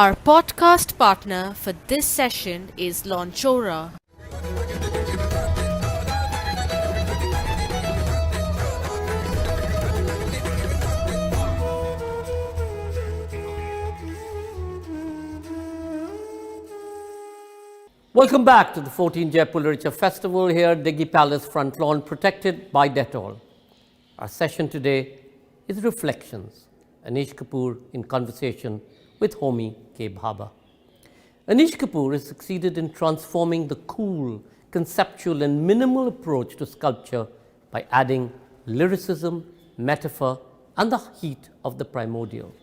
Our podcast partner for this session is Launchora. Welcome back to the 14th Jaipur Literature Festival here at Diggy Palace front lawn, protected by Dettol. Our session today is Reflections, Anish Kapoor in conversation with Homi K. Bhabha. Anish Kapoor has succeeded in transforming the cool, conceptual and minimal approach to sculpture by adding lyricism, metaphor and the heat of the primordial.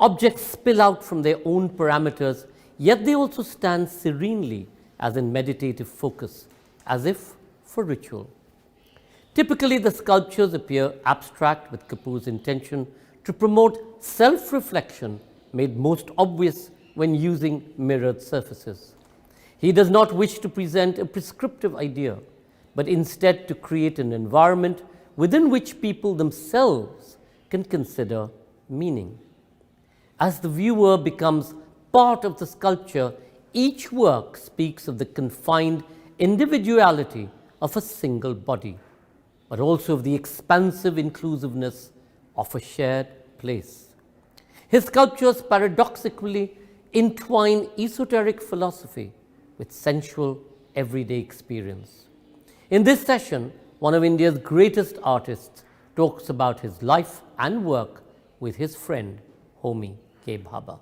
Objects spill out from their own parameters, yet they also stand serenely as in meditative focus, as if for ritual. Typically, the sculptures appear abstract, with Kapoor's intention to promote self-reflection made most obvious when using mirrored surfaces. He does not wish to present a prescriptive idea, but instead to create an environment within which people themselves can consider meaning. As the viewer becomes part of the sculpture, each work speaks of the confined individuality of a single body, but also of the expansive inclusiveness of a shared place. His sculptures paradoxically entwine esoteric philosophy with sensual everyday experience. In this session, one of India's greatest artists talks about his life and work with his friend Homi K. Bhabha.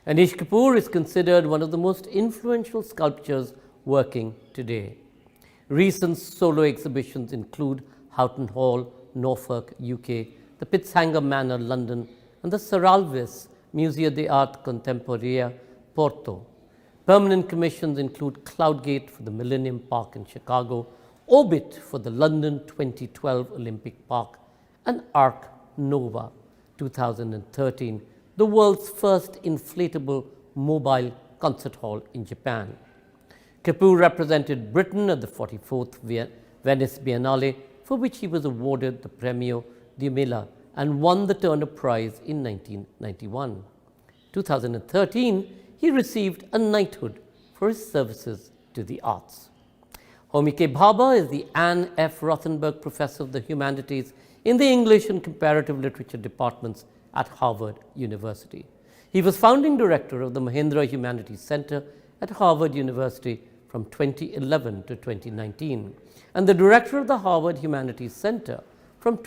Anish Kapoor is considered one of the most influential sculptors working today. Recent solo exhibitions include Houghton Hall, Norfolk, UK, the Pitshanger Manor, London, and the Serralves Museo de Arte Contemporanea, Porto. Permanent commissions include Cloudgate for the Millennium Park in Chicago, Orbit for the London 2012 Olympic Park, and Arc Nova 2013, the world's first inflatable mobile concert hall in Japan. Kapoor represented Britain at the 44th Venice Biennale, for which he was awarded the Premio di Mela and won the Turner Prize in 1991. 2013, he received a knighthood for his services to the arts. Homi K. Bhabha is the Anne F. Rothenberg Professor of the Humanities in the English and Comparative Literature departments at Harvard University. He was founding director of the Mahindra Humanities Center at Harvard University from 2011 to 2019, and the director of the Harvard Humanities Center from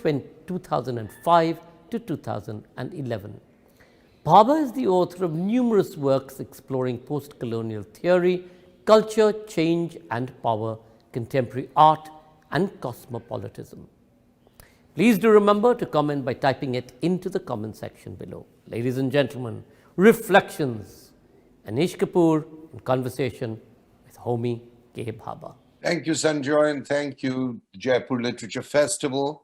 2005 to 2011. Bhabha is the author of numerous works exploring post-colonial theory, culture, change and power, contemporary art and cosmopolitanism. Please do remember to comment by typing it into the comment section below. Ladies and gentlemen, Reflections, Anish Kapoor in conversation with Homi K. Bhabha. Thank you, Sanjoy, and thank you, Jaipur Literature Festival,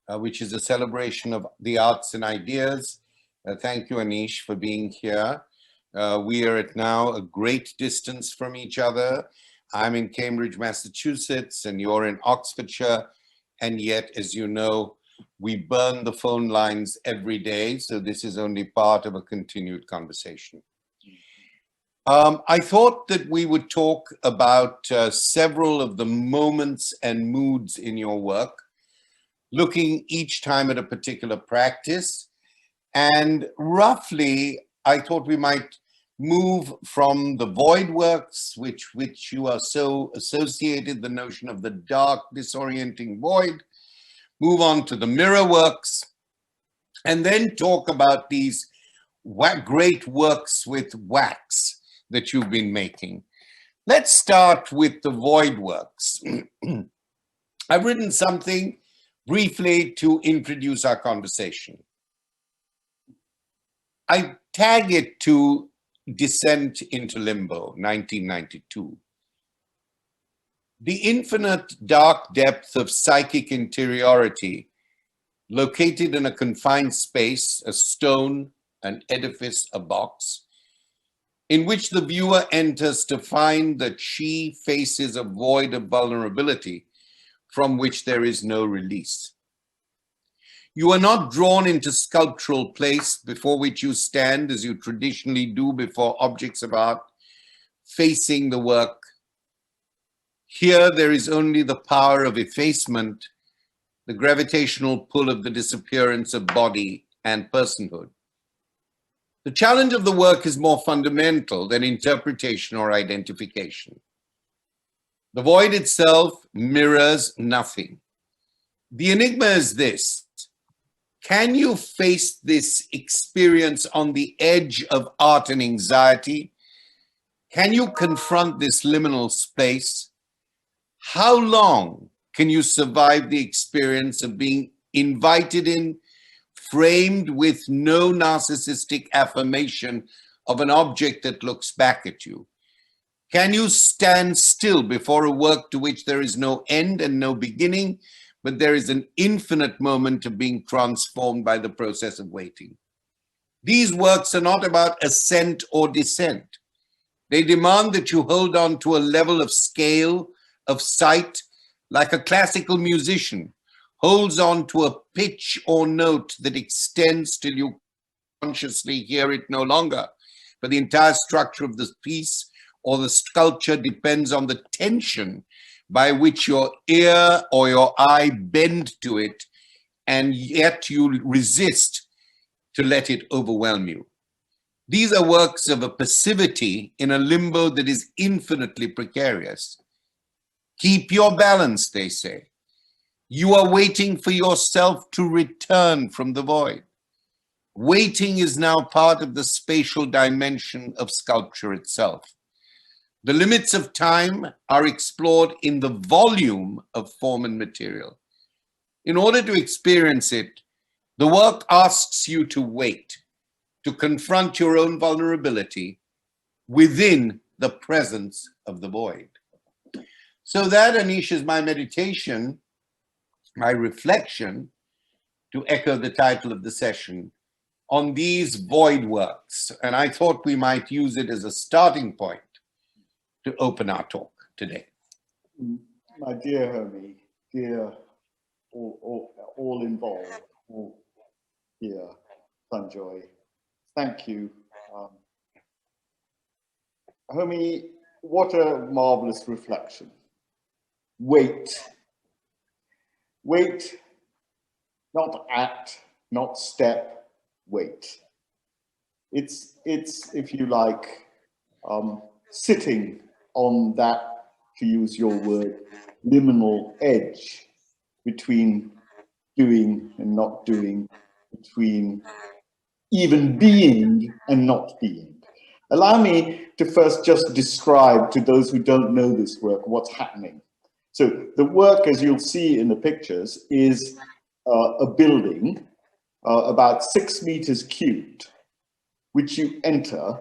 which is a celebration of the arts and ideas. Thank you, Anish, for being here. We are at now a great distance from each other. I'm in Cambridge, Massachusetts, and you're in Oxfordshire. And yet, as you know, we burn the phone lines every day, so this is only part of a continued conversation. I thought that we would talk about several of the moments and moods in your work, looking each time at a particular practice. And roughly, I thought we might move from the void works, which you are so associated, the notion of the dark, disorienting void, move on to the mirror works, and then talk about these great works with wax that you've been making. Let's start with the void works. I've written something briefly to introduce our conversation. I tag it to Descent into Limbo, 1992. The infinite dark depth of psychic interiority, located in a confined space, a stone, an edifice, a box, in which the viewer enters to find that she faces a void of vulnerability from which there is no release. You are not drawn into sculptural place before which you stand as you traditionally do before objects of art, facing the work. Here there is only the power of effacement, the gravitational pull of the disappearance of body and personhood. The challenge of the work is more fundamental than interpretation or identification. The void itself mirrors nothing. The enigma is this: can you face this experience on the edge of art and anxiety? Can you confront this liminal space? How long can you survive the experience of being invited in, framed with no narcissistic affirmation of an object that looks back at you? Can you stand still before a work to which there is no end and no beginning, but there is an infinite moment of being transformed by the process of waiting? These works are not about ascent or descent. They demand that you hold on to a level of scale, of sight, like a classical musician holds on to a pitch or note that extends till you consciously hear it no longer. But the entire structure of the piece or the sculpture depends on the tension by which your ear or your eye bend to it, and yet you resist to let it overwhelm you. These are works of a passivity in a limbo that is infinitely precarious. Keep your balance, they say. You are waiting for yourself to return from the void. Waiting is now part of the spatial dimension of sculpture itself. The limits of time are explored in the volume of form and material. In order to experience it, the work asks you to wait, to confront your own vulnerability within the presence of the void. So that, Anish, is my meditation, my reflection, to echo the title of the session, on these void works. And I thought we might use it as a starting point to open our talk today. My dear Homi, dear all involved, all here, Sanjoy, thank you. Homi, what a marvelous reflection. Wait. Wait, not act, not step, wait. It's if you like, sitting on that, to use your word, liminal edge between doing and not doing, between even being and not being. Allow me to first just describe to those who don't know this work what's happening. So the work, as you'll see in the pictures, is a building about 6 meters cubed, which you enter.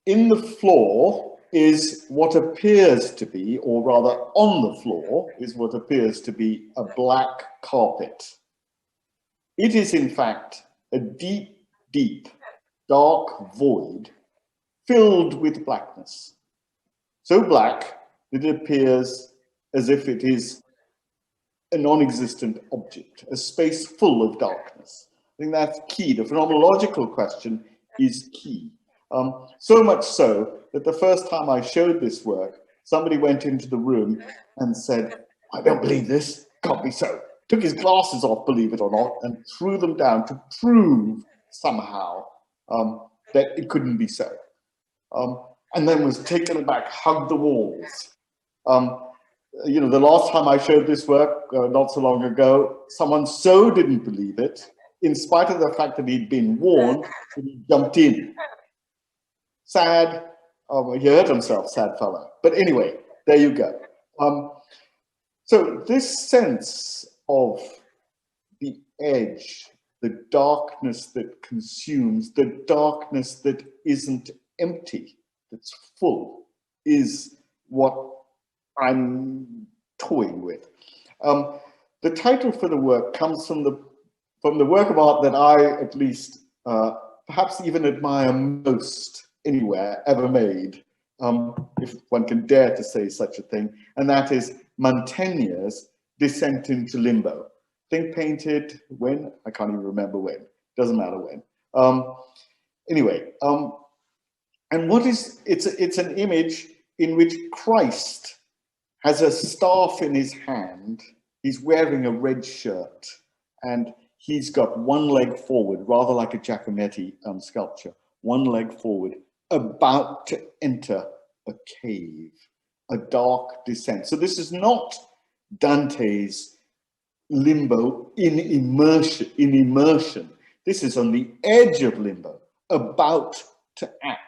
In the floor is what appears to be, or rather on the floor is what appears to be, a black carpet. It is in fact a deep, deep, dark void filled with blackness. So black that it appears as if it is a non-existent object, a space full of darkness. I think that's key. The phenomenological question is key. So much so that the first time I showed this work, somebody went into the room and said, "I don't believe this, can't be so." Took his glasses off, believe it or not, and threw them down to prove somehow that it couldn't be so. And then was taken aback, hugged the walls. You know, the last time I showed this work, not so long ago, someone so didn't believe it, in spite of the fact that he'd been warned, that he jumped in. Sad, he hurt himself, sad fellow. But anyway, there you go. So this sense of the edge, the darkness that consumes, the darkness that isn't empty, that's full, is what I'm toying with. The title for the work comes from the work of art that I, at least, perhaps even admire most anywhere ever made, if one can dare to say such a thing, and that is Mantegna's Descent into Limbo. thing painted when? I can't even remember when. Doesn't matter when. Anyway, and what is, it's an image in which Christ has a staff in his hand. He's wearing a red shirt and he's got one leg forward, rather like a Giacometti sculpture, one leg forward, about to enter a cave, a dark descent. So this is not Dante's limbo in immersion. This is on the edge of limbo, about to act.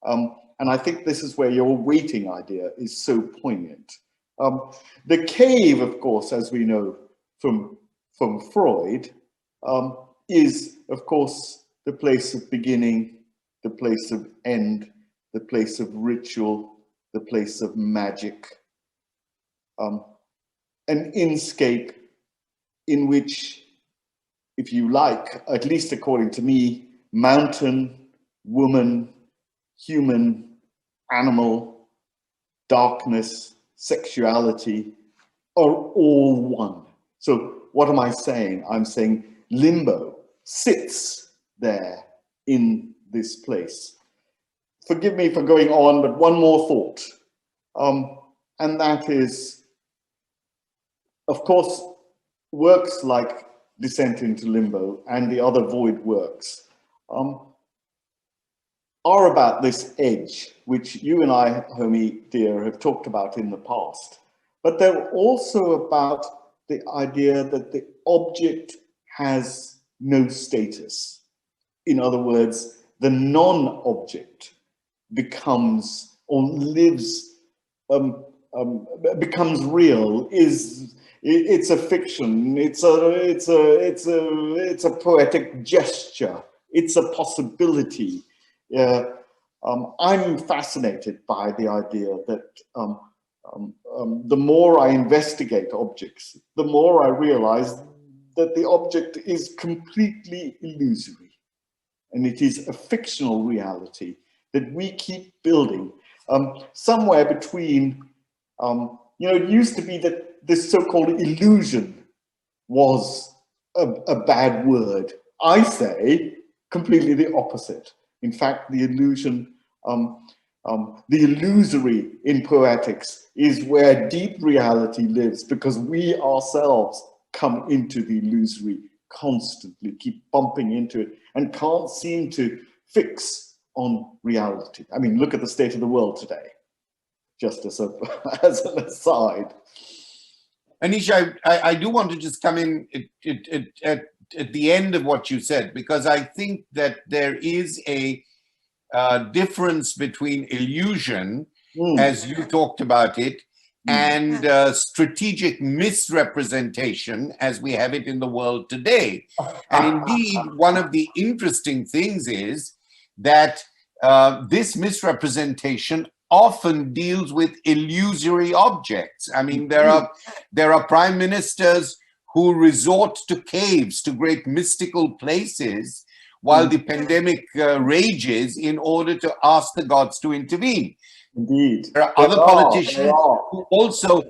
And I think this is where your waiting idea is so poignant. The cave, of course, as we know from Freud, is, of course, the place of beginning, the place of end, the place of ritual, the place of magic. An inscape in which, if you like, at least according to me, mountain, woman, human, animal, darkness, sexuality are all one. So what am I saying? I'm saying limbo sits there in this place. Forgive me for going on, but one more thought. And that is, of course, works like Descent into Limbo and the other void works are about this edge, which you and I, Homi dear, have talked about in the past. But they're also about the idea that the object has no status. In other words, the non-object becomes or lives, becomes real. It's a fiction. It's a poetic gesture. It's a possibility. I'm fascinated by the idea that the more I investigate objects, the more I realize that the object is completely illusory, and it is a fictional reality that we keep building somewhere between, it used to be that this so-called illusion was a bad word. I say completely the opposite. In fact, the illusion, the illusory in poetics is where deep reality lives, because we ourselves come into the illusory constantly, keep bumping into it, and can't seem to fix on reality. I mean, look at the state of the world today, just as an aside. Anish, I do want to just come in at the end of what you said, because I think that there is a difference between illusion, as you talked about it, and strategic misrepresentation as we have it in the world today. And indeed, one of the interesting things is that this misrepresentation often deals with illusory objects. I mean, there are prime ministers who resort to caves, to great mystical places, while the pandemic rages, in order to ask the gods to intervene. Indeed. There are other politicians who also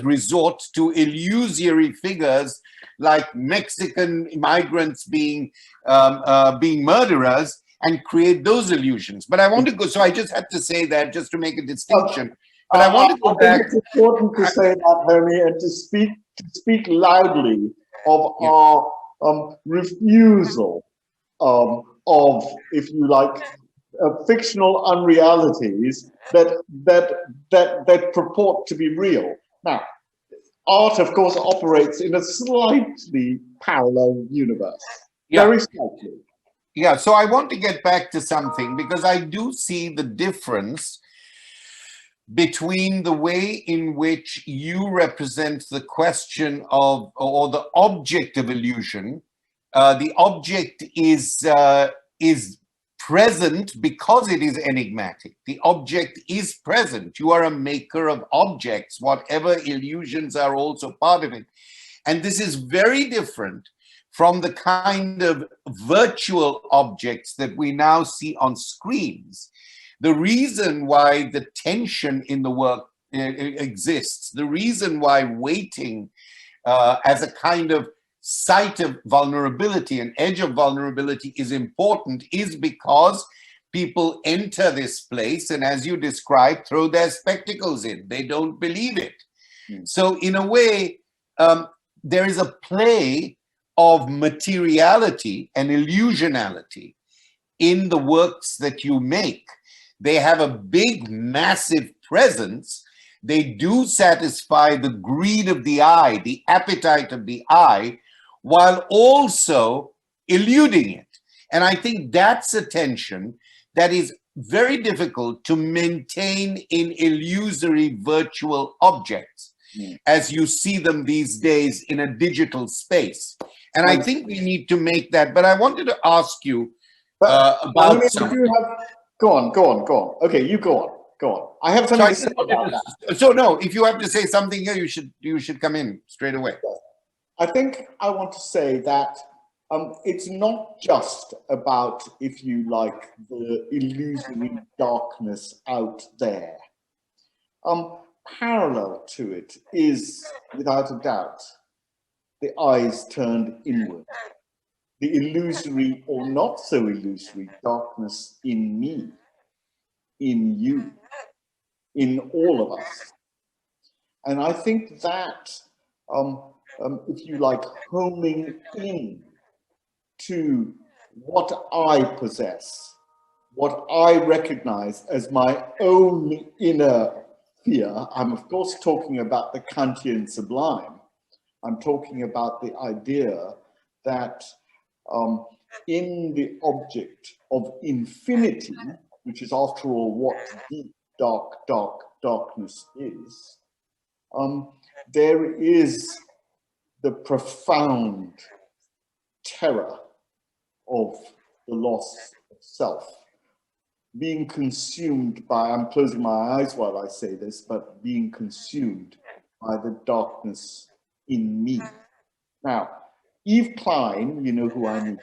resort to illusory figures like Mexican migrants being murderers, and create those illusions. But I want to go, so I just had to say that just to make a distinction. But I want to go back. It's important to say that, Homi, and to speak loudly of our refusal of, if you like, fictional unrealities that purport to be real. Now, art, of course, operates in a slightly parallel universe, very slightly. Yeah, so I want to get back to something, because I do see the difference between the way in which you represent the question of, or the object of illusion. The object is present because it is enigmatic. The object is present. You are a maker of objects. Whatever illusions are also part of it. And this is very different from the kind of virtual objects that we now see on screens. The reason why the tension in the work exists, the reason why waiting as a kind of site of vulnerability, an edge of vulnerability is important, is because people enter this place and, as you described, throw their spectacles in. They don't believe it. So in a way, there is a play of materiality and illusionality in the works that you make. They have a big, massive presence. They do satisfy the greed of the eye, the appetite of the eye, while also eluding it. And I think that's a tension that is very difficult to maintain in illusory virtual objects as you see them these days in a digital space. And I think we need to make that. But I wanted to ask you about something. Go on. Okay, you go on. I have something to say about that. So no, if you have to say something here, you should come in straight away. I think I want to say that it's not just about, if you like, the illusory darkness out there. Parallel to it is, without a doubt, the eyes turned inward. The illusory or not so illusory darkness in me, in you, in all of us. And I think that, if you like, homing in to what I possess, what I recognize as my own inner fear. I'm of course talking about the Kantian sublime. I'm talking about the idea that in the object of infinity, which is after all what deep, darkness is, there is the profound terror of the loss of self, being consumed by, I'm closing my eyes while I say this, but being consumed by the darkness in me. Now, Yves Klein, you know who I mean,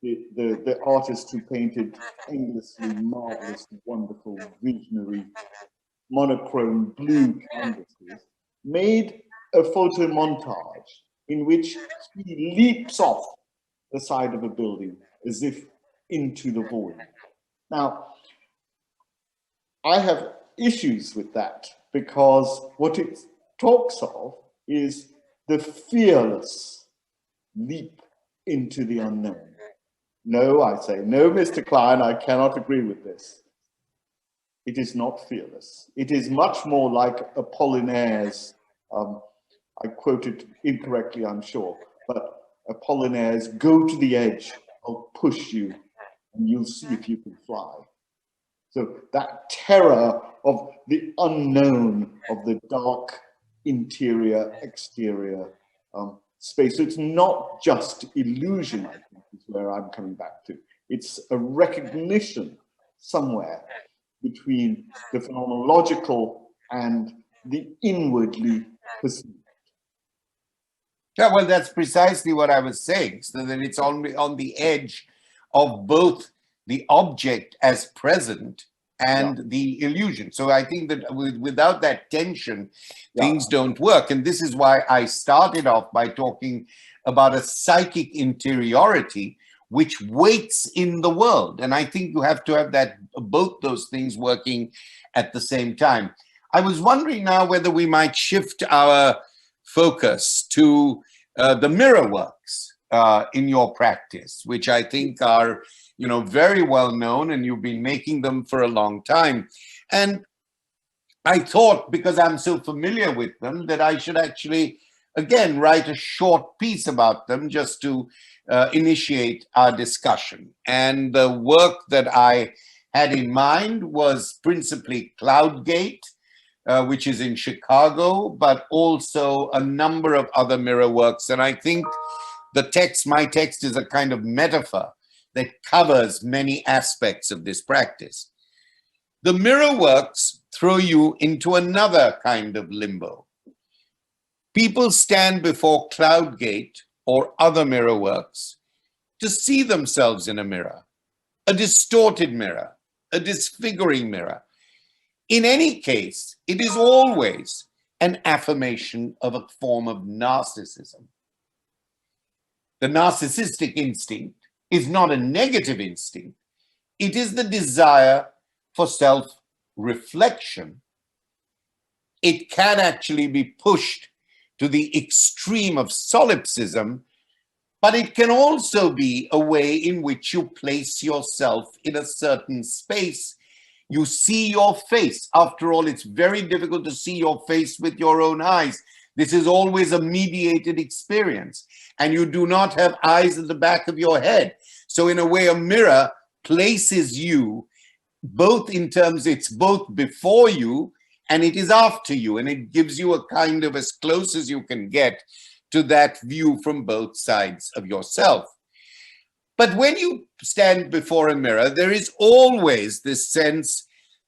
the artist who painted endlessly marvelous, wonderful, visionary, monochrome blue canvases, made a photo montage in which he leaps off the side of a building as if into the void. Now, I have issues with that because what it talks of is the fearless leap into the unknown. No, I say, no, Mr. Klein, I cannot agree with this. It is not fearless. It is much more like Apollinaire's, I quoted incorrectly, I'm sure, but Apollinaire's go to the edge, I'll push you, and you'll see if you can fly. So that terror of the unknown, of the dark interior, exterior space. So it's not just illusion, I think, is where I'm coming back to. It's a recognition somewhere between the phenomenological and the inwardly perceived. Yeah, well, that's precisely what I was saying, so that it's on the edge of both the object as present and the illusion. So I think that without that tension, things don't work. And this is why I started off by talking about a psychic interiority which waits in the world. And I think you have to have that, both those things working at the same time. I was wondering now whether we might shift our focus to the mirror works in your practice, which I think are, you know, very well known, and you've been making them for a long time. And I thought, because I'm so familiar with them, that I should actually, again, write a short piece about them just to initiate our discussion. And the work that I had in mind was principally Cloudgate, which is in Chicago, but also a number of other mirror works. And I think the text, my text, is a kind of metaphor that covers many aspects of this practice. The mirror works throw you into another kind of limbo. People stand before Cloudgate or other mirror works to see themselves in a mirror, a distorted mirror, a disfiguring mirror. In any case, it is always an affirmation of a form of narcissism. The narcissistic instinct is not a negative instinct. It is the desire for self-reflection. It can actually be pushed to the extreme of solipsism, but it can also be a way in which you place yourself in a certain space. You see your face. After all, it's very difficult to see your face with your own eyes. This is always a mediated experience, and you do not have eyes at the back of your head. So in a way, a mirror places you both in terms, it's both before you and it is after you, and it gives you a kind of as close as you can get to that view from both sides of yourself. But when you stand before a mirror, there is always this sense,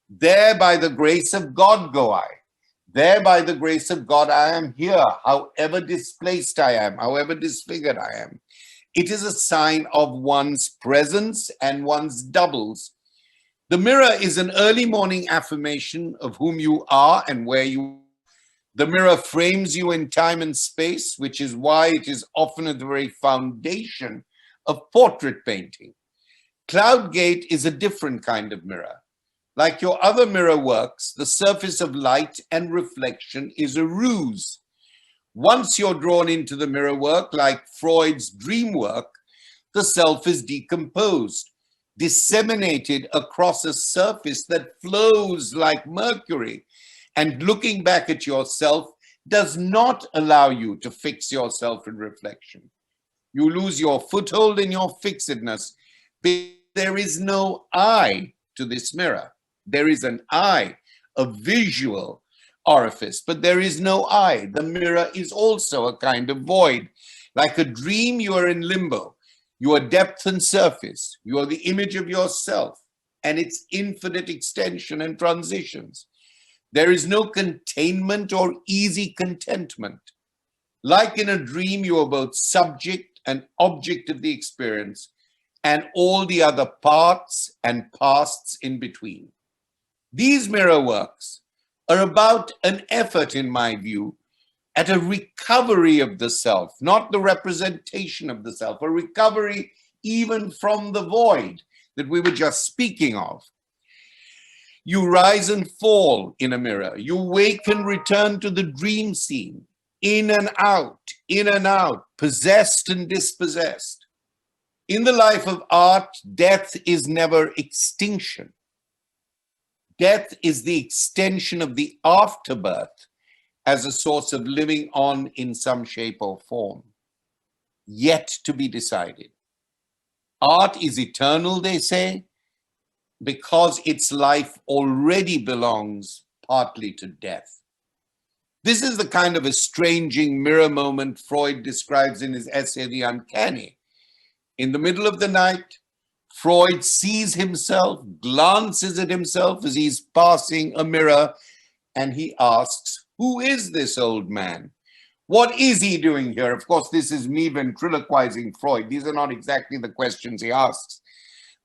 there by the grace of God go I. There by the grace of God I am here, however displaced I am, however disfigured I am. It is a sign of one's presence and one's doubles. The mirror is an early morning affirmation of whom you are and where you are. The mirror frames you in time and space, which is why it is often at the very foundation of portrait painting. Cloudgate is a different kind of mirror. Like your other mirror works, the surface of light and reflection is a ruse. Once you're drawn into the mirror work, like Freud's dream work, the self is decomposed, disseminated across a surface that flows like mercury, and looking back at yourself does not allow you to fix yourself in reflection. You lose your foothold in your fixedness, because there is no I to this mirror. There is an I, a visual orifice, but there is no I. The mirror is also a kind of void. Like a dream, you are in limbo. You are depth and surface. You are the image of yourself and its infinite extension and transitions. There is no containment or easy contentment. Like in a dream, you are both subject and object of the experience and all the other parts and pasts in between. These mirror works are about an effort, in my view, at a recovery of the self, not the representation of the self, a recovery even from the void that we were just speaking of. You rise and fall in a mirror. You wake and return to the dream scene, in and out, possessed and dispossessed. In the life of art, death is never extinction. Death is the extension of the afterbirth as a source of living on in some shape or form, yet to be decided. Art is eternal, they say, because its life already belongs partly to death. This is the kind of estranging mirror moment Freud describes in his essay, The Uncanny. In the middle of the night, Freud sees himself, glances at himself as he's passing a mirror, and he asks, who is this old man? What is he doing here? Of course, this is me ventriloquizing Freud. These are not exactly the questions he asks.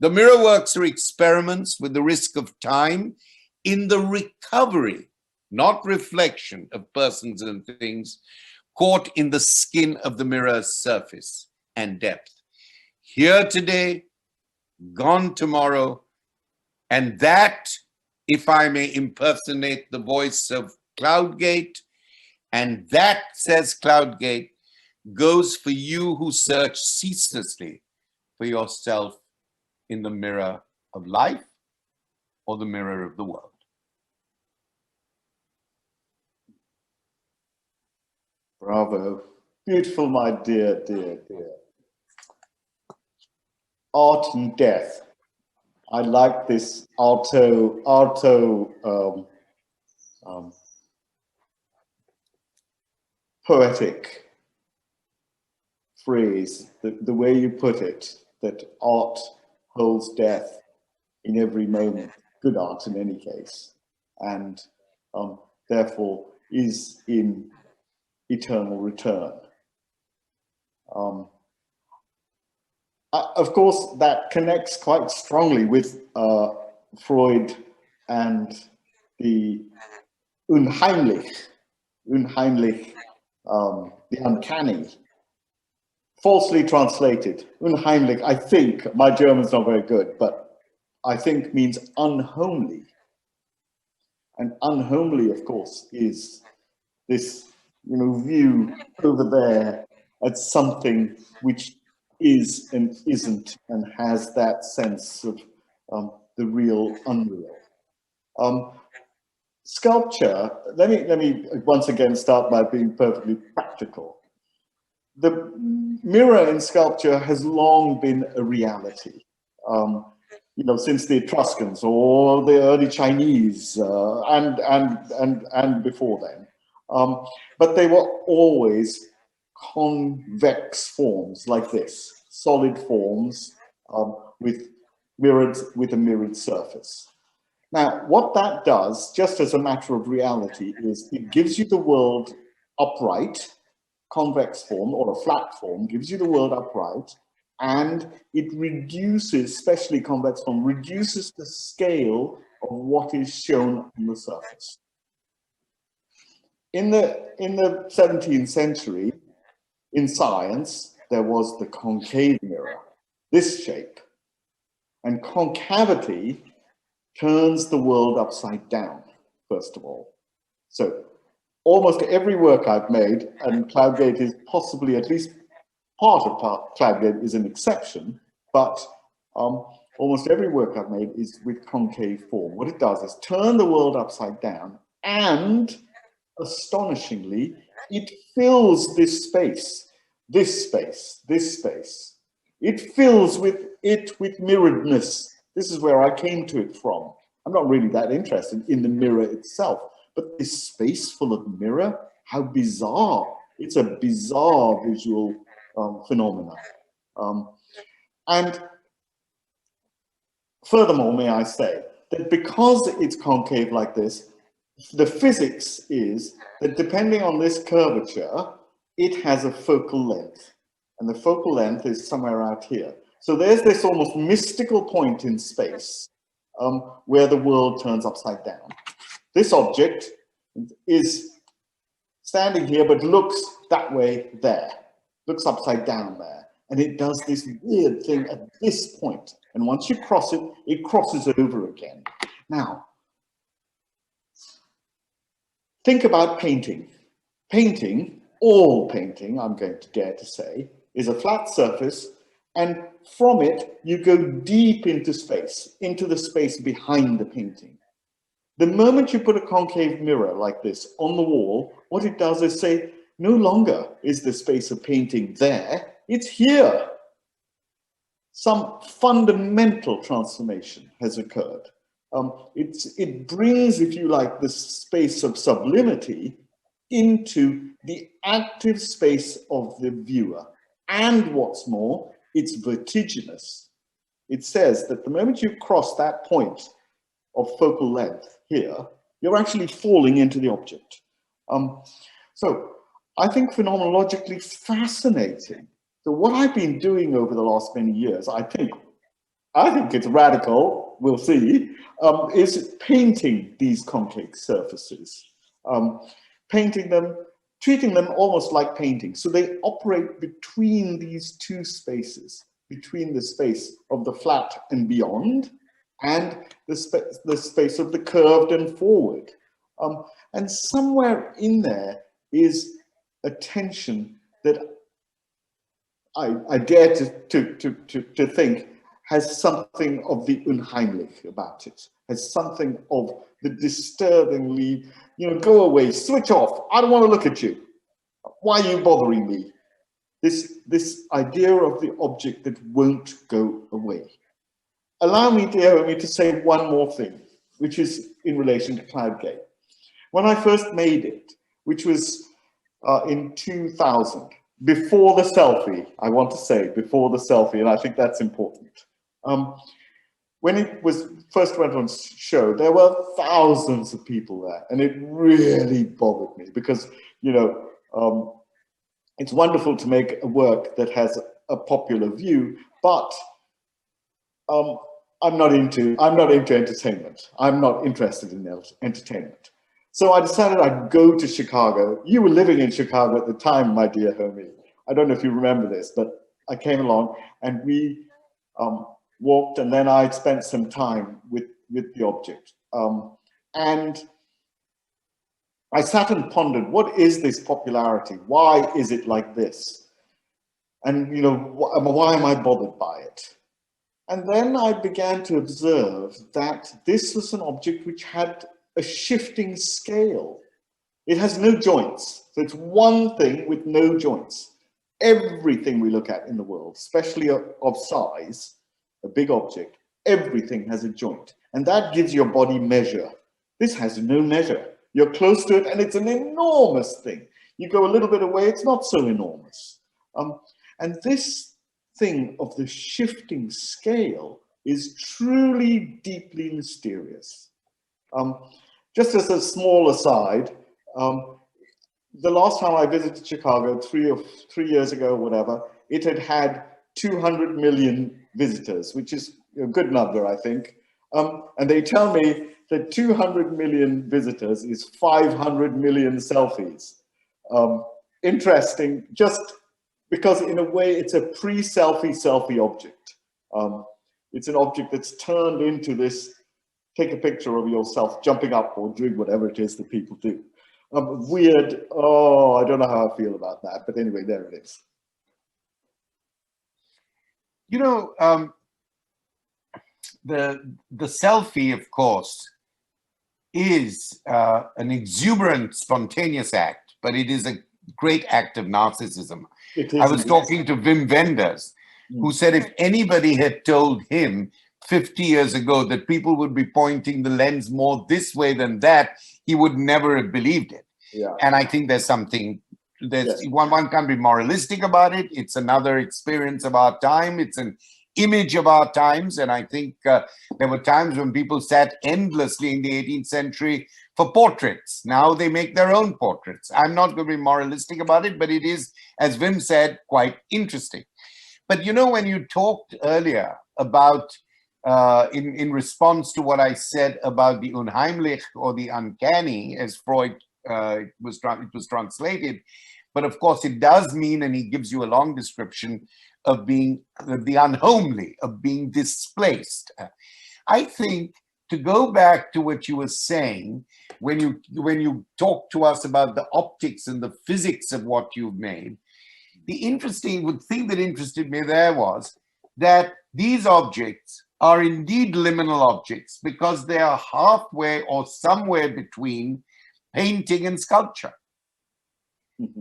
The mirror works are experiments with the risk of time in the recovery, not reflection, of persons and things caught in the skin of the mirror's surface and depth. Here today, gone tomorrow, and that, if I may impersonate the voice of Cloudgate, and that, says Cloudgate, goes for you who search ceaselessly for yourself in the mirror of life or the mirror of the world. Bravo. Beautiful, my dear, dear, dear. Art and death. I like this alto poetic phrase, the way you put it, that art holds death in every moment, good art in any case, and therefore is in eternal return. Of course, that connects quite strongly with Freud and the Unheimlich, unheimlich, the uncanny, falsely translated. Unheimlich, I think, my German's not very good, but I think means unhomely. And unhomely, of course, is this, view over there at something which is and isn't and has that sense of the real unreal. Sculpture, let me once again start by being perfectly practical. The mirror in sculpture has long been a reality, since the Etruscans or the early Chinese and before then. But they were always convex forms like this, solid forms with a mirrored surface. Now, what that does, just as a matter of reality, is it gives you the world upright, convex form, or a flat form, gives you the world upright, and it reduces, especially convex form, reduces the scale of what is shown on the surface. In the 17th century, in science, there was the concave mirror, this shape, and concavity turns the world upside down, first of all. So almost every work I've made, and Cloudgate is possibly at least part of Cloudgate is an exception, but almost every work I've made is with concave form. What it does is turn the world upside down, and astonishingly, it fills this space, this space, this space. It fills it with mirroredness. This is where I came to it from. I'm not really that interested in the mirror itself, but this space full of mirror, how bizarre. It's a bizarre visual phenomena. And furthermore, may I say that because it's concave like this, the physics is that depending on this curvature, it has a focal length. And the focal length is somewhere out here. So there's this almost mystical point in space where the world turns upside down. This object is standing here, but looks that way there, looks upside down there. And it does this weird thing at this point. And once you cross it, it crosses over again. Now, think about painting. Painting, all painting, I'm going to dare to say, is a flat surface, and from it, you go deep into space, into the space behind the painting. The moment you put a concave mirror like this on the wall, what it does is say, no longer is the space of painting there, it's here. Some fundamental transformation has occurred. It brings, if you like, the space of sublimity into the active space of the viewer. And what's more, it's vertiginous. It says that the moment you cross that point of focal length here, you're actually falling into the object. So I think phenomenologically fascinating. So what I've been doing over the last many years, I think it's radical, we'll see, is painting these concave surfaces. Painting them, treating them almost like painting. So they operate between these two spaces, between the space of the flat and beyond, and the space of the curved and forward. And somewhere in there is a tension that I dare to think has something of the unheimlich about it, has something of the disturbingly, go away, switch off, I don't want to look at you. Why are you bothering me? This idea of the object that won't go away. Allow me, dear Homi, to say one more thing, which is in relation to Cloudgate. When I first made it, which was in 2000, before the selfie, I want to say, before the selfie, and I think that's important. When it was first went on show, there were thousands of people there, and it really bothered me because, it's wonderful to make a work that has a popular view, but I'm not into entertainment. I'm not interested in entertainment. So I decided I'd go to Chicago. You were living in Chicago at the time, my dear Homi. I don't know if you remember this, but I came along and we walked, and then I spent some time with the object. And I sat and pondered, what is this popularity? Why is it like this? And, you know, why am I bothered by it? And then I began to observe that this was an object which had a shifting scale. It has no joints. So it's one thing with no joints. Everything we look at in the world, especially of size, a big object, everything has a joint. And that gives your body measure. This has no measure. You're close to it and it's an enormous thing. You go a little bit away, it's not so enormous. And this thing of the shifting scale is truly deeply mysterious. Just as a small aside, the last time I visited Chicago, 3 years ago, whatever, it had 200 million visitors, which is a good number, I think. And they tell me that 200 million visitors is 500 million selfies. Interesting, just because in a way it's a pre-selfie object. It's an object that's turned into this, take a picture of yourself jumping up or doing whatever it is that people do. Weird, I don't know how I feel about that, but anyway, there it is. You know, the selfie, of course, is an exuberant, spontaneous act, but it is a great act of narcissism. I was talking to Wim Wenders, who said if anybody had told him 50 years ago that people would be pointing the lens more this way than that, he would never have believed it. Yeah. And I think there's something, one can't be moralistic about it. It's another experience of our time. It's an image of our times. And I think there were times when people sat endlessly in the 18th century for portraits. Now they make their own portraits. I'm not going to be moralistic about it, but it is, as Wim said, quite interesting. But you know, when you talked earlier about, in response to what I said about the unheimlich or the uncanny, as Freud, it was translated, but of course it does mean, and he gives you a long description of being the unhomely, of being displaced. I think, to go back to what you were saying, when you talk to us about the optics and the physics of what you've made, the interesting thing that interested me there was that these objects are indeed liminal objects because they are halfway or somewhere between painting and sculpture.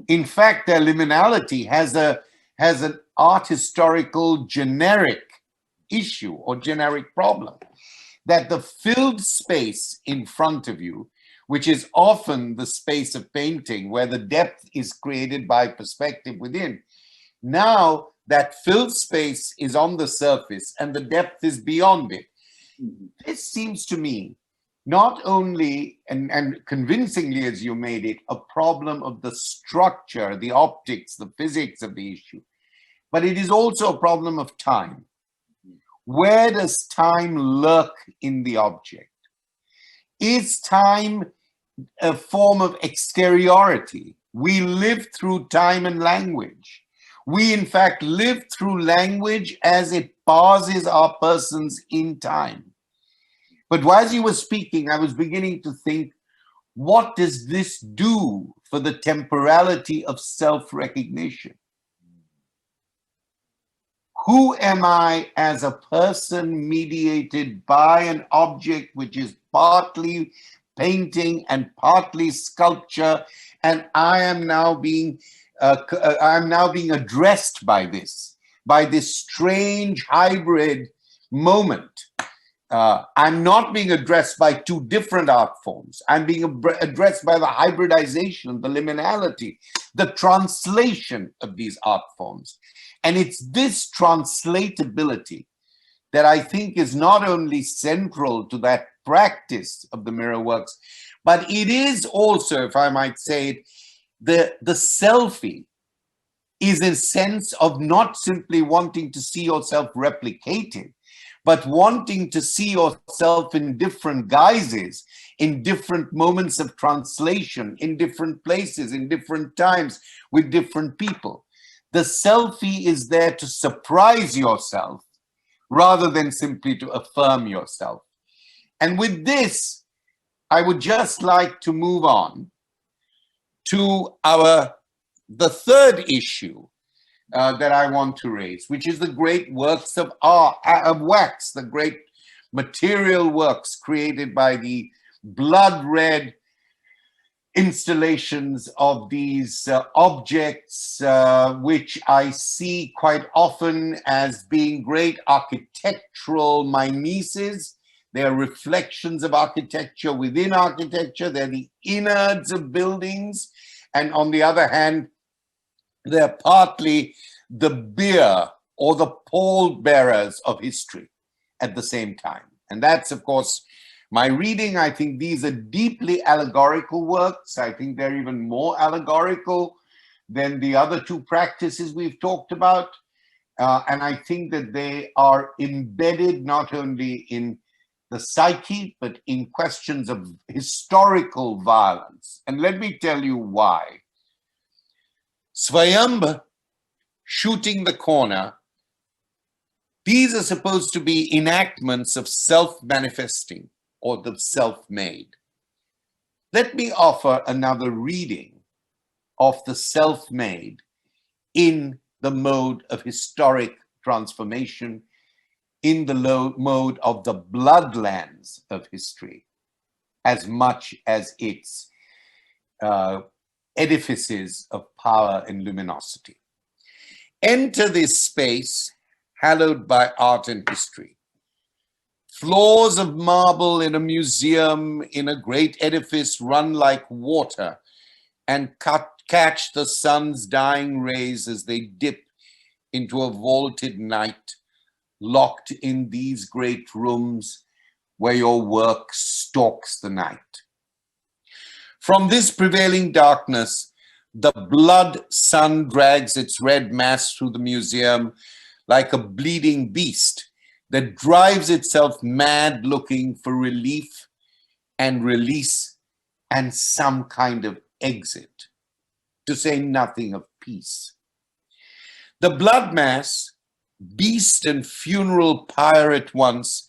In fact, their liminality has an art historical generic issue or generic problem, that the filled space in front of you, which is often the space of painting where the depth is created by perspective within, now that filled space is on the surface and the depth is beyond it. This seems to me not only, and convincingly as you made it, a problem of the structure, the optics, the physics of the issue, but it is also a problem of time. Where does time lurk in the object? Is time a form of exteriority? We live through time and language. We, in fact, live through language as it passes our persons in time. But as you were speaking, I was beginning to think, what does this do for the temporality of self-recognition? Who am I as a person mediated by an object which is partly painting and partly sculpture, and I am now being addressed by this strange hybrid moment. I'm not being addressed by two different art forms. I'm being addressed by the hybridization, the liminality, the translation of these art forms. And it's this translatability that I think is not only central to that practice of the mirror works, but it is also, if I might say it, the selfie is a sense of not simply wanting to see yourself replicated, but wanting to see yourself in different guises in different moments of translation, in different places, in different times, with different people. The selfie is there to surprise yourself rather than simply to affirm yourself. And with this, I would just like to move on to the third issue that I want to raise, which is the great works of art, of wax, the great material works created by the blood-red installations of these objects, which I see quite often as being great architectural mimesis. They're reflections of architecture within architecture. They're the innards of buildings. And on the other hand, they're partly the bier or the pallbearers of history at the same time. And that's, of course, my reading. I think these are deeply allegorical works. I think they're even more allegorical than the other two practices we've talked about. And I think that they are embedded not only in the psyche, but in questions of historical violence. And let me tell you why. Swayambh, shooting the corner, these are supposed to be enactments of self-manifesting or the self-made. Let me offer another reading of the self-made in the mode of historic transformation, in the mode of the bloodlands of history, as much as its edifices of power and luminosity. Enter this space hallowed by art and history. Floors of marble in a museum, in a great edifice, run like water and catch the sun's dying rays as they dip into a vaulted night, locked in these great rooms where your work stalks the night. From this prevailing darkness, the blood sun drags its red mass through the museum like a bleeding beast that drives itself mad looking for relief and release and some kind of exit, to say nothing of peace. The blood mass, beast and funeral pyre at once,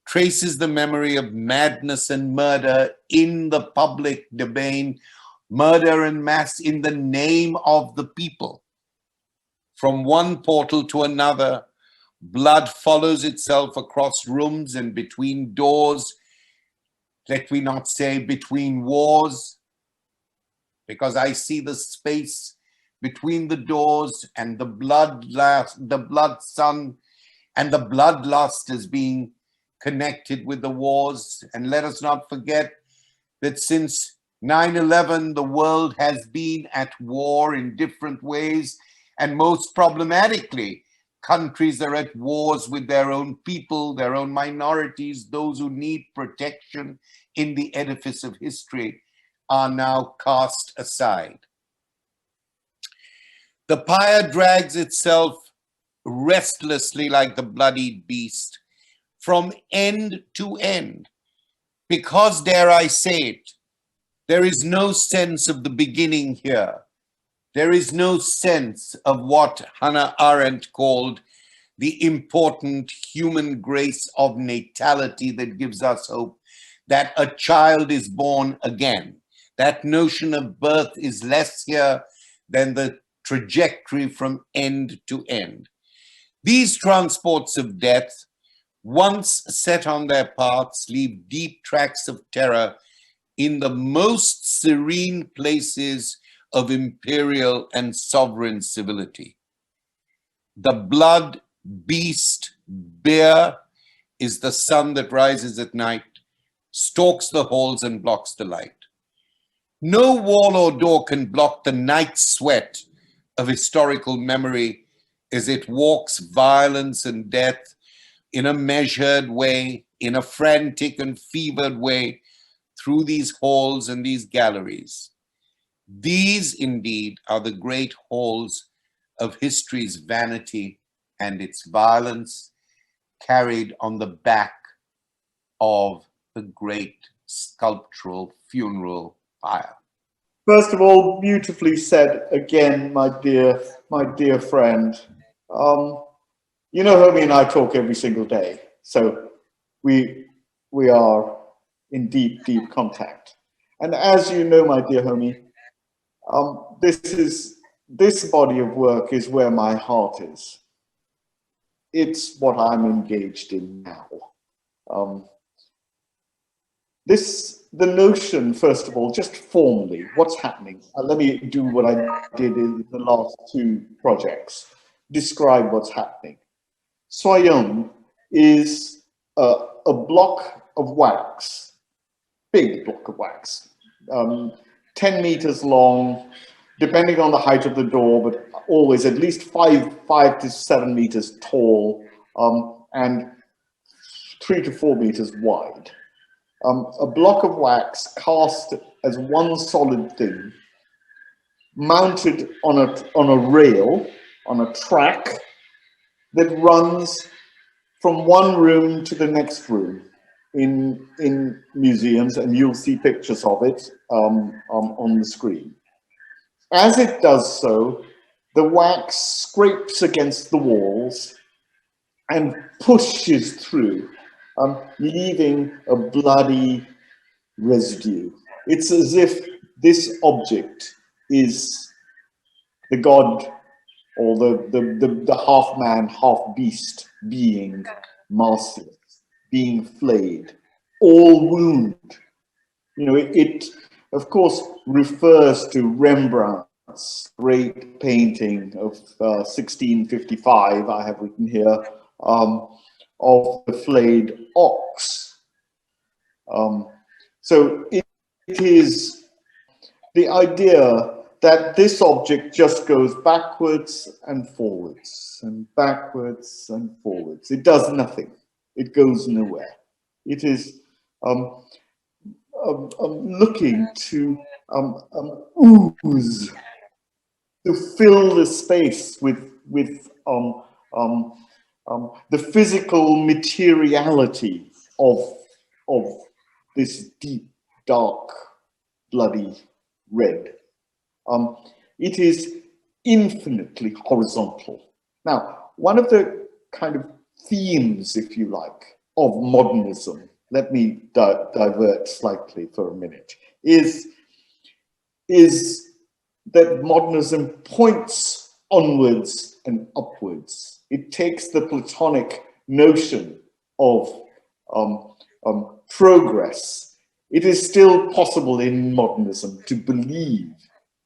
traces the memory of madness and murder in the public domain, murder and mass in the name of the people. From one portal to another, blood follows itself across rooms and between doors. Let we not say between wars, because I see the space between the doors and the blood sun and the bloodlust as being connected with the wars. And let us not forget that since 9/11, the world has been at war in different ways, and most problematically, countries are at wars with their own people, their own minorities. Those who need protection in the edifice of history are now cast aside. The pyre drags itself restlessly like the bloodied beast from end to end, because, dare I say it, there is no sense of the beginning here. There is no sense of what Hannah Arendt called the important human grace of natality that gives us hope, that a child is born again. That notion of birth is less here than the trajectory from end to end. These transports of death, once set on their paths, leave deep tracks of terror in the most serene places of imperial and sovereign civility. The blood beast bear is the sun that rises at night, stalks the halls and blocks the light. No wall or door can block the night sweat of historical memory as it walks violence and death in a measured way, in a frantic and fevered way, through these halls and these galleries. These indeed are the great halls of history's vanity and its violence, carried on the back of the great sculptural funeral pyre. First of all, beautifully said again, my dear friend. You know, Homi and I talk every single day, so we are in deep contact. And as you know, my dear Homi, this body of work is where my heart is. It's what I'm engaged in now. The notion, first of all, just formally, what's happening? Let me do what I did in the last two projects. Describe what's happening. Swayam is a block of wax, big block of wax, 10 meters long, depending on the height of the door, but always at least 5 to 7 meters tall, and 3 to 4 meters wide. A block of wax cast as one solid thing, mounted on a rail, on a track that runs from one room to the next room in museums, and you'll see pictures of it on the screen. As it does so, the wax scrapes against the walls and pushes through, leaving a bloody residue. It's as if this object is the god or the half man, half beast being merciless, being flayed, all wound. You know, it of course refers to Rembrandt's great painting of 1655, I have written here, of the flayed ox. So it is the idea that this object just goes backwards and forwards and backwards and forwards. It does nothing. It goes nowhere. It is looking to ooze, to fill the space with the physical materiality of this deep, dark, bloody red. It is infinitely horizontal. Now, one of the kind of themes, if you like, of modernism, let me divert slightly for a minute, is that modernism points onwards and upwards. It takes the Platonic notion of progress. It is still possible in modernism to believe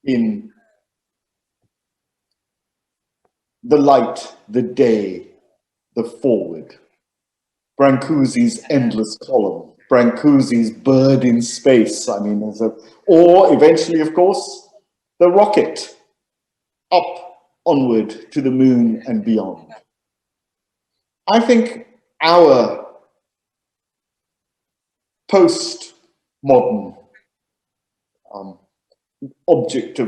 in the light, the day, the forward. Brancusi's endless column, Brancusi's bird in space, I mean, or eventually, of course, the rocket up onward to the moon and beyond. I think our post-modern object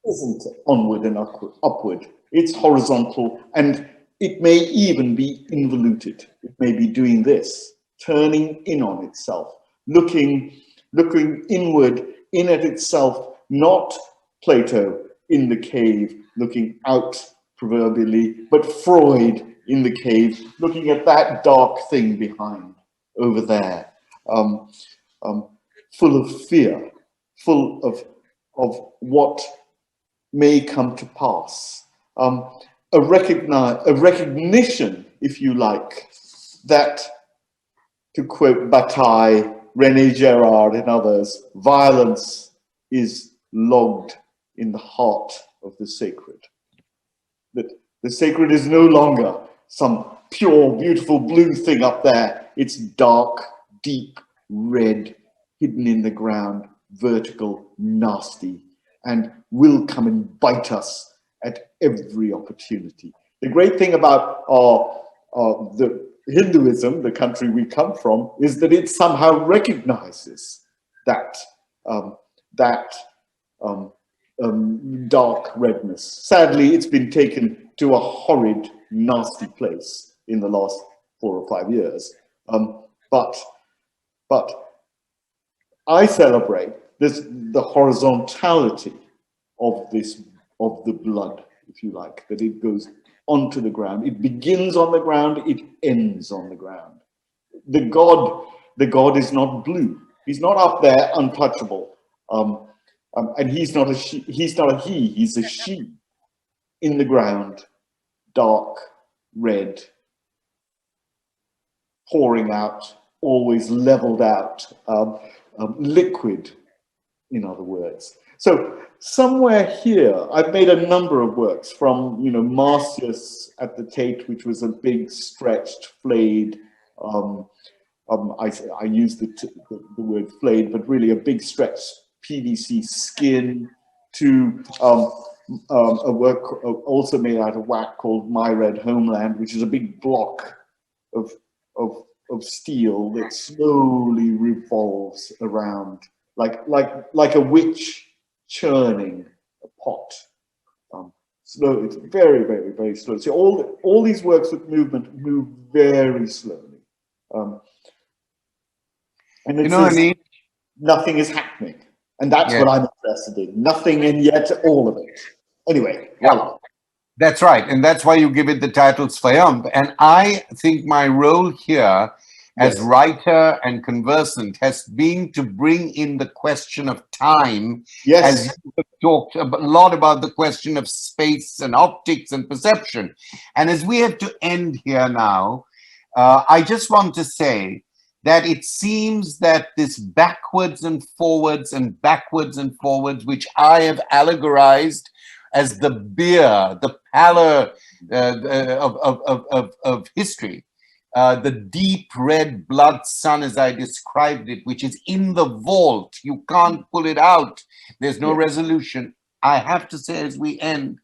isn't onward and upward. It's horizontal, and it may even be involuted. It may be doing this, turning in on itself, looking inward, in at itself, not Plato in the cave, looking out proverbially, but Freud in the cave, looking at that dark thing behind, over there, full of fear, full of what may come to pass. A recognition, if you like, that, to quote Bataille, René Girard and others, violence is logged in the heart of the sacred. That the sacred is no longer some pure, beautiful blue thing up there. It's dark, deep, red, hidden in the ground, vertical, nasty, and will come and bite us at every opportunity. The great thing about the Hinduism, the country we come from, is that it somehow recognizes that dark redness. Sadly, it's been taken to a horrid, nasty place in the last 4 or 5 years. But But I celebrate the horizontality of the blood, if you like, that it goes onto the ground. It begins on the ground, it ends on the ground. The God is not blue. He's not up there untouchable. And he's not a he, he's a she in the ground, dark, red, pouring out, always leveled out, liquid, in other words. So somewhere here, I've made a number of works from, Marcius at the Tate, which was a big, stretched, flayed, I use the word flayed, but really a big stretched PVC skin, to a work also made out of wax called My Red Homeland, which is a big block of steel that slowly revolves around like a witch churning a pot. Slow. It's very, very, very slow. So all these works with movement move very slowly. And it's Anish, nothing is happening. And that's what I'm interested in. Nothing and yet all of it. Anyway, voila. That's right. And that's why you give it the title Svayam. And I think my role here as writer and conversant has been to bring in the question of time. Yes. As you have talked a lot about the question of space and optics and perception. And as we have to end here now, I just want to say that it seems that this backwards and forwards, which I have allegorized as the beer, the pallor of history, the deep red blood sun, as I described it, which is in the vault. You can't pull it out. There's no resolution. I have to say as we end,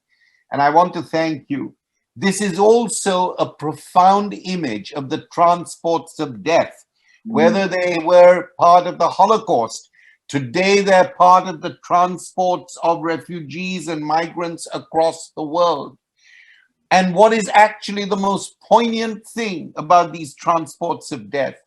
and I want to thank you, this is also a profound image of the transports of death, whether they were part of the Holocaust. Today, they're part of the transports of refugees and migrants across the world. And what is actually the most poignant thing about these transports of death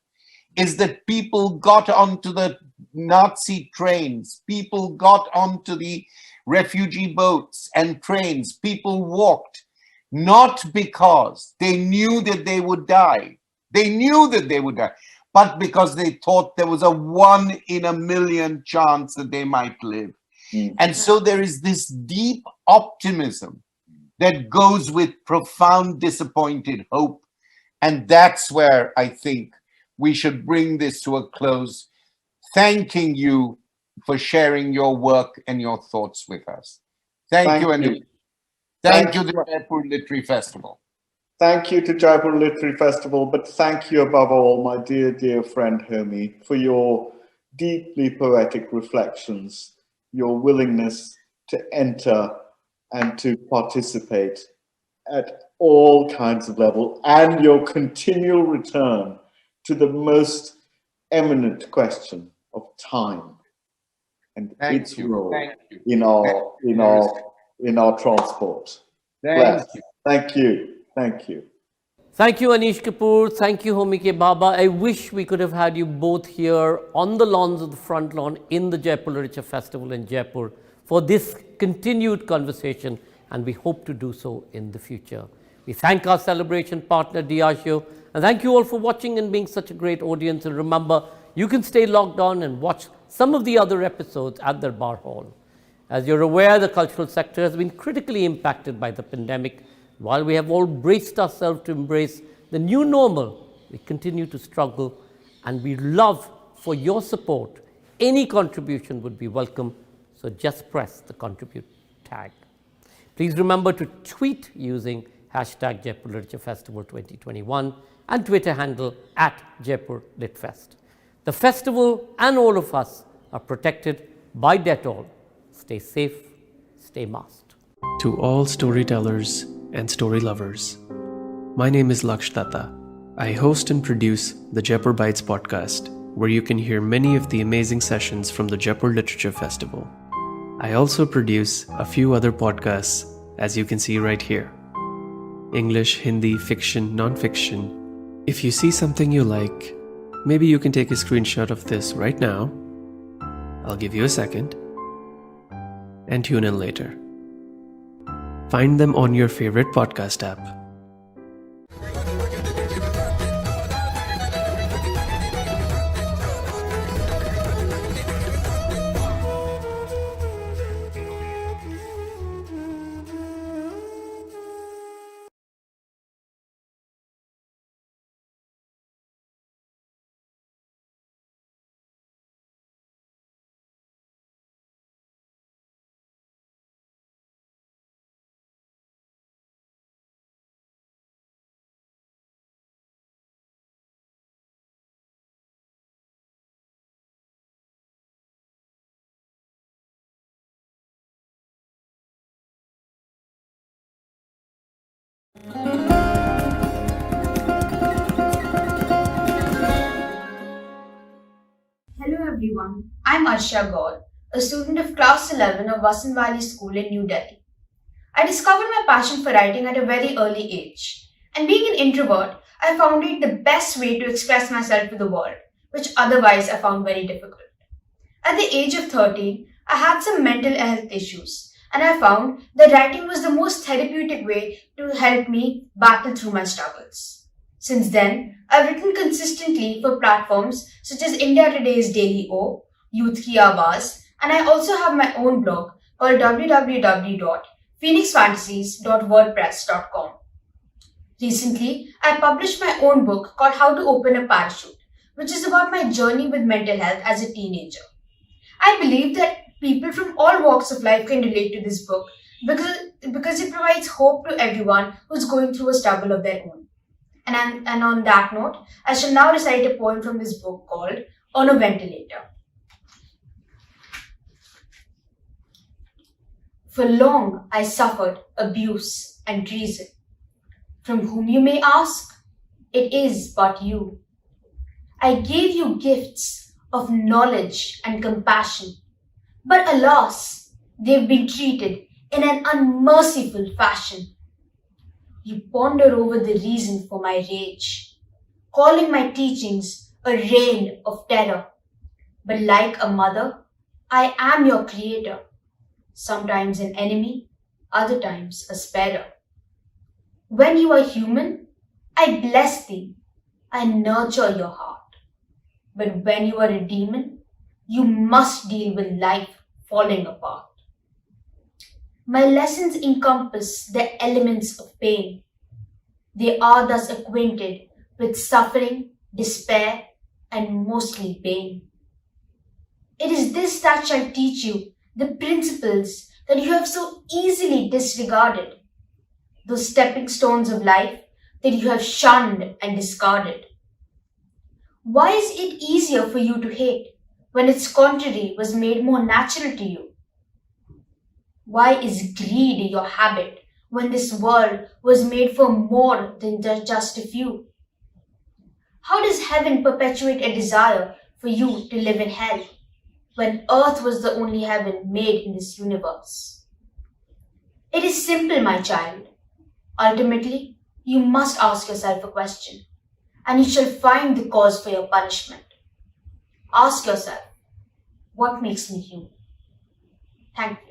is that people got onto the Nazi trains, people got onto the refugee boats and trains, people walked, not because they knew that they would die. They knew that they would die, but because they thought there was a 1 in a million chance that they might live. And so there is this deep optimism that goes with profound disappointed hope. And that's where I think we should bring this to a close, thanking you for sharing your work and your thoughts with us. Thank you, Anish. Thank you, the Jaipur Literary Festival. Thank you to Jaipur Literary Festival, but thank you above all, my dear, dear friend Homi, for your deeply poetic reflections, your willingness to enter and to participate at all kinds of levels, and your continual return to the most eminent question of time and its role in our transport. Thank you. Thank you. Thank you, Anish Kapoor. Thank you, Homi K. Bhabha. I wish we could have had you both here on the lawns of the front lawn in the Jaipur Literature Festival in Jaipur for this continued conversation, and we hope to do so in the future. We thank our celebration partner, Diageo, and thank you all for watching and being such a great audience. And remember, you can stay logged on and watch some of the other episodes at the Bar Hall. As you're aware, the cultural sector has been critically impacted by the pandemic. While we have all braced ourselves to embrace the new normal, we continue to struggle, and we love for your support. Any contribution would be welcome, so just press the contribute tag. Please remember to tweet using hashtag Jaipur Literature Festival 2021 and Twitter handle @JaipurLitFest. The festival and all of us are protected by Dettol. Stay safe, stay masked. To all storytellers and story lovers, my name is Laksh Datta. I host and produce the Jaipur Bites podcast, where you can hear many of the amazing sessions from the Jaipur Literature Festival. I also produce a few other podcasts, as you can see right here. English, Hindi, fiction, non-fiction. If you see something you like, Maybe you can take a screenshot of this right now. I'll give you a second. And tune in later. Find them on your favorite podcast app. Hello everyone, I'm Arsha Gaur, a student of class 11 of Vasant Valley School in New Delhi. I discovered my passion for writing at a very early age, and being an introvert, I found it the best way to express myself to the world, which otherwise I found very difficult. At the age of 13, I had some mental health issues, and I found that writing was the most therapeutic way to help me battle through my struggles. Since then, I've written consistently for platforms such as India Today's Daily O, Youth Ki Awaaz, and I also have my own blog called www.phoenixfantasies.wordpress.com. Recently, I published my own book called How to Open a Parachute, which is about my journey with mental health as a teenager. I believe that people from all walks of life can relate to this book because it provides hope to everyone who's going through a struggle of their own. And on that note, I shall now recite a poem from this book called On a Ventilator. For long I suffered abuse and treason. From whom you may ask, it is but you. I gave you gifts of knowledge and compassion, but alas, they've been treated in an unmerciful fashion. You ponder over the reason for my rage, calling my teachings a reign of terror. But like a mother, I am your creator, sometimes an enemy, other times a sparer. When you are human, I bless thee, I nurture your heart. But when you are a demon, you must deal with life falling apart. My lessons encompass the elements of pain. They are thus acquainted with suffering, despair, and mostly pain. It is this that shall teach you the principles that you have so easily disregarded, those stepping stones of life that you have shunned and discarded. Why is it easier for you to hate when its contrary was made more natural to you? Why is greed your habit when this world was made for more than just a few? How does heaven perpetuate a desire for you to live in hell when earth was the only heaven made in this universe? It is simple, my child. Ultimately, you must ask yourself a question, and you shall find the cause for your punishment. Ask yourself, what makes me human? Thank you.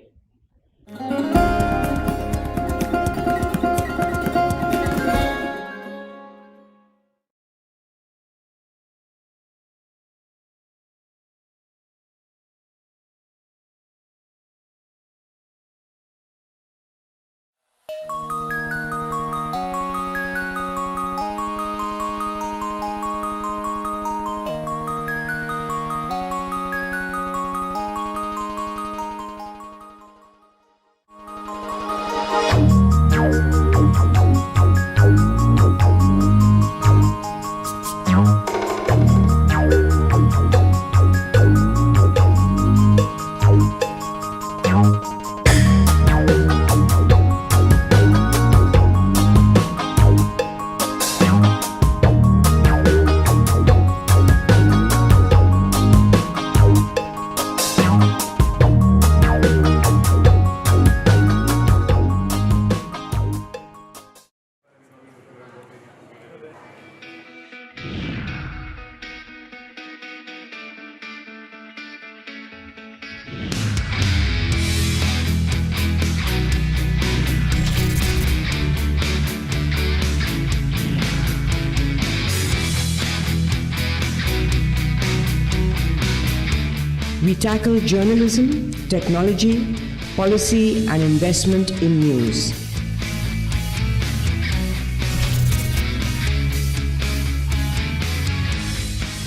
We tackle journalism, technology, policy, and investment in news.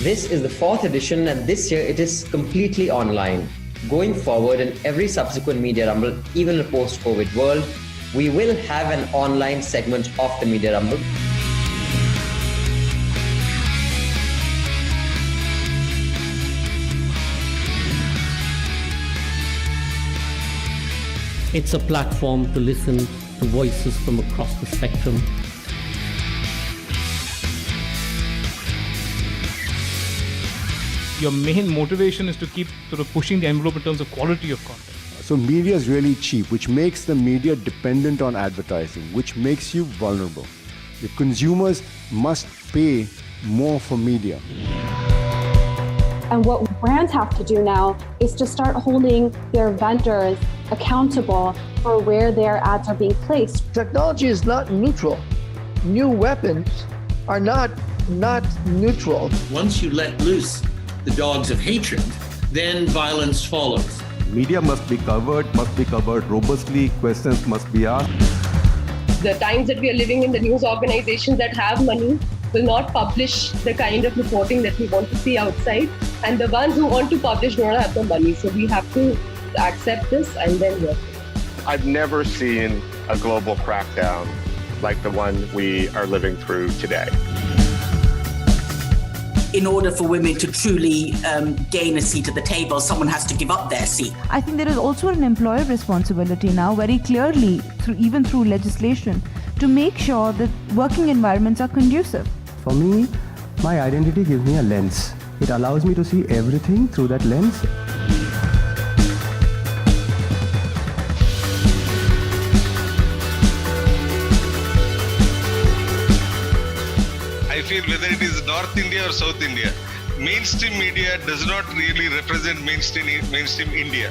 This is the 4th edition, and this year it is completely online. Going forward, in every subsequent Media Rumble, even in a post-COVID world, we will have an online segment of the Media Rumble. It's a platform to listen to voices from across the spectrum. Your main motivation is to keep sort of pushing the envelope in terms of quality of content. So media is really cheap, which makes the media dependent on advertising, which makes you vulnerable. The consumers must pay more for media. And what brands have to do now is to start holding their vendors accountable for where their ads are being placed. Technology is not neutral. New weapons are not neutral. Once you let loose the dogs of hatred, then violence follows. Media must be covered robustly, questions must be asked. The times that we are living in, the news organizations that have money will not publish the kind of reporting that we want to see outside. And the ones who want to publish don't have the money. So we have to accept this and then work. I've never seen a global crackdown like the one we are living through today. In order for women to truly gain a seat at the table, someone has to give up their seat. I think there is also an employer responsibility now, very clearly, even through legislation, to make sure that working environments are conducive. For me, my identity gives me a lens. It allows me to see everything through that lens. I feel whether it is North India or South India, mainstream media does not really represent mainstream India.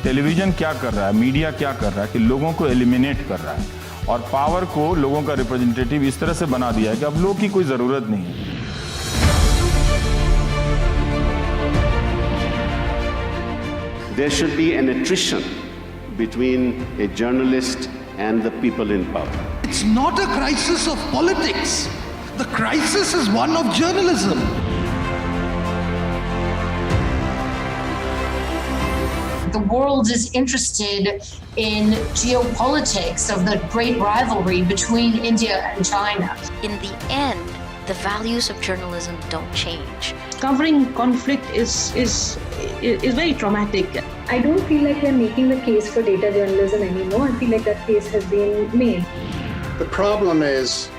Television क्या कर रहा है, media क्या कर रहा है कि लोगों को एलिमिनेट कर रहा है और पावर को लोगों का रिप्रेजेंटेटिव इस तरह से बना दिया है कि अब लोग की कोई जरूरत नहीं है. There should be an attrition between a journalist and the people in power. It's not a crisis of politics. The crisis is one of journalism. The world is interested in geopolitics of the great rivalry between India and China. In the end, the values of journalism don't change. Covering conflict is very traumatic. I don't feel like we're making the case for data journalism anymore. I feel like that case has been made. The problem is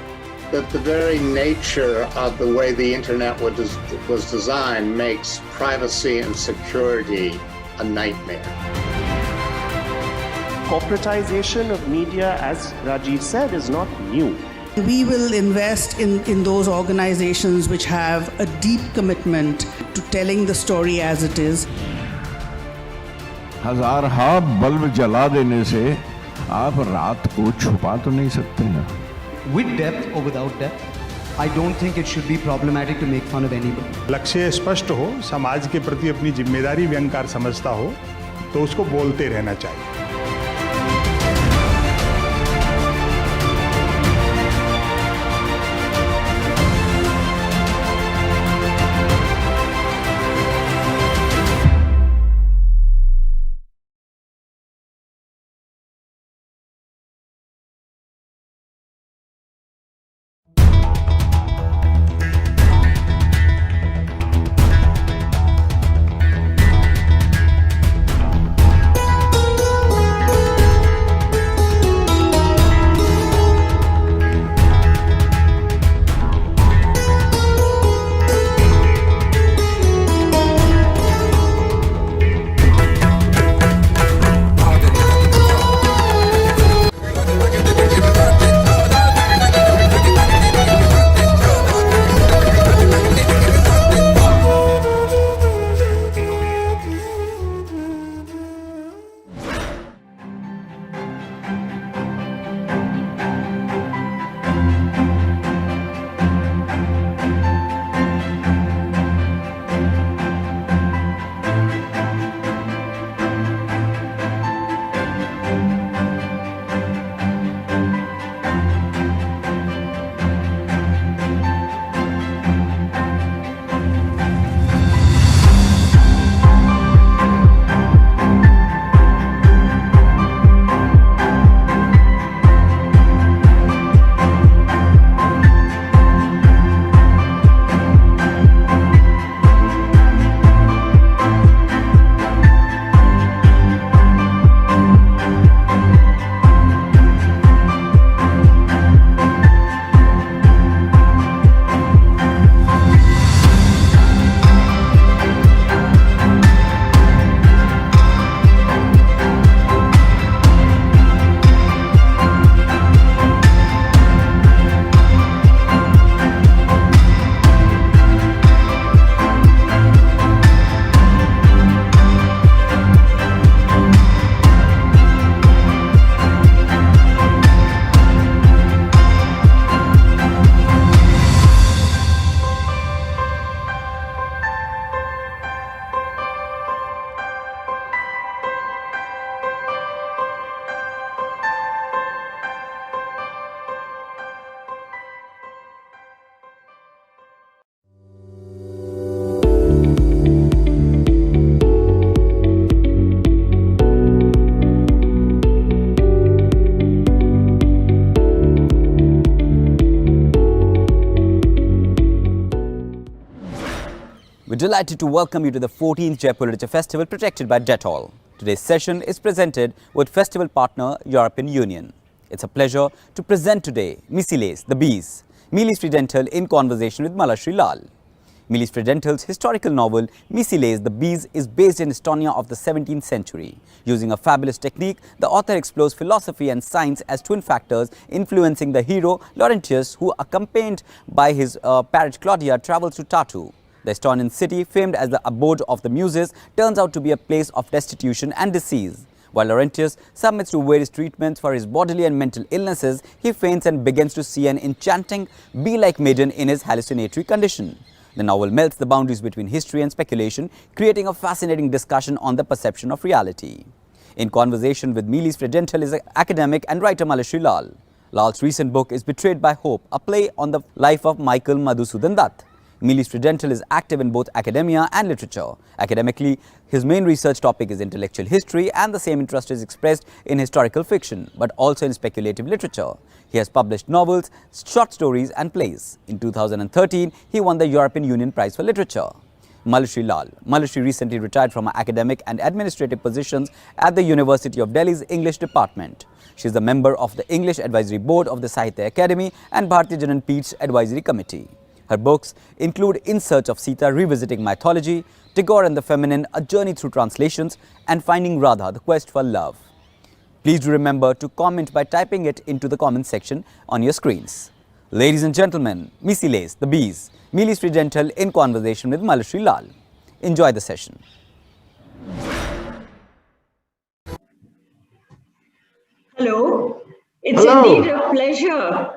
that the very nature of the way the internet was designed makes privacy and security a nightmare. Corporatization of media, as Rajiv said, is not new. We will invest in those organizations which have a deep commitment to telling the story as it is. हज़ारहा bulb जला देने से आप रात को छुपा तो नहीं सकते ना. With depth or without depth, I don't think it should be problematic to make fun of anybody. लक्ष्य स्पष्ट हो, समाज के प्रति अपनी जिम्मेदारी व्यंकार समझता हो, तो उसको बोलते रहना चाहिए. delighted to welcome you to the 14th Jaipur Literature Festival protected by Dettol. Today's session is presented with festival partner European Union. It's a pleasure to present today Mesilased, the Bees Meelis Friedenthal in conversation with Malashri Lal. Meelis Friedenthal's historical novel Mesilased, the Bees is based in Estonia of the 17th century. Using a fabulous technique, the author explores philosophy and science as twin factors influencing the hero Laurentius, who, accompanied by his parrot Claudia, travels to Tartu. The Estonian city, famed as the abode of the muses, turns out to be a place of destitution and disease. While Laurentius submits to various treatments for his bodily and mental illnesses, he faints and begins to see an enchanting bee-like maiden in his hallucinatory condition. The novel melts the boundaries between history and speculation, creating a fascinating discussion on the perception of reality. In conversation with Meelis Friedenthal is academic and writer Malashri Lal. Lal's recent book is Betrayed by Hope, a play on the life of Michael Madhusudan Dutt. Meelis Friedenthal is active in both academia and literature. Academically, his main research topic is intellectual history, and the same interest is expressed in historical fiction, but also in speculative literature. He has published novels, short stories and plays. In 2013, he won the European Union Prize for Literature. Malashri Lal. Malashri recently retired from her academic and administrative positions at the University of Delhi's English Department. She is a member of the English Advisory Board of the Sahitya Academy and Bharatiya Janan Peeth's Advisory Committee. Her books include In Search of Sita, Revisiting Mythology, Tagore and the Feminine, A Journey Through Translations, and Finding Radha, The Quest for Love. Please do remember to comment by typing it into the comment section on your screens. Ladies and gentlemen, Mesilased, the Bees, Meelis Friedenthal in conversation with Malashri Lal. Enjoy the session. Hello. It's Hello. Indeed a pleasure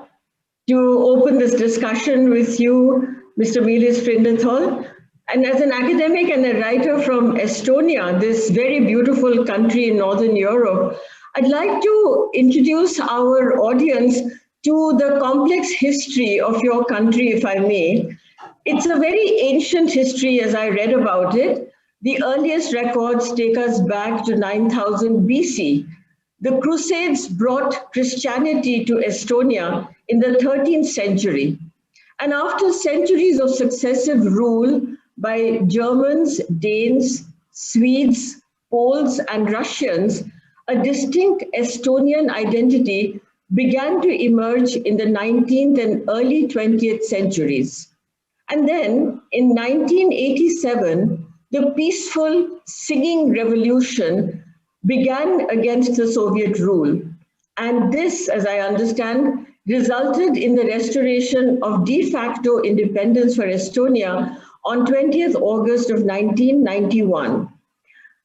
to open this discussion with you, Mr. Meelis Friedenthal. And as an academic and a writer from Estonia, this very beautiful country in Northern Europe, I'd like to introduce our audience to the complex history of your country, if I may. It's a very ancient history as I read about it. The earliest records take us back to 9000 BC. The Crusades brought Christianity to Estonia in the 13th century. And after centuries of successive rule by Germans, Danes, Swedes, Poles, and Russians, a distinct Estonian identity began to emerge in the 19th and early 20th centuries. And then in 1987, the peaceful singing revolution began against the Soviet rule. And this, as I understand, resulted in the restoration of de facto independence for Estonia on 20th August of 1991.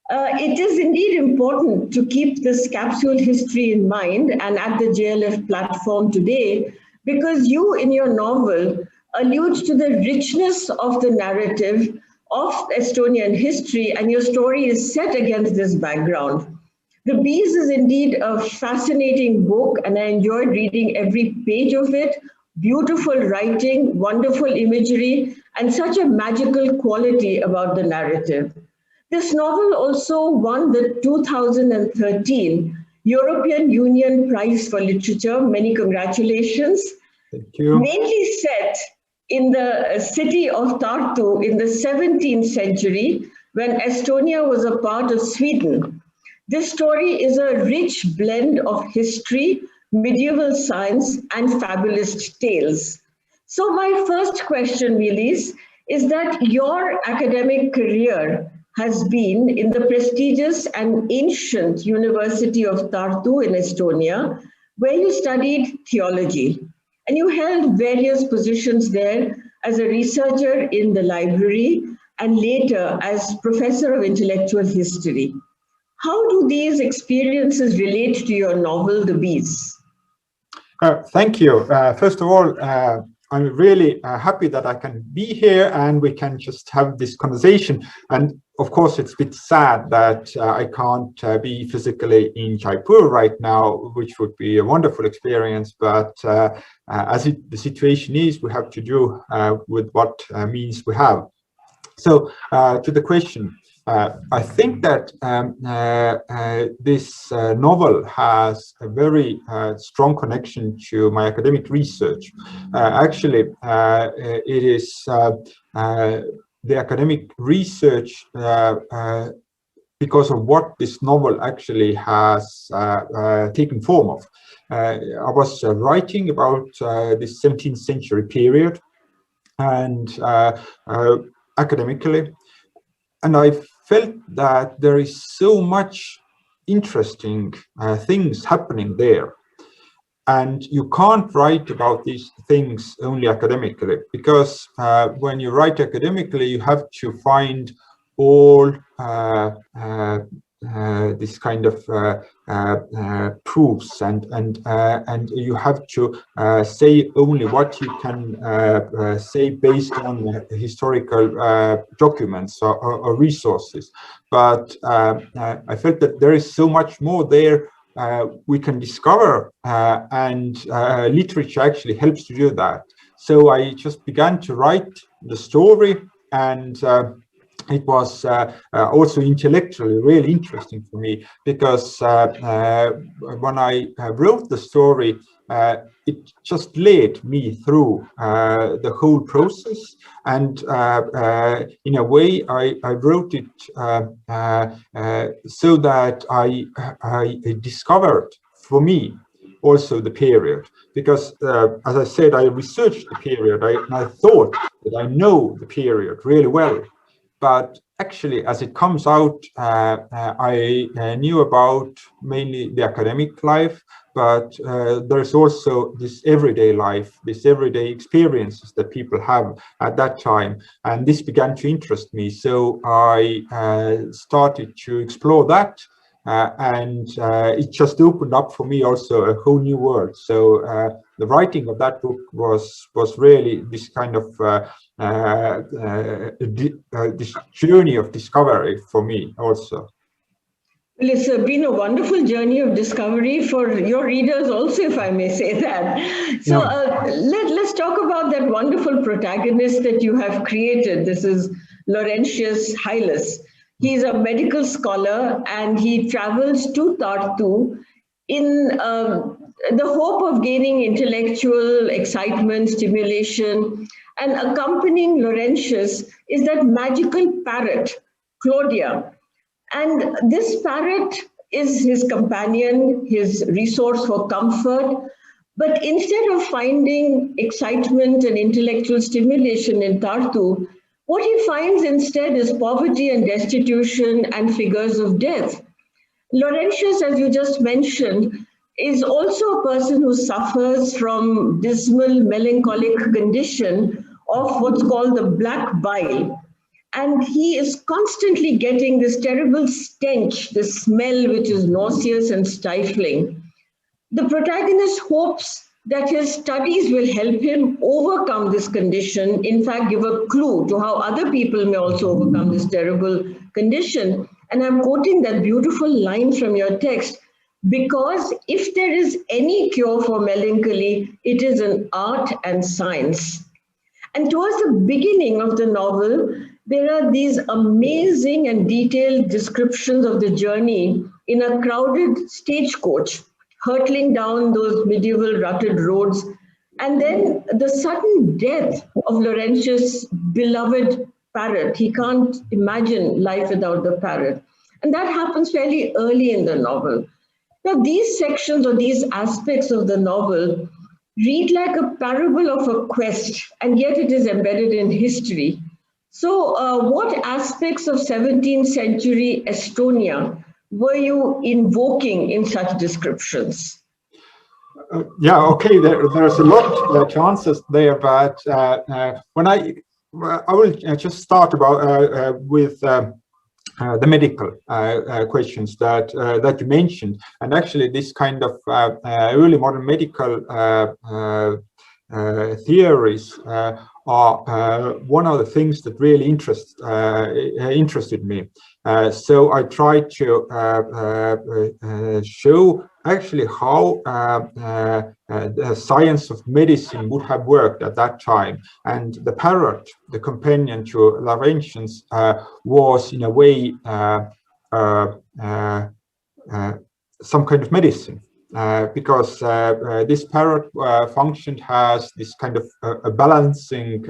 It is indeed important to keep this capsule history in mind and at the JLF platform today, because you in your novel allude to the richness of the narrative of Estonian history, and your story is set against this background. The Bees is indeed a fascinating book, and I enjoyed reading every page of it. Beautiful writing, wonderful imagery, and such a magical quality about the narrative. This novel also won the 2013 European Union Prize for Literature. Many congratulations. Thank you. Mainly set in the city of Tartu in the 17th century, when Estonia was a part of Sweden. This story is a rich blend of history, medieval science, and fabulous tales. So my first question, Meelis, is that your academic career has been in the prestigious and ancient University of Tartu in Estonia, where you studied theology. And you held various positions there as a researcher in the library and later as professor of intellectual history. How do these experiences relate to your novel, The Bees? Thank you. First of all, I'm really happy that I can be here and we can just have this conversation. And of course, it's a bit sad that I can't be physically in Jaipur right now, which would be a wonderful experience. But as the situation is, we have to do with what means we have. So to the question, I think that this novel has a very strong connection to my academic research. Actually, it is the academic research because of what this novel actually has taken form of. I was writing about this 17th century period and academically, and I felt that there is so much interesting things happening there. And you can't write about these things only academically, because when you write academically, you have to find all this kind of proofs, and you have to say only what you can say based on historical documents or resources. But I felt that there is so much more there we can discover, and literature actually helps to do that. So I just began to write the story, and it was also intellectually really interesting for me, because when I wrote the story, it just led me through the whole process, and in a way I wrote it so that I discovered for me also the period, because as I said, I researched the period, I thought that I know the period really well. But actually, as it comes out, I knew about mainly the academic life, but there's also this everyday life, this everyday experiences that people have at that time. And this began to interest me. So I started to explore that. And it just opened up for me also a whole new world. So the writing of that book was really this kind of this journey of discovery for me also. Well, it's been a wonderful journey of discovery for your readers also, if I may say that. So let's talk about that wonderful protagonist that you have created. This is Laurentius Hylas. He's a medical scholar, and he travels to Tartu in the hope of gaining intellectual excitement, stimulation, and accompanying Laurentius is that magical parrot, Claudia. And this parrot is his companion, his resource for comfort. But instead of finding excitement and intellectual stimulation in Tartu, what he finds instead is poverty and destitution and figures of death. Laurentius, as you just mentioned, is also a person who suffers from dismal melancholic condition of what's called the black bile. And he is constantly getting this terrible stench, this smell which is nauseous and stifling. The protagonist hopes that his studies will help him overcome this condition, in fact, give a clue to how other people may also overcome this terrible condition. And I'm quoting that beautiful line from your text, because if there is any cure for melancholy, it is in art and science. And towards the beginning of the novel, there are these amazing and detailed descriptions of the journey in a crowded stagecoach, hurtling down those medieval rutted roads, and then the sudden death of Laurentius' beloved parrot. He can't imagine life without the parrot. And that happens fairly early in the novel. Now, these sections or these aspects of the novel read like a parable of a quest, and yet it is embedded in history. So what aspects of 17th century Estonia were you invoking in such descriptions? Yeah, okay, there's a lot of answers there, but when I will just start about with the medical questions that you mentioned, and actually this kind of early modern medical theories are one of the things that really interested me. So I tried to show actually how the science of medicine would have worked at that time. And the parrot, the companion to Laurentius, was in a way some kind of medicine. because this parrot function has this kind of a balancing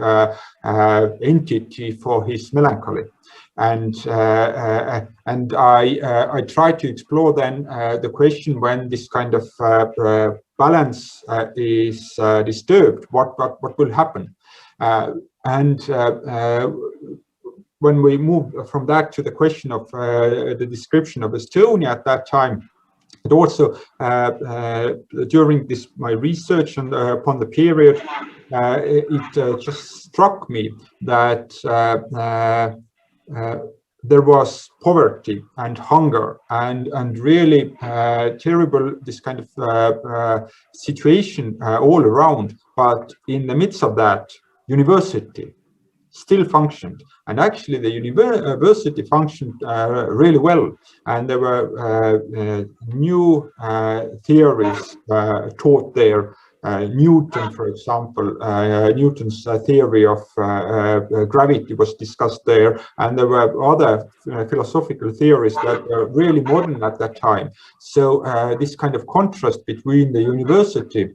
entity for his melancholy. And I try to explore then the question when this kind of balance is disturbed, what will happen? When we move from that to the question of the description of Estonia at that time, it also during this my research and upon the period, it just struck me that there was poverty and hunger and really terrible this kind of situation all around. But in the midst of that, university still functioned, and actually the university functioned really well, and there were new theories taught there. Newton, for example, Newton's theory of gravity was discussed there, and there were other philosophical theories that were really modern at that time. So this kind of contrast between the university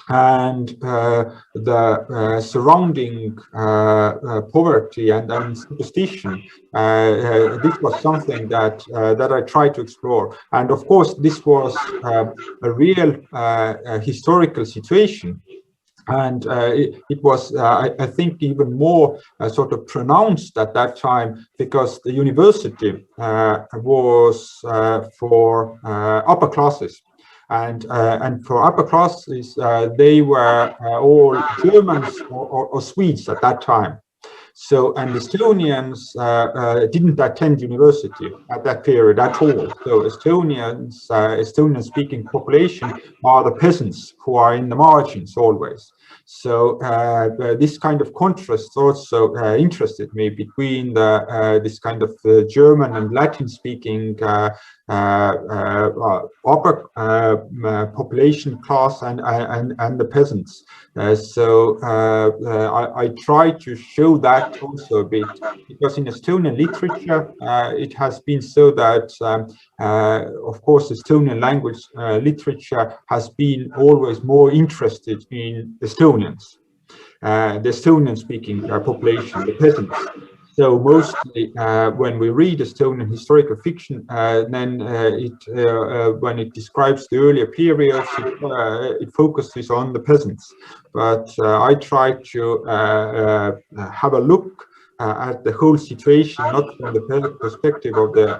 and the surrounding poverty and superstition, this was something that I tried to explore. And of course, this was a real historical situation. And it was, I think, even more sort of pronounced at that time, because the university was for upper classes. And for upper classes, they were all Germans or Swedes at that time. So, and Estonians didn't attend university at that period at all. So Estonians, Estonian-speaking population are the peasants who are in the margins always. So this kind of contrast also interested me between this kind of German and Latin-speaking upper population class and the peasants. So I try to show that also a bit, because in Estonian literature it has been so that of course Estonian language literature has been always more interested in Estonians, the Estonian speaking population, the peasants. So mostly when we read Estonian historical fiction, then when it describes the earlier periods, it focuses on the peasants. But I try to have a look at the whole situation, not from the perspective of the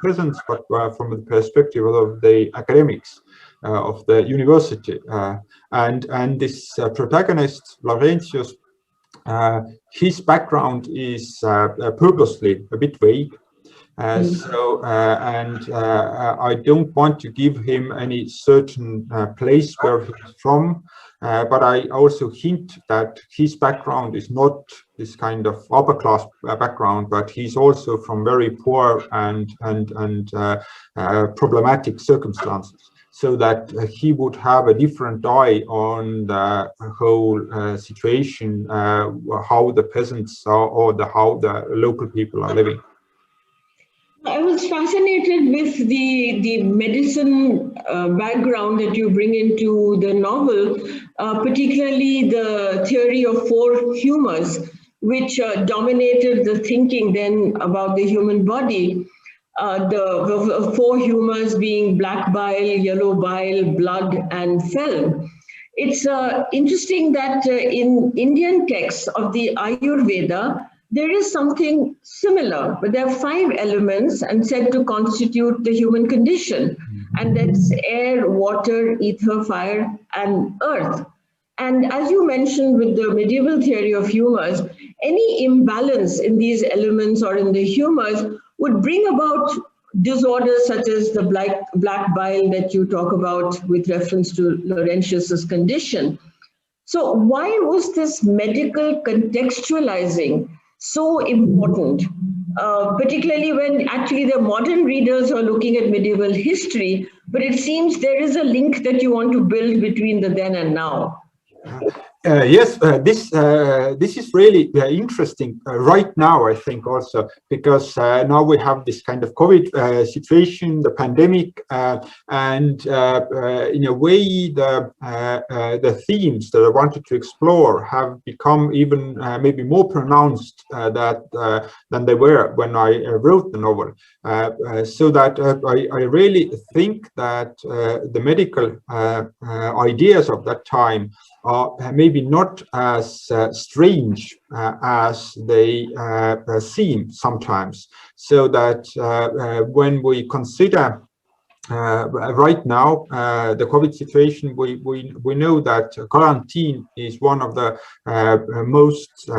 peasants, but from the perspective of the academics of the university. And this protagonist, Laurentius, his background is purposely a bit vague. I don't want to give him any certain place where he's from, but I also hint that his background is not this kind of upper class background, but he's also from very poor and problematic circumstances, so that he would have a different eye on the whole situation, how the peasants are, or how the local people are living. I was fascinated with the medicine background that you bring into the novel, particularly the theory of 4 humors, which dominated the thinking then about the human body. The 4 humors being black bile, yellow bile, blood, and phlegm. It's interesting that in Indian texts of the Ayurveda, there is something similar, but there are 5 elements and said to constitute the human condition, and that's air, water, ether, fire, and earth. And as you mentioned with the medieval theory of humors, any imbalance in these elements or in the humors would bring about disorders such as the black bile that you talk about with reference to Laurentius's condition. So why was this medical contextualizing so important, particularly when actually the modern readers are looking at medieval history, but it seems there is a link that you want to build between the then and now? Yes, this is really interesting right now, I think, also because now we have this kind of COVID situation, the pandemic, and in a way the themes that I wanted to explore have become even maybe more pronounced than they were when I wrote the novel. So that I really think that the medical ideas of that time are maybe not as strange as they seem sometimes. So that when we consider right now the COVID situation, we know that quarantine is one of the most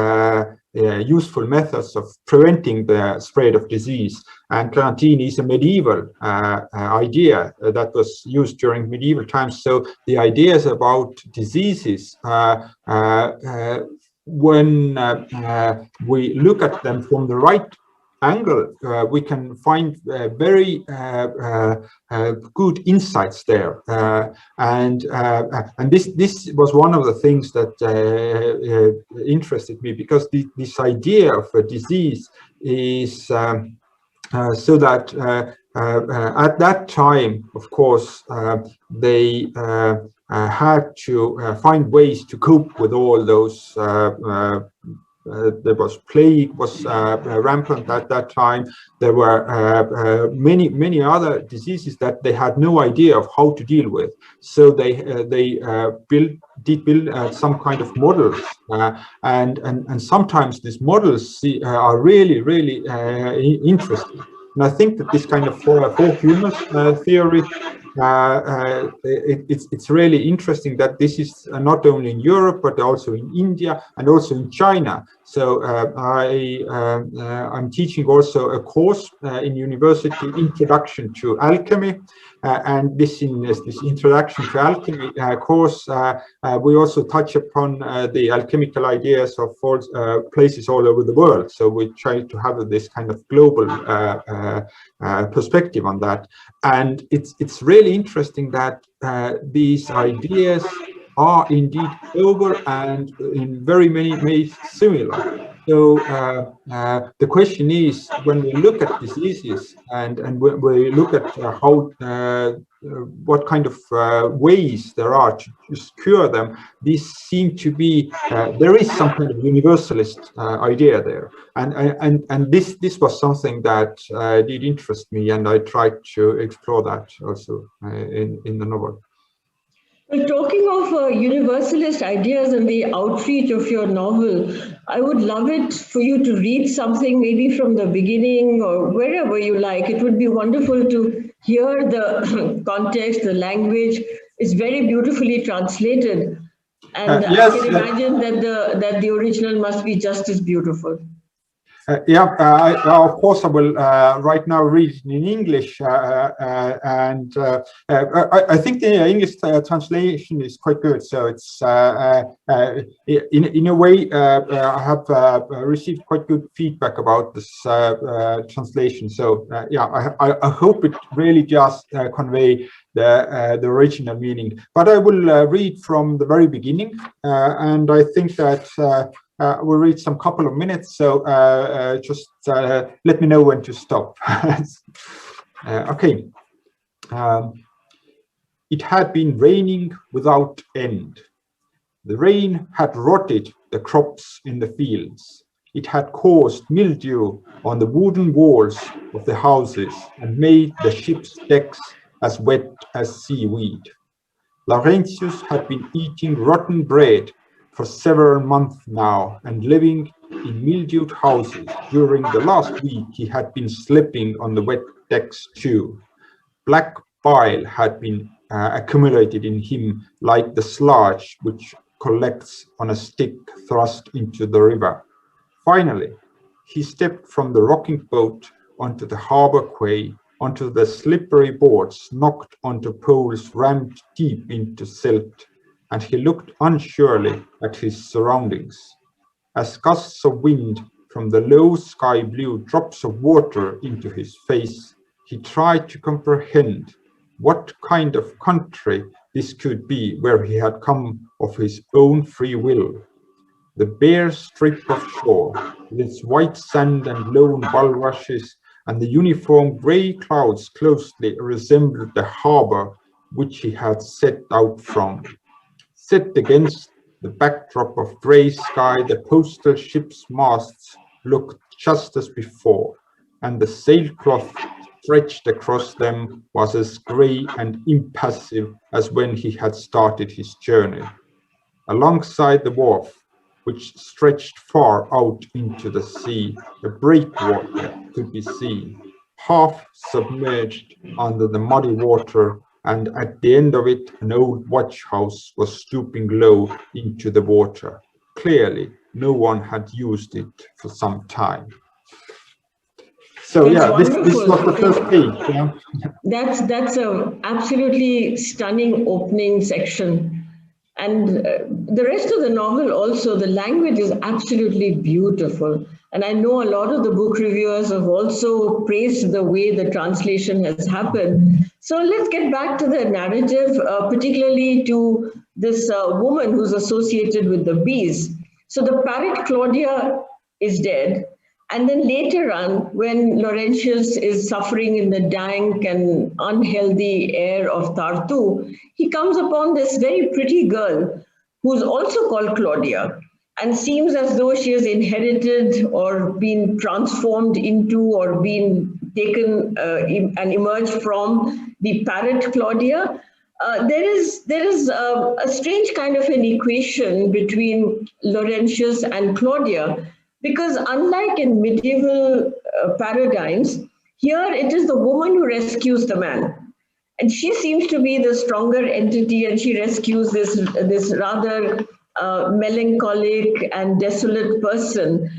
useful methods of preventing the spread of disease. And quarantine is a medieval idea that was used during medieval times. So the ideas about diseases, when we look at them from the right angle, we can find very good insights there, and this was one of the things that interested me, because this idea of a disease is so that at that time, of course, they had to find ways to cope with all those. There was plague was rampant at that time. There were many other diseases that they had no idea of how to deal with. So they did build some kind of models, and sometimes these models are really interesting. And I think that this kind of four-humors theory, it's really interesting that this is not only in Europe but also in India and also in China. So I'm teaching also a course in university, Introduction to Alchemy, and this Introduction to Alchemy course, we also touch upon the alchemical ideas of places all over the world. So we try to have this kind of global perspective on that, and it's really interesting that these ideas are indeed global and in very many ways similar. So the question is, when we look at diseases and when we look at how what kind of ways there are to cure them, these seem to be there is some kind of universalist idea there, and this was something that did interest me, and I tried to explore that also in the novel. Well, talking of universalist ideas and the outreach of your novel, I would love it for you to read something maybe from the beginning or wherever you like. It would be wonderful to hear the context, the language. It's very beautifully translated. And yes, I can imagine that the original must be just as beautiful. Of course I will right now read it in English, and I think the English translation is quite good. So it's in a way I have received quite good feedback about this translation. So I hope it really just convey the original meaning. But I will read from the very beginning, and I think that we'll read some couple of minutes, so just let me know when to stop. Okay. It had been raining without end. The rain had rotted the crops in the fields. It had caused mildew on the wooden walls of the houses and made the ship's decks as wet as seaweed. Laurentius had been eating rotten bread for several months now and living in mildewed houses. During the last week he had been sleeping on the wet decks too. Black bile had been accumulated in him like the sludge which collects on a stick thrust into the river. Finally, he stepped from the rocking boat onto the harbor quay, onto the slippery boards, knocked onto poles rammed deep into silt, and he looked unsurely at his surroundings. As gusts of wind from the low sky blew drops of water into his face, he tried to comprehend what kind of country this could be where he had come of his own free will. The bare strip of shore, with its white sand and lone bulrushes, and the uniform grey clouds closely resembled the harbour which he had set out from. Set against the backdrop of grey sky, the postal ship's masts looked just as before, and the sailcloth stretched across them was as grey and impassive as when he had started his journey. Alongside the wharf, which stretched far out into the sea, a breakwater could be seen, half submerged under the muddy water, and at the end of it an old watch house was stooping low into the water. Clearly, no one had used it for some time. So That's this was the first page. Yeah. That's a absolutely stunning opening section. And the rest of the novel also, the language is absolutely beautiful. And I know a lot of the book reviewers have also praised the way the translation has happened. So let's get back to the narrative, particularly to this woman who's associated with the bees. So the parrot Claudia is dead. And then later on, when Laurentius is suffering in the dank and unhealthy air of Tartu, he comes upon this very pretty girl who's also called Claudia and seems as though she has inherited or been transformed into or been taken and emerged from the parrot Claudia. There is a strange kind of an equation between Laurentius and Claudia, because unlike in medieval paradigms, here it is the woman who rescues the man. And she seems to be the stronger entity, and she rescues this rather melancholic and desolate person.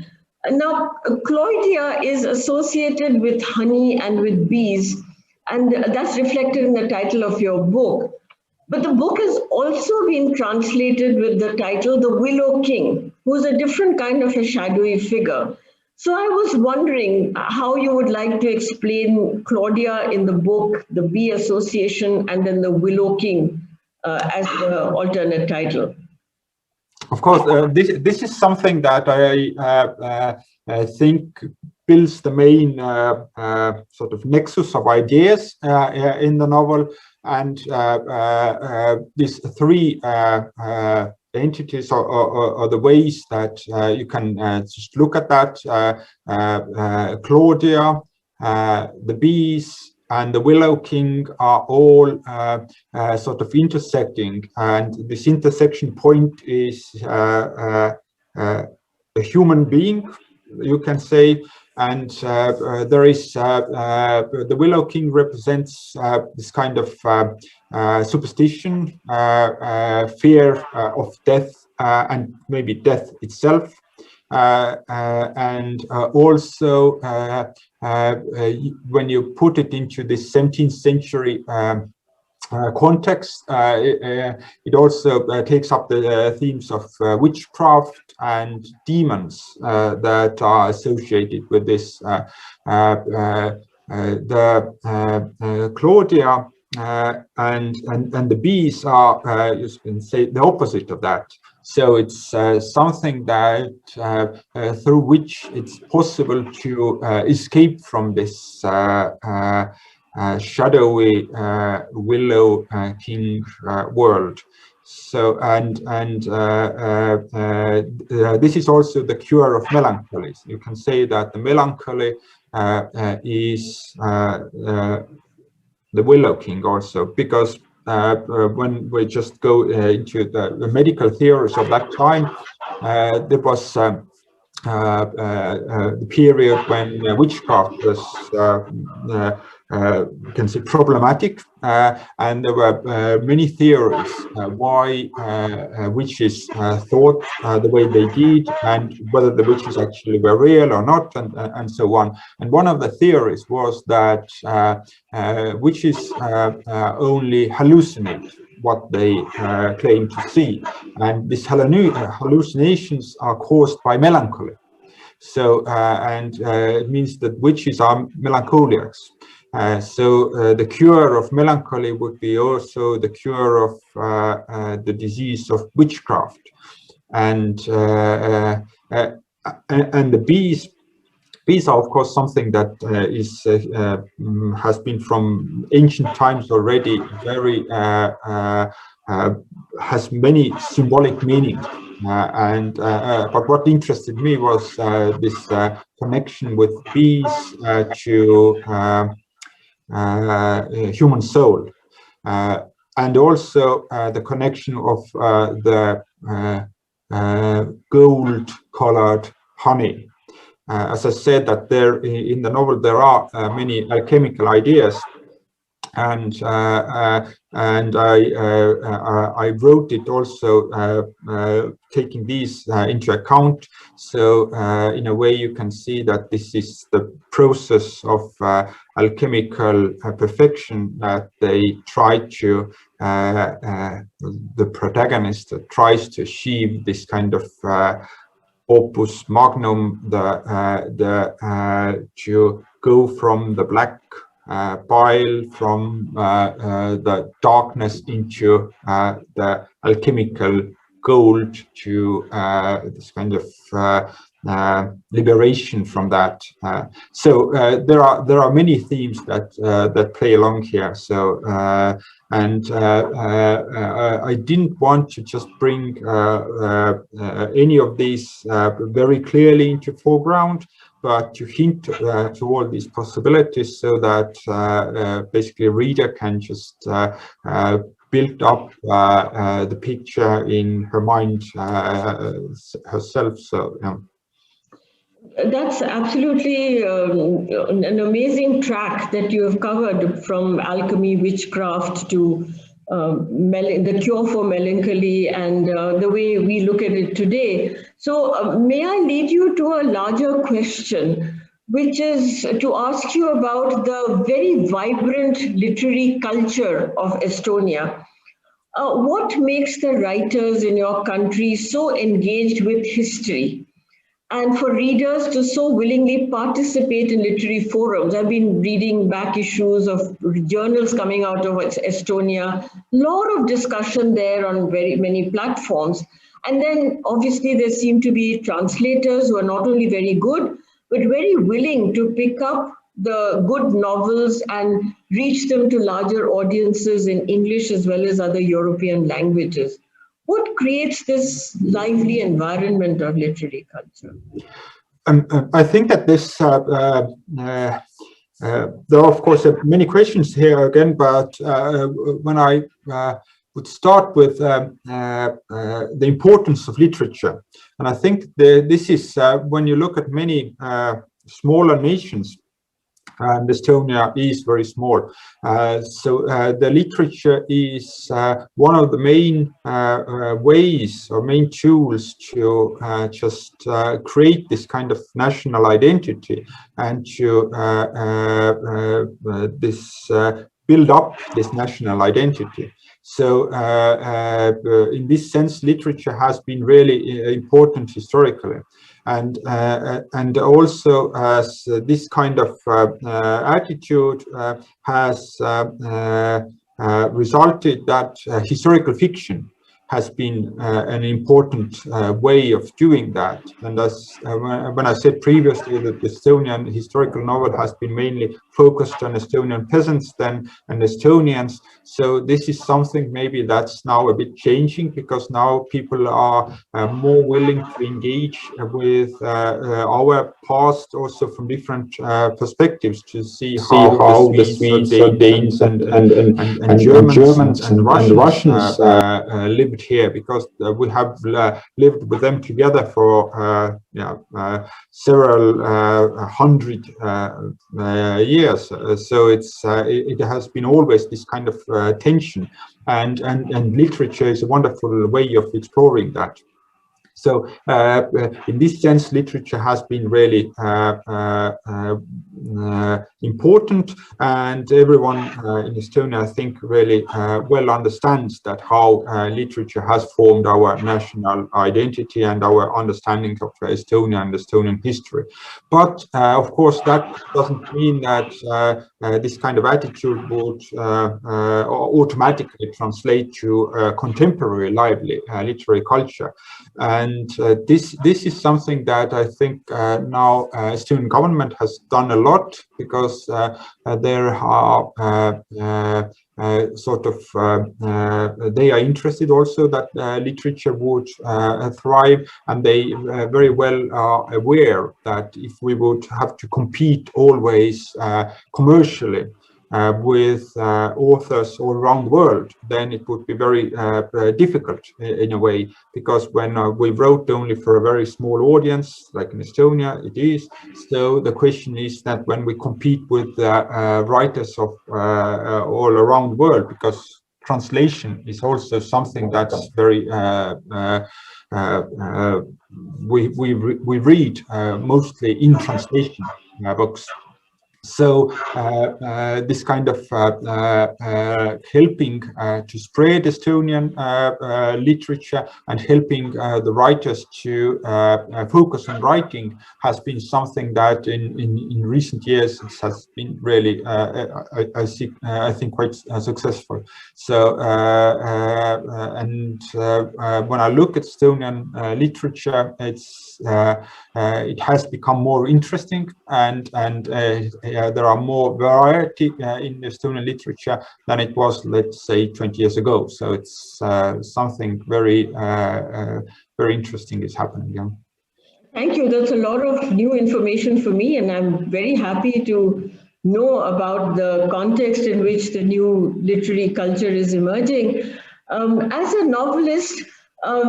Now, Claudia is associated with honey and with bees, and that's reflected in the title of your book. But the book has also been translated with the title The Willow King, who's a different kind of a shadowy figure. So I was wondering how you would like to explain Claudia in the book, the Bee Association, and then the Willow King as the alternate title. Of course, this is something that I think builds the main sort of nexus of ideas in the novel, and these three entities or the ways that you can just look at that. Claudia, the bees, and the Willow King are all sort of intersecting, and this intersection point is a human being, you can say. And there is the Willow King represents this kind of superstition, fear of death, and maybe death itself. And also when you put it into this 17th century context, it also takes up the themes of witchcraft and demons that are associated with this. Claudia and the bees are, you can say, the opposite of that. So it's something that through which it's possible to escape from this shadowy Willow King world. So and this is also the cure of melancholy. You can say that the melancholy is the Willow King also, because when we just go into the medical theories of that time, there was the period when witchcraft was you can say problematic, and there were many theories why witches thought the way they did, and whether the witches actually were real or not, and so on. And one of the theories was that witches only hallucinate what they claim to see, and these hallucinations are caused by melancholy. So it means that witches are melancholiacs. So the cure of melancholy would be also the cure of the disease of witchcraft. And the bees are, of course, something that has been from ancient times already very has many symbolic meanings. But what interested me was this connection with bees to human soul, and also the connection of the gold-colored honey. As I said, that there in the novel there are many alchemical ideas, and I wrote it also taking these into account. So in a way, you can see that this is the process of alchemical perfection that they try to. The protagonist tries to achieve this kind of opus magnum, to go from the black bile, from the darkness into the alchemical gold, to this kind of liberation from that. So there are many themes that play along here. So I didn't want to just bring any of these very clearly into foreground, but to hint to all these possibilities, so that basically a reader can just build up the picture in her mind herself. So yeah. That's absolutely an amazing track that you have covered, from alchemy, witchcraft, to the cure for melancholy, and the way we look at it today. So may I lead you to a larger question, which is to ask you about the very vibrant literary culture of Estonia. What makes the writers in your country so engaged with history, and for readers to so willingly participate in literary forums? I've been reading back issues of journals coming out of Estonia, a lot of discussion there on very many platforms. And then obviously there seem to be translators who are not only very good, but very willing to pick up the good novels and reach them to larger audiences in English as well as other European languages. What creates this lively environment of literary culture? I think that this, there are, of course, many questions here again, but when I would start with the importance of literature, and I think this is, when you look at many smaller nations, and Estonia is very small. So the literature is one of the main ways or main tools to just create this kind of national identity, and to build up this national identity. So in this sense, literature has been really important historically. And also as this kind of attitude has resulted that historical fiction has been an important way of doing that. And as when I said previously that the Estonian historical novel has been mainly focused on Estonian peasants and Estonians, so this is something maybe that's now a bit changing, because now people are more willing to engage with our past also from different perspectives, to see how the Swedes, Danes, and Germans and Russians lived here, because we have lived with them together for several hundred years. So it has been always this kind of tension, and literature is a wonderful way of exploring that. So in this sense, literature has been really important, and everyone in Estonia, I think, really well understands that how literature has formed our national identity and our understanding of Estonia and Estonian history. But of course, that doesn't mean that this kind of attitude would automatically translate to contemporary lively literary culture. And this is something that I think now Estonian government has done a lot, because there are they are interested also that literature would thrive, and they very well are aware that if we would have to compete always commercially with authors all around the world, then it would be very difficult in a way, because when we wrote only for a very small audience, like in Estonia it is, so the question is that when we compete with writers of all around the world, because translation is also something that's very we read mostly in translation books. So this kind of helping to spread Estonian literature and helping the writers to focus on writing has been something that in recent years has been really, I think, quite successful. So when I look at Estonian literature, it has become more interesting, and there are more variety in Estonian literature than it was, let's say, 20 years ago. So it's something very, very interesting is happening. Yeah. Thank you. That's a lot of new information for me, and I'm very happy to know about the context in which the new literary culture is emerging. As a novelist,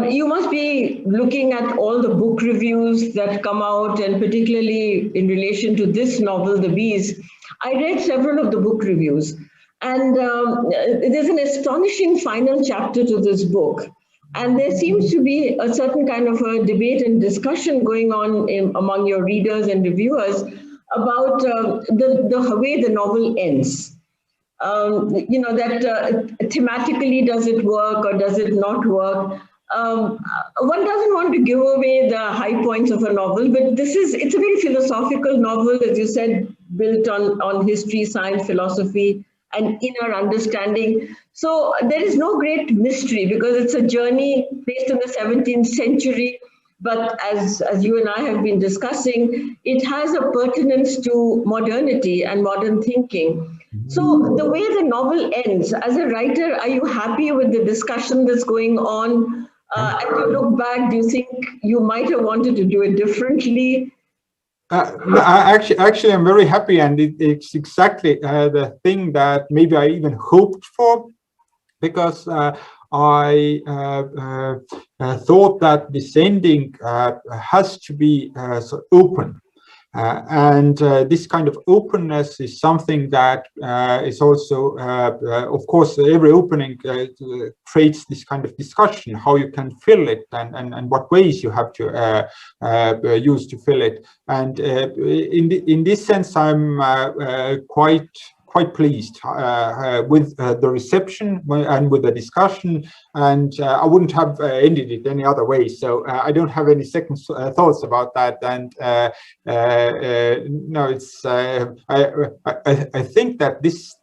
you must be looking at all the book reviews that come out, and particularly in relation to this novel, The Bees. I read several of the book reviews, and there's an astonishing final chapter to this book. And there seems to be a certain kind of a debate and discussion going on among your readers and reviewers about the way the novel ends. You know, that thematically, does it work or does it not work? One doesn't want to give away the high points of a novel, but it's a very philosophical novel, as you said, built on history, science, philosophy, and inner understanding. So there is no great mystery, because it's a journey based in the 17th century. But as you and I have been discussing, it has a pertinence to modernity and modern thinking. So the way the novel ends, as a writer, are you happy with the discussion that's going on? As you look back, do you think you might have wanted to do it differently? No, actually, I'm very happy, and it's exactly the thing that maybe I even hoped for, because I thought that this ending has to be so open. And this kind of openness is something that is also, of course, every opening creates this kind of discussion, how you can fill it, and what ways you have to use to fill it. And in this sense, I'm quite pleased with the reception and with the discussion, and I wouldn't have ended it any other way. So I don't have any second thoughts about that. And no, it's I think that this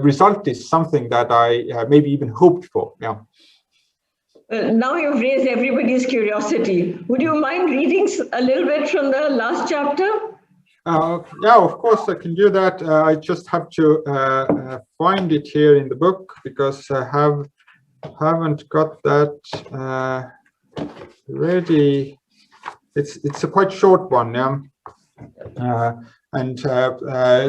result is something that I maybe even hoped for. Yeah. Now you've raised everybody's curiosity. Would you mind reading a little bit from the last chapter? Yeah, of course I can do that. I just have to find it here in the book, because I haven't got that ready. It's a quite short one, yeah. And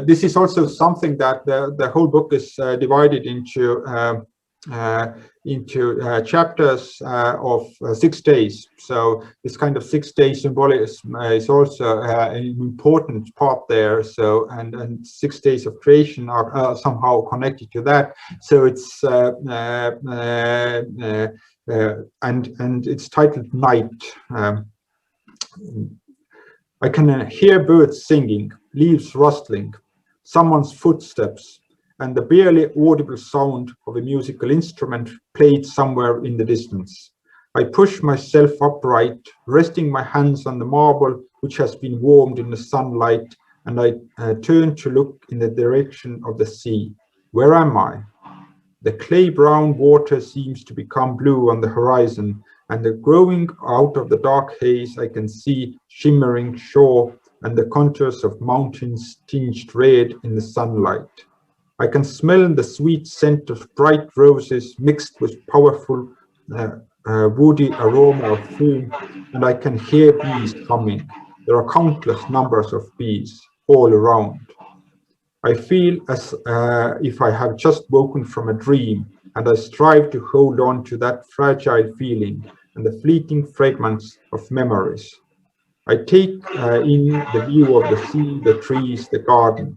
this is also something that the whole book is divided into chapters of 6 days. So this kind of 6-day symbolism is also an important part there. So and 6 days of creation are somehow connected to that. So it's and it's titled Night. I can hear birds singing, leaves rustling, someone's footsteps, and the barely audible sound of a musical instrument played somewhere in the distance. I push myself upright, resting my hands on the marble which has been warmed in the sunlight, and I turn to look in the direction of the sea. Where am I? The clay-brown water seems to become blue on the horizon, and growing out of the dark haze I can see shimmering shore and the contours of mountains tinged red in the sunlight. I can smell the sweet scent of bright roses mixed with powerful woody aroma of fume, and I can hear bees humming. There are countless numbers of bees all around. I feel as if I have just woken from a dream, and I strive to hold on to that fragile feeling and the fleeting fragments of memories. I take in the view of the sea, the trees, the garden.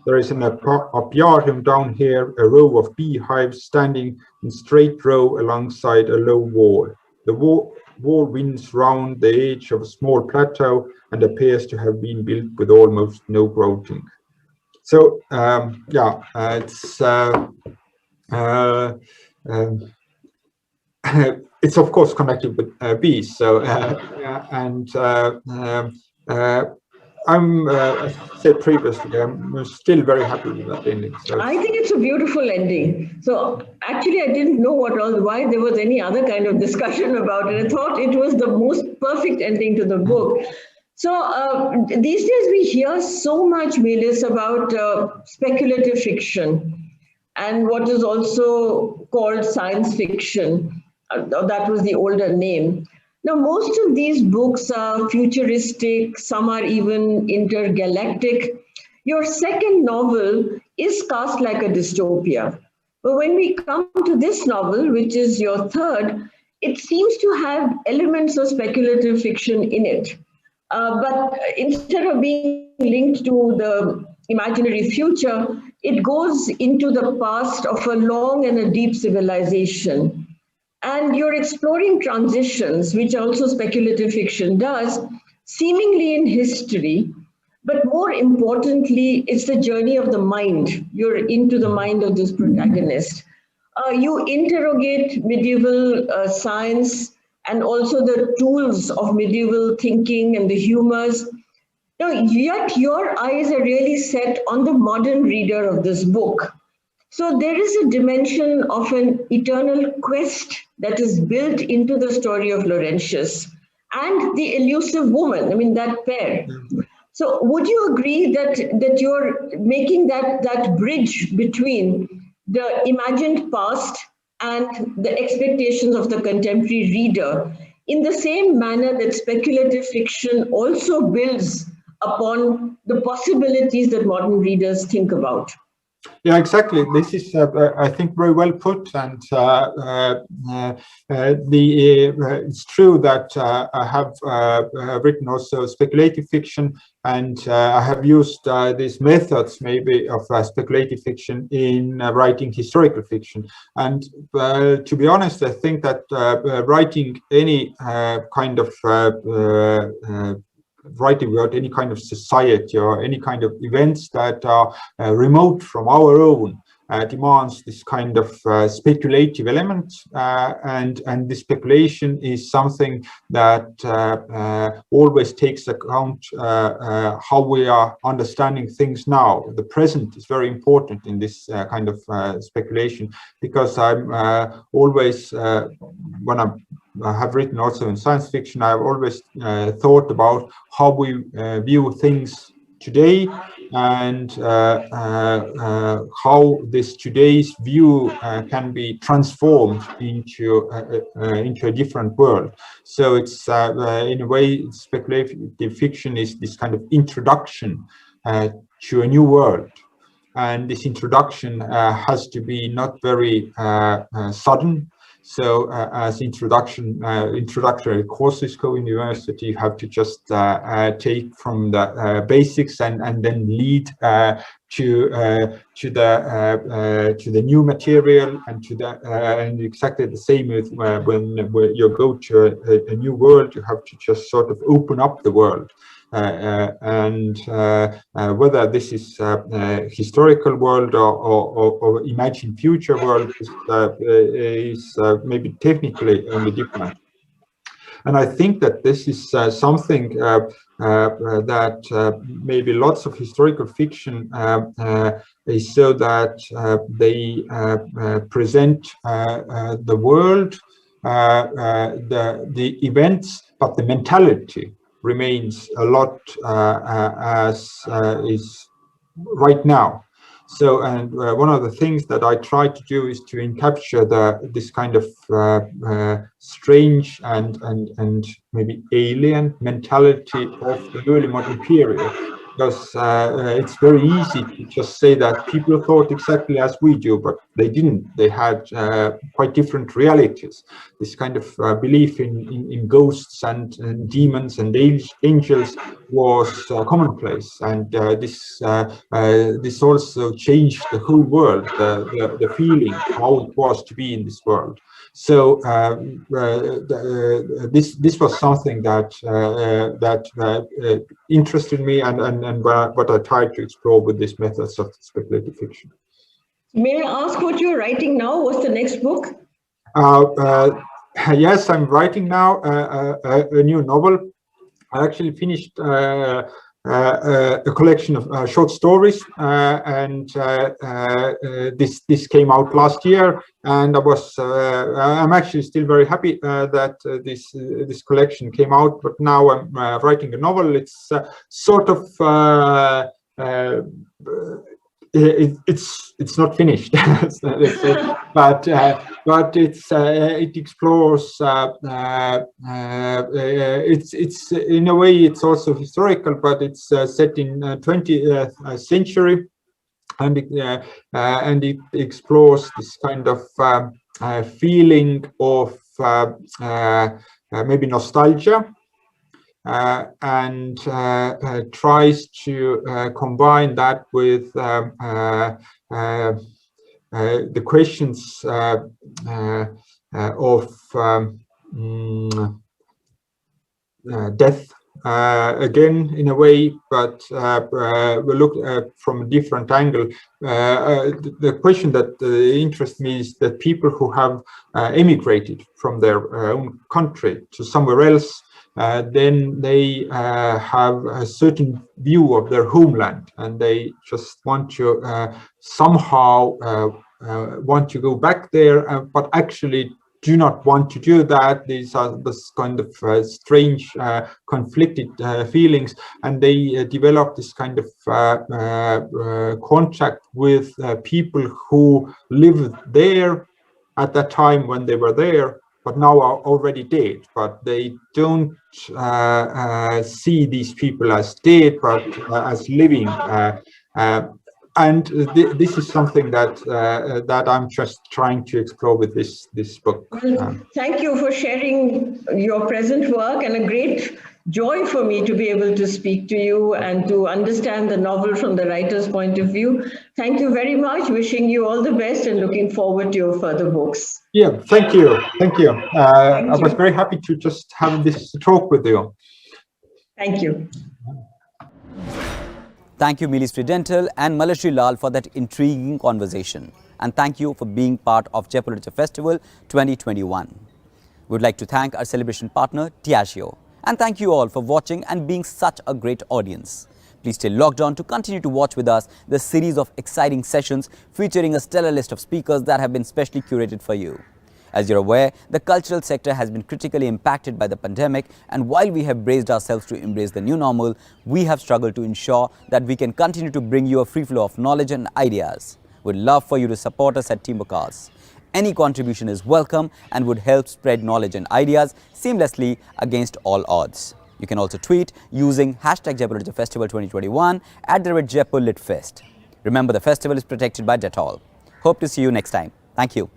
There is an apiarium down here, a row of beehives standing in straight row alongside a low wall. The wall winds round the edge of a small plateau and appears to have been built with almost no grouting. So it's of course connected with bees. So I'm, as I said previously, I'm still very happy with that ending. So I think it's a beautiful ending. So actually, I didn't know why there was any other kind of discussion about it. I thought it was the most perfect ending to the book. So these days we hear so much, Meelis, about speculative fiction and what is also called science fiction. That was the older name. Now, most of these books are futuristic, some are even intergalactic. Your second novel is cast like a dystopia. But when we come to this novel, which is your third, it seems to have elements of speculative fiction in it. But instead of being linked to the imaginary future, it goes into the past of a long and a deep civilization. And you're exploring transitions, which also speculative fiction does, seemingly in history, but more importantly, it's the journey of the mind. You're into the mind of this protagonist. You interrogate medieval science and also the tools of medieval thinking and the humors. Now, yet your eyes are really set on the modern reader of this book. So there is a dimension of an eternal quest that is built into the story of Laurentius and the elusive woman, I mean, that pair. So would you agree that you're making that bridge between the imagined past and the expectations of the contemporary reader in the same manner that speculative fiction also builds upon the possibilities that modern readers think about? Yeah, exactly. This is, I think, very well put. And it's true that I have written also speculative fiction, and I have used these methods maybe of speculative fiction in writing historical fiction. And to be honest, I think that writing any kind of writing about any kind of society or any kind of events that are remote from our own demands this kind of speculative element, and the speculation is something that always takes account how we are understanding things now. The present is very important in this kind of speculation, because I'm always, when I have written also in science fiction, I've always thought about how we view things today, and how this today's view can be transformed into a different world. So it's in a way, speculative fiction is this kind of introduction to a new world. And this introduction has to be not very sudden. So as introductory courses go in university, you have to just take from the basics and then lead to the new material and to the and exactly the same with when you go to a new world, you have to just sort of open up the world. And whether this is a historical world or imagined future world is maybe technically only different. And I think that this is something that maybe lots of historical fiction is so that they present the world, the events, but the mentality remains a lot as is right now. So, and one of the things that I try to do is to encapture this kind of strange and maybe alien mentality of the early modern period. Because it's very easy to just say that people thought exactly as we do, but they didn't. They had quite different realities. This kind of belief in ghosts and demons and angels was commonplace, and this also changed the whole world, the feeling how it was to be in this world. So this was something that interested me, and what I tried to explore with these methods of speculative fiction. May I ask what you're writing now? What's the next book? Yes, I'm writing now a new novel. I actually finished a collection of short stories, and this came out last year, and I'm actually still very happy that this collection came out. But now I'm writing a novel. It's sort of it's not finished, but it explores. It's in a way it's also historical, but it's set in 20th century, and it explores this kind of feeling of maybe nostalgia. And tries to combine that with the questions of death again in a way, but we look from a different angle. The question that interests me is that people who have emigrated from their own country to somewhere else, then they have a certain view of their homeland, and they just want to somehow want to go back there, but actually do not want to do that. These are this kind of strange, conflicted feelings, and they develop this kind of contact with people who lived there at that time when they were there, but now are already dead. But they don't see these people as dead, but as living. And this is something that I'm just trying to explore with this book. Well, thank you for sharing your present work, and a great joy for me to be able to speak to you and to understand the novel from the writer's point of view. Thank you very much. Wishing you all the best and looking forward to your further books. Yeah, thank you. Thank you. I was very happy to just have this talk with you. Thank you. Thank you, Meelis Friedenthal and Malashri Lal, for that intriguing conversation. And thank you for being part of Jaipur Literature Festival 2021. We would like to thank our celebration partner, Tiashio. And thank you all for watching and being such a great audience. Please stay logged on to continue to watch with us the series of exciting sessions featuring a stellar list of speakers that have been specially curated for you. As you're aware, the cultural sector has been critically impacted by the pandemic, and while we have braced ourselves to embrace the new normal, we have struggled to ensure that we can continue to bring you a free flow of knowledge and ideas. We'd love for you to support us at Teamworkers. Any contribution is welcome and would help spread knowledge and ideas seamlessly against all odds. You can also tweet using #Jaipur Literature Festival 2021 @Jaipur Lit Fest. Remember, the festival is protected by Dettol. Hope to see you next time. Thank you.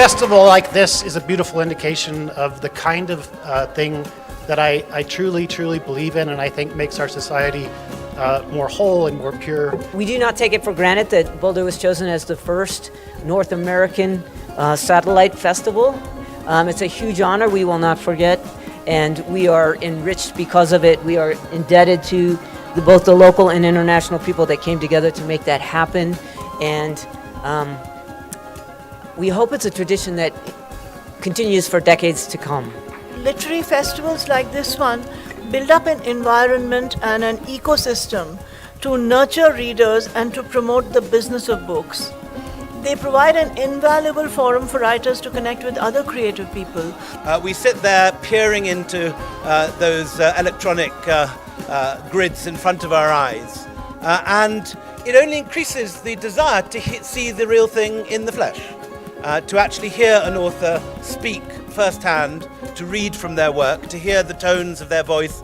festival like this is a beautiful indication of the kind of thing that I truly, truly believe in, and I think makes our society more whole and more pure. We do not take it for granted that Boulder was chosen as the first North American satellite festival. It's a huge honor we will not forget, and we are enriched because of it. We are indebted to both the local and international people that came together to make that happen, and we hope it's a tradition that continues for decades to come. Literary festivals like this one build up an environment and an ecosystem to nurture readers and to promote the business of books. They provide an invaluable forum for writers to connect with other creative people. We sit there peering into those electronic grids in front of our eyes, and it only increases the desire to see the real thing in the flesh, to actually hear an author speak firsthand, to read from their work, to hear the tones of their voice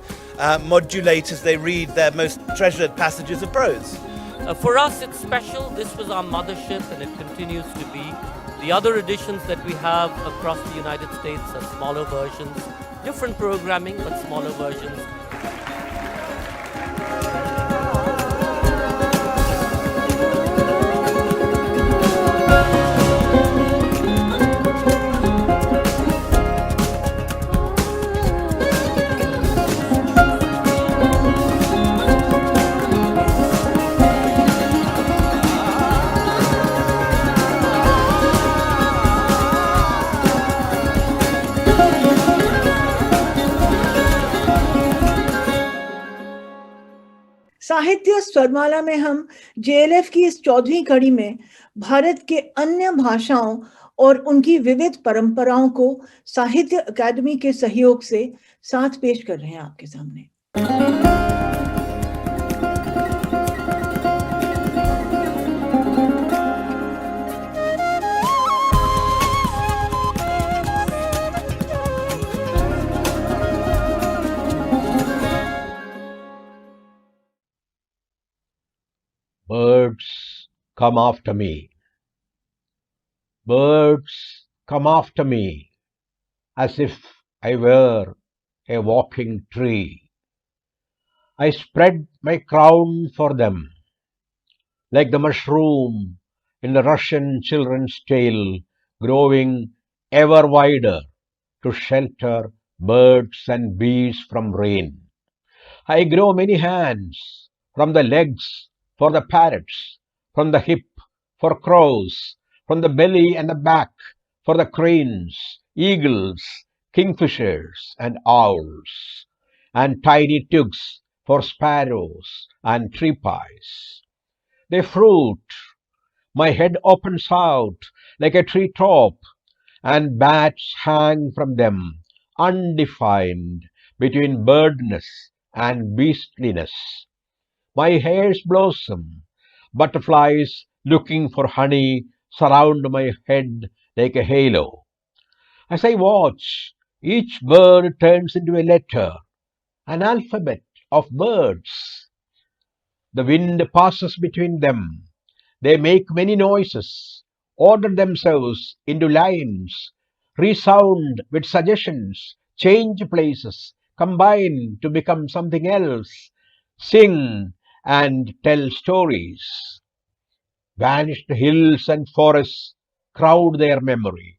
modulate as they read their most treasured passages of prose. For us, it's special. This was our mothership, and it continues to be. The other editions that we have across the United States are smaller versions, different programming, but smaller versions. साहित्य स्वरमाला में हम JLF की इस 14वीं कड़ी में भारत के अन्य भाषाओं और उनकी विविध परंपराओं को साहित्य अकादमी के सहयोग से साथ पेश कर रहे हैं आपके सामने। Birds, come after me. Birds, come after me, as if I were a walking tree. I spread my crown for them, like the mushroom in the Russian children's tale, growing ever wider to shelter birds and bees from rain. I grow many hands, from the legs for the parrots, from the hip for crows, from the belly and the back for the cranes, eagles, kingfishers, and owls, and tiny twigs for sparrows and tree pies. They fruit, my head opens out like a tree top, and bats hang from them, undefined between birdness and beastliness. My hairs blossom, butterflies looking for honey surround my head like a halo. As I watch, each bird turns into a letter, an alphabet of birds. The wind passes between them. They make many noises, order themselves into lines, resound with suggestions, change places, combine to become something else, sing and tell stories. Vanished hills and forests crowd their memory.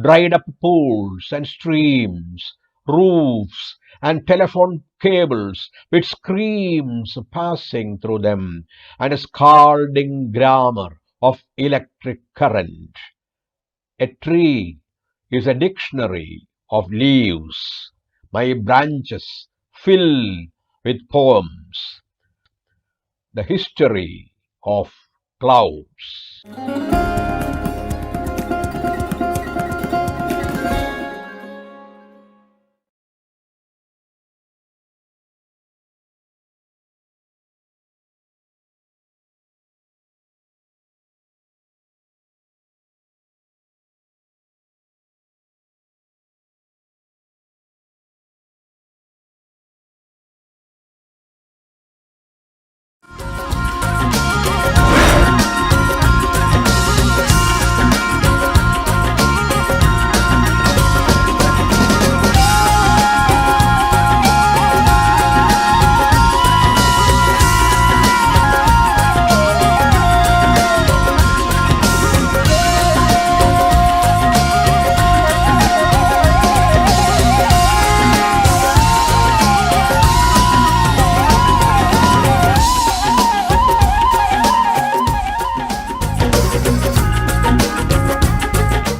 Dried up pools and streams, roofs and telephone cables with screams passing through them, and a scalding grammar of electric current. A tree is a dictionary of leaves. My branches fill with poems. The history of clouds.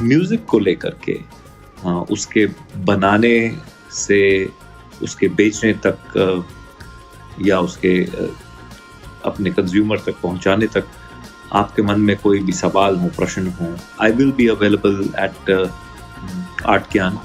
Music को लेकर के उसके बनाने से उसके बेचने तक या उसके अपने कंज्यूमर तक पहुंचाने तक आपके मन में कोई भी सवाल हो, प्रश्न हो, I will be available at art ज्ञान.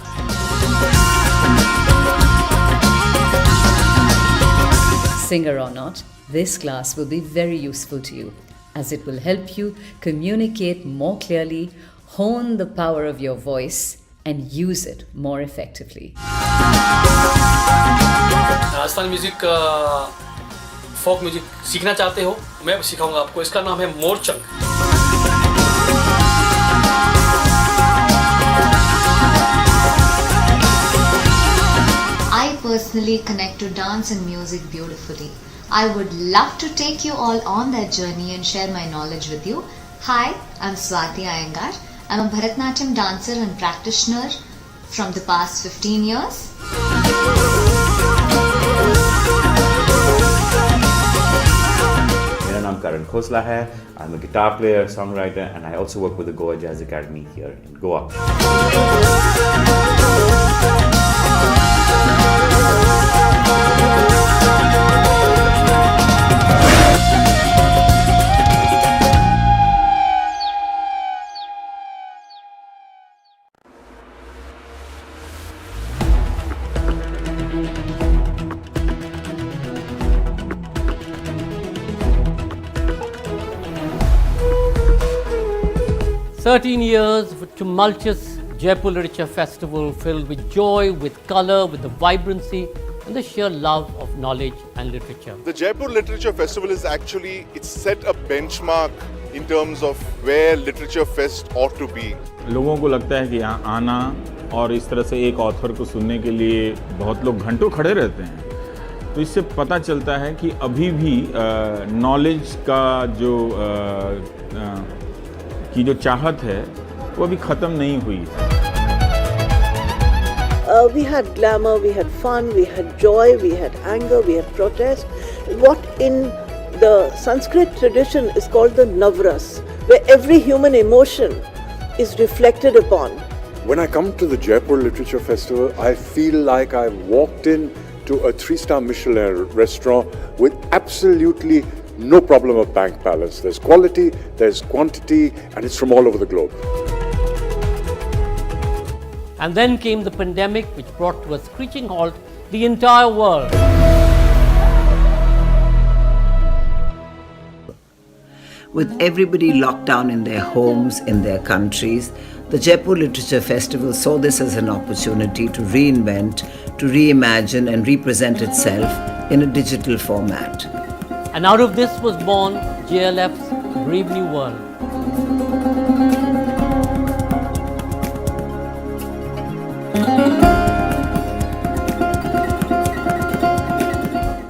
Singer or not, this class will be very useful to you as it will help you communicate more clearly, hone the power of your voice and use it more effectively. Rajasthani music, folk music सीखना चाहते हो, मैं सिखाऊंगा आपको. इसका नाम है Morchang. I personally connect to dance and music beautifully. I would love to take you all on that journey and share my knowledge with you. Hi, I'm Swati Iyengar. I'm a Bharatanatyam dancer and practitioner from the past 15 years. मेरा नाम करण खोसला है. I'm a guitar player, songwriter, and I also work with the Goa Jazz Academy here in Goa. 13 years of a tumultuous Jaipur Literature Festival filled with joy, with colour, with the vibrancy and the sheer love of knowledge and literature. The Jaipur Literature Festival is actually, it's set a benchmark in terms of where Literature Fest ought to be. लोगों को लगता है कि यहाँ आना और इस तरह से एक ऑथर को सुनने के लिए बहुत लोग घंटों खड़े रहते हैं, तो इससे पता चलता है कि अभी भी नॉलेज का जो चाहत है वो अभी ख़त्म नहीं हुई है. We had glamour, we had fun, we had joy, we had anger, we had protest. What in the Sanskrit tradition is called the Navras, where every human emotion is reflected upon. When I come to the Jaipur Literature Festival, I feel like I've walked in to a 3-star Michelin restaurant with absolutely no problem of bank balance. There's quality, there's quantity, and it's from all over the globe. And then came the pandemic, which brought to a screeching halt the entire world. With everybody locked down in their homes, in their countries, the Jaipur Literature Festival saw this as an opportunity to reinvent, to reimagine and represent itself in a digital format. And out of this was born JLF's Brave New World.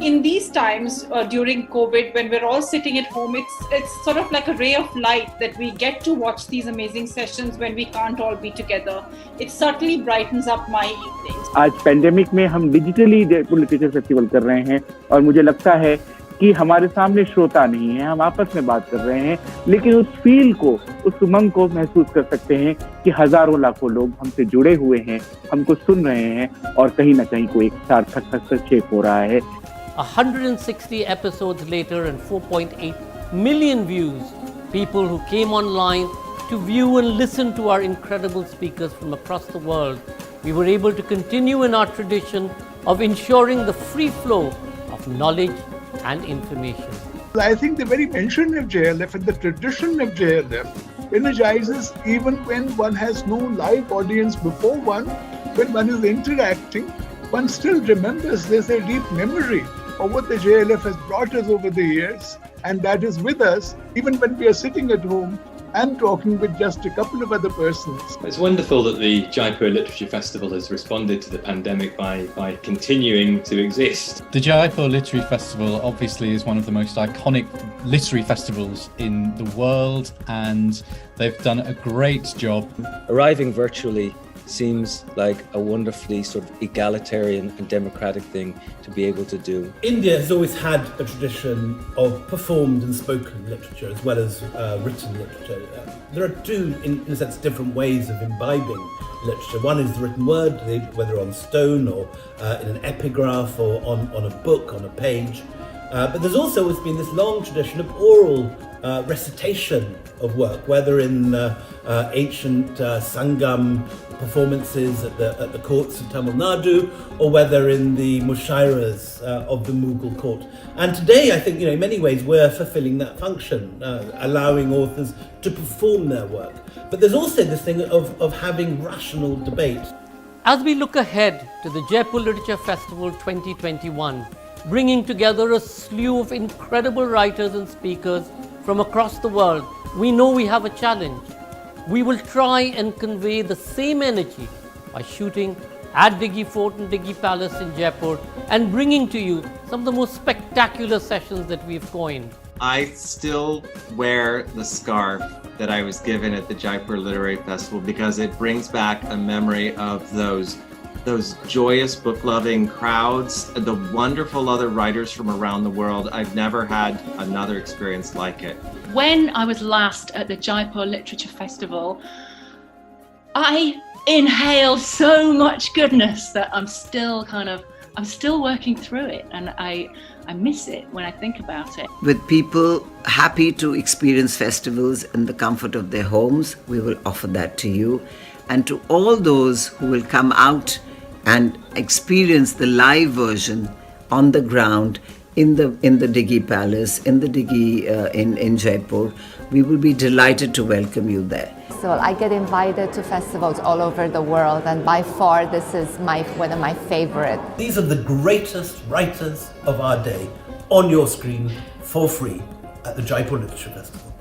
In these times during COVID, when we're all sitting at home, it's sort of like a ray of light that we get to watch these amazing sessions when we can't all be together. It certainly brightens up my evenings. आज pandemic में हम digitally Jaipur literature festival कर रहे हैं और मुझे लगता है कि हमारे सामने श्रोता नहीं है, हम आपस में बात कर रहे हैं, लेकिन उस फील को, उस उमंग को महसूस कर सकते हैं कि हजारों लाखों लोग हमसे जुड़े हुए हैं, हमको सुन रहे हैं और कहीं ना कहीं कोई एक सार्थक हस्तक्षेप हो रहा है. 160 episodes later and 4.8 million views, people who came online to view and listen to our incredible speakers from across the world, we were able to continue in our tradition of ensuring the free flow of knowledge and information. I think the very mention of JLF and the tradition of JLF energizes even when one has no live audience before one. When one is interacting, one still remembers. There's a deep memory of what the JLF has brought us over the years, and that is with us even when we are sitting at home and talking with just a couple of other persons. It's wonderful that the Jaipur Literature Festival has responded to the pandemic by continuing to exist. The Jaipur Literary Festival obviously is one of the most iconic literary festivals in the world, and they've done a great job. Arriving virtually seems like a wonderfully sort of egalitarian and democratic thing to be able to do. India has always had a tradition of performed and spoken literature as well as written literature. There are two, in a sense, different ways of imbibing literature. One is the written word, whether on stone or in an epigraph or on a book, on a page. But there's also always been this long tradition of oral recitation of work, whether in ancient Sangam performances at the courts of Tamil Nadu, or whether in the mushairas of the Mughal court. And today, I think, in many ways, we're fulfilling that function, allowing authors to perform their work. But there's also this thing of having rational debate. As we look ahead to the Jaipur Literature Festival 2021, bringing together a slew of incredible writers and speakers from across the world, we know we have a challenge. We will try and convey the same energy by shooting at Diggi Fort and Diggi Palace in Jaipur and bringing to you some of the most spectacular sessions that we've coined. I still wear the scarf that I was given at the Jaipur Literary Festival because it brings back a memory of those joyous book-loving crowds, the wonderful other writers from around the world. I've never had another experience like it. When I was last at the Jaipur Literature Festival, I inhaled so much goodness that I'm still working through it, and I miss it when I think about it. With people happy to experience festivals in the comfort of their homes, we will offer that to you. And to all those who will come out and experience the live version on the ground in the Diggi Palace, in the Diggi in Jaipur, we will be delighted to welcome you there. So I get invited to festivals all over the world, and by far this is one of my favorite. These are the greatest writers of our day on your screen for free at the Jaipur Literature Festival.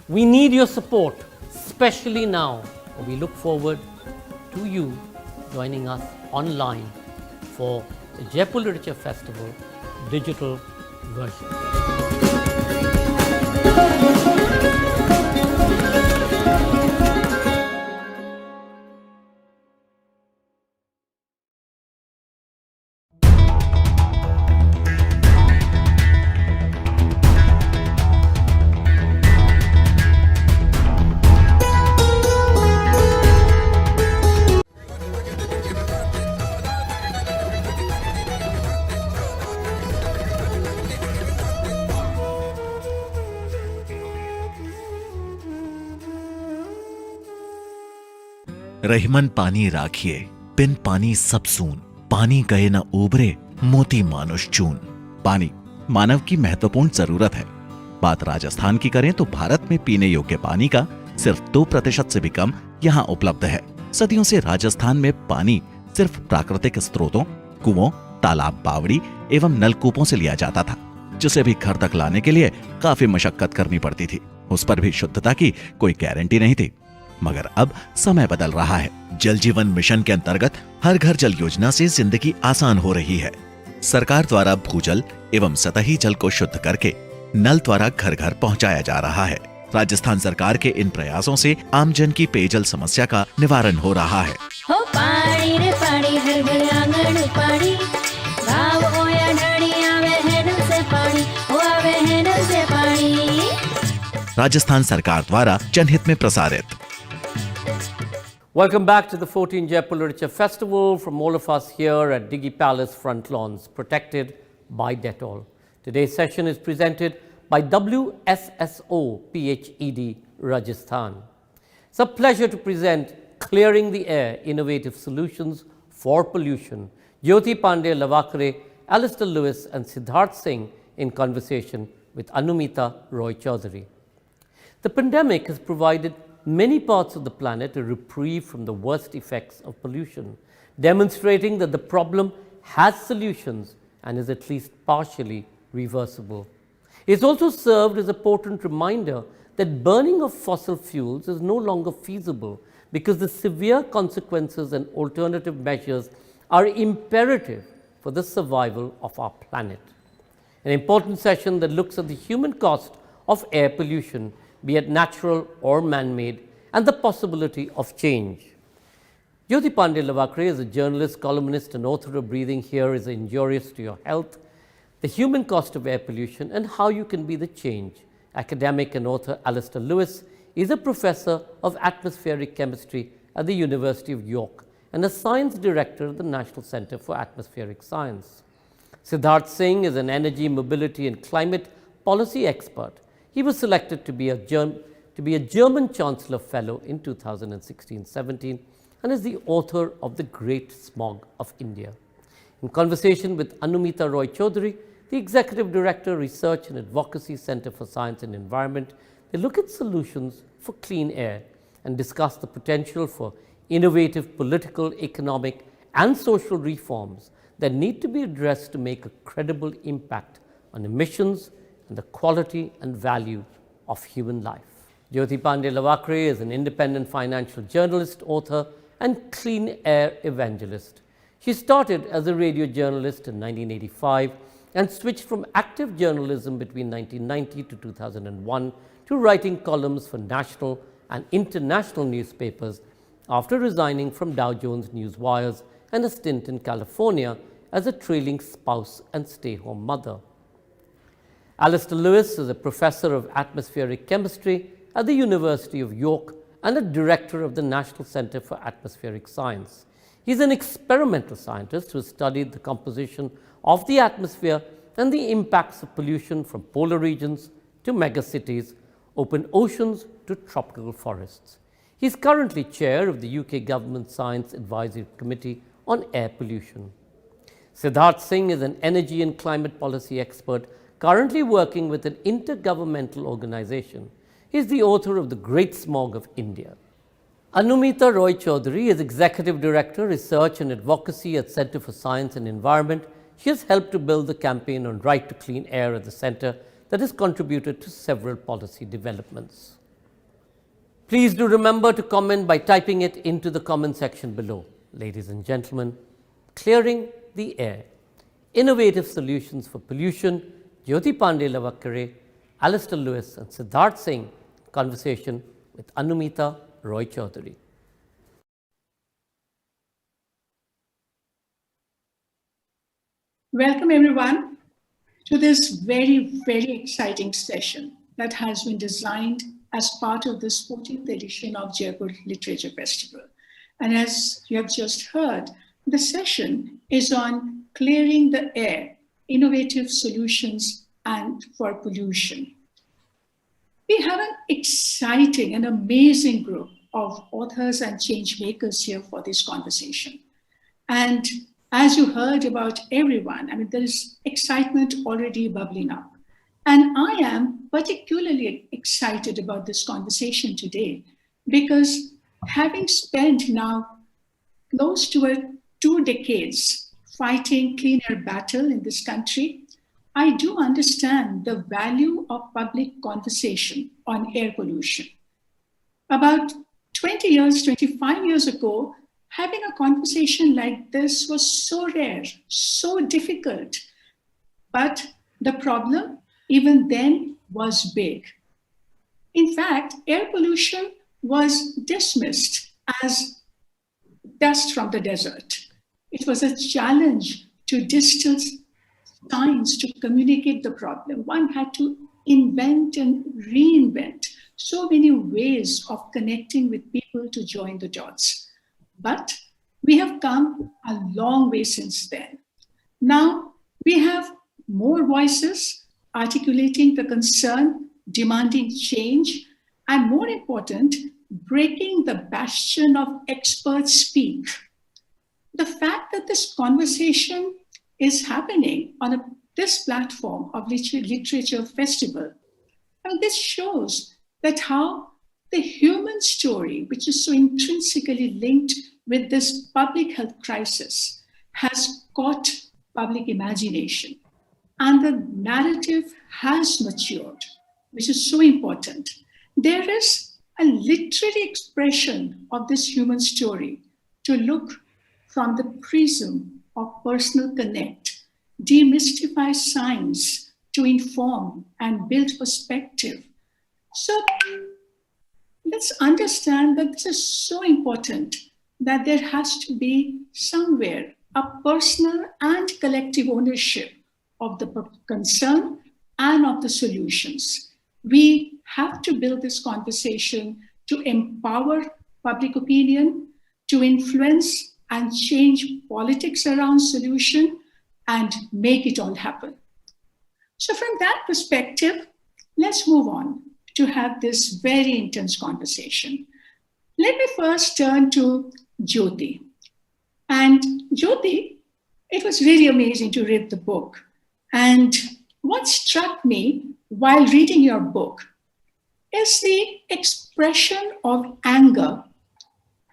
We need your support, especially now. We look forward to you joining us online for the Jaipur Literature Festival digital version. Rahiman पानी राखिए बिन पानी सब सून, पानी गए न उबरे मोती मानुष चून। पानी मानव की महत्वपूर्ण जरूरत है। बात राजस्थान की करें तो भारत में पीने योग्य पानी का सिर्फ 2% से भी कम यहाँ उपलब्ध है। सदियों से राजस्थान में पानी सिर्फ प्राकृतिक स्रोतों, कुओं, तालाब, बावड़ी एवं नलकूपों से लिया जाता था, जिसे भी घर तक लाने के लिए काफी मशक्कत करनी पड़ती थी। उस पर भी शुद्धता की कोई गारंटी नहीं थी। मगर अब समय बदल रहा है। जल जीवन मिशन के अंतर्गत हर घर जल योजना से जिंदगी आसान हो रही है। सरकार द्वारा भूजल एवं सतही जल को शुद्ध करके नल द्वारा घर घर पहुंचाया जा रहा है। राजस्थान सरकार के इन प्रयासों से आमजन की पेयजल समस्या का निवारण हो रहा है। हो पानी रे पानी, हर घर आंगन पानी, गाँव हो या ढाणी आवे है नल से पानी, हो आवे है नल से पानी। राजस्थान सरकार द्वारा जनहित में प्रसारित। Welcome back to the 14th Jaipur Literature Festival from all of us here at Diggi Palace front lawns, protected by Dettol. Today's session is presented by WSSO PHED Rajasthan. It's a pleasure to present Clearing the Air, Innovative Solutions for Pollution. Jyoti, Pande, Lavakare, Alastair Lewis and Siddharth Singh in conversation with Anumita Roychowdhury. The pandemic has provided many parts of the planet a reprieve from the worst effects of pollution, demonstrating that the problem has solutions and is at least partially reversible. It's also served as a potent reminder that burning of fossil fuels is no longer feasible because the severe consequences and alternative measures are imperative for the survival of our planet. An important session that looks at the human cost of air pollution, be it natural or man-made, and the possibility of change. Jyoti Lavakare is a journalist, columnist, and author of Breathing Here is Injurious to Your Health, The Human Cost of Air Pollution, and How You Can Be the Change. Academic and author Alastair is a professor of atmospheric chemistry at the University of York and a science director at the National Centre for Atmospheric Science. Siddharth Singh is an energy, mobility, and climate policy expert. He was selected to be a German Chancellor Fellow in 2016-17 and is the author of The Great Smog of India. In conversation with Anumita Roychowdhury, the Executive Director, Research and Advocacy Centre for Science and Environment, they look at solutions for clean air and discuss the potential for innovative political, economic, and social reforms that need to be addressed to make a credible impact on emissions and the quality and value of human life. Jyoti Lavakare is an independent financial journalist, author, and clean air evangelist. She started as a radio journalist in 1985 and switched from active journalism between 1990 to 2001 to writing columns for national and international newspapers after resigning from Dow Jones Newswires and a stint in California as a trailing spouse and stay-home mother. Alastair is a professor of atmospheric chemistry at the University of York and a director of the National Centre for Atmospheric Science. He's an experimental scientist who has studied the composition of the atmosphere and the impacts of pollution from polar regions to megacities, open oceans to tropical forests. He's currently chair of the UK Government Science Advisory Committee on Air Pollution. Siddharth Singh is an energy and climate policy expert currently working with an intergovernmental organization. He is the author of The Great Smog of India. Anumita Roychowdhury is Executive Director, Research and Advocacy at Centre for Science and Environment. She has helped to build the campaign on right to clean air at the centre that has contributed to several policy developments. Please do remember to comment by typing it into the comment section below. Ladies and gentlemen, clearing the air, innovative solutions for pollution, Jyoti Lavakare, Alastair and Siddharth Singh, conversation with Anumita Roychowdhury. Welcome everyone to this very, very exciting session that has been designed as part of the 14th edition of Jaipur Literature Festival. And as you have just heard, the session is on clearing the air, innovative solutions and for pollution. We have an exciting and amazing group of authors and change makers here for this conversation. And as you heard about everyone, I mean, there is excitement already bubbling up. And I am particularly excited about this conversation today because having spent now close to 2 decades fighting clean air battle in this country, I do understand the value of public conversation on air pollution. About 25 years ago, having a conversation like this was so rare, so difficult. But the problem, even then, was big. In fact, air pollution was dismissed as dust from the desert. It was a challenge to distill science to communicate the problem. One had to invent and reinvent so many ways of connecting with people to join the dots. But we have come a long way since then. Now we have more voices articulating the concern, demanding change, and more important, breaking the bastion of expert speak. The fact that this conversation is happening on this platform of Literature Festival, and this shows that how the human story, which is so intrinsically linked with this public health crisis, has caught public imagination. And the narrative has matured, which is so important. There is a literary expression of this human story to look from the prism of personal connect, demystify science to inform and build perspective. So let's understand that this is so important that there has to be somewhere a personal and collective ownership of the concern and of the solutions. We have to build this conversation to empower public opinion, to influence and change politics around solution and make it all happen. So from that perspective, let's move on to have this very intense conversation. Let me first turn to Jyoti. And Jyoti, it was really amazing to read the book. And what struck me while reading your book is the expression of anger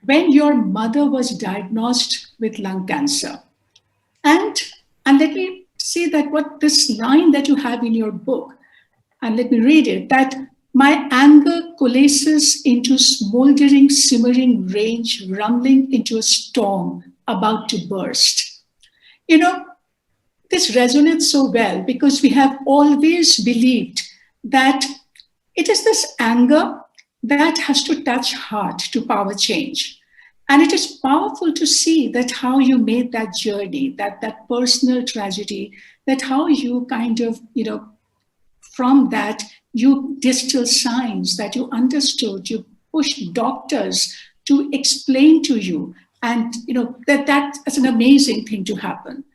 when your mother was diagnosed with lung cancer. And let me say that what this line that you have in your book, and let me read it, that my anger coalesces into smoldering, simmering rage, rumbling into a storm about to burst. You know, this resonates so well because we have always believed that it is this anger that has to touch heart to power change. And it is powerful to see that how you made that journey, that personal tragedy, that how you kind of, from that, you distill science, that you understood, you pushed doctors to explain to you. And, that's an amazing thing to happen.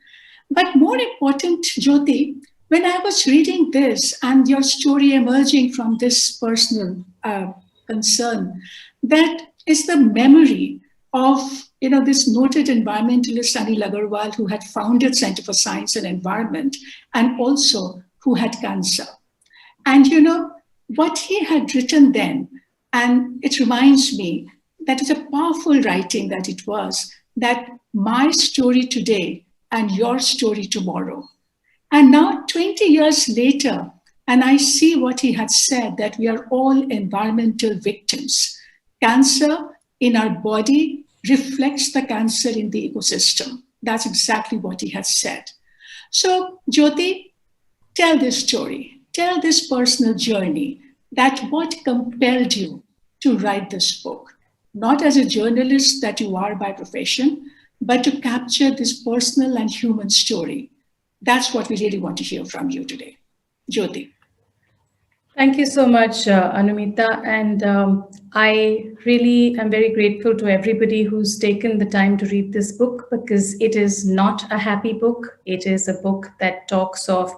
But more important, Jyoti, when I was reading this and your story emerging from this personal concern, that is the memory of this noted environmentalist Anil Agarwal, who had founded Center for Science and Environment and also who had cancer. And what he had written then, and it reminds me that it's a powerful writing that it was, that my story today and your story tomorrow. And now 20 years later, and I see what he had said, that we are all environmental victims. Cancer in our body reflects the cancer in the ecosystem. That's exactly what he had said. So Jyoti, tell this story, tell this personal journey, that what compelled you to write this book, not as a journalist that you are by profession, but to capture this personal and human story. That's what we really want to hear from you today. Jyoti. Thank you so much, Anumita. And I really am very grateful to everybody who's taken the time to read this book, because it is not a happy book. It is a book that talks of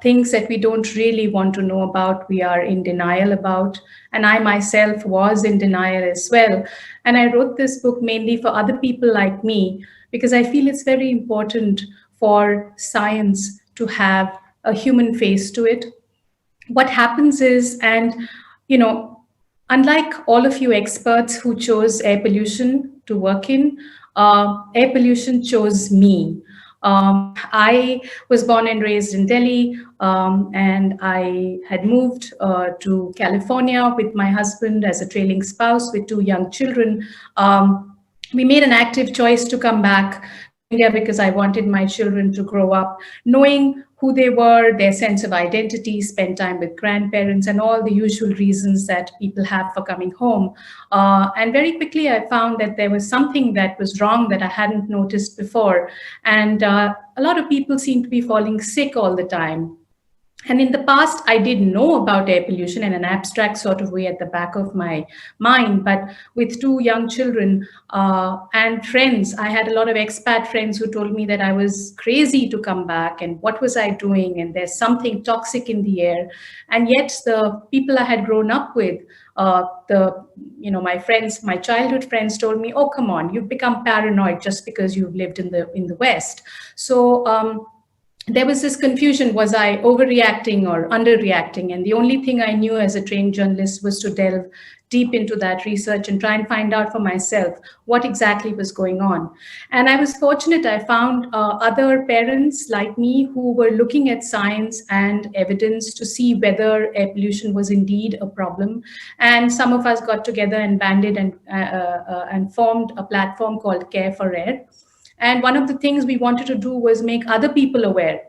things that we don't really want to know about, we are in denial about. And I myself was in denial as well. And I wrote this book mainly for other people like me, because I feel it's very important for science to have a human face to it. What happens is, and unlike all of you experts who chose air pollution to work in, air pollution chose me. I was born and raised in Delhi, and I had moved to California with my husband as a trailing spouse with 2 young children. We made an active choice to come back to India because I wanted my children to grow up knowing who they were, their sense of identity, spend time with grandparents, and all the usual reasons that people have for coming home. And very quickly, I found that there was something that was wrong that I hadn't noticed before. And a lot of people seem to be falling sick all the time. And in the past, I did know about air pollution in an abstract sort of way at the back of my mind. But with 2 young children and friends, I had a lot of expat friends who told me that I was crazy to come back and what was I doing? And there's something toxic in the air. And yet the people I had grown up with, my friends, my childhood friends told me, oh, come on, you've become paranoid just because you've lived in the West. So, there was this confusion, was I overreacting or underreacting? And the only thing I knew as a trained journalist was to delve deep into that research and try and find out for myself what exactly was going on. And I was fortunate, I found other parents like me who were looking at science and evidence to see whether air pollution was indeed a problem. And some of us got together and banded and formed a platform called Care for Air. And one of the things we wanted to do was make other people aware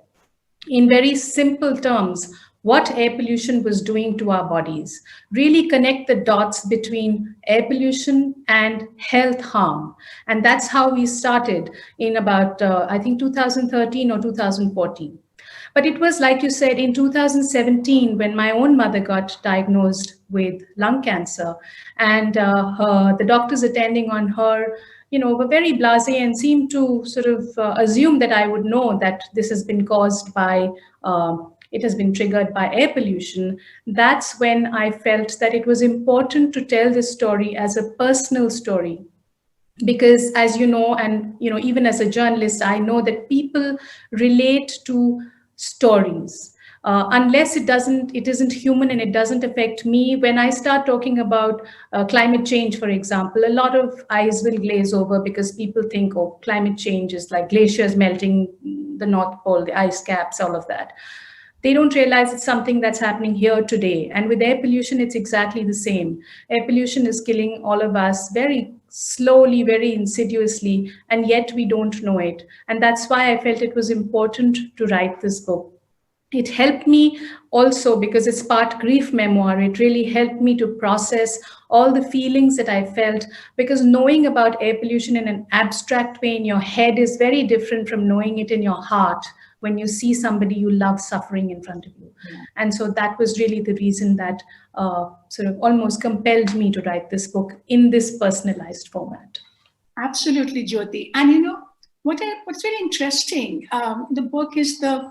in very simple terms what air pollution was doing to our bodies, really connect the dots between air pollution and health harm. And that's how we started in about, I think, 2013 or 2014. But it was, like you said, in 2017 when my own mother got diagnosed with lung cancer, and the doctors attending on her, were very blasé and seemed to sort of assume that I would know that this has been caused by, it has been triggered by air pollution. That's when I felt that it was important to tell this story as a personal story. Because as you know, and even as a journalist, I know that people relate to stories. Unless it isn't human and it doesn't affect me. When I start talking about climate change, for example, a lot of eyes will glaze over because people think, oh, climate change is like glaciers melting, the North Pole, the ice caps, all of that. They don't realize it's something that's happening here today. And with air pollution, it's exactly the same. Air pollution is killing all of us very slowly, very insidiously, and yet we don't know it. And that's why I felt it was important to write this book. It helped me also because it's part grief memoir. It really helped me to process all the feelings that I felt, because knowing about air pollution in an abstract way in your head is very different from knowing it in your heart when you see somebody you love suffering in front of you. Yeah. And so that was really the reason that sort of almost compelled me to write this book in this personalized format. Absolutely, Jyoti. And what's very interesting, the book is the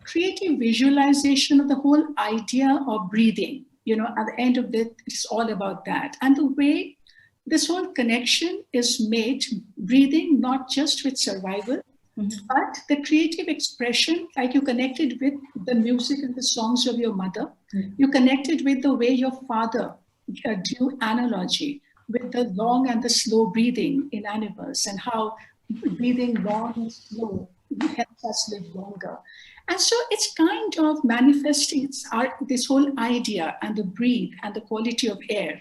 creative visualization of the whole idea of breathing. At the end of it, it's all about that. And the way this whole connection is made, breathing, not just with survival, but the creative expression, like you connected with the music and the songs of your mother. You connected with the way your father drew analogy with the long and the slow breathing in animals, and how breathing long and slow helps us live longer. And so it's kind of manifesting this whole idea and the breathe and the quality of air.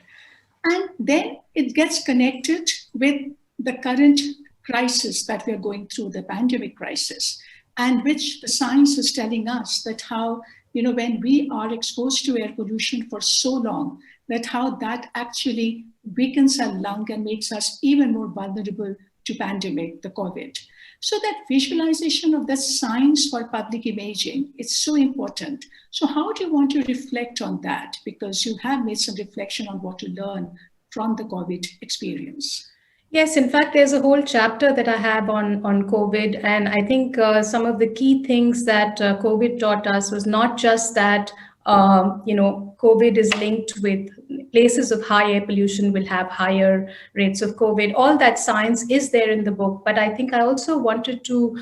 And then it gets connected with the current crisis that we are going through, the pandemic crisis, and which the science is telling us that how, when we are exposed to air pollution for so long, that how that actually weakens our lung and makes us even more vulnerable to pandemic, the COVID. So that visualization of the science for public imaging, it's so important. So how do you want to reflect on that? Because you have made some reflection on what to learn from the COVID experience. Yes, in fact, there's a whole chapter that I have on COVID. And I think some of the key things that COVID taught us was not just that, COVID is linked with places of high air pollution will have higher rates of COVID. All that science is there in the book. But I think I also wanted to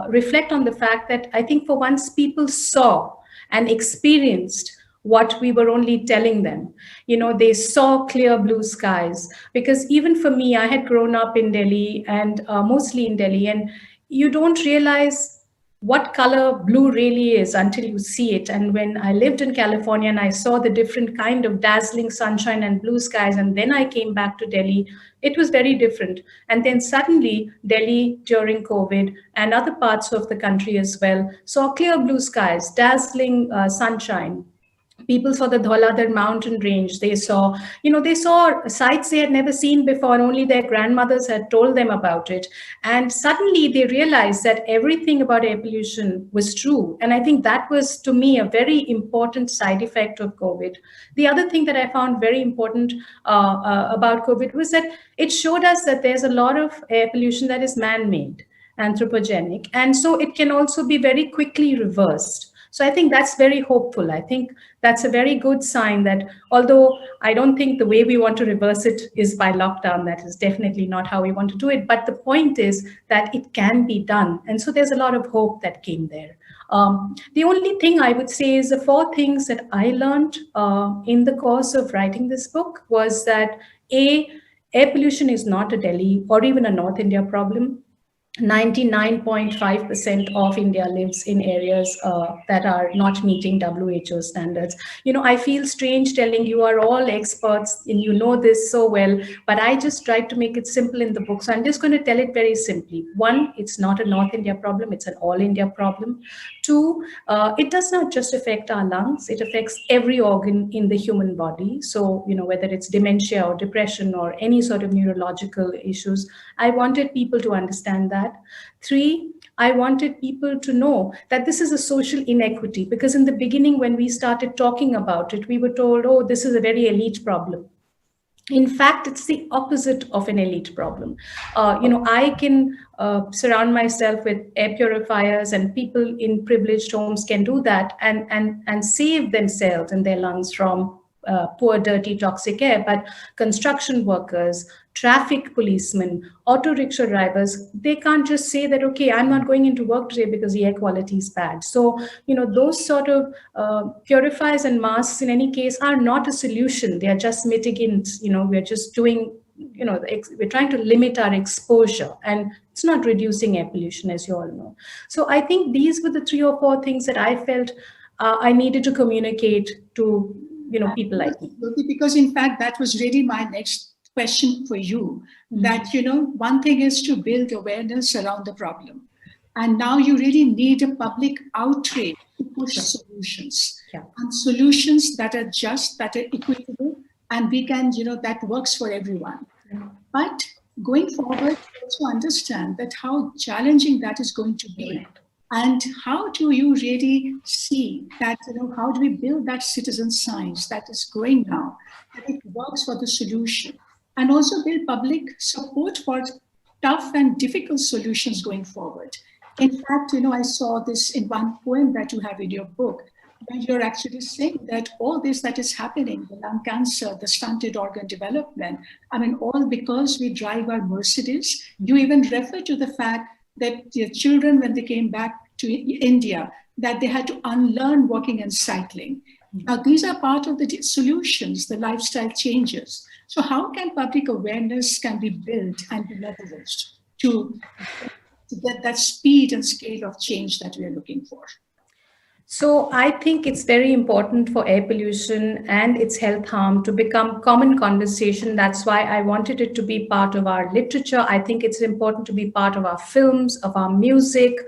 reflect on the fact that I think for once people saw and experienced what we were only telling them. They saw clear blue skies, because even for me, I had grown up in Delhi and mostly in Delhi, and you don't realize what color blue really is until you see it. And when I lived in California and I saw the different kind of dazzling sunshine and blue skies, and then I came back to Delhi, it was very different. And then suddenly Delhi during COVID and other parts of the country as well saw clear blue skies, dazzling sunshine. People saw the Dhauladhar mountain range. They saw sights they had never seen before, and only their grandmothers had told them about it. And suddenly they realized that everything about air pollution was true. And I think that was, to me, a very important side effect of COVID. The other thing that I found very important about COVID was that it showed us that there's a lot of air pollution that is man-made, anthropogenic. And so it can also be very quickly reversed. So I think that's very hopeful. I think that's a very good sign that, although I don't think the way we want to reverse it is by lockdown, that is definitely not how we want to do it. But the point is that it can be done. And so there's a lot of hope that came there. The only thing I would say is the 4 things that I learned in the course of writing this book was that air pollution is not a Delhi or even a North India problem. 99.5% of India lives in areas that are not meeting WHO standards. I feel strange telling you are all experts and you know this so well, but I just tried to make it simple in the book. So I'm just going to tell it very simply. One, it's not a North India problem, it's an all India problem. Two, it does not just affect our lungs, it affects every organ in the human body. So, whether it's dementia or depression or any sort of neurological issues, I wanted people to understand that. Three, I wanted people to know that this is a social inequity, because in the beginning, when we started talking about it, we were told, oh, this is a very elite problem. In fact, it's the opposite of an elite problem. I can surround myself with air purifiers, and people in privileged homes can do that and save themselves and their lungs from poor, dirty, toxic air. But construction workers, traffic policemen, auto rickshaw drivers, they can't just say that, okay, I'm not going into work today because the air quality is bad. So, those sort of purifiers and masks in any case are not a solution. They are just mitigants. We're just doing, we're trying to limit our exposure, and it's not reducing air pollution, as you all know. So I think these were the 3 or 4 things that I felt I needed to communicate to, people like me. Because in fact, that was really my next question for you, that, one thing is to build awareness around the problem. And now you really need a public outrage to push solutions, and solutions that are just, that are equitable, and we can, that works for everyone. But going forward, we also understand that how challenging that is going to be. And how do you really see that, how do we build that citizen science that is growing now, that it works for the solution, and also build public support for tough and difficult solutions going forward? In fact, I saw this in one poem that you have in your book, where you're actually saying that all this that is happening, the lung cancer, the stunted organ development, all because we drive our Mercedes. You even refer to the fact that the children, when they came back to India, that they had to unlearn walking and cycling. Now, these are part of the solutions, the lifestyle changes. So how can public awareness can be built and be leveraged to get that speed and scale of change that we are looking for? So I think it's very important for air pollution and its health harm to become common conversation. That's why I wanted it to be part of our literature. I think it's important to be part of our films, of our music,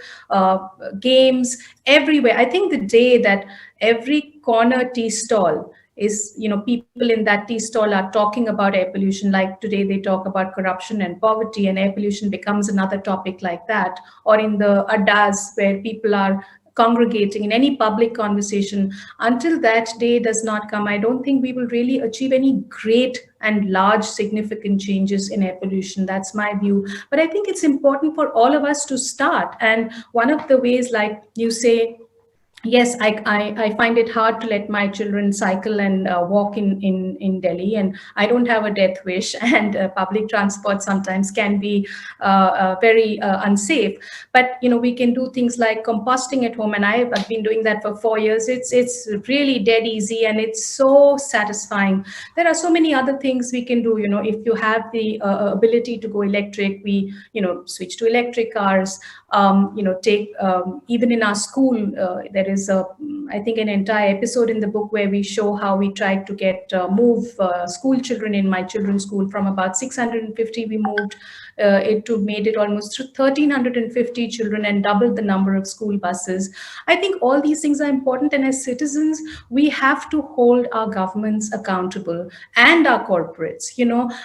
games, everywhere. I think the day that every corner tea stall is, people in that tea stall are talking about air pollution, like today they talk about corruption and poverty, and air pollution becomes another topic like that, or in the addas where people are congregating in any public conversation. Until that day does not come, I don't think we will really achieve any great and large significant changes in air pollution. That's my view. But I think it's important for all of us to start. And one of the ways, like you say, yes, I find it hard to let my children cycle and walk in Delhi, and I don't have a death wish, and public transport sometimes can be very unsafe. But we can do things like composting at home, and I've been doing that for 4 years. It's really dead easy, and it's so satisfying. There are so many other things we can do. If you have the ability to go electric, we switch to electric cars. Take even in our school, there is I think an entire episode in the book where we show how we tried to move school children in my children's school from about 650. We moved made it almost 1,350 children and doubled the number of school buses. I think all these things are important, and as citizens, we have to hold our governments accountable and our corporates.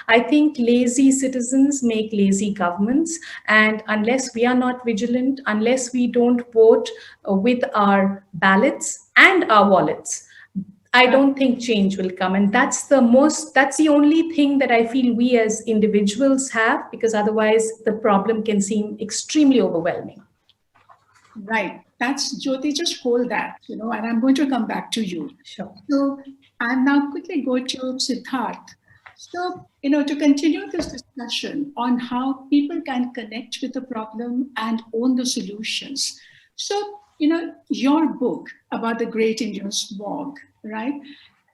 I think lazy citizens make lazy governments, and unless we are not vigilant, unless we don't vote with our ballots and our wallets, I don't think change will come. And that's the only thing that I feel we as individuals have, because otherwise the problem can seem extremely overwhelming. Right. That's Jyoti, just hold that, and I'm going to come back to you. Sure. So I'll now quickly go to Siddharth. So, to continue this discussion on how people can connect with the problem and own the solutions. So, your book about the Great Indian Smog, right?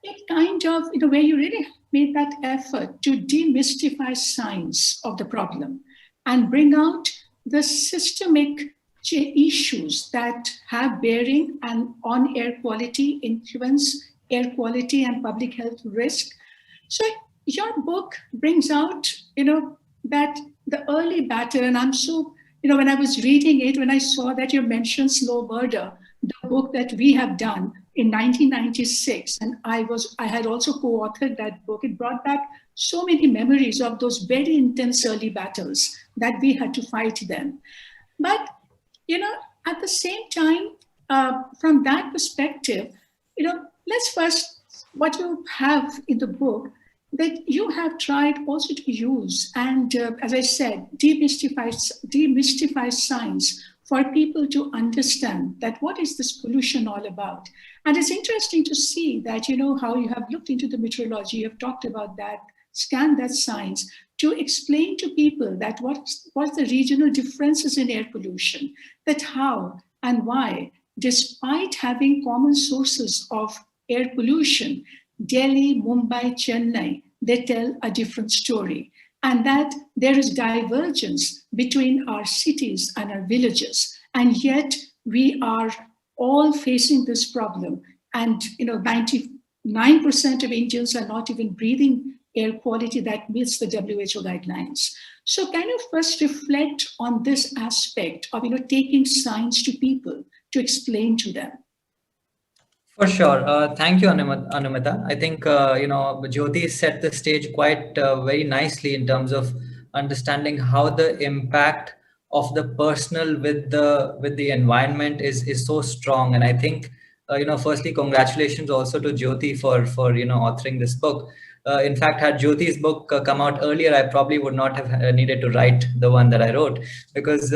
It kind of, where you really made that effort to demystify science of the problem and bring out the systemic issues that have bearing and on air quality, influence air quality and public health risk. So your book brings out, that the early battle, and I'm so, when I was reading it, when I saw that you mentioned Slow Murder, the book that we have done in 1996, and I had also co-authored that book. It brought back so many memories of those very intense early battles that we had to fight then. But, at the same time, from that perspective, let's first, what you have in the book, that you have tried also to use and, as I said, demystify science for people to understand that what is this pollution all about. And it's interesting to see that, how you have looked into the meteorology, you have talked about that, scanned that science, to explain to people that what's the regional differences in air pollution, that how and why, despite having common sources of air pollution, Delhi, Mumbai, Chennai, they tell a different story. And that there is divergence between our cities and our villages. And yet we are all facing this problem. And 99% of Indians are not even breathing air quality that meets the WHO guidelines. So can you first reflect on this aspect of taking science to people to explain to them? For sure. Thank you, Anumita. I think, Jyoti set the stage quite very nicely in terms of understanding how the impact of the personal with the environment is so strong. And I think, firstly, congratulations also to Jyoti for authoring this book. In fact, had Jyoti's book come out earlier, I probably would not have needed to write the one that I wrote, because,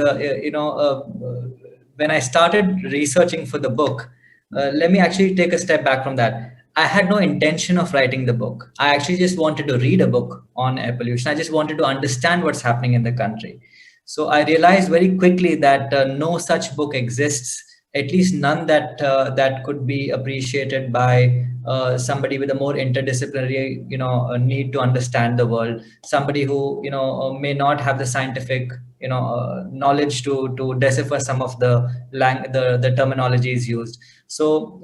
when I started researching for the book, let me actually take a step back from that. I had no intention of writing the book. I actually just wanted to read a book on air pollution. I just wanted to understand what's happening in the country. So I realized very quickly that no such book exists, at least none that could be appreciated by somebody with a more interdisciplinary, need to understand the world. Somebody who, may not have the scientific, knowledge to decipher some of the terminologies used. So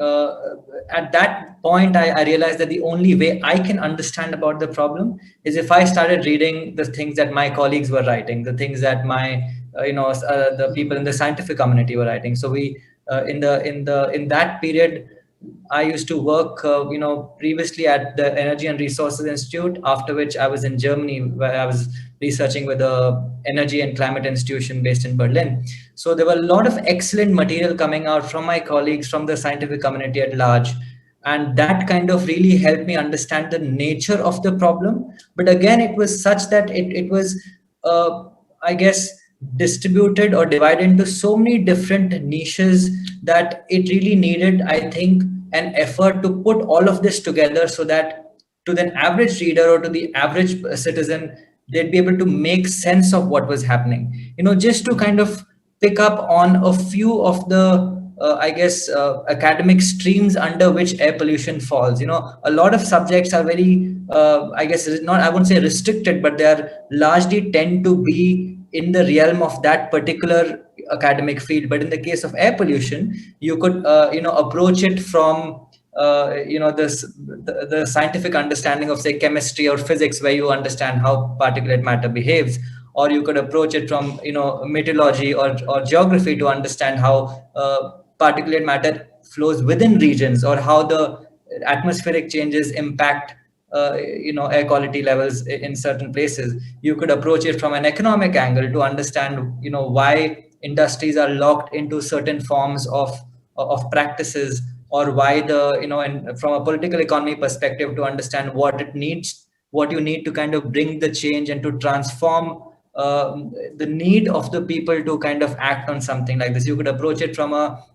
at that point, I realized that the only way I can understand about the problem is if I started reading the things that my colleagues were writing, the things that my, the people in the scientific community were writing. So we, in that period, I used to work, previously at the Energy and Resources Institute, after which I was in Germany, where I was researching with the Energy and Climate Institution based in Berlin. So there were a lot of excellent material coming out from my colleagues, from the scientific community at large. And that kind of really helped me understand the nature of the problem. But again, it was such that it was, I guess, distributed or divided into so many different niches that it really needed, I think, an effort to put all of this together so that to the average reader or to the average citizen, they'd be able to make sense of what was happening. Just to kind of pick up on a few of the, academic streams under which air pollution falls. A lot of subjects are very, I wouldn't say restricted, but they are largely tend to be in the realm of that particular academic field. But in the case of air pollution, you could, approach it from, the scientific understanding of, say, chemistry or physics, where you understand how particulate matter behaves. Or you could approach it from, meteorology or geography to understand how particulate matter flows within regions, or how the atmospheric changes impact air quality levels in certain places. You could approach it from an economic angle to understand, why industries are locked into certain forms of practices, or why and from a political economy perspective, to understand what you need to kind of bring the change and to transform the need of the people to kind of act on something like this. You could approach it from a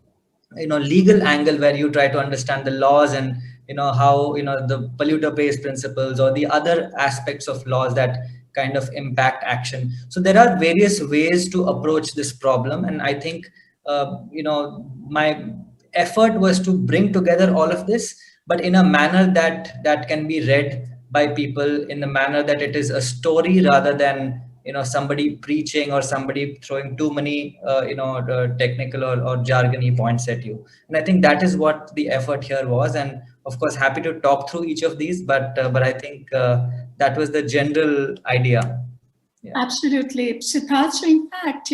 legal angle, where you try to understand the laws and how the polluter pays principles, or the other aspects of laws that kind of impact action. So there are various ways to approach this problem, and I think my effort was to bring together all of this, but in a manner that can be read by people in a manner that it is a story rather than somebody preaching or somebody throwing too many technical or jargony points at you. And I think that is what the effort here was. And of course, happy to talk through each of these, but I think that was the general idea. Yeah. Absolutely, Siddharth. So in fact,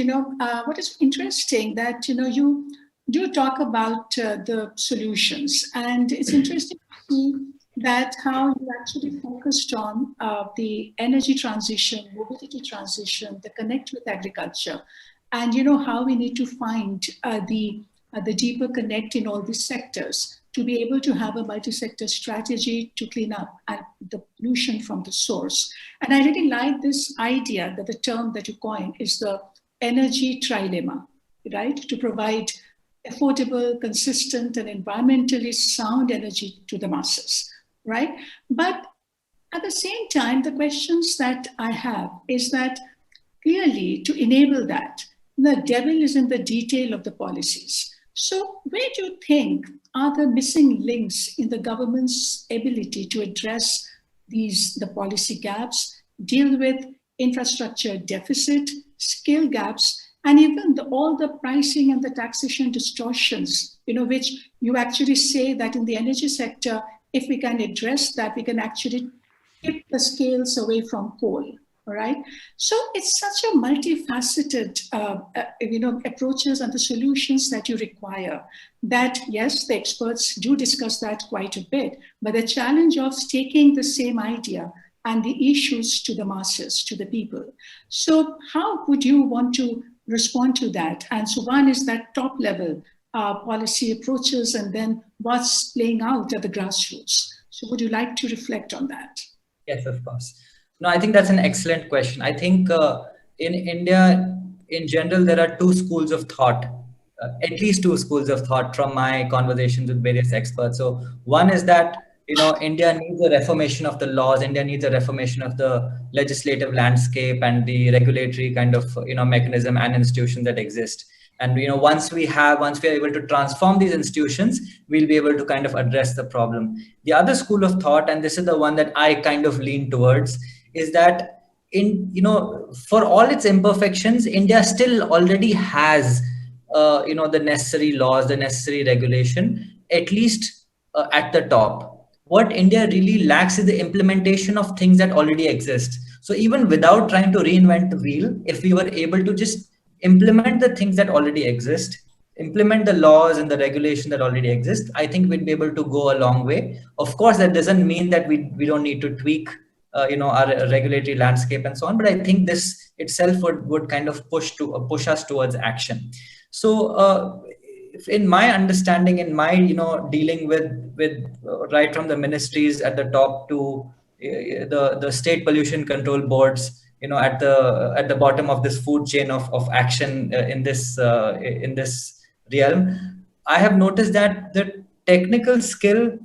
what is interesting that you do talk about the solutions, and it's interesting to see that how you actually focused on the energy transition, mobility transition, the connect with agriculture, and how we need to find the deeper connect in all these sectors to be able to have a multi-sector strategy to clean up the pollution from the source. And I really like this idea that the term that you coined is the energy trilemma, right? To provide affordable, consistent, and environmentally sound energy to the masses, right? But at the same time, the questions that I have is that clearly to enable that, the devil is in the detail of the policies. So where do you think are the missing links in the government's ability to address the policy gaps, deal with infrastructure deficit, skill gaps, and even all the pricing and the taxation distortions, which you actually say that in the energy sector, if we can address that, we can actually tip the scales away from coal. All right. So it's such a multifaceted, approaches and the solutions that you require that, yes, the experts do discuss that quite a bit, but the challenge of taking the same idea and the issues to the masses, to the people. So how would you want to respond to that? And so one is that top level policy approaches and then what's playing out at the grassroots. So would you like to reflect on that? Yes, of course. No, I think that's an excellent question. I think in India, in general, there are two schools of thought, at least two schools of thought from my conversations with various experts. So one is that, India needs a reformation of the laws. India needs a reformation of the legislative landscape and the regulatory kind of, mechanism and institutions that exist. And, once we are able to transform these institutions, we'll be able to kind of address the problem. The other school of thought, and this is the one that I kind of lean towards, is that for all its imperfections, India still already has, the necessary laws, the necessary regulation, at least at the top. What India really lacks is the implementation of things that already exist. So even without trying to reinvent the wheel, if we were able to just implement the things that already exist, implement the laws and the regulation that already exist, I think we'd be able to go a long way. Of course, that doesn't mean that we don't need to tweak our regulatory landscape and so on. But I think this itself would kind of push us towards action. So in my understanding, in my dealing with right from the ministries at the top to the state pollution control boards, at the bottom of this food chain of action in this realm, I have noticed that the technical skill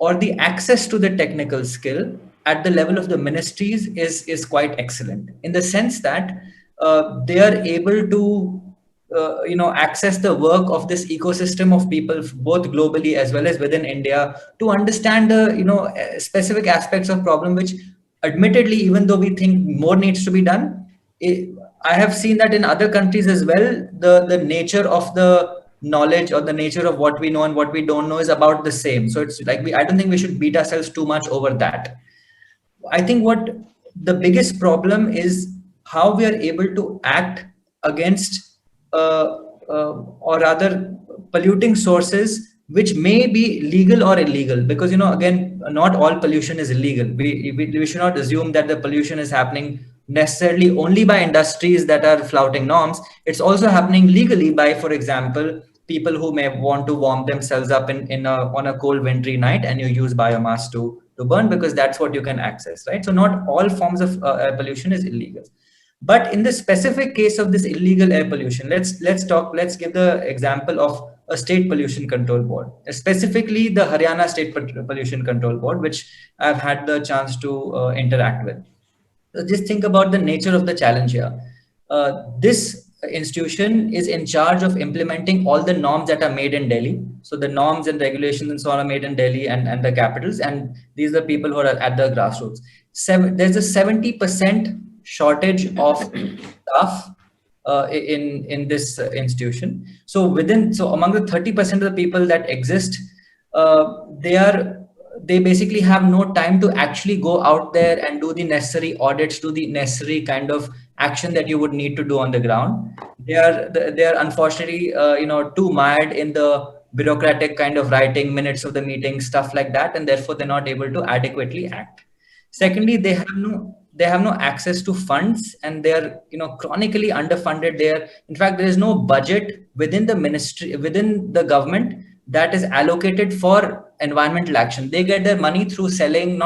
or the access to the technical skill at the level of the ministries is quite excellent, in the sense that they are able to access the work of this ecosystem of people, both globally as well as within India, to understand the specific aspects of problem, which admittedly, even though we think more needs to be done, I have seen that in other countries as well, the nature of the knowledge or the nature of what we know and what we don't know is about the same. So it's like I don't think we should beat ourselves too much over that. I think what the biggest problem is how we are able to act against or rather polluting sources which may be legal or illegal, because again, not all pollution is illegal. We should not assume that the pollution is happening necessarily only by industries that are flouting norms. It's also happening legally by, for example, people who may want to warm themselves up on a cold wintry night, and you use biomass to burn because that's what you can access, right? So not all forms of pollution is illegal. But in the specific case of this illegal air pollution, let's give the example of a state pollution control board, specifically the Haryana State Pollution Control Board, which I've had the chance to interact with. So just think about the nature of the challenge here. This institution is in charge of implementing all the norms that are made in Delhi. So the norms and regulations and so on are made in Delhi and the capitals, and these are people who are at the grassroots. There's a 70% shortage of staff in this institution. So among the 30% of the people that exist, they basically have no time to actually go out there and do the necessary audits, do the necessary kind of action that you would need to do on the ground. They are unfortunately too mired in the bureaucratic kind of writing minutes of the meeting, stuff like that, and therefore they're not able to adequately act. Secondly, they have no access to funds, and they are chronically underfunded. In fact, there is no budget within the ministry, within the government, that is allocated for environmental action. They get their money through giving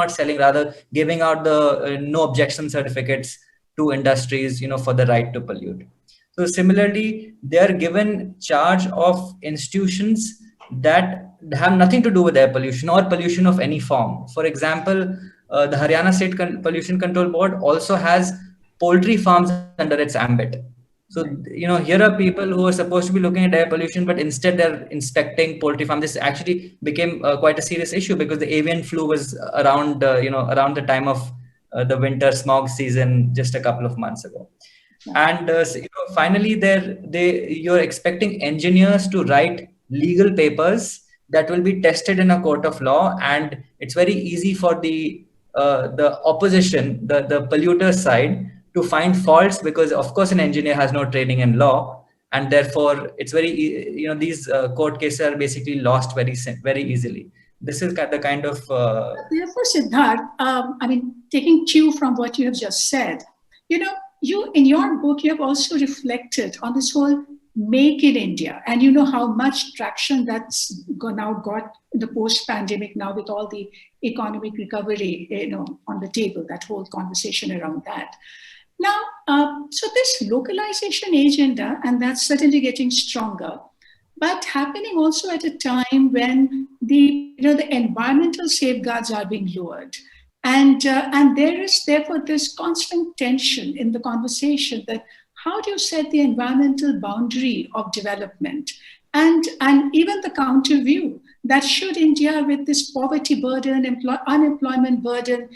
out the no objection certificates to industries, for the right to pollute. So similarly, they are given charge of institutions that have nothing to do with air pollution or pollution of any form. For example, the Haryana State Pollution Control Board also has poultry farms under its ambit. So, here are people who are supposed to be looking at air pollution, but instead they're inspecting poultry farms. This actually became quite a serious issue because the avian flu was around the time of the winter smog season just a couple of months ago. And finally, you're expecting engineers to write legal papers that will be tested in a court of law, and it's very easy for the opposition, the polluter side, to find faults because, of course, an engineer has no training in law, and therefore it's very these court cases are basically lost very easily. This is the kind of therefore, Siddharth, taking cue from what you have just said, you in your book you have also reflected on this whole Make in India, and how much traction that's now got in the post-pandemic now with all the economic recovery on the table, that whole conversation around that. Now, so this localization agenda, and that's certainly getting stronger, but happening also at a time when the environmental safeguards are being lowered. And there is therefore this constant tension in the conversation that how do you set the environmental boundary of development? And even the counter view that should India, with this poverty burden, unemployment burden,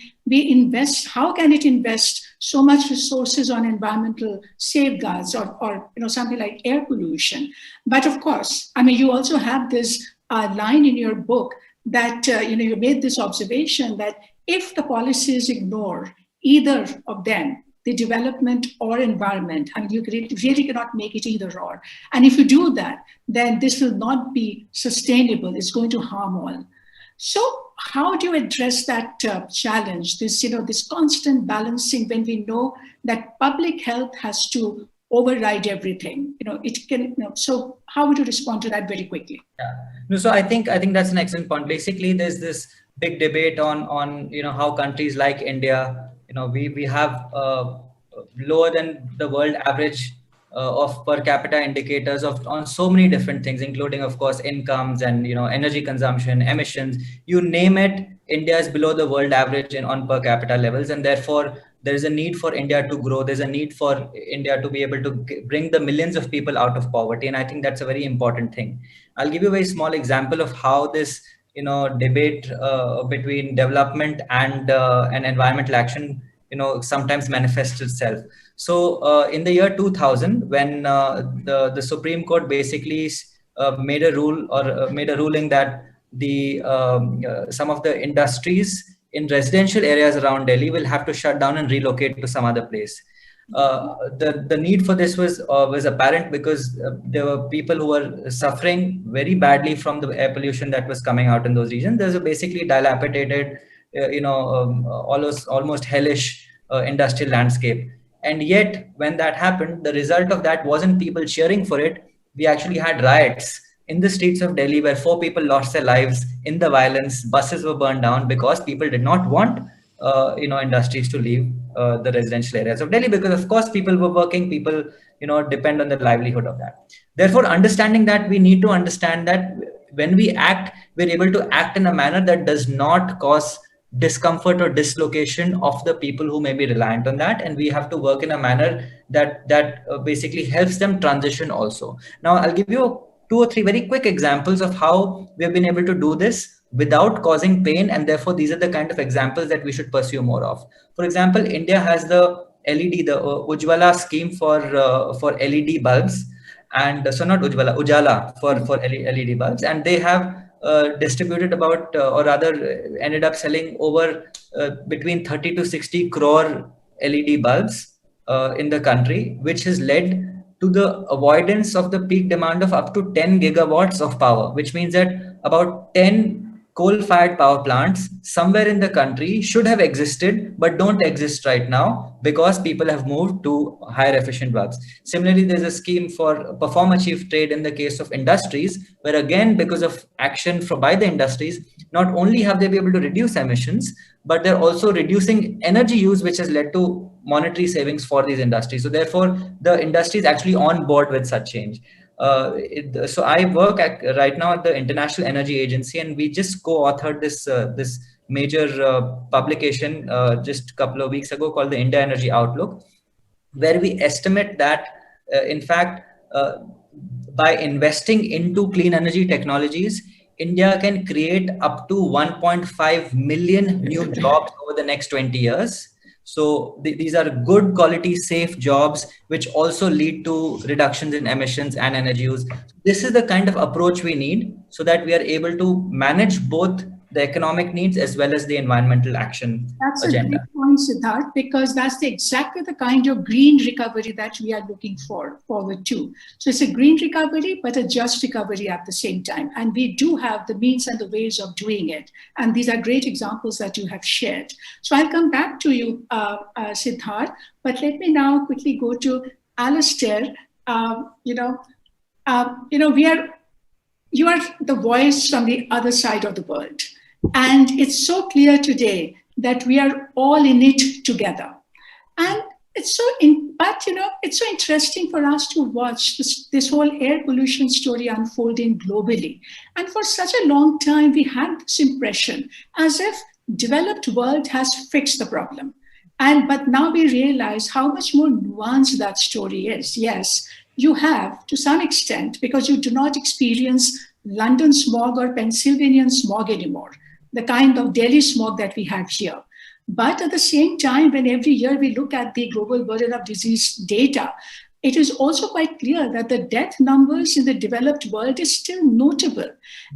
how can it invest so much resources on environmental safeguards or something like air pollution? But of course, you also have this line in your book that you made this observation that if the policies ignore either of them, the development or environment, you really cannot make it either or. And if you do that, then this will not be sustainable. It's going to harm all. So how do you address that challenge, this constant balancing when we know that public health has to override everything? So how would you respond to that very quickly? Yeah. No, so I think that's an excellent point. Basically, there's this big debate on how countries like India, we have lower than the world average of per capita indicators on so many different things, including, of course, incomes and energy consumption, emissions, you name it. India is below the world average on per capita levels, and therefore there is a need for India to grow. There's a need for India to be able to bring the millions of people out of poverty, and I think that's a very important thing. I'll give you a very small example of how this debate between development and environmental action sometimes manifests itself. So in the year 2000, when the Supreme Court basically made a ruling that some of the industries in residential areas around Delhi will have to shut down and relocate to some other place. The need for this was apparent because there were people who were suffering very badly from the air pollution that was coming out in those regions. There's a basically dilapidated, almost hellish industrial landscape. And yet, when that happened, the result of that wasn't people cheering for it. We actually had riots in the streets of Delhi where 4 people lost their lives in the violence. Buses were burned down because people did not want industries to leave the residential areas of Delhi, because of course people were working, people depend on the livelihood of that. Therefore, understanding that, we need to understand that when we act, we're able to act in a manner that does not cause discomfort or dislocation of the people who may be reliant on that, and we have to work in a manner that basically helps them transition also. Now, I'll give you 2 or 3 very quick examples of how we have been able to do this without causing pain, and therefore these are the kind of examples that we should pursue more of. For example, India has the LED, the Ujjwala scheme for LED bulbs, and so not Ujjala for LED bulbs, and they have distributed about, or rather ended up selling over between 30 to 60 crore LED bulbs in the country, which has led to the avoidance of the peak demand of up to 10 gigawatts of power, which means that about 10 coal-fired power plants somewhere in the country should have existed but don't exist right now because people have moved to higher efficient bulbs. Similarly, there's a scheme for perform achieve trade in the case of industries, where again, because of action by the industries, not only have they been able to reduce emissions, but they're also reducing energy use, which has led to monetary savings for these industries. So therefore, the industry is actually on board with such change. So I work right now at the International Energy Agency, and we just co-authored this major publication just a couple of weeks ago called the India Energy Outlook, where we estimate that in fact by investing into clean energy technologies, India can create up to 1.5 million new jobs over the next 20 years. So these are good quality, safe jobs, which also lead to reductions in emissions and energy use. This is the kind of approach we need so that we are able to manage both the economic needs as well as the environmental action agenda. That's a great point, Siddharth, because that's exactly the kind of green recovery that we are looking forward to. So it's a green recovery, but a just recovery at the same time. And we do have the means and the ways of doing it. And these are great examples that you have shared. So I'll come back to you, Siddharth, but let me now quickly go to Alastair. You are the voice from the other side of the world. And it's so clear today that we are all in it together. And it's so interesting for us to watch this whole air pollution story unfolding globally. And for such a long time, we had this impression as if developed world has fixed the problem. But now we realize how much more nuanced that story is. Yes, you have to some extent, because you do not experience London smog or Pennsylvanian smog anymore, the kind of Delhi smog that we have here. But at the same time, when every year we look at the global burden of disease data, it is also quite clear that the death numbers in the developed world is still notable.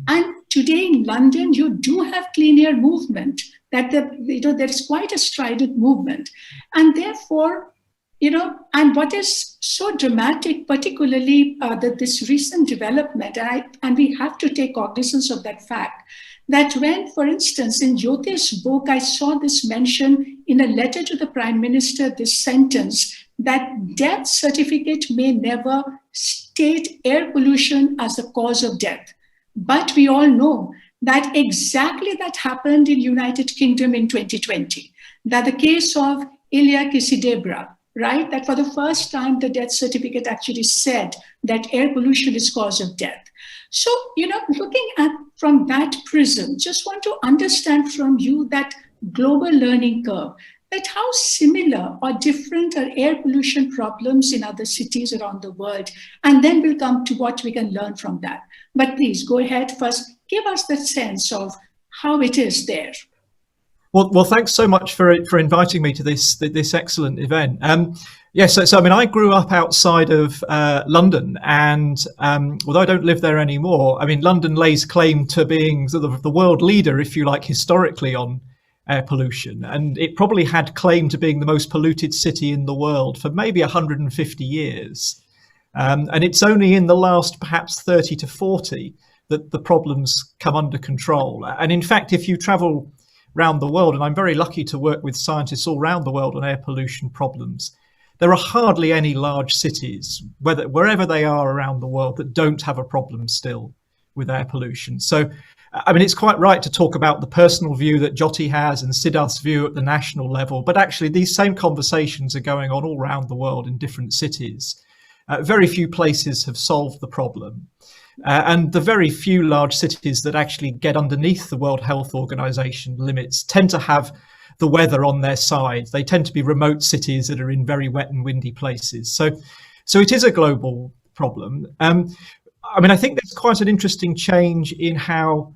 And today in London, you do have clean air movement, that there is quite a strident movement. And therefore, and what is so dramatic, particularly this recent development, and we have to take cognizance of that fact, that when, for instance, in Jyoti's book, I saw this mention in a letter to the Prime Minister, this sentence, that death certificate may never state air pollution as the cause of death. But we all know that exactly that happened in United Kingdom in 2020, that the case of Ilya Kisidebra, right? That for the first time, the death certificate actually said that air pollution is cause of death. So, looking at from that prism, just want to understand from you that global learning curve, that how similar or different are air pollution problems in other cities around the world, and then we'll come to what we can learn from that. But please go ahead first, give us that sense of how it is there. Well, thanks so much for inviting me to this excellent event. Yes, so I mean, I grew up outside of London, and although I don't live there anymore, I mean, London lays claim to being sort of the world leader, if you like, historically on air pollution, and it probably had claim to being the most polluted city in the world for maybe 150 years. And it's only in the last perhaps 30 to 40 that the problems come under control. And in fact, if you travel around the world, and I'm very lucky to work with scientists all around the world on air pollution problems, there are hardly any large cities, wherever they are around the world, that don't have a problem still with air pollution. So, I mean, it's quite right to talk about the personal view that Jyoti has and Siddharth's view at the national level, but actually these same conversations are going on all around the world in different cities. Very few places have solved the problem. And the very few large cities that actually get underneath the World Health Organization limits tend to have the weather on their side. They tend to be remote cities that are in very wet and windy places. So it is a global problem. I mean, I think there's quite an interesting change in how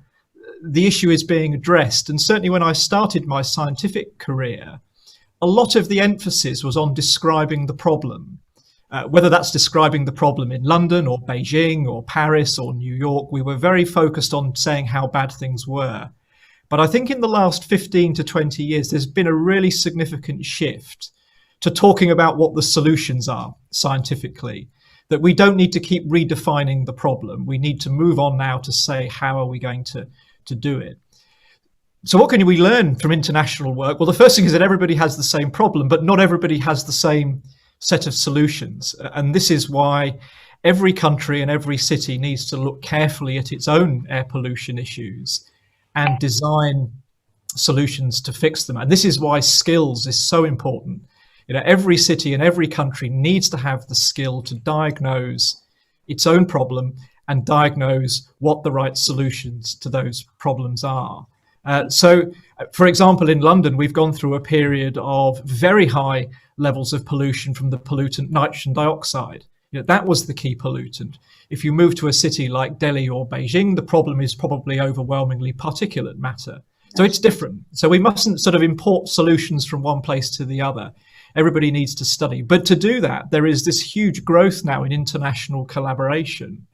the issue is being addressed. And certainly when I started my scientific career, a lot of the emphasis was on describing the problem. Whether that's describing the problem in London or Beijing or Paris or New York, we were very focused on saying how bad things were. But I think in the last 15 to 20 years, there's been a really significant shift to talking about what the solutions are scientifically, that we don't need to keep redefining the problem. We need to move on now to say, how are we going to do it? So what can we learn from international work? Well, the first thing is that everybody has the same problem, but not everybody has the same set of solutions. And this is why every country and every city needs to look carefully at its own air pollution issues and design solutions to fix them. And this is why skills is so important. You know, every city and every country needs to have the skill to diagnose its own problem and diagnose what the right solutions to those problems are. So, for example, in London, we've gone through a period of very high levels of pollution from the pollutant nitrogen dioxide. You know, that was the key pollutant. If you move to a city like Delhi or Beijing, the problem is probably overwhelmingly particulate matter. So it's different. So we mustn't sort of import solutions from one place to the other. Everybody needs to study. But to do that, there is this huge growth now in international collaboration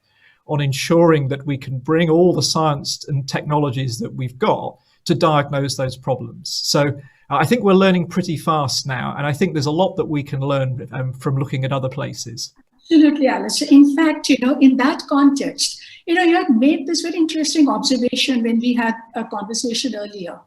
on ensuring that we can bring all the science and technologies that we've got to diagnose those problems. So I think we're learning pretty fast now, and I think there's a lot that we can learn from looking at other places. Absolutely, Alastair. In fact, in that context, you had made this very interesting observation when we had a conversation earlier.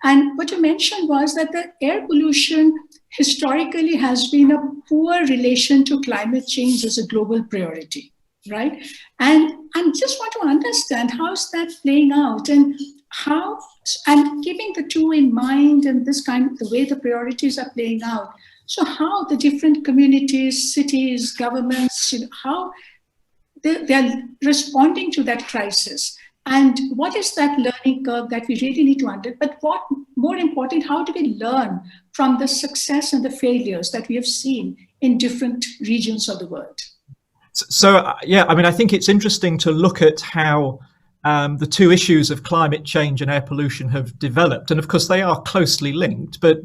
And what you mentioned was that the air pollution historically has been a poor relation to climate change as a global priority, right? And I just want to understand how's that playing out, and how, and keeping the two in mind and this kind of the way the priorities are playing out. So how the different communities, cities, governments, how they're responding to that crisis. And what is that learning curve that we really need to understand? But what more important, how do we learn from the success and the failures that we have seen in different regions of the world? So, yeah, I mean, I think it's interesting to look at how the two issues of climate change and air pollution have developed. And of course, they are closely linked, but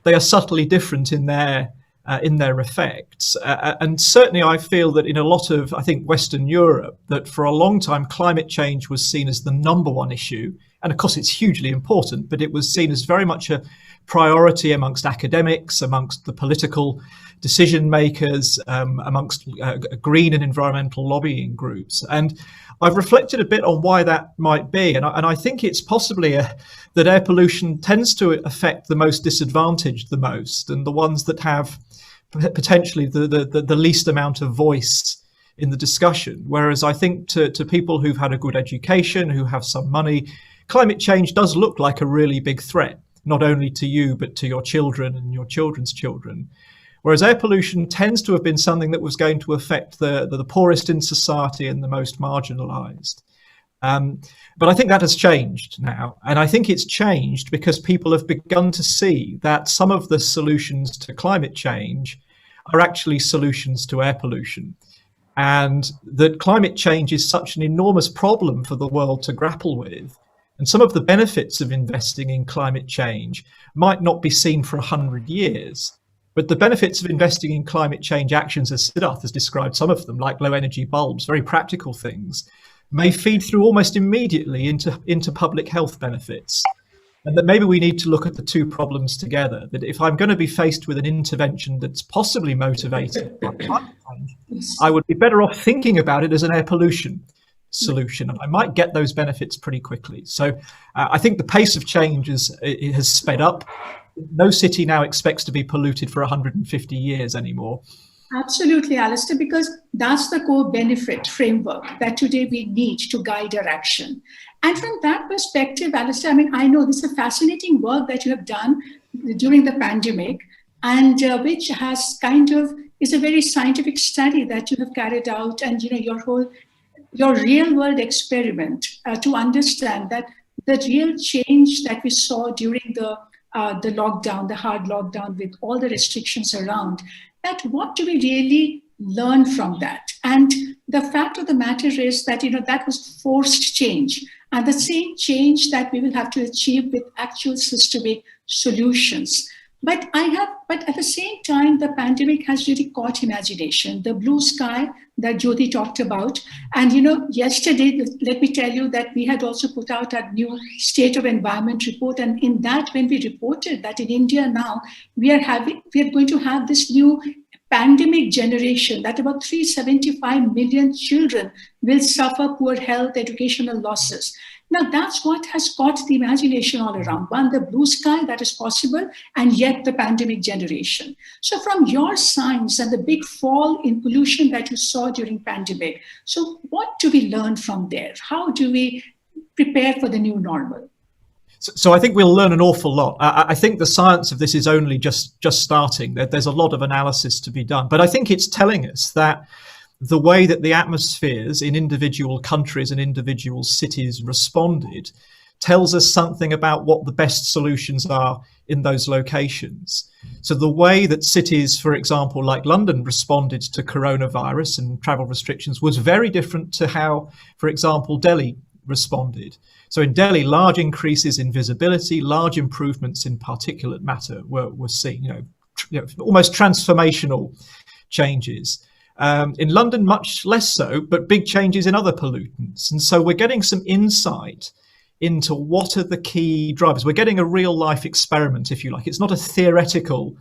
they are subtly different in their effects. And certainly I feel that in a lot of, I think, Western Europe, that for a long time, climate change was seen as the number one issue. And of course, it's hugely important, but it was seen as very much a priority amongst academics, amongst the political decision makers, amongst green and environmental lobbying groups. And I've reflected a bit on why that might be. And I think it's possibly that air pollution tends to affect the most disadvantaged the most, and the ones that have potentially the least amount of voice in the discussion. Whereas I think to people who've had a good education, who have some money, climate change does look like a really big threat, not only to you, but to your children and your children's children. Whereas air pollution tends to have been something that was going to affect the poorest in society and the most marginalized. But I think that has changed now. And I think it's changed because people have begun to see that some of the solutions to climate change are actually solutions to air pollution. And that climate change is such an enormous problem for the world to grapple with. And some of the benefits of investing in climate change might not be seen for 100 years. But the benefits of investing in climate change actions, as Siddharth has described some of them, like low energy bulbs, very practical things, may feed through almost immediately into public health benefits. And that maybe we need to look at the two problems together, that if I'm going to be faced with an intervention that's possibly motivated by climate change, I would be better off thinking about it as an air pollution solution, and I might get those benefits pretty quickly. So I think the pace of change it has sped up. No city now expects to be polluted for 150 years anymore. Absolutely, Alastair, because that's the core benefit framework that today we need to guide our action. And from that perspective, Alastair, I mean, I know this is a fascinating work that you have done during the pandemic, and which has is a very scientific study that you have carried out, and your real world experiment to understand that the real change that we saw during the lockdown, the hard lockdown with all the restrictions around, that what do we really learn from that? And the fact of the matter is that, that was forced change, and the same change that we will have to achieve with actual systemic solutions. But at the same time, the pandemic has really caught imagination. The blue sky that Jyoti talked about. And yesterday, let me tell you that we had also put out a new State of Environment report. And in that, when we reported that in India now, we are going to have this new pandemic generation, that about 375 million children will suffer poor health, educational losses. Now, that's what has caught the imagination all around. One, the blue sky that is possible, and yet the pandemic generation. So from your science and the big fall in pollution that you saw during pandemic, so what do we learn from there? How do we prepare for the new normal? So I think we'll learn an awful lot. I think the science of this is only just starting. There's a lot of analysis to be done. But I think it's telling us that the way that the atmospheres in individual countries and individual cities responded tells us something about what the best solutions are in those locations. So the way that cities, for example, like London, responded to coronavirus and travel restrictions was very different to how, for example, Delhi responded. So in Delhi, large increases in visibility, large improvements in particulate matter were seen, almost transformational changes. In London, much less so, but big changes in other pollutants. And so we're getting some insight into what are the key drivers. We're getting a real life experiment, if you like. It's not a theoretical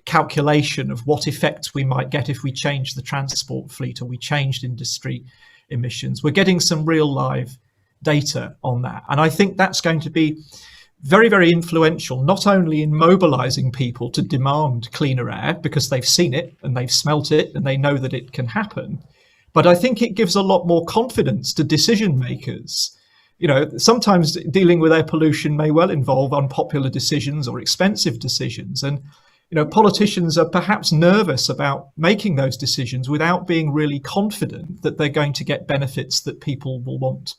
calculation of what effects we might get if we changed the transport fleet or we changed industry emissions. We're getting some real live data on that. And I think that's going to be very, very influential, not only in mobilizing people to demand cleaner air because they've seen it and they've smelt it and they know that it can happen, but I think it gives a lot more confidence to decision makers. Sometimes dealing with air pollution may well involve unpopular decisions or expensive decisions. And, politicians are perhaps nervous about making those decisions without being really confident that they're going to get benefits that people will want.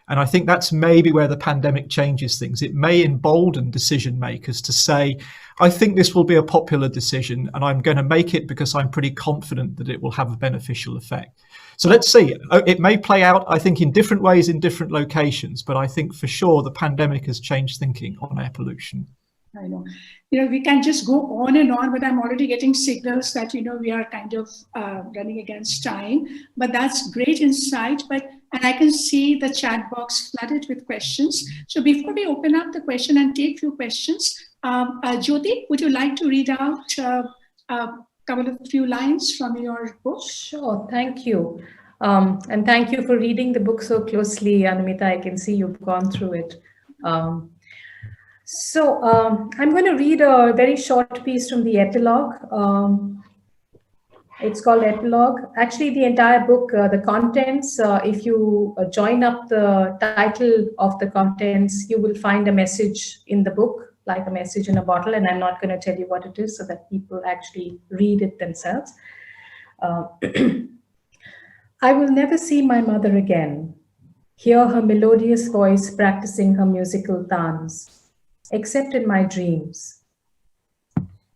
And I think that's maybe where the pandemic changes things. It may embolden decision makers to say, I think this will be a popular decision and I'm going to make it because I'm pretty confident that it will have a beneficial effect. So let's see. It may play out, I think, in different ways in different locations, but I think for sure the pandemic has changed thinking on air pollution. I know. We can just go on and on, but I'm already getting signals that, we are kind of running against time. But that's great insight. And I can see the chat box flooded with questions. So before we open up the question and take few questions, Jyoti, would you like to read out a few lines from your book? Sure, thank you. And thank you for reading the book so closely, Anumita. I can see you've gone through it. So I'm going to read a very short piece from the epilogue. It's called Epilogue. Actually, the entire book, the contents, if you join up the title of the contents, you will find a message in the book, like a message in a bottle, and I'm not going to tell you what it is so that people actually read it themselves. I will never see my mother again, hear her melodious voice practicing her musical dance, except in my dreams.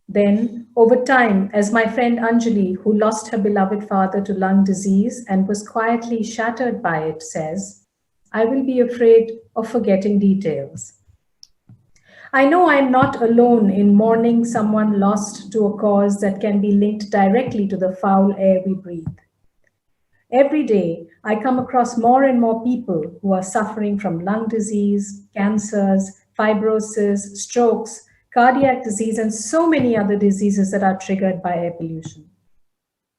Then, over time, as my friend Anjali, who lost her beloved father to lung disease and was quietly shattered by it, says, I will be afraid of forgetting details. I know I'm not alone in mourning someone lost to a cause that can be linked directly to the foul air we breathe. Every day, I come across more and more people who are suffering from lung disease, cancers, fibrosis, strokes, cardiac disease, and so many other diseases that are triggered by air pollution.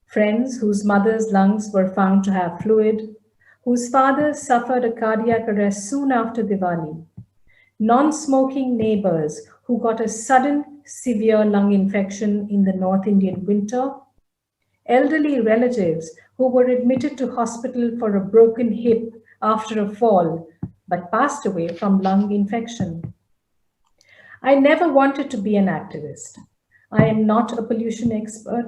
Friends whose mother's lungs were found to have fluid, whose fathers suffered a cardiac arrest soon after Diwali, non-smoking neighbors who got a sudden severe lung infection in the North Indian winter, elderly relatives who were admitted to hospital for a broken hip after a fall, but passed away from lung infection. I never wanted to be an activist. I am not a pollution expert,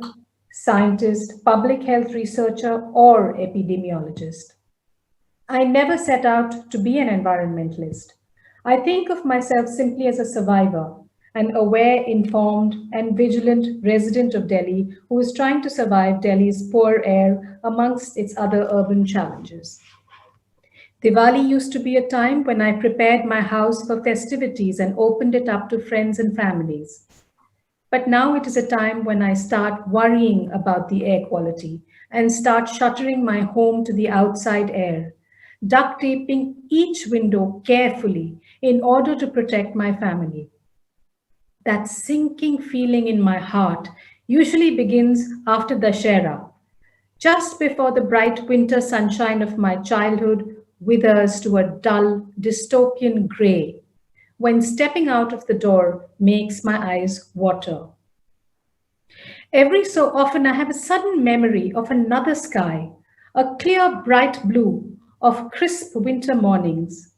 scientist, public health researcher, or epidemiologist. I never set out to be an environmentalist. I think of myself simply as a survivor, an aware, informed, and vigilant resident of Delhi who is trying to survive Delhi's poor air amongst its other urban challenges. Diwali used to be a time when I prepared my house for festivities and opened it up to friends and families. But now it is a time when I start worrying about the air quality and start shuttering my home to the outside air, duct taping each window carefully in order to protect my family. That sinking feeling in my heart usually begins after Dashera, just before the bright winter sunshine of my childhood withers to a dull, dystopian grey, when stepping out of the door makes my eyes water. Every so often, I have a sudden memory of another sky, a clear, bright blue of crisp winter mornings.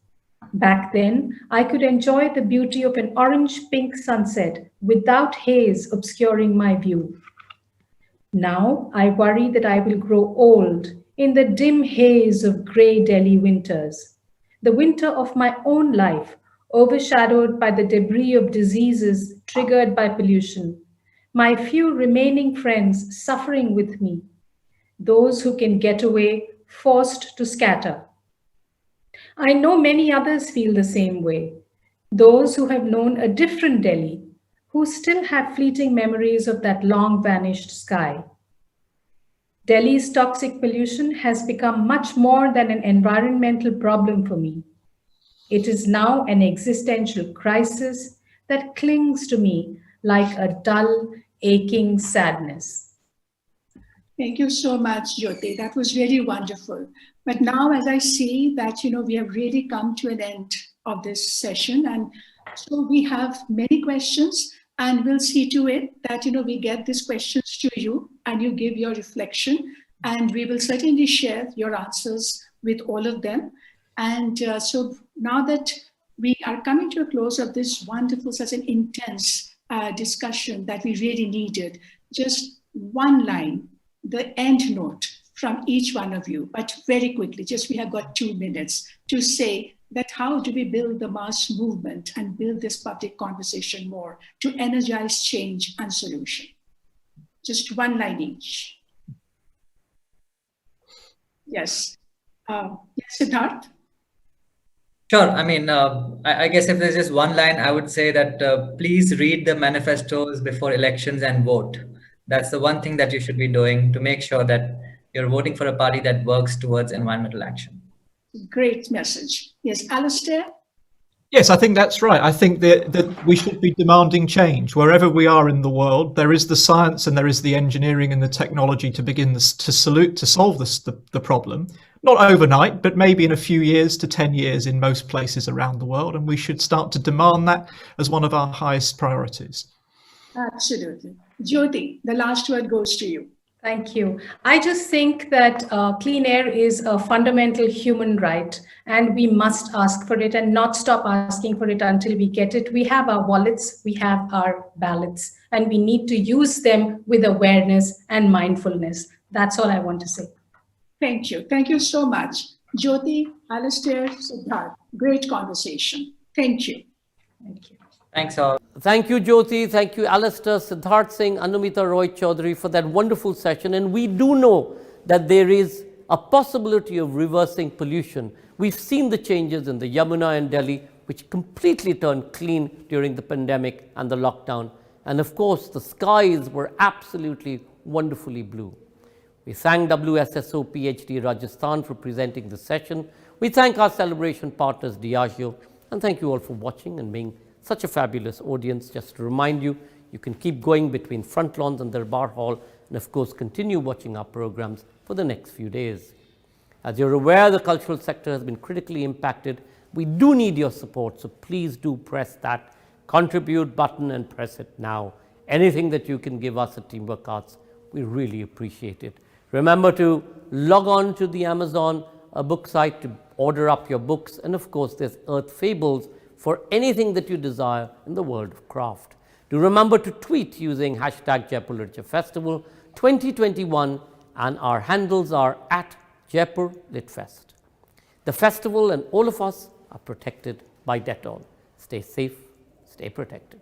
Back then, I could enjoy the beauty of an orange-pink sunset without haze obscuring my view. Now, I worry that I will grow old in the dim haze of grey Delhi winters, the winter of my own life, overshadowed by the debris of diseases triggered by pollution, my few remaining friends suffering with me, those who can get away forced to scatter. I know many others feel the same way, those who have known a different Delhi, who still have fleeting memories of that long vanished sky. Delhi's toxic pollution has become much more than an environmental problem for me. It is now an existential crisis that clings to me like a dull, aching sadness. Thank you so much, Jyoti. That was really wonderful. But now, as I see that, we have really come to an end of this session. And so we have many questions, and we'll see to it that, we get these questions to you and you give your reflection. And we will certainly share your answers with all of them. And so now that we are coming to a close of this wonderful, such an intense discussion that we really needed, just one line, the end note from each one of you, but very quickly, just we have got 2 minutes to say that how do we build the mass movement and build this public conversation more to energize change and solution? Just one line each. Yes. Yes, Siddharth? Sure. I mean, I guess if there's just one line, I would say that please read the manifestos before elections and vote. That's the one thing that you should be doing to make sure that you're voting for a party that works towards environmental action. Great message. Yes, Alastair? Yes, I think that's right. I think that we should be demanding change wherever we are in the world. There is the science and there is the engineering and the technology to begin to solve the problem. Not overnight, but maybe in a few years to 10 years in most places around the world. And we should start to demand that as one of our highest priorities. Absolutely. Jyoti, the last word goes to you. Thank you. I just think that clean air is a fundamental human right, and we must ask for it and not stop asking for it until we get it. We have our wallets, we have our ballots, and we need to use them with awareness and mindfulness. That's all I want to say. Thank you. Thank you so much. Jyoti, Alastair, Siddharth, great conversation. Thank you. Thank you. Thanks all. Thank you, Jyoti. Thank you, Alastair, Siddharth Singh, Anumita, Roychowdhury for that wonderful session. And we do know that there is a possibility of reversing pollution. We've seen the changes in the Yamuna and Delhi, which completely turned clean during the pandemic and the lockdown. And of course, the skies were absolutely wonderfully blue. We thank WSSO PhD Rajasthan for presenting the session. We thank our celebration partners, Diageo, and thank you all for watching and being such a fabulous audience. Just to remind you, you can keep going between Front Lawns and Darbar Hall, and of course continue watching our programs for the next few days. As you're aware, the cultural sector has been critically impacted. We do need your support, so please do press that contribute button and press it now. Anything that you can give us at Teamwork Arts, we really appreciate it. Remember to log on to the Amazon book site to order up your books, and of course there's Earth Fables for anything that you desire in the world of craft. Do remember to tweet using hashtag Jaipur Literature Festival 2021, and our handles are at Jaipur Litfest. The festival and all of us are protected by Dettol. Stay safe, stay protected.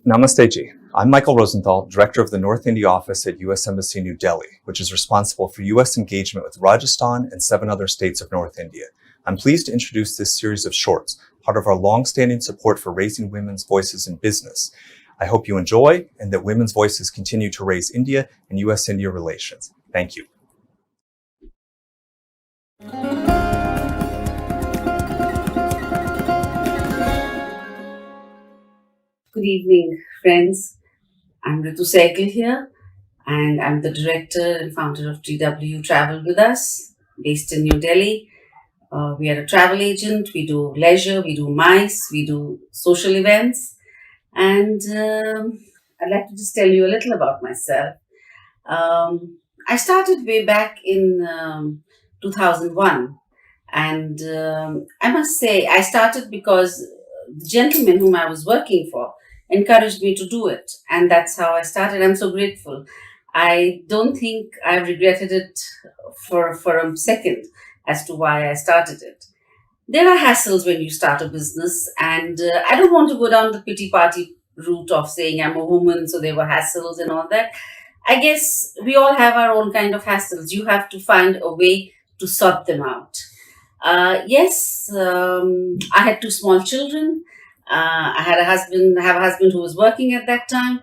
Namaste ji. I'm Michael Rosenthal, Director of the North India Office at U.S. Embassy New Delhi, which is responsible for U.S. engagement with Rajasthan and 7 other states of North India. I'm pleased to introduce this series of shorts, part of our long-standing support for raising women's voices in business. I hope you enjoy and that women's voices continue to raise India and U.S.-India relations. Thank you. Good evening, friends. I'm Ritu Sehgal here, and I'm the director and founder of TW Travel With Us, based in New Delhi. We are a travel agent. We do leisure, we do MICE, we do social events. And I'd like to just tell you a little about myself. I started way back in 2001. And I must say, I started because the gentleman whom I was working for encouraged me to do it. And that's how I started. I'm so grateful. I don't think I regretted it for a second as to why I started it. There are hassles when you start a business, and I don't want to go down the pity party route of saying I'm a woman, so there were hassles and all that. I guess we all have our own kind of hassles. You have to find a way to sort them out. Yes, I had 2 small children. I have a husband who was working at that time,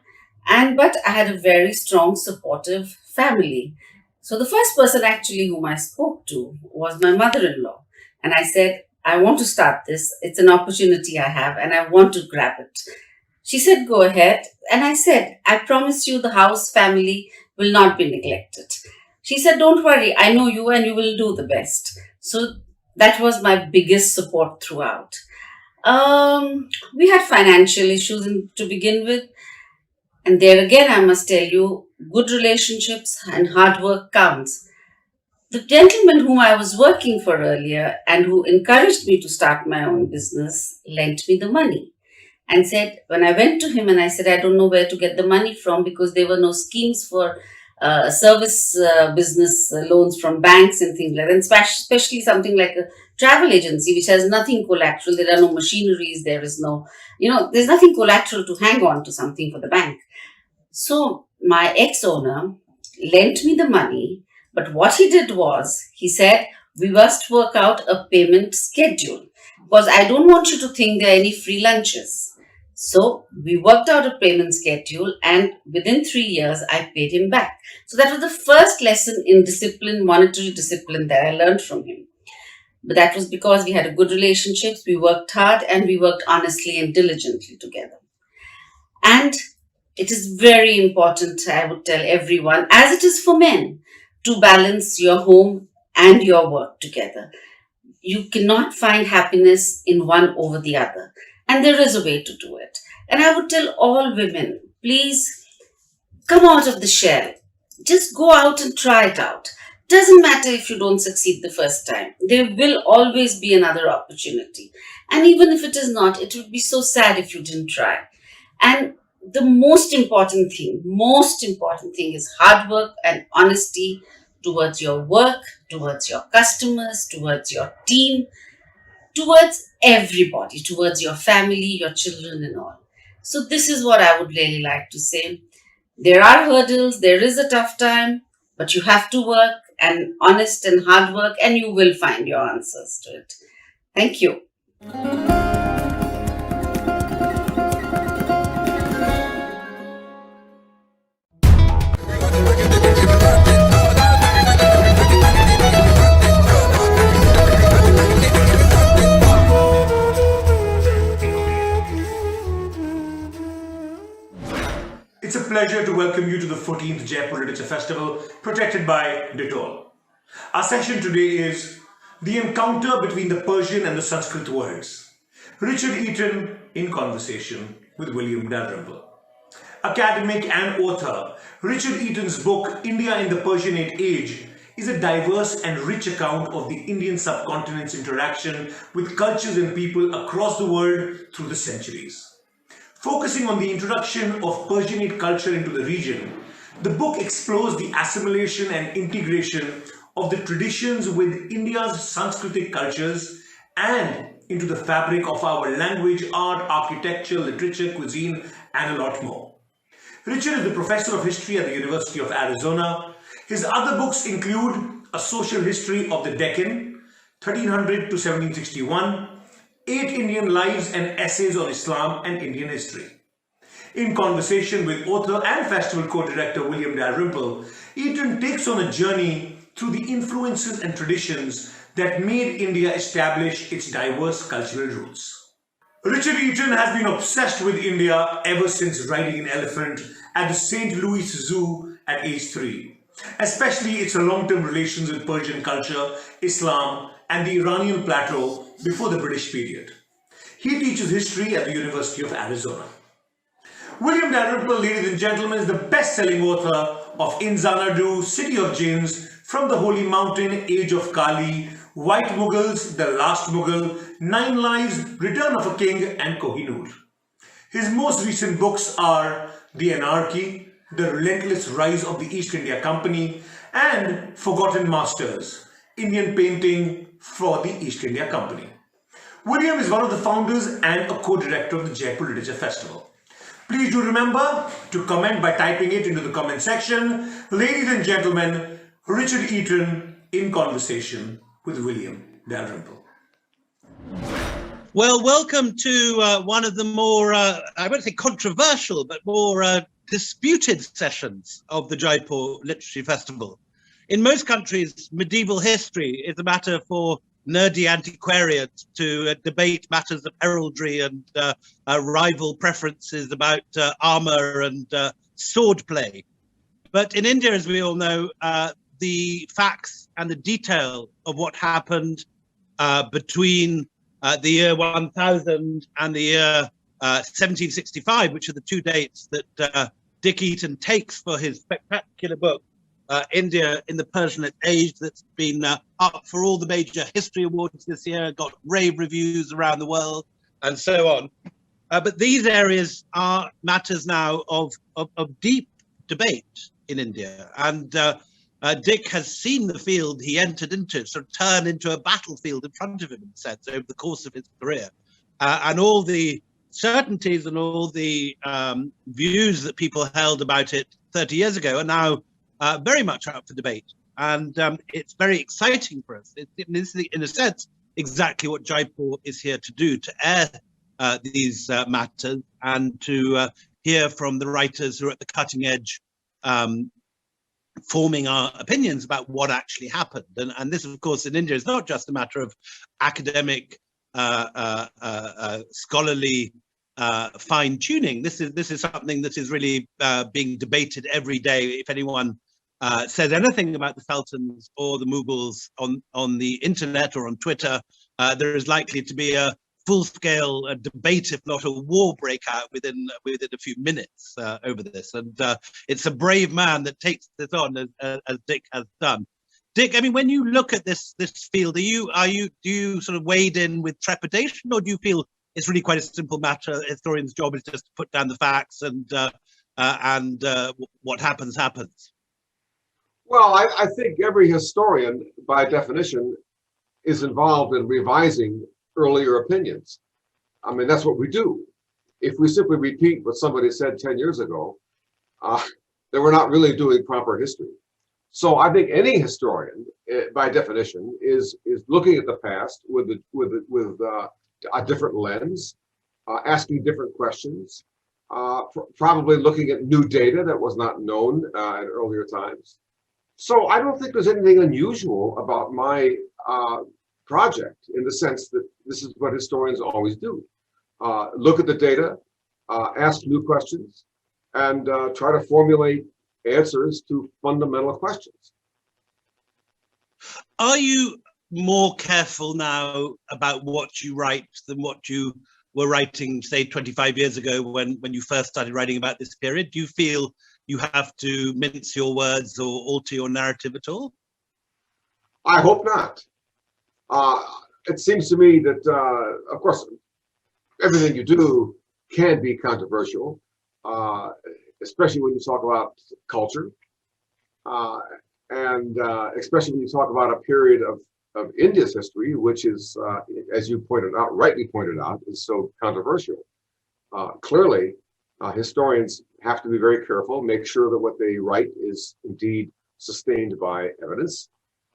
but I had a very strong, supportive family. So the first person actually whom I spoke to was my mother-in-law. And I said, I want to start this. It's an opportunity I have and I want to grab it. She said, go ahead. And I said, I promise you the house family will not be neglected. She said, don't worry. I know you and you will do the best. So that was my biggest support throughout. We had financial issues to begin with. And there again, I must tell you, good relationships and hard work counts. The gentleman whom I was working for earlier and who encouraged me to start my own business lent me the money and said, when I went to him and I said, I don't know where to get the money from because there were no schemes for service business loans from banks and things like that, and especially something like a travel agency, which has nothing collateral. There are no machineries. There is no, there's nothing collateral to hang on to something for the bank. So my ex-owner lent me the money, but what he did was, he said, we must work out a payment schedule because I don't want you to think there are any free lunches. So we worked out a payment schedule and within 3 years, I paid him back. So that was the first lesson in discipline, monetary discipline that I learned from him. But that was because we had a good relationships, we worked hard and we worked honestly and diligently together. And it is very important, I would tell everyone, as it is for men, to balance your home and your work together. You cannot find happiness in one over the other. And there is a way to do it. And I would tell all women, please come out of the shell. Just go out and try it out. Doesn't matter if you don't succeed the first time. There will always be another opportunity. And even if it is not, it would be so sad if you didn't try. And the most important thing is hard work and honesty towards your work, towards your customers, towards your team, towards everybody, towards your family, your children and all. So this is what I would really like to say. There are hurdles, there is a tough time, but you have to work and honest and hard work and you will find your answers to it. Thank you. It's a pleasure to welcome you to the 14th Jaipur Literature Festival, protected by Dettol. Our session today is The Encounter Between the Persian and the Sanskrit Words. Richard Eaton in conversation with William Dalrymple. Academic and author, Richard Eaton's book, India in the Persianate Age, is a diverse and rich account of the Indian subcontinent's interaction with cultures and people across the world through the centuries. Focusing on the introduction of Persianate culture into the region, the book explores the assimilation and integration of the traditions with India's Sanskritic cultures and into the fabric of our language, art, architecture, literature, cuisine, and a lot more. Richard is the professor of history at the University of Arizona. His other books include A Social History of the Deccan, 1300 to 1761, 8 Indian Lives and Essays on Islam and Indian History. In conversation with author and festival co-director William Dalrymple, Eaton takes on a journey through the influences and traditions that made India establish its diverse cultural roots. Richard Eaton has been obsessed with India ever since riding an elephant at the St. Louis Zoo at age 3, especially its long-term relations with Persian culture, Islam, and the Iranian plateau before the British period. He teaches history at the University of Arizona. William Dalrymple, ladies and gentlemen, is the best-selling author of In Xanadu, City of Jinns, From the Holy Mountain, Age of Kali, White Mughals, The Last Mughal, 9 Lives, Return of a King, and Kohinoor. His most recent books are The Anarchy, The Relentless Rise of the East India Company, and Forgotten Masters, Indian Painting for the East India Company. William is one of the founders and a co-director of the Jaipur Literature Festival. Please do remember to comment by typing it into the comment section. Ladies and gentlemen, Richard Eaton in conversation with William Dalrymple. Well, welcome to one of the more, I won't say controversial, but more disputed sessions of the Jaipur Literary Festival. In most countries, medieval history is a matter for nerdy antiquarians to debate matters of heraldry and rival preferences about armor and swordplay. But in India, as we all know, the facts and the detail of what happened between the year 1000 and the year 1765, which are the two dates that Dick Eaton takes for his spectacular book, India in the Persian Age, that's been up for all the major history awards this year, got rave reviews around the world, and so on. But these areas are matters now of deep debate in India. And Dick has seen the field he entered into sort of turn into a battlefield in front of him, in a sense, over the course of his career. And all the certainties and all the views that people held about it 30 years ago are now very much up for debate. And it's very exciting for us. It is, in a sense, exactly what Jaipur is here to do, to air these matters and to hear from the writers who are at the cutting edge, forming our opinions about what actually happened. And this, of course, in India is not just a matter of academic, scholarly fine-tuning. This is something that is really being debated every day. If anyone says anything about the Sultans or the Mughals on the internet or on Twitter, there is likely to be a full-scale debate, if not a war, breakout within a few minutes over this. And it's a brave man that takes this on, as Dick has done. Dick, I mean, when you look at this field, do you sort of wade in with trepidation, or do you feel it's really quite a simple matter? A historian's job is just to put down the facts, and what happens happens. Well, I think every historian, by definition, is involved in revising earlier opinions. I mean, that's what we do. If we simply repeat what somebody said 10 years ago, then we're not really doing proper history. So I think any historian, by definition, is looking at the past with a different lens, asking different questions, probably looking at new data that was not known in earlier times. So I don't think there's anything unusual about my project, in the sense that this is what historians always do. Look at the data, ask new questions, and try to formulate answers to fundamental questions. Are you more careful now about what you write than what you were writing, say, 25 years ago when you first started writing about this period? Do you feel you have to mince your words or alter your narrative at all? I hope not. It seems to me that, of course, everything you do can be controversial, especially when you talk about culture, and especially when you talk about a period of India's history, which is, as you pointed out, rightly pointed out, is so controversial. Clearly, Historians have to be very careful, make sure that what they write is indeed sustained by evidence,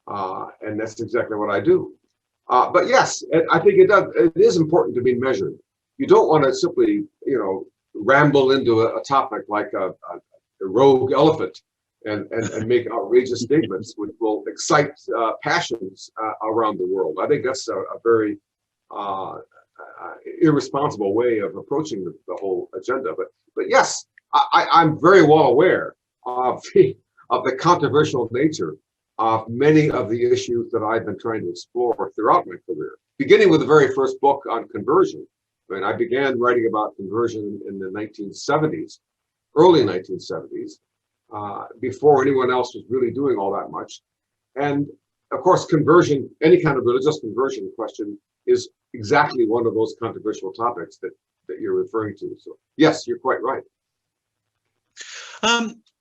and that's exactly what I do. But yes, I think it is important to be measured. You don't want to simply, ramble into a topic like a rogue elephant and make outrageous statements which will excite passions around the world. I think that's a very irresponsible way of approaching the whole agenda. But yes, I'm very well aware of the controversial nature of many of the issues that I've been trying to explore throughout my career, beginning with the very first book on conversion. I mean, I began writing about conversion in the 1970s, early 1970s, before anyone else was really doing all that much. And of course, conversion, any kind of religious conversion question, is exactly one of those controversial topics that you're referring to. So yes, you're quite right.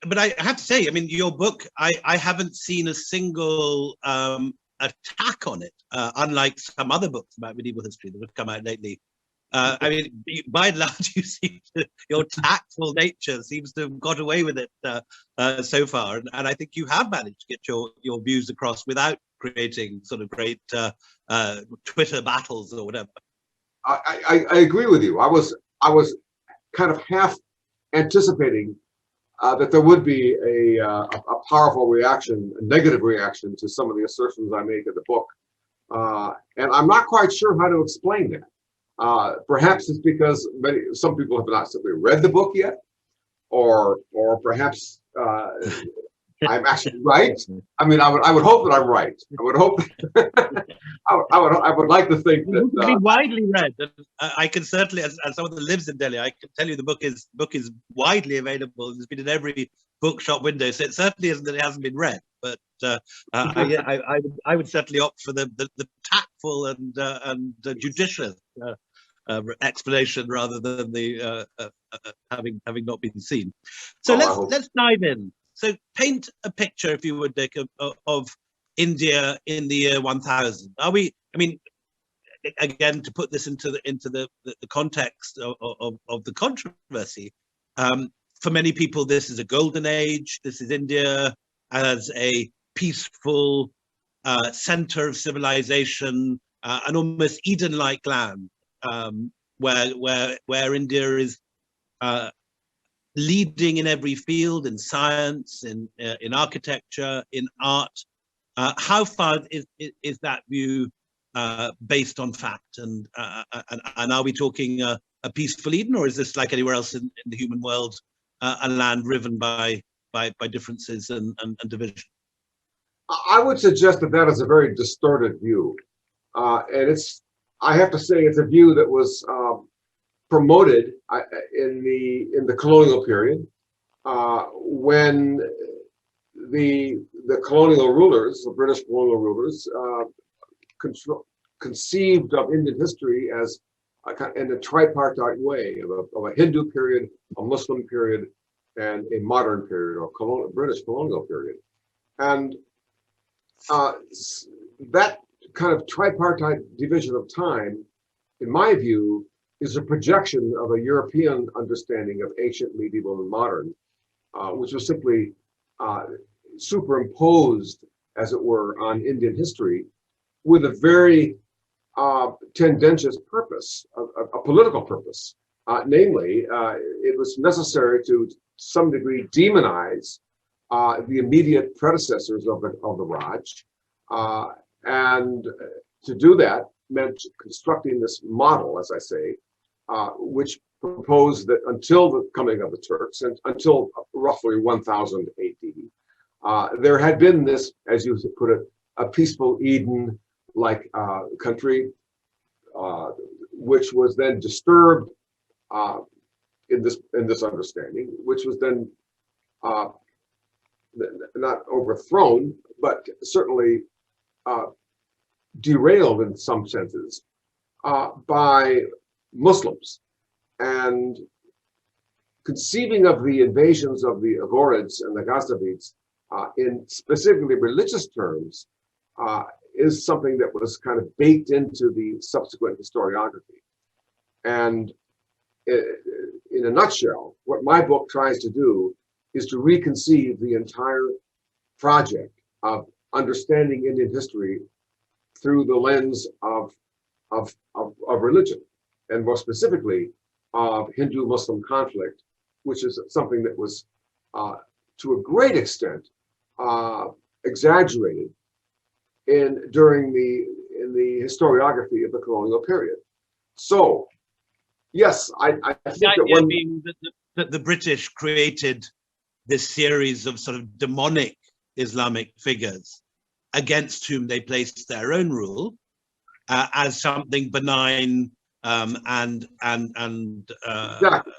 But I have to say, I mean, your book, I haven't seen a single attack on it, unlike some other books about medieval history that have come out lately. I mean, by and large, your tactful nature seems to have got away with it so far, and I think you have managed to get your views across without creating sort of great Twitter battles or whatever. I agree with you. I was kind of half anticipating that there would be a powerful reaction, a negative reaction to some of the assertions I make in the book, and I'm not quite sure how to explain that. Perhaps it's because some people have not simply read the book yet, or perhaps I'm actually right. I mean, I would hope that I'm right. I would hope. I would like to think that pretty widely read. I can certainly, as someone that lives in Delhi, I can tell you the book is widely available. It's been in every bookshop window, so it certainly isn't that it hasn't been read. But I would certainly opt for the tactful and judicious explanation rather than the having not been seen. So let's dive in. So paint a picture, if you would, Dick, of India in the year 1000. Are we? I mean, again, to put this into the context of the controversy. For many people, this is a golden age. This is India as a peaceful center of civilization, an almost Eden-like land, where India is leading in every field, in science, in architecture, in art. How far is that view based on fact? And are we talking a peaceful Eden, or is this like anywhere else in the human world, a land riven by differences and division? I would suggest that is a very distorted view, and I have to say it's a view that was promoted in the colonial period, when the colonial rulers, the British colonial rulers, conceived of Indian history as in a tripartite way of a Hindu period, a Muslim period, and a modern period, or British colonial period. And that kind of tripartite division of time, in my view, is a projection of a European understanding of ancient, medieval, and modern, which was simply superimposed, as it were, on Indian history with a very tendentious purpose, a political purpose. Namely, it was necessary to some degree demonize the immediate predecessors of the Raj, and to do that meant constructing this model, as I say, which proposed that until the coming of the Turks and until roughly 1000 AD, there had been this, as you put it, a peaceful Eden-like country, which was then disturbed in this understanding, which was then not overthrown, but certainly derailed in some senses by Muslims. And conceiving of the invasions of the Aghorids and the Ghaznavids in specifically religious terms is something that was kind of baked into the subsequent historiography. And in a nutshell, what my book tries to do is to reconceive the entire project of understanding Indian history through the lens of religion, and more specifically of Hindu-Muslim conflict, which is something that was to a great extent exaggerated during the historiography of the colonial period. So, yes, I think the that idea being that the British created this series of sort of demonic Islamic figures against whom they placed their own rule as something benign and exactly.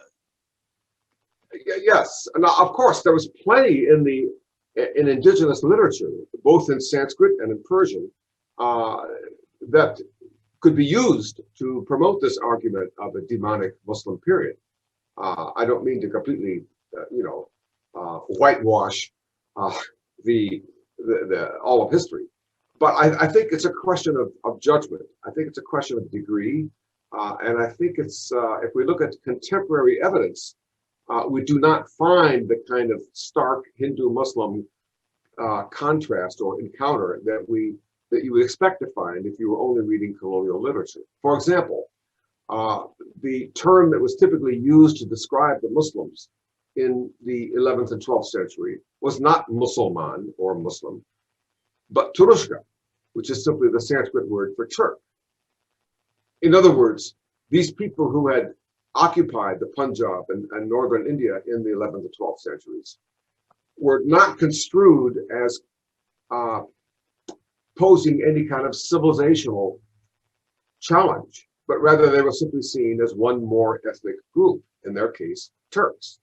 Yes, and of course there was plenty in indigenous literature, both in Sanskrit and in Persian, that could be used to promote this argument of a demonic Muslim period. I don't mean to completely, whitewash the all of history, but I think it's a question of judgment. I think it's a question of degree, and I think it's if we look at contemporary evidence, we do not find the kind of stark Hindu-Muslim contrast or encounter that you would expect to find if you were only reading colonial literature. For example, the term that was typically used to describe the Muslims in the 11th and 12th century was not Musulman or Muslim, but Turushka, which is simply the Sanskrit word for Turk. In other words, these people who had occupied the Punjab and northern India in the 11th and 12th centuries were not construed as posing any kind of civilizational challenge, but rather they were simply seen as one more ethnic group, in their case, Turks.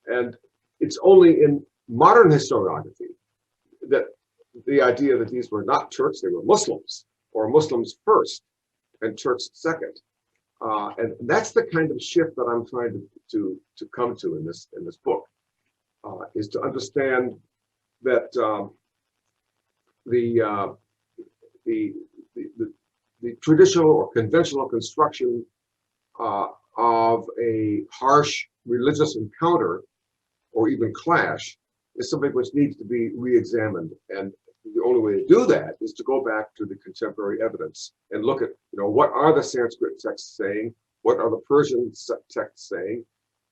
And it's only in modern historiography that the idea that these were not Turks, they were Muslims, or Muslims first and Turks second. And that's the kind of shift that I'm trying to come to in this book, is to understand that the traditional or conventional construction of a harsh religious encounter or even clash is something which needs to be re-examined. And the only way to do that is to go back to the contemporary evidence and look at, what are the Sanskrit texts saying? What are the Persian texts saying?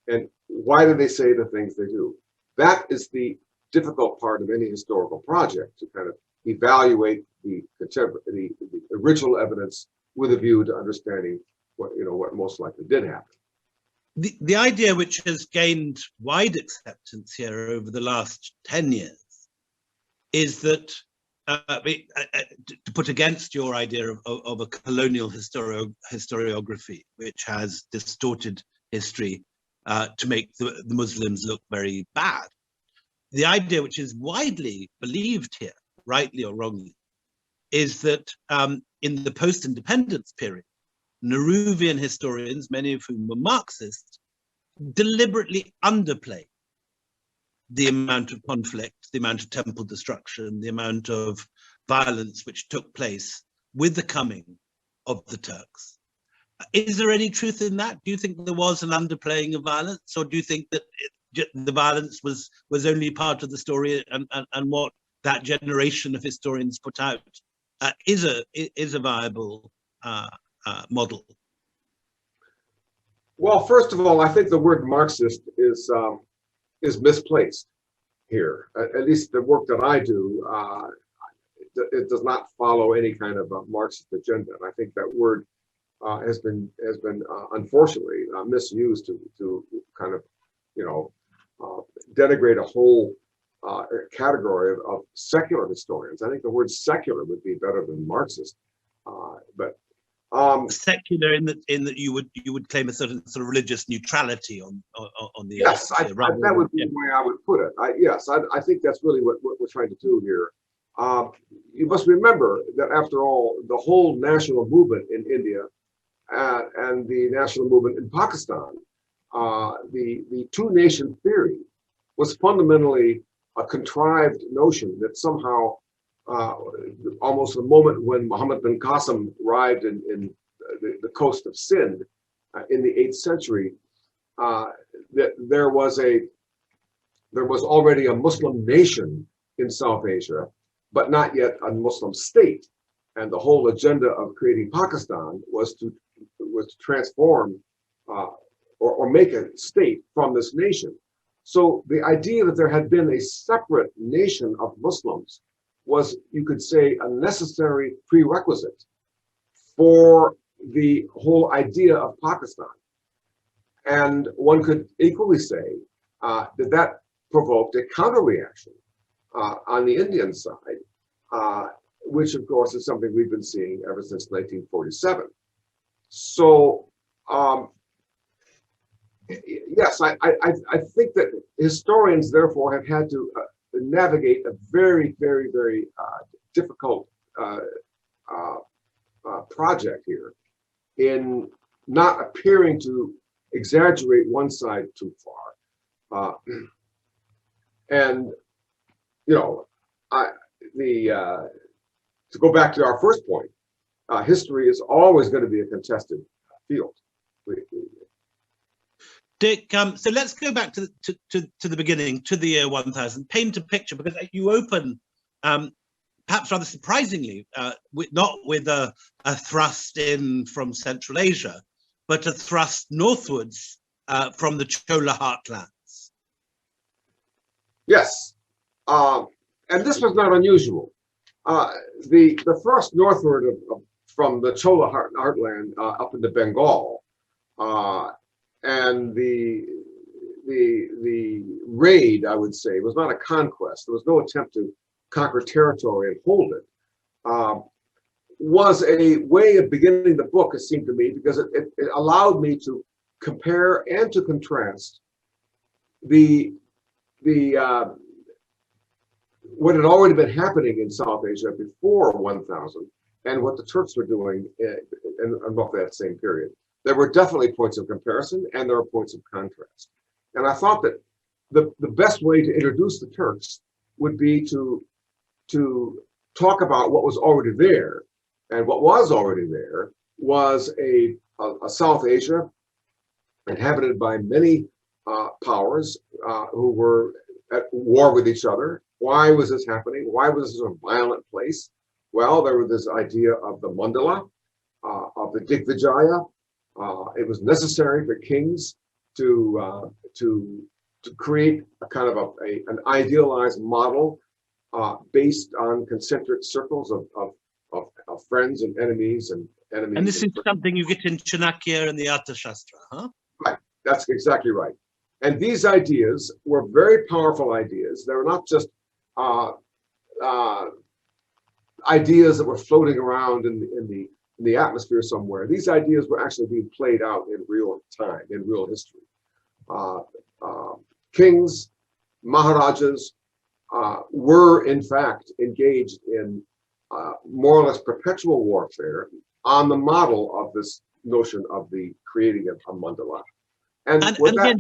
And why do they say the things they do? That is the difficult part of any historical project, to kind of evaluate the original evidence with a view to understanding what most likely did happen. The idea which has gained wide acceptance here over the last 10 years is that, to put against your idea of a colonial historiography, which has distorted history to make the Muslims look very bad, the idea which is widely believed here, rightly or wrongly, is that in the post-independence period, Nehruvian historians, many of whom were Marxists, deliberately underplay the amount of conflict, the amount of temple destruction, the amount of violence which took place with the coming of the Turks. Is there any truth in that? Do you think there was an underplaying of violence, or do you think that the violence was only part of the story, and what that generation of historians put out is a viable model? Well, first of all, I think the word Marxist is misplaced here. At least the work that I do, it does not follow any kind of a Marxist agenda. And I think that word has been unfortunately misused to kind of denigrate a whole category of secular historians. I think the word secular would be better than Marxist, but secular in that you would claim a certain sort of religious neutrality on the yes, that would be the way I would put it. I think that's really what we're trying to do here. You must remember that after all, the whole national movement in India and the national movement in Pakistan, the two-nation theory was fundamentally a contrived notion that somehow almost the moment when Muhammad bin Qasim arrived in the coast of Sindh, in the 8th century, that there was already a Muslim nation in South Asia, but not yet a Muslim state. And the whole agenda of creating Pakistan was to transform or make a state from this nation. So the idea that there had been a separate nation of Muslims was, you could say, a necessary prerequisite for the whole idea of Pakistan. And one could equally say that provoked a counter-reaction on the Indian side, which of course is something we've been seeing ever since 1947. So yes, I think that historians therefore have had to navigate a very, very, very difficult project here in not appearing to exaggerate one side too far. And, you know, to go back to our first point, history is always going to be a contested field. Dick, so let's go back to the beginning, to the year 1000. Paint a picture, because you open, perhaps rather surprisingly, not with a thrust in from Central Asia, but a thrust northwards from the Chola heartlands. Yes, and this was not unusual. The thrust northward from the Chola heartland up into Bengal, and the raid, I would say, was not a conquest. There was no attempt to conquer territory and hold it. Was a way of beginning the book, it seemed to me, because it allowed me to compare and to contrast what had already been happening in South Asia before 1000 and what the Turks were doing in about that same period. There were definitely points of comparison and there were points of contrast. And I thought that the best way to introduce the Turks would be to talk about what was already there. And what was already there was a South Asia inhabited by many powers who were at war with each other. Why was this happening? Why was this a violent place? Well, there was this idea of the mandala, of the Digvijaya. It was necessary for kings to create a kind of an idealized model based on concentric circles of friends and enemies and enemies. And this is something you get in Chanakya and the Arthashastra, huh? Right, that's exactly right. And these ideas were very powerful ideas. They were not just ideas that were floating around in the atmosphere somewhere. These ideas were actually being played out in real time, in real history. Kings, Maharajas were in fact engaged in more or less perpetual warfare on the model of this notion of the creating a mandala. And again,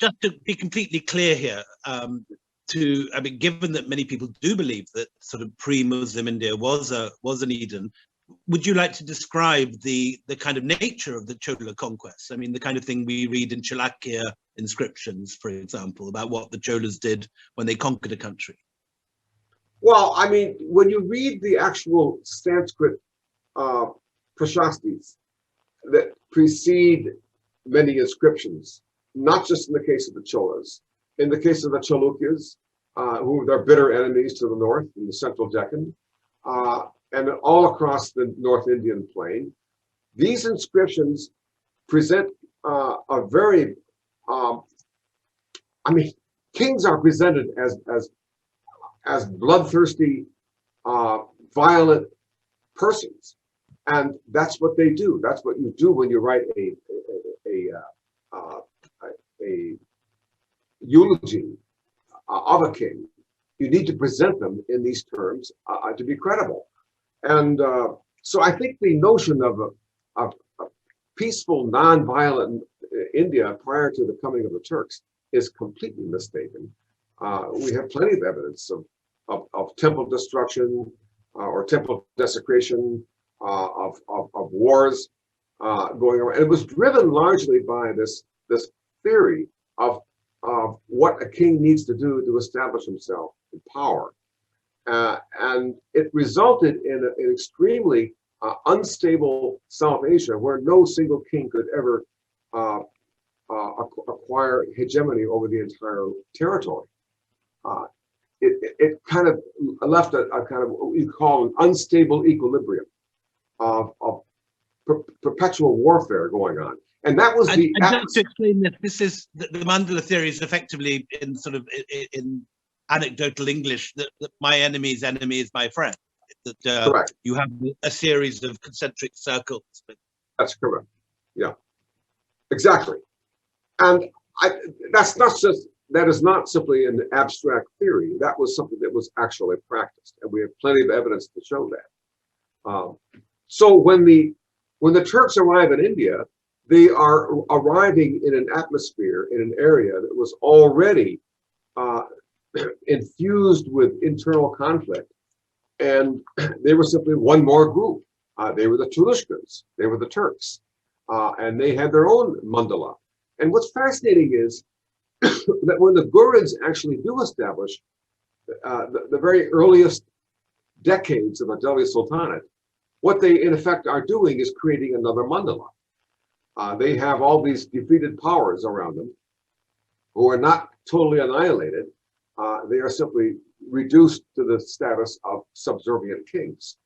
just to be completely clear here, given that many people do believe that sort of pre-Muslim India was an Eden, would you like to describe the kind of nature of the Chola conquest? I mean, the kind of thing we read in Chalakya inscriptions, for example, about what the Cholas did when they conquered a country. Well, I mean, when you read the actual Sanskrit prashastis that precede many inscriptions, not just in the case of the Cholas, in the case of the Chalukyas, who are bitter enemies to the north in the central Deccan, and all across the North Indian plain, these inscriptions present a very, kings are presented as bloodthirsty, violent persons, and that's what they do. That's what you do when you write a eulogy of a king. You need to present them in these terms to be credible. And so I think the notion of a peaceful, non-violent India prior to the coming of the Turks is completely mistaken. We have plenty of evidence of temple destruction or temple desecration, of wars. going around. And it was driven largely by this theory of what a king needs to do to establish himself in power. And it resulted in an extremely unstable South Asia where no single king could ever acquire hegemony over the entire territory. It kind of left a kind of what you call an unstable equilibrium of perpetual warfare going on. And that was the... And just to explain this is the Mandela theory is effectively in sort of in anecdotal English that my enemy's enemy is my friend. That correct. You have a series of concentric circles. That's correct. Yeah, exactly. And that is not simply an abstract theory. That was something that was actually practiced, and we have plenty of evidence to show that. So when the Turks arrive in India, they are arriving in an atmosphere, in an area that was already infused with internal conflict, and they were simply one more group. They were the Tulushkans, they were the Turks, and they had their own mandala. And what's fascinating is that when the Ghurids actually do establish the very earliest decades of the Delhi Sultanate, what they in effect are doing is creating another mandala. They have all these defeated powers around them who are not totally annihilated. They are simply reduced to the status of subservient kings.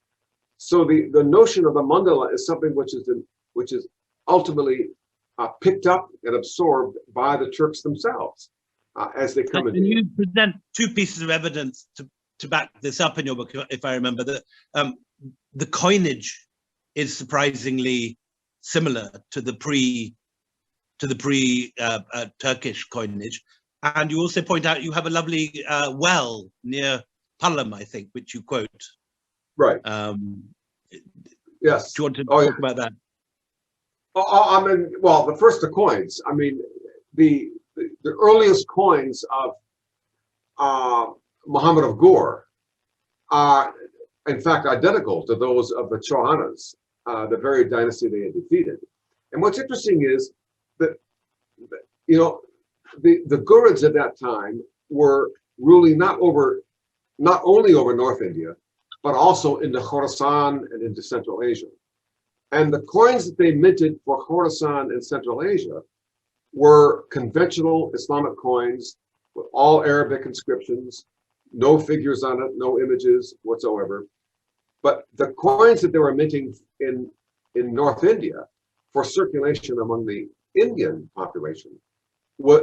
So the notion of the mandala is something which is ultimately picked up and absorbed by the Turks themselves as they come in. And you present two pieces of evidence to back this up in your book, if I remember, that the coinage is surprisingly similar to the pre-Turkish coinage. And you also point out you have a lovely well near Palam, I think, which you quote. Right. Yes. Do you want to talk about that? I mean, well, the coins. I mean, the earliest coins of Muhammad of Ghor are, in fact, identical to those of the Chauhanas, the very dynasty they had defeated. And what's interesting is that, you know, the Ghurids at that time were ruling not only over North India, but also into Khorasan and into Central Asia. And the coins that they minted for Khorasan and Central Asia were conventional Islamic coins with all Arabic inscriptions, no figures on it, no images whatsoever. But the coins that they were minting in North India for circulation among the Indian population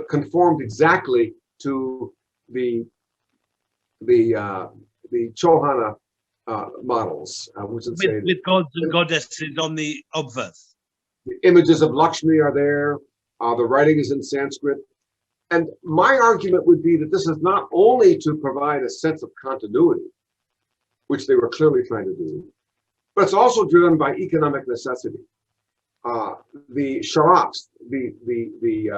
conformed exactly to the Chauhana models, which would say with gods and goddesses on the obverse. The images of Lakshmi are there. The writing is in Sanskrit. And my argument would be that this is not only to provide a sense of continuity, which they were clearly trying to do, but it's also driven by economic necessity. The sharafs, the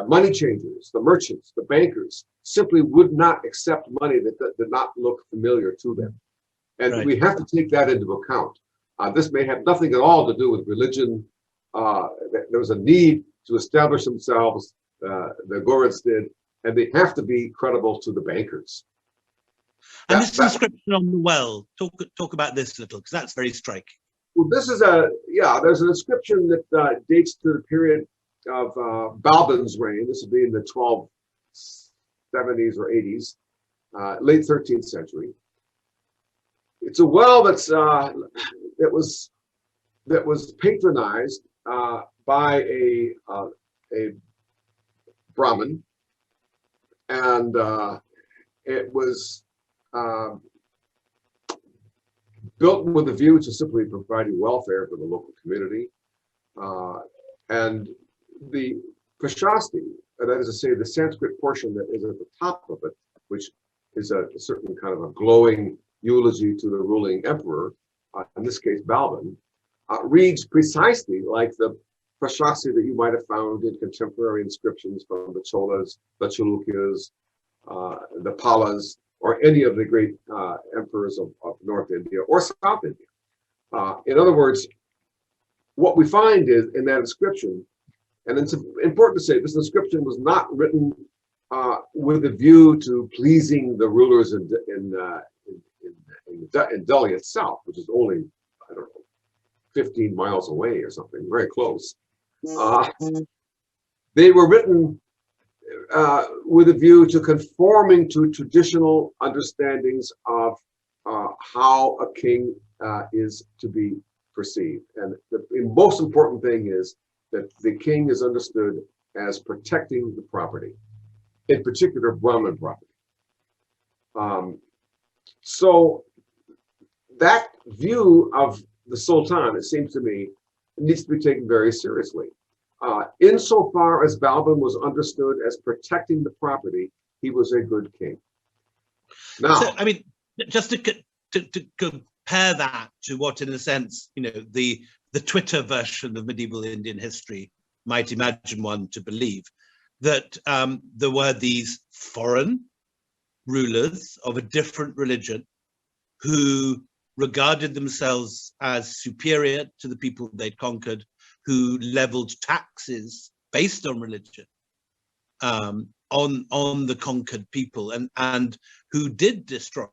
money changers, the merchants, the bankers simply would not accept money that did not look familiar to them. And right. We have to take that into account. This may have nothing at all to do with religion. There was a need to establish themselves, the Ghurids did, and they have to be credible to the bankers. And this inscription on the well, talk about this a little, because that's very striking. Well, this is there's an inscription that dates to the period of Balban's reign. This would be in the 1270s or 80s, late 13th century. It's a well that was patronized by a Brahmin, and it was built with a view to simply providing welfare for the local community. And the Prashasti, that is to say, the Sanskrit portion that is at the top of it, which is a certain kind of a glowing eulogy to the ruling emperor, in this case Balban, reads precisely like the Prashasti that you might have found in contemporary inscriptions from the Cholas, the Chalukyas, the Pallas, or any of the great emperors of North India or South India. In other words, what we find is in that inscription, and it's important to say this inscription was not written with a view to pleasing the rulers in Delhi itself, which is only, I don't know, 15 miles away or something, very close. They were written with a view to conforming to traditional understandings of how a king is to be perceived. And the most important thing is that the king is understood as protecting the property, in particular Brahmin property. So that view of the Sultan, it seems to me, needs to be taken very seriously. Insofar as Balban was understood as protecting the property, he was a good king. Now, so, I mean, just to compare that to what, in a sense, you know, the Twitter version of medieval Indian history might imagine one to believe, that there were these foreign rulers of a different religion who regarded themselves as superior to the people they'd conquered, who leveled taxes based on religion on the conquered people, and who did destroy,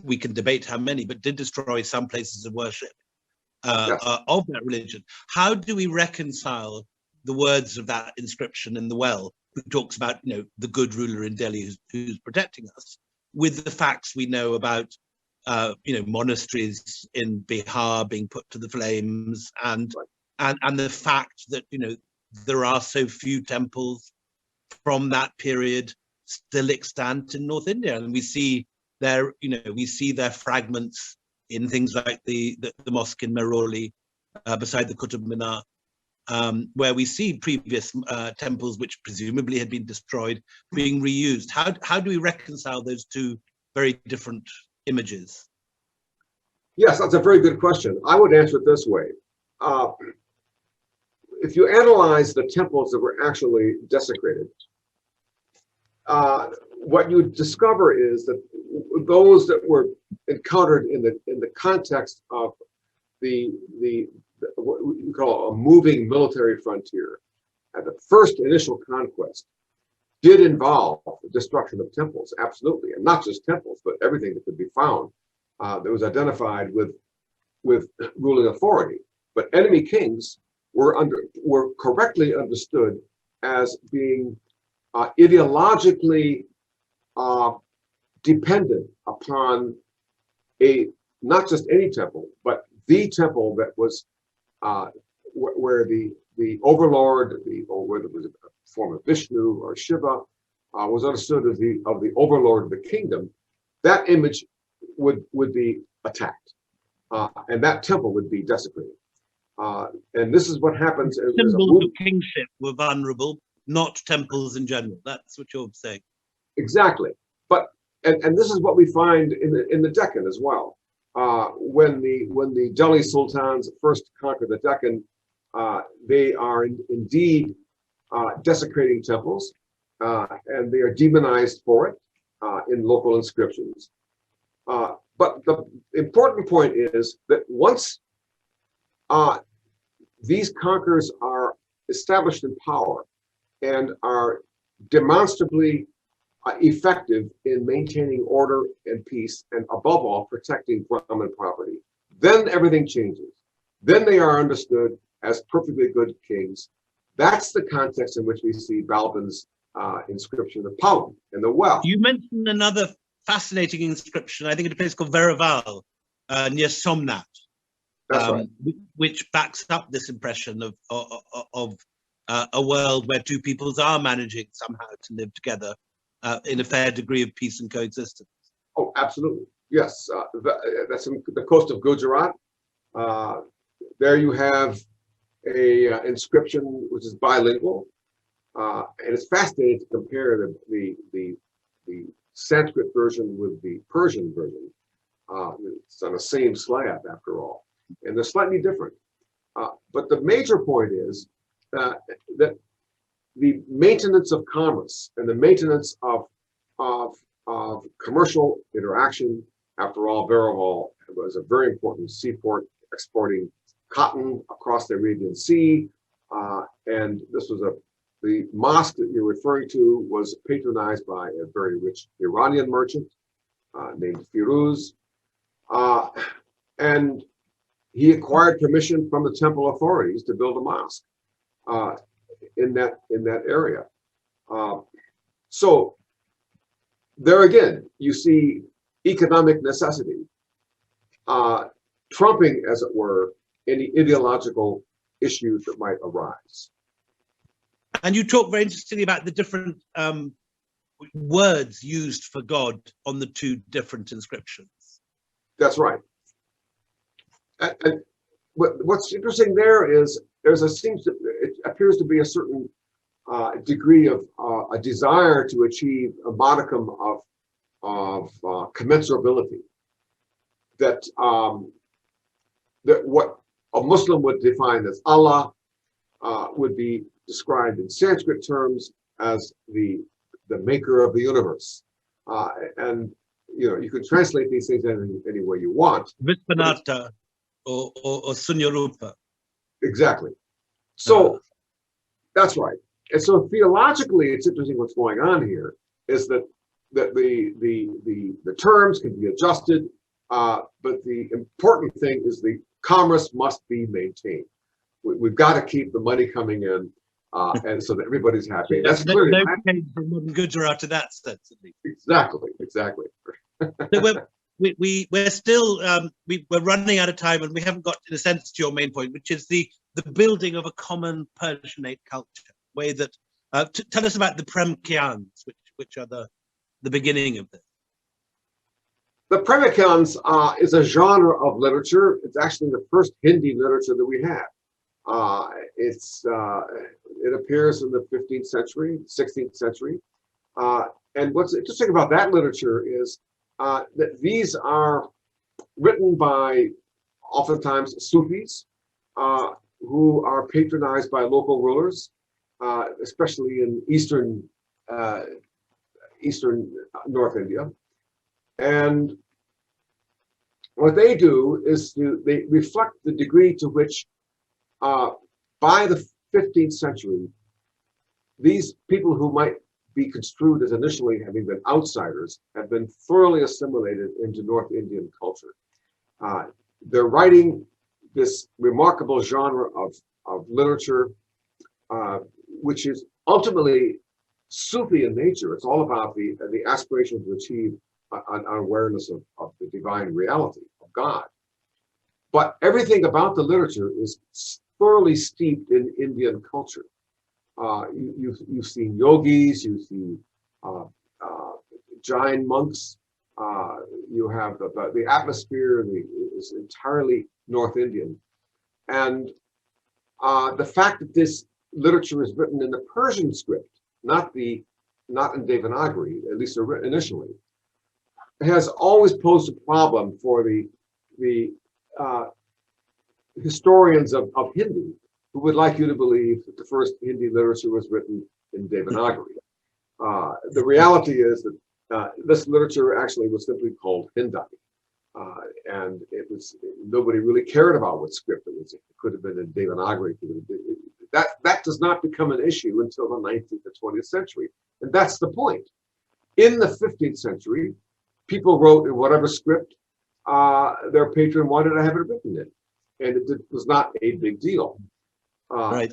we can debate how many, but did destroy some places of worship of that religion. How do we reconcile the words of that inscription in the well, who talks about, you know, the good ruler in Delhi who's protecting us, with the facts we know about you know, monasteries in Bihar being put to the flames, and the fact that, you know, there are so few temples from that period still extant in North India, and we see their, you know, we see their fragments in things like the mosque in Meroli beside the Qutub Minar, where we see previous temples which presumably had been destroyed being reused. How do we reconcile those two very different images? yes, that's a very good question. I would answer it this way. If you analyze the temples that were actually desecrated, what you discover is that those that were encountered in the context of what you call a moving military frontier, at the first initial conquest, did involve the destruction of temples, absolutely, and not just temples, but everything that could be found that was identified with ruling authority. But enemy kings were correctly understood as being ideologically dependent upon not just any temple, but the temple that was where the overlord, or whether it was a form of Vishnu or Shiva, was understood as the overlord of the kingdom. That image would be attacked, and that temple would be desecrated. And this is what happens. Symbols of kingship were vulnerable, not temples in general. That's what you're saying. Exactly. But and this is what we find in the Deccan as well. When the Delhi sultans first conquered the Deccan, they are indeed desecrating temples, and they are demonized for it in local inscriptions. But the important point is that once these conquerors are established in power and are demonstrably effective in maintaining order and peace, and above all, protecting Brahmin property, then everything changes. Then they are understood as perfectly good kings. That's the context in which we see Balban's inscription of Palam in the well. You mentioned another fascinating inscription, I think, at a place called Veraval near Somnath, which backs up this impression of a world where two peoples are managing somehow to live together in a fair degree of peace and coexistence. Oh, absolutely. Yes, that's in the coast of Gujarat. There you have a inscription which is bilingual, and it's fascinating to compare the Sanskrit version with the Persian version. It's on the same slab, after all, and they're slightly different. But the major point is that the maintenance of commerce and the maintenance of commercial interaction, after all, Veraval was a very important seaport exporting cotton across the Arabian Sea. And this was the mosque that you're referring to was patronized by a very rich Iranian merchant named Firuz. And he acquired permission from the temple authorities to build a mosque in that area. So there again, you see economic necessity trumping, as it were, any ideological issues that might arise. And you talk very interestingly about the different words used for God on the two different inscriptions. That's right. And what's interesting there is it appears to be a certain degree of a desire to achieve a modicum of commensurability. That what a Muslim would define as Allah would be described in Sanskrit terms as the maker of the universe, and you can translate these things any way you want. Vishvanatha or Sunyarupa. Exactly. So that's right. And so theologically, it's interesting what's going on here is that the terms can be adjusted, but the important thing is the commerce must be maintained. We've got to keep the money coming in, and so that everybody's happy. That's clearly no change from modern goods are out of that sense, at least. Exactly. So we're still we're running out of time, and we haven't got, in a sense, to your main point, which is the building of a common Persianate culture. Way that tell us about the Prem-Kyans, which are the beginning of this. The Prem-Kyans is a genre of literature. It's actually the first Hindi literature that we have. It appears in the 15th century, 16th century. And what's interesting about that literature is that these are written by oftentimes Sufis who are patronized by local rulers, especially in eastern North India. And what they do is they reflect the degree to which by the 15th century, these people who might be construed as initially having been outsiders have been thoroughly assimilated into North Indian culture. They're writing this remarkable genre of literature, which is ultimately Sufi in nature. It's all about the aspiration to achieve an awareness of the divine reality of God. But everything about the literature is thoroughly steeped in Indian culture. You've seen yogis, you see Jain monks. You have the atmosphere is entirely North Indian, and the fact that this literature is written in the Persian script, not in Devanagari, at least initially, has always posed a problem for the historians of Hindi, who would like you to believe that the first Hindi literature was written in Devanagari. The reality is that this literature actually was simply called Hindi, and nobody really cared about what script it was. It could have been in Devanagari. That does not become an issue until the 19th and 20th century, and that's the point. In the 15th century, people wrote in whatever script their patron wanted to have it written in, and it was not a big deal. Right.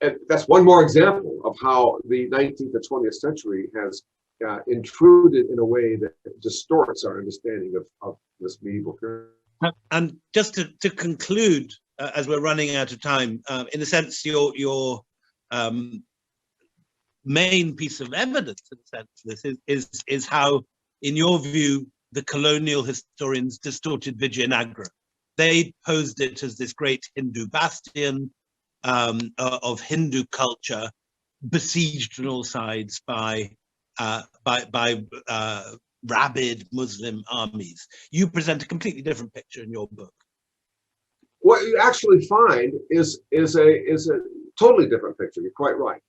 And that's one more example of how the 19th and 20th century has intruded in a way that distorts our understanding of this medieval period. And just to conclude, as we're running out of time, in a sense, your main piece of evidence, in a sense, this is how, in your view, the colonial historians distorted Vijayanagara. They posed it as this great Hindu bastion of Hindu culture, besieged on all sides by rabid Muslim armies. You present a completely different picture in your book. What you actually find is a totally different picture. You're quite right.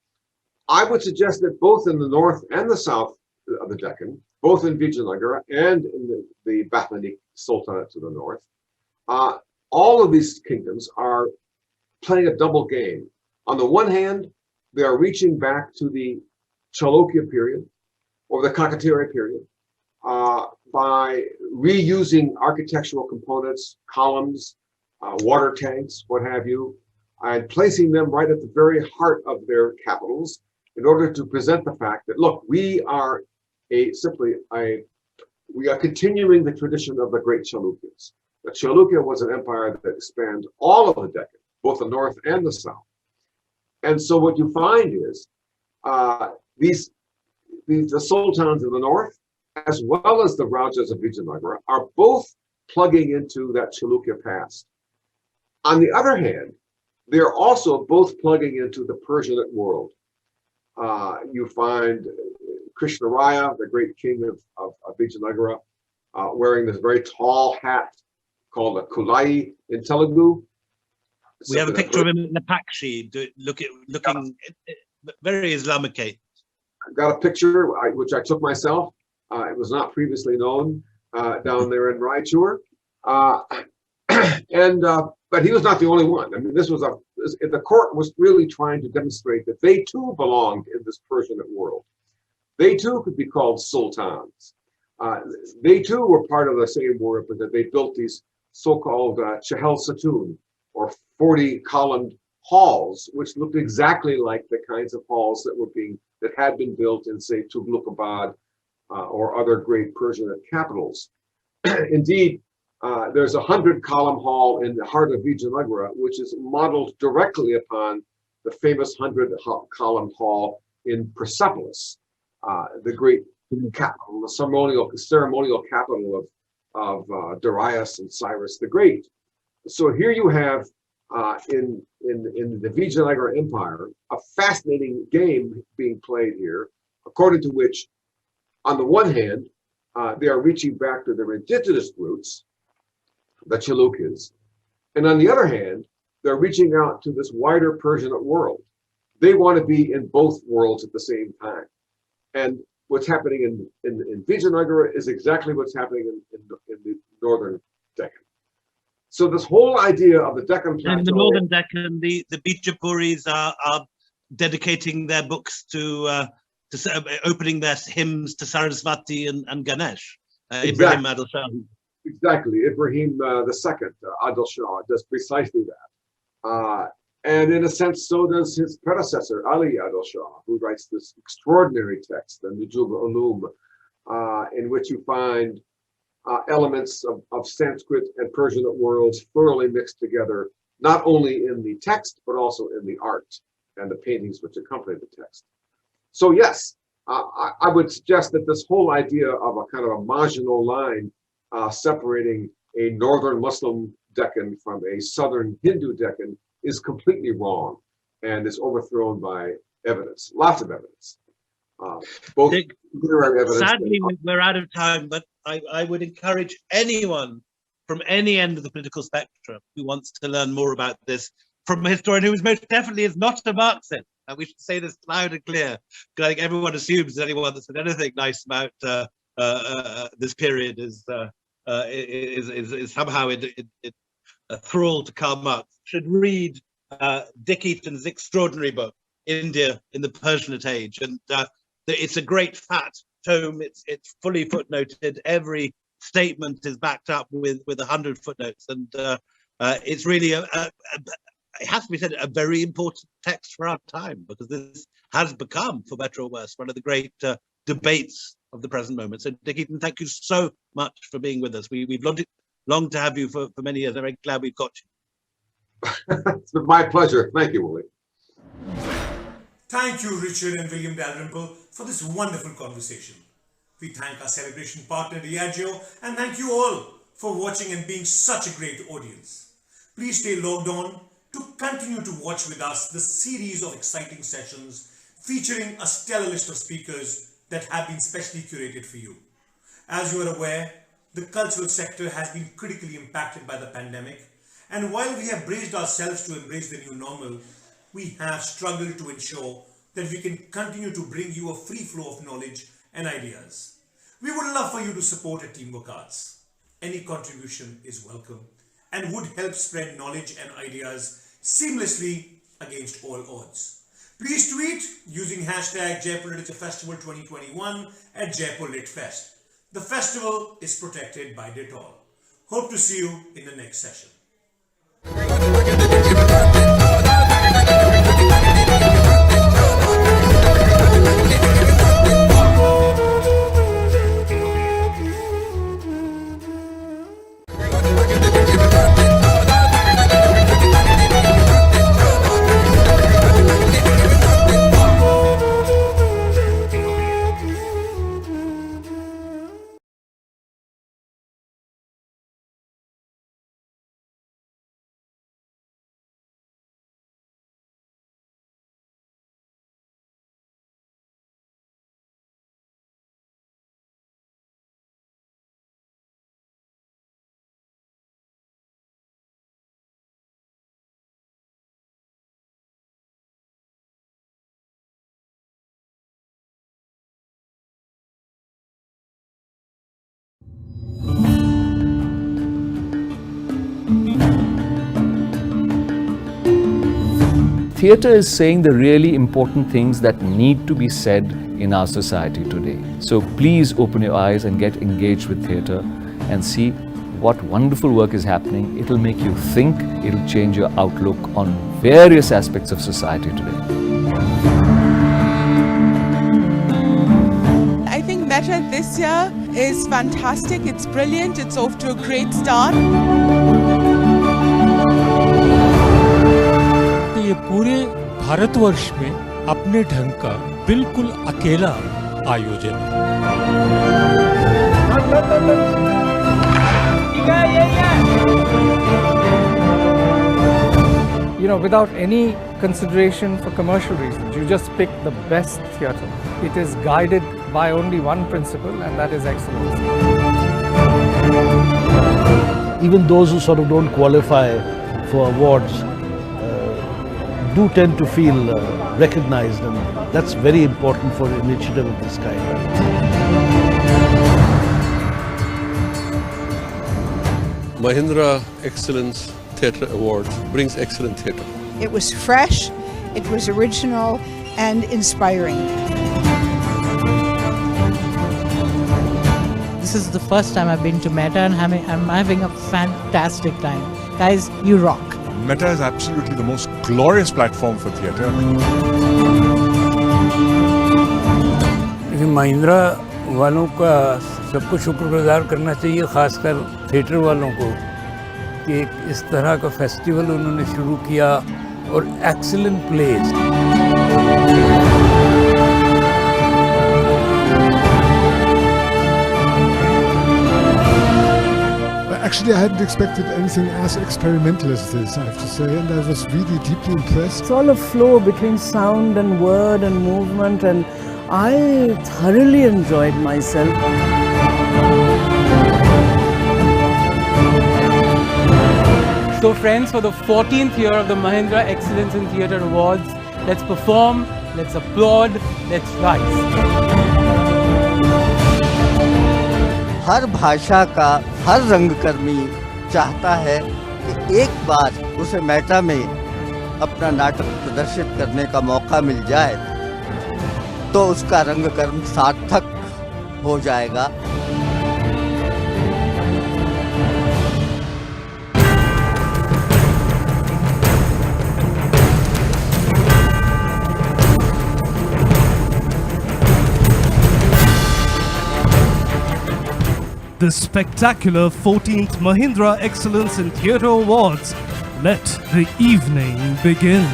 I would suggest that both in the north and the south of the Deccan, both in Vijayanagara and in the Bathlanic Sultanate to the north, all of these kingdoms are playing a double game. On the one hand, they are reaching back to the Chalukya period or the Kakatiya period by reusing architectural components, columns, water tanks, what have you, and placing them right at the very heart of their capitals in order to present the fact that, look, we are continuing the tradition of the great Chalukyas. The Chalukya was an empire that spanned all of the Deccan, both the north and the south. And so what you find is the sultans of the north, as well as the Rajas of Vijayanagara, are both plugging into that Chalukya past. On the other hand, they're also both plugging into the Persianate world. You find Krishnaraya, the great king of Vijayanagara, wearing this very tall hat called a kulai in Telugu. We have a picture of him in the Pakshi, looking very Islamicate. I've got a picture which I took myself. It was not previously known down there in Roychowdhury. But he was not the only one. I mean, the court was really trying to demonstrate that they too belonged in this Persianate world. They too could be called sultans. They too were part of the same world, but that they built these so-called Chahel Satun, or 40-columned halls, which looked exactly like the kinds of halls that had been built in, say, Tughlaqabad or other great Persianate capitals. Indeed, there's a 100-column hall in the heart of Vijayanagara, which is modeled directly upon the famous 100-column hall in Persepolis, the great capital, the ceremonial capital of Darius and Cyrus the Great. So here you have in the Vijayanagara Empire a fascinating game being played here, according to which, on the one hand, they are reaching back to their indigenous roots, the Chalukyas, and on the other hand, they're reaching out to this wider Persianate world. They want to be in both worlds at the same time. And what's happening in Vijayanagara is exactly what's happening in the northern Deccan. So this whole idea of the Deccan Plateau... In the northern Deccan, the Bijapuris are dedicating their books to opening their hymns to Saraswati and Ganesh. Ibrahim Adil Shah. Exactly. Ibrahim II, Adil Shah, does precisely that. And in a sense, so does his predecessor, Ali Adil Shah, who writes this extraordinary text, the Nujum Ulum, in which you find elements of Sanskrit and Persianate worlds thoroughly mixed together, not only in the text, but also in the art and the paintings which accompany the text. So yes, I would suggest that this whole idea of a kind of a marginal line separating a northern Muslim Deccan from a southern Hindu Deccan is completely wrong and is overthrown by evidence, lots of evidence. Both literary evidence. Sadly, we're out of time, but I would encourage anyone from any end of the political spectrum who wants to learn more about this from a historian who most definitely is not a Marxist. And we should say this loud and clear, because I think everyone assumes that anyone that said anything nice about this period is somehow a thrall to Karl Marx. Should read Dick Eaton's extraordinary book, India in the Persianate Age, and it's a great fat tome. It's fully footnoted. Every statement is backed up with 100 footnotes, and it's really it has to be said, a very important text for our time, because this has become, for better or worse, one of the great debates of the present moment. So, Dick Eaton, thank you so much for being with us. We've longed to have you for many years. I'm very glad we've got you. It's been my pleasure. Thank you, Willie. Thank you, Richard and William Dalrymple, for this wonderful conversation. We thank our celebration partner, Diageo, and thank you all for watching and being such a great audience. Please stay logged on to continue to watch with us the series of exciting sessions featuring a stellar list of speakers that have been specially curated for you. As you are aware, the cultural sector has been critically impacted by the pandemic, and while we have braced ourselves to embrace the new normal, we have struggled to ensure that we can continue to bring you a free flow of knowledge and ideas. We would love for you to support at Teamwork Arts. Any contribution is welcome, and would help spread knowledge and ideas seamlessly against all odds. Please tweet using hashtag Jaipur Literature Festival 2021 at Jaipur Lit Fest. The festival is protected by Dettol. Hope to see you in the next session. Theatre is saying the really important things that need to be said in our society today. So please open your eyes and get engaged with theatre and see what wonderful work is happening. It'll make you think, it'll change your outlook on various aspects of society today. I think Meta this year is fantastic, it's brilliant, it's off to a great start. ये पूरे भारतवर्ष में अपने ढंग का बिल्कुल अकेला आयोजन है। You know, without any consideration for commercial reasons, you just pick the best theatre. It is guided by only one principle, and that is excellence. Even those who sort of don't qualify for awards do tend to feel recognized, and that's very important for an initiative of this kind. Mahindra Excellence Theatre Award brings excellent theatre. It was fresh, it was original and inspiring. This is the first time I've been to Meta and I'm having a fantastic time. Guys, you rock. Meta is absolutely the most glorious platform for theatre. Mahindra वालों का सबको शुक्रगुजार करना चाहिए, खासकर theatre वालों को, कि इस तरह का फेस्टिवल उन्होंने शुरू किया और excellent place. Actually, I hadn't expected anything as experimental as this, I have to say, and I was really deeply impressed. It's all a flow between sound and word and movement, and I thoroughly enjoyed myself. So friends, for the 14th year of the Mahindra Excellence in Theatre Awards, let's perform, let's applaud, let's rise. हर भाषा का हर रंगकर्मी चाहता है कि एक बार उसे Meta में अपना नाटक प्रदर्शित करने का मौका मिल जाए तो उसका रंगकर्म सार्थक हो जाएगा. The spectacular 14th Mahindra Excellence in Theatre Awards. Let the evening begin.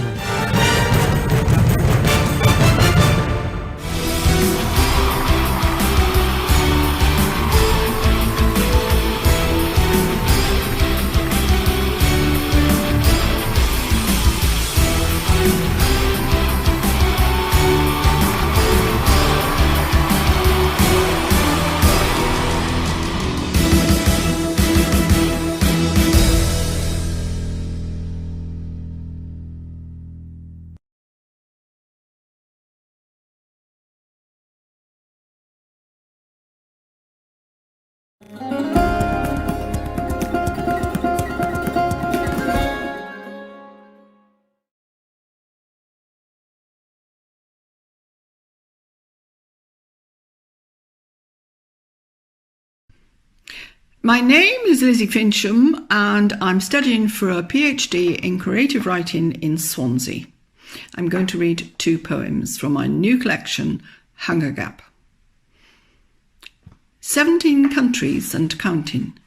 My name is Lizzie Fincham and I'm studying for a PhD in creative writing in Swansea. I'm going to read 2 poems from my new collection, Hunger Gap. 17 countries and counting.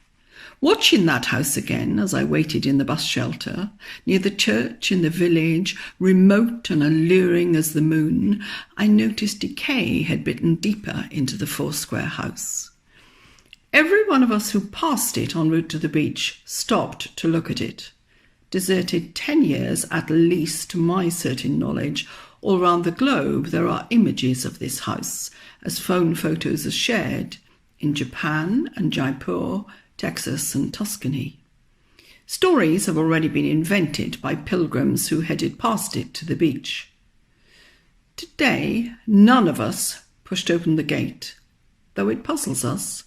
Watching that house again as I waited in the bus shelter, near the church in the village, remote and alluring as the moon, I noticed decay had bitten deeper into the 4-square house. Every one of us who passed it en route to the beach stopped to look at it. Deserted 10 years at least, to my certain knowledge, all round the globe there are images of this house, as phone photos are shared, in Japan and Jaipur, Texas and Tuscany. Stories have already been invented by pilgrims who headed past it to the beach. Today, none of us pushed open the gate, though it puzzles us.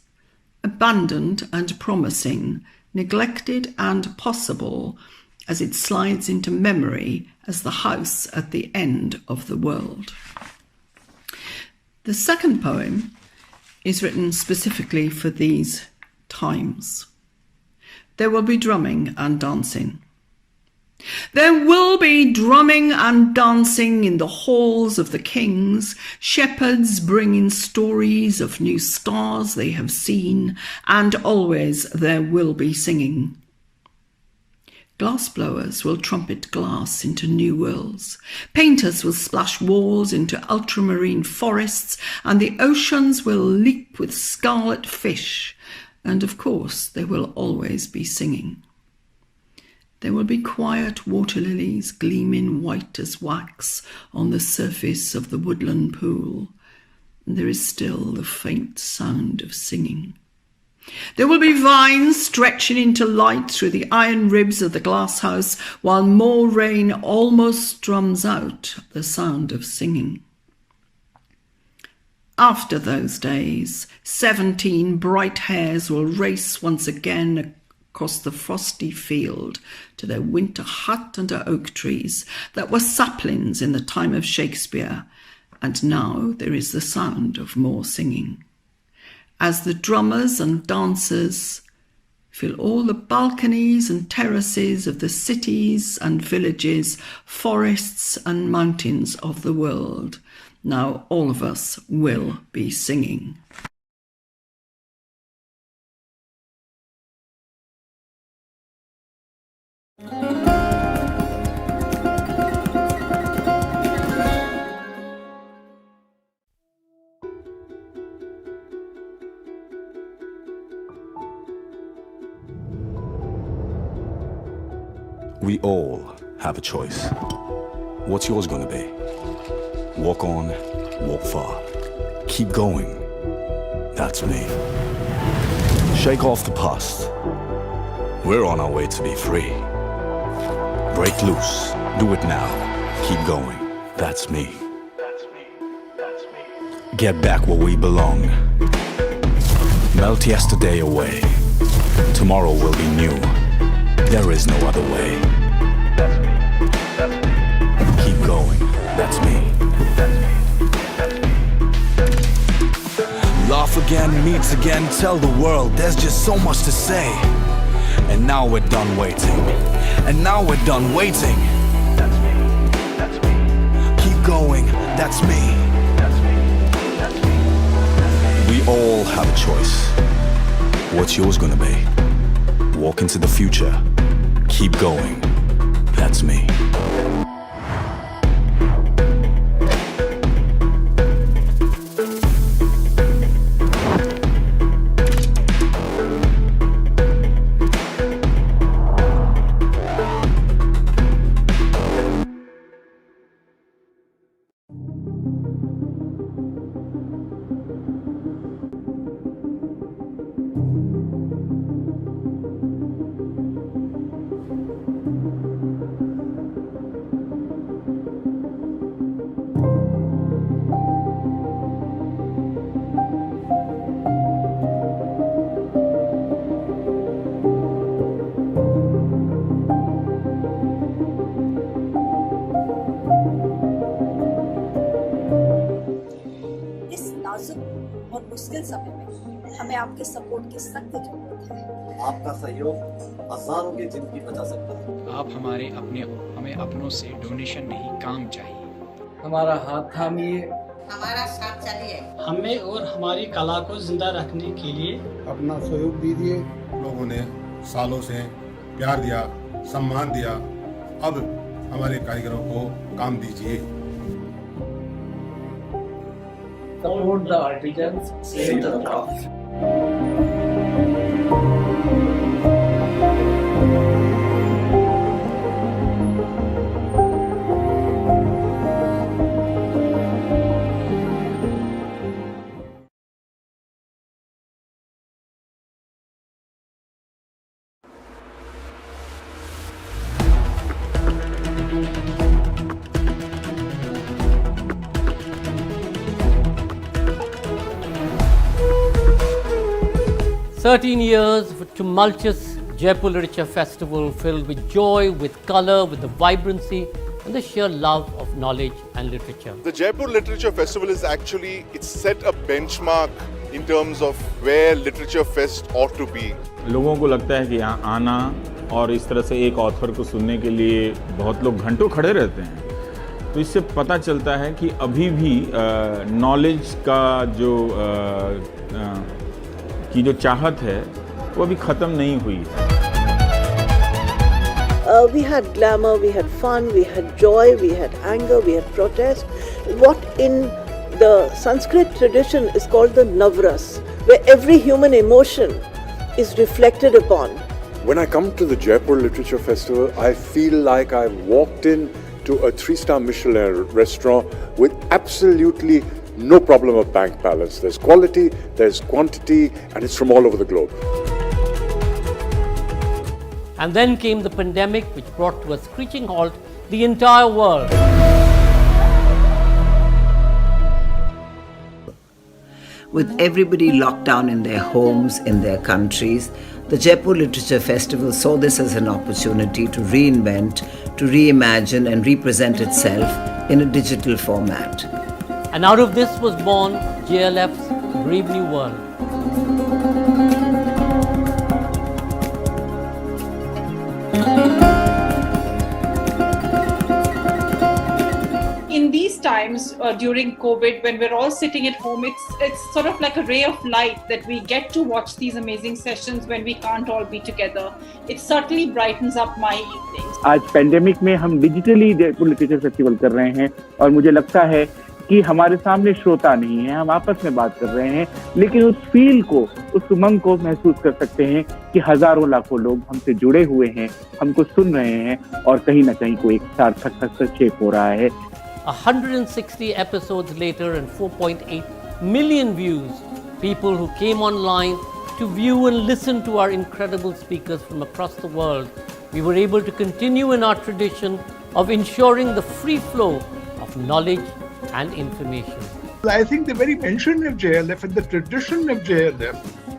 Abandoned and promising, neglected and possible, as it slides into memory as the house at the end of the world. The second poem is written specifically for these times. There will be drumming and dancing. There will be drumming and dancing in the halls of the kings, shepherds bringing stories of new stars they have seen, and always there will be singing. Glassblowers will trumpet glass into new worlds. Painters will splash walls into ultramarine forests, and the oceans will leap with scarlet fish. And of course, there will always be singing. There will be quiet water lilies gleaming white as wax on the surface of the woodland pool. And there is still the faint sound of singing. There will be vines stretching into light through the iron ribs of the glass house, while more rain almost drums out the sound of singing. After those days, 17 bright hares will race once again across the frosty field to their winter hut under oak trees that were saplings in the time of Shakespeare, and now there is the sound of more singing. As the drummers and dancers fill all the balconies and terraces of the cities and villages, forests and mountains of the world, now all of us will be singing. We all have a choice. What's yours gonna be? Walk on, walk far. Keep going. That's me. Shake off the past. We're on our way to be free. Break loose. Do it now. Keep going. That's me. Get back where we belong. Melt yesterday away. Tomorrow will be new. There is no other way. Keep going. That's me. Laugh again, meet again, tell the world there's just so much to say. And now we're done waiting. And now we're done waiting. That's me. That's me. Keep going. That's me. That's me. That's me. We all have a choice. What's yours gonna be? Walk into the future. Keep going. That's me. नाजुक और मुश्किल समय में हमें आपके support की सख्त जरूरत है। आपका सहयोग हजारों की जिंदगी बचा सकता है। आप हमारे अपने हो, हमें अपनों से डोनेशन नहीं काम चाहिए। हमारा हाथ थामिए, हमारा साथ चलिए, हमें और हमारी कला को जिंदा रखने के लिए अपना सहयोग दीजिए। लोगों ने सालों से प्यार दिया, सम्मान दिया, अब हमारे कारीगरों को काम दीजिए। Support the artisans, save the craft. "13 years of a tumultuous Jaipur Literature Festival filled with joy, with colour, with the vibrancy and the sheer love of knowledge and literature." The Jaipur Literature Festival is actually, it's set a benchmark in terms of where Literature Fest ought to be. लोगों को लगता है कि यहाँ आना और इस तरह से एक ऑथर को सुनने के लिए बहुत लोग घंटों खड़े रहते हैं, तो इससे पता चलता है कि अभी भी नॉलेज का जो चाहत है वो अभी ख़त्म नहीं हुई है। We had glamour, we had fun, we had joy, we had anger, we had protest. What in the Sanskrit tradition is called the Navras, where every human emotion is reflected upon. When I come to the Jaipur Literature Festival, I feel like I've walked in to a 3-star Michelin restaurant with absolutely no problem of bank balance. There's quality, there's quantity, and it's from all over the globe. And then came the pandemic, which brought to a screeching halt the entire world. With everybody locked down in their homes, in their countries, the Jaipur Literature Festival saw this as an opportunity to reinvent, to reimagine and represent itself in a digital format. And out of this was born JLF's Brave New World. In these times during COVID, when we're all sitting at home, it's sort of like a ray of light that we get to watch these amazing sessions when we can't all be together. It certainly brightens up my evenings. आज pandemic में हम digitally Jaipur literature festival कर रहे हैं और मुझे लगता है कि हमारे सामने श्रोता नहीं है, हम आपस में बात कर रहे हैं, लेकिन उस फील को, उस उमंग को महसूस कर सकते हैं कि हजारों लाखों लोग हमसे जुड़े हुए हैं, हमको सुन रहे हैं और कहीं ना कहीं कोई एक सार्थक हस्तक्षेप हो रहा है। 160 episodes later and 4.8 million views, people who came online to view and listen to our incredible speakers from across the world, we were able to continue in our tradition of ensuring the free flow of knowledge and information. I think the very mention of JLF and the tradition of JLF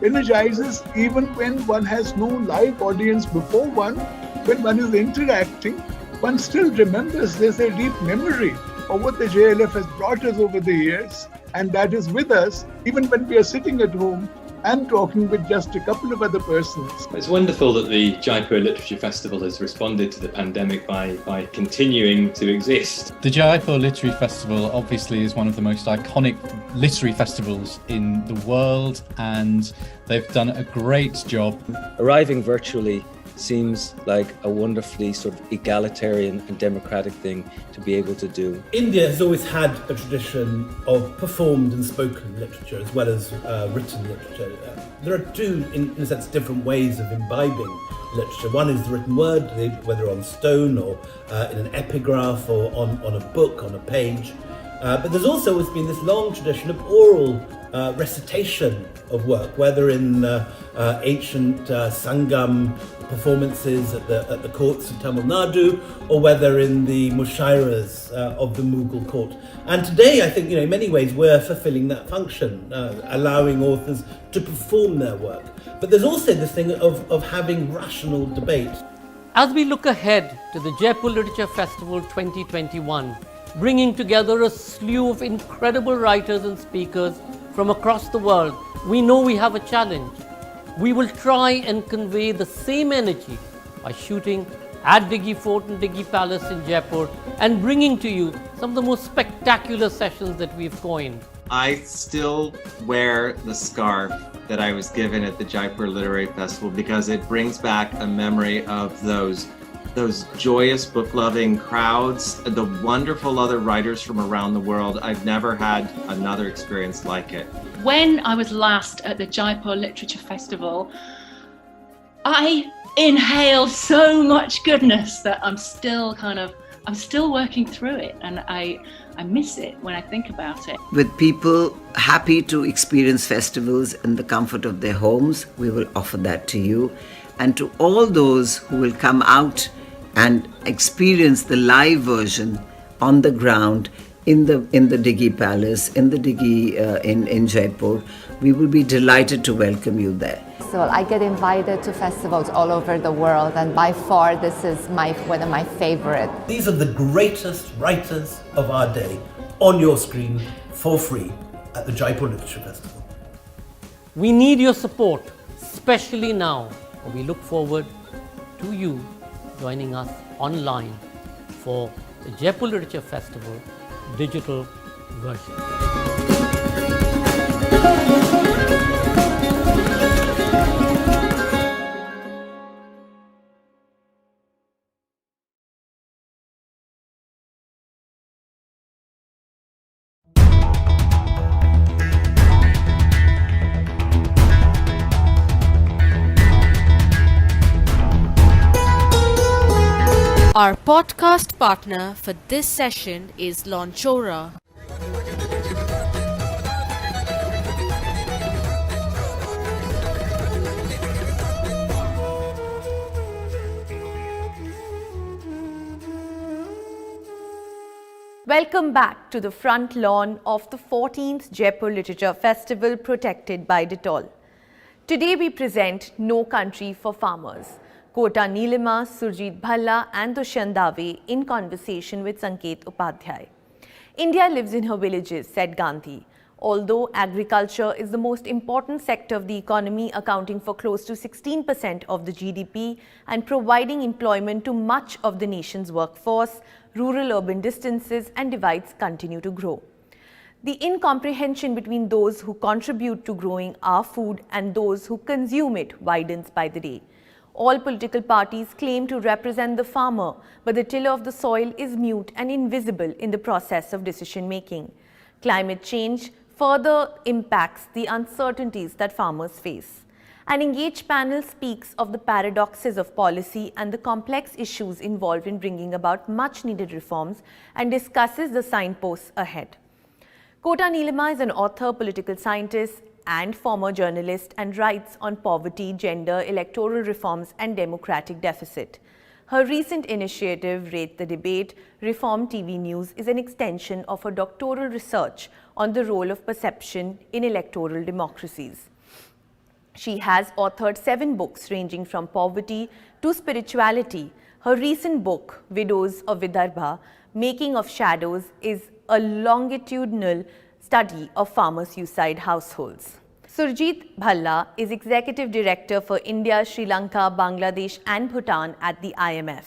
energizes even when one has no live audience before one. When one is interacting, one still remembers. There's a deep memory of what the JLF has brought us over the years, and that is with us even when we are sitting at home and talking with just a couple of other persons. It's wonderful that the Jaipur Literature Festival has responded to the pandemic by continuing to exist. The Jaipur Literary Festival obviously is one of the most iconic literary festivals in the world, and they've done a great job. Arriving virtually seems like a wonderfully sort of egalitarian and democratic thing to be able to do. India has always had a tradition of performed and spoken literature as well as written literature. There are two, in a sense, different ways of imbibing literature. One is the written word, whether on stone or in an epigraph or on a book, on a page. But there's also always been this long tradition of oral recitation of work, whether in ancient Sangam performances at the courts of Tamil Nadu, or whether in the mushairas of the Mughal court. And today, I think, in many ways, we're fulfilling that function, allowing authors to perform their work. But there's also this thing of having rational debate. As we look ahead to the Jaipur Literature Festival 2021, bringing together a slew of incredible writers and speakers from across the world, we know we have a challenge. We will try and convey the same energy by shooting at Diggi Fort and Diggi Palace in Jaipur and bringing to you some of the most spectacular sessions that we've coined. I still wear the scarf that I was given at the Jaipur Literary Festival because it brings back a memory of those joyous book-loving crowds, the wonderful other writers from around the world. I've never had another experience like it. When I was last at the Jaipur Literature Festival, I inhaled so much goodness that I'm still working through it, and I miss it when I think about it. With people happy to experience festivals in the comfort of their homes, we will offer that to you. And to all those who will come out and experience the live version on the ground in the Diggi Palace, in the Diggi in Jaipur, we will be delighted to welcome you there. So I get invited to festivals all over the world, and by far this is one of my favorite. These are the greatest writers of our day on your screen for free at the Jaipur Literature Festival. We need your support, especially now. We look forward to you joining us online for the Jaipur Literature Festival digital version. Our podcast partner for this session is Launchora. Welcome back to the front lawn of the 14th Jaipur Literature Festival protected by Dettol. Today we present No Country for Farmers. Kota, Neelima, Surjit, Bhalla and Dushyant in conversation with Sanket Upadhyay. India lives in her villages, said Gandhi. Although agriculture is the most important sector of the economy, accounting for close to 16% of the GDP and providing employment to much of the nation's workforce, rural-urban distances and divides continue to grow. The incomprehension between those who contribute to growing our food and those who consume it widens by the day. All political parties claim to represent the farmer, but the tiller of the soil is mute and invisible in the process of decision-making. Climate change further impacts the uncertainties that farmers face. An engaged panel speaks of the paradoxes of policy and the complex issues involved in bringing about much-needed reforms and discusses the signposts ahead. Kota Neelima is an author, political scientist, and former journalist and writes on poverty, gender, electoral reforms and democratic deficit. Her recent initiative, Rate the Debate, Reform TV News, is an extension of her doctoral research on the role of perception in electoral democracies. She has authored 7 books ranging from poverty to spirituality. Her recent book, Widows of Vidarbha, Making of Shadows, is a longitudinal study of farmer-suicide households. Surjit Bhalla is Executive Director for India, Sri Lanka, Bangladesh and Bhutan at the IMF.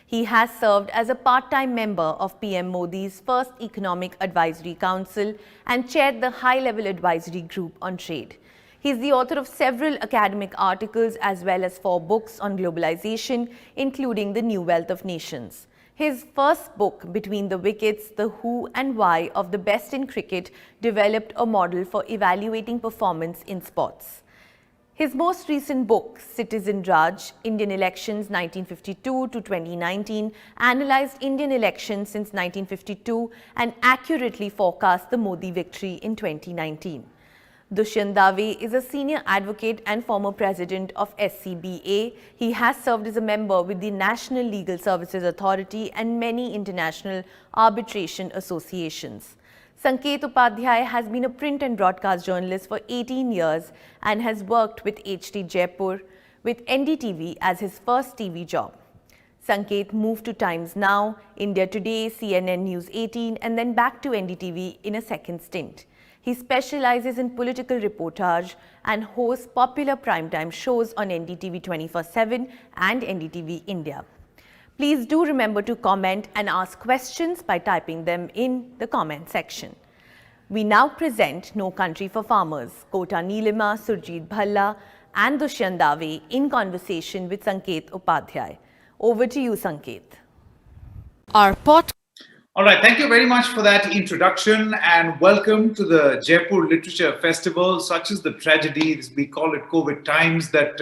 He has served as a part-time member of PM Modi's first Economic Advisory Council and chaired the high-level advisory group on trade. He is the author of several academic articles as well as 4 books on globalization, including The New Wealth of Nations. His first book, Between the Wickets, The Who and Why of the Best in Cricket, developed a model for evaluating performance in sports. His most recent book, Citizen Raj, Indian Elections 1952 to 2019, analyzed Indian elections since 1952 and accurately forecast the Modi victory in 2019. Dushyant is a senior advocate and former president of SCBA. He has served as a member with the National Legal Services Authority and many international arbitration associations. Sanket Upadhyay has been a print and broadcast journalist for 18 years and has worked with HT Jaipur with NDTV as his first TV job. Sanket moved to Times Now, India Today, CNN News 18 and then back to NDTV in a second stint. He specializes in political reportage and hosts popular primetime shows on NDTV 24/7 and NDTV India. Please do remember to comment and ask questions by typing them in the comment section. We now present No Country for Farmers. Kota Neelima, Surjit Bhalla and Dushyant in conversation with Sanket Upadhyay. Over to you, Sanket. Our All right, thank you very much for that introduction and welcome to the Jaipur Literature Festival. Such is the tragedy, we call it COVID times, that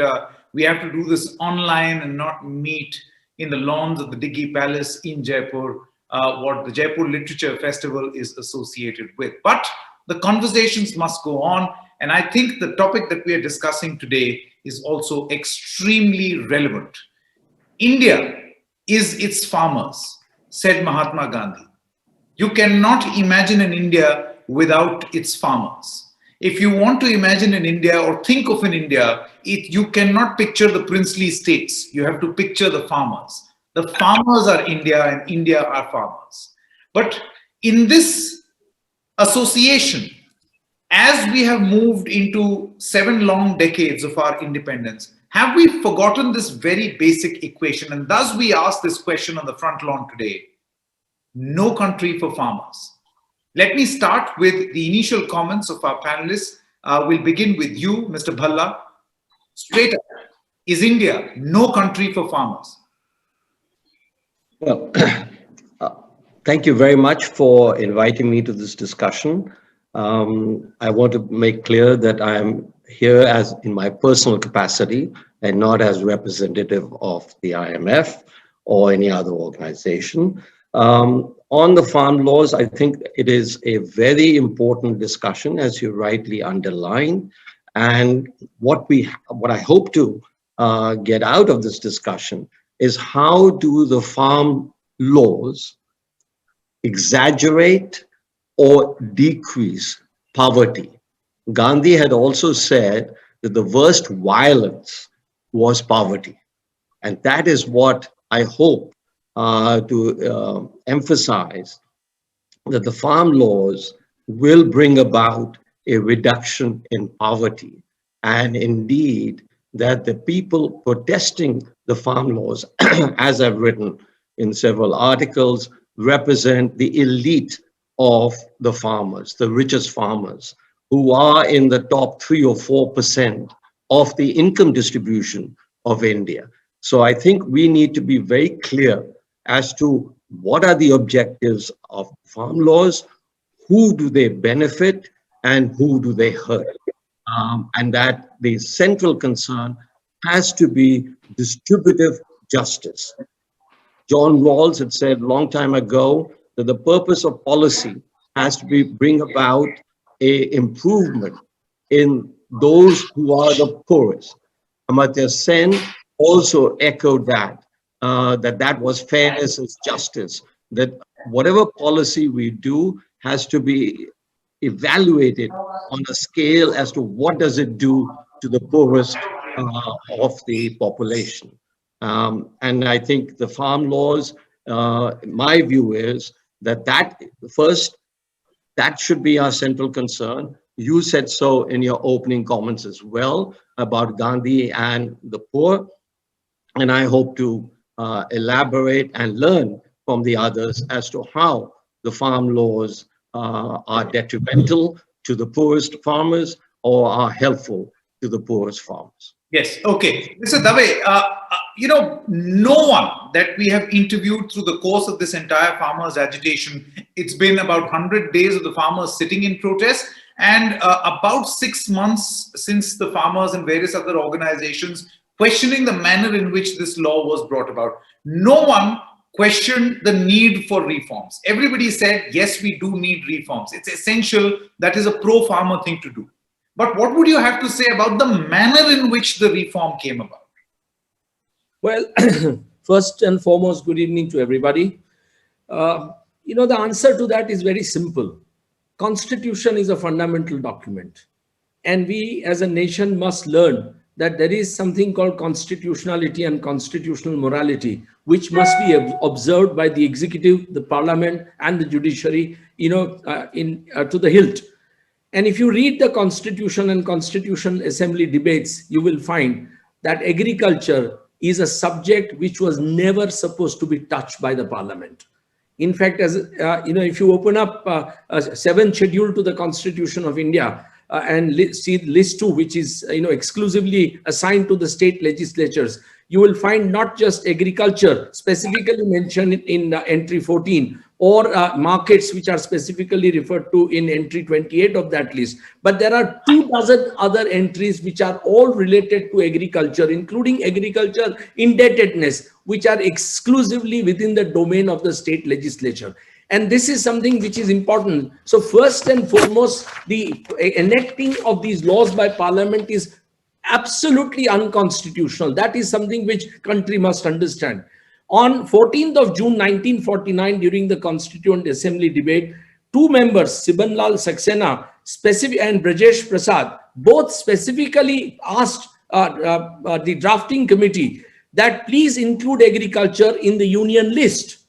we have to do this online and not meet in the lawns of the Diggi Palace in Jaipur, what the Jaipur Literature Festival is associated with. But the conversations must go on, and I think the topic that we are discussing today is also extremely relevant. India is its farmers, said Mahatma Gandhi. You cannot imagine an India without its farmers. If you want to imagine an India or think of an India, you cannot picture the princely states. You have to picture the farmers. The farmers are India and India are farmers. But in this association, as we have moved into 7 long decades of our independence, have we forgotten this very basic equation? And thus we ask this question on the front lawn today. No country for farmers. Let me start with the initial comments of our panelists. We'll begin with you, Mr. Bhalla. Straight up, is India no country for farmers? Well, thank you very much for inviting me to this discussion. I want to make clear that I'm here as in my personal capacity and not as representative of the IMF or any other organization. On the farm laws, I think it is a very important discussion, as you rightly underline. And what I hope to get out of this discussion is how do the farm laws exaggerate or decrease poverty? Gandhi had also said that the worst violence was poverty. And that is what I hope to emphasize, that the farm laws will bring about a reduction in poverty. And indeed, that the people protesting the farm laws, as I've written in several articles, represent the elite of the farmers, the richest farmers, who are in the top 3 or 4% of the income distribution of India. So I think we need to be very clear as to what are the objectives of farm laws, who do they benefit, and who do they hurt. And that the central concern has to be distributive justice. John Rawls had said a long time ago that the purpose of policy has to be bring about a improvement in those who are the poorest. Amartya Sen also echoed that, that was fairness is justice, that whatever policy we do has to be evaluated on a scale as to what does it do to the poorest of the population. And I think the farm laws, my view is that first, that should be our central concern. You said so in your opening comments as well about Gandhi and the poor. And I hope to elaborate and learn from the others as to how the farm laws are detrimental to the poorest farmers or are helpful to the poorest farmers. Yes, okay. Mr. Dave, no one that we have interviewed through the course of this entire farmers' agitation, it's been about 100 days of the farmers sitting in protest and about 6 months since the farmers and various other organizations questioning the manner in which this law was brought about. No one questioned the need for reforms. Everybody said, yes, we do need reforms. It's essential. That is a pro-farmer thing to do. But what would you have to say about the manner in which the reform came about? Well, first and foremost, good evening to everybody. The answer to that is very simple. Constitution is a fundamental document. And we as a nation must learn that there is something called constitutionality and constitutional morality, which must be observed by the executive, the parliament, and the judiciary, to the hilt. And if you read the Constitution and Constitution Assembly debates, you will find that agriculture is a subject which was never supposed to be touched by the Parliament. In fact, as if you open up seventh schedule to the Constitution of India and see list 2, which is exclusively assigned to the state legislatures, you will find not just agriculture specifically mentioned in entry 14 or markets which are specifically referred to in entry 28 of that list, but there are 24 other entries which are all related to agriculture, including agriculture indebtedness, which are exclusively within the domain of the state legislature. And this is something which is important. So first and foremost, the enacting of these laws by Parliament is absolutely unconstitutional. That is something which country must understand. On 14th of June 1949, during the Constituent Assembly debate, two members, Sibanlal Saxena and Brajesh Prasad, both specifically asked the drafting committee that please include agriculture in the union list.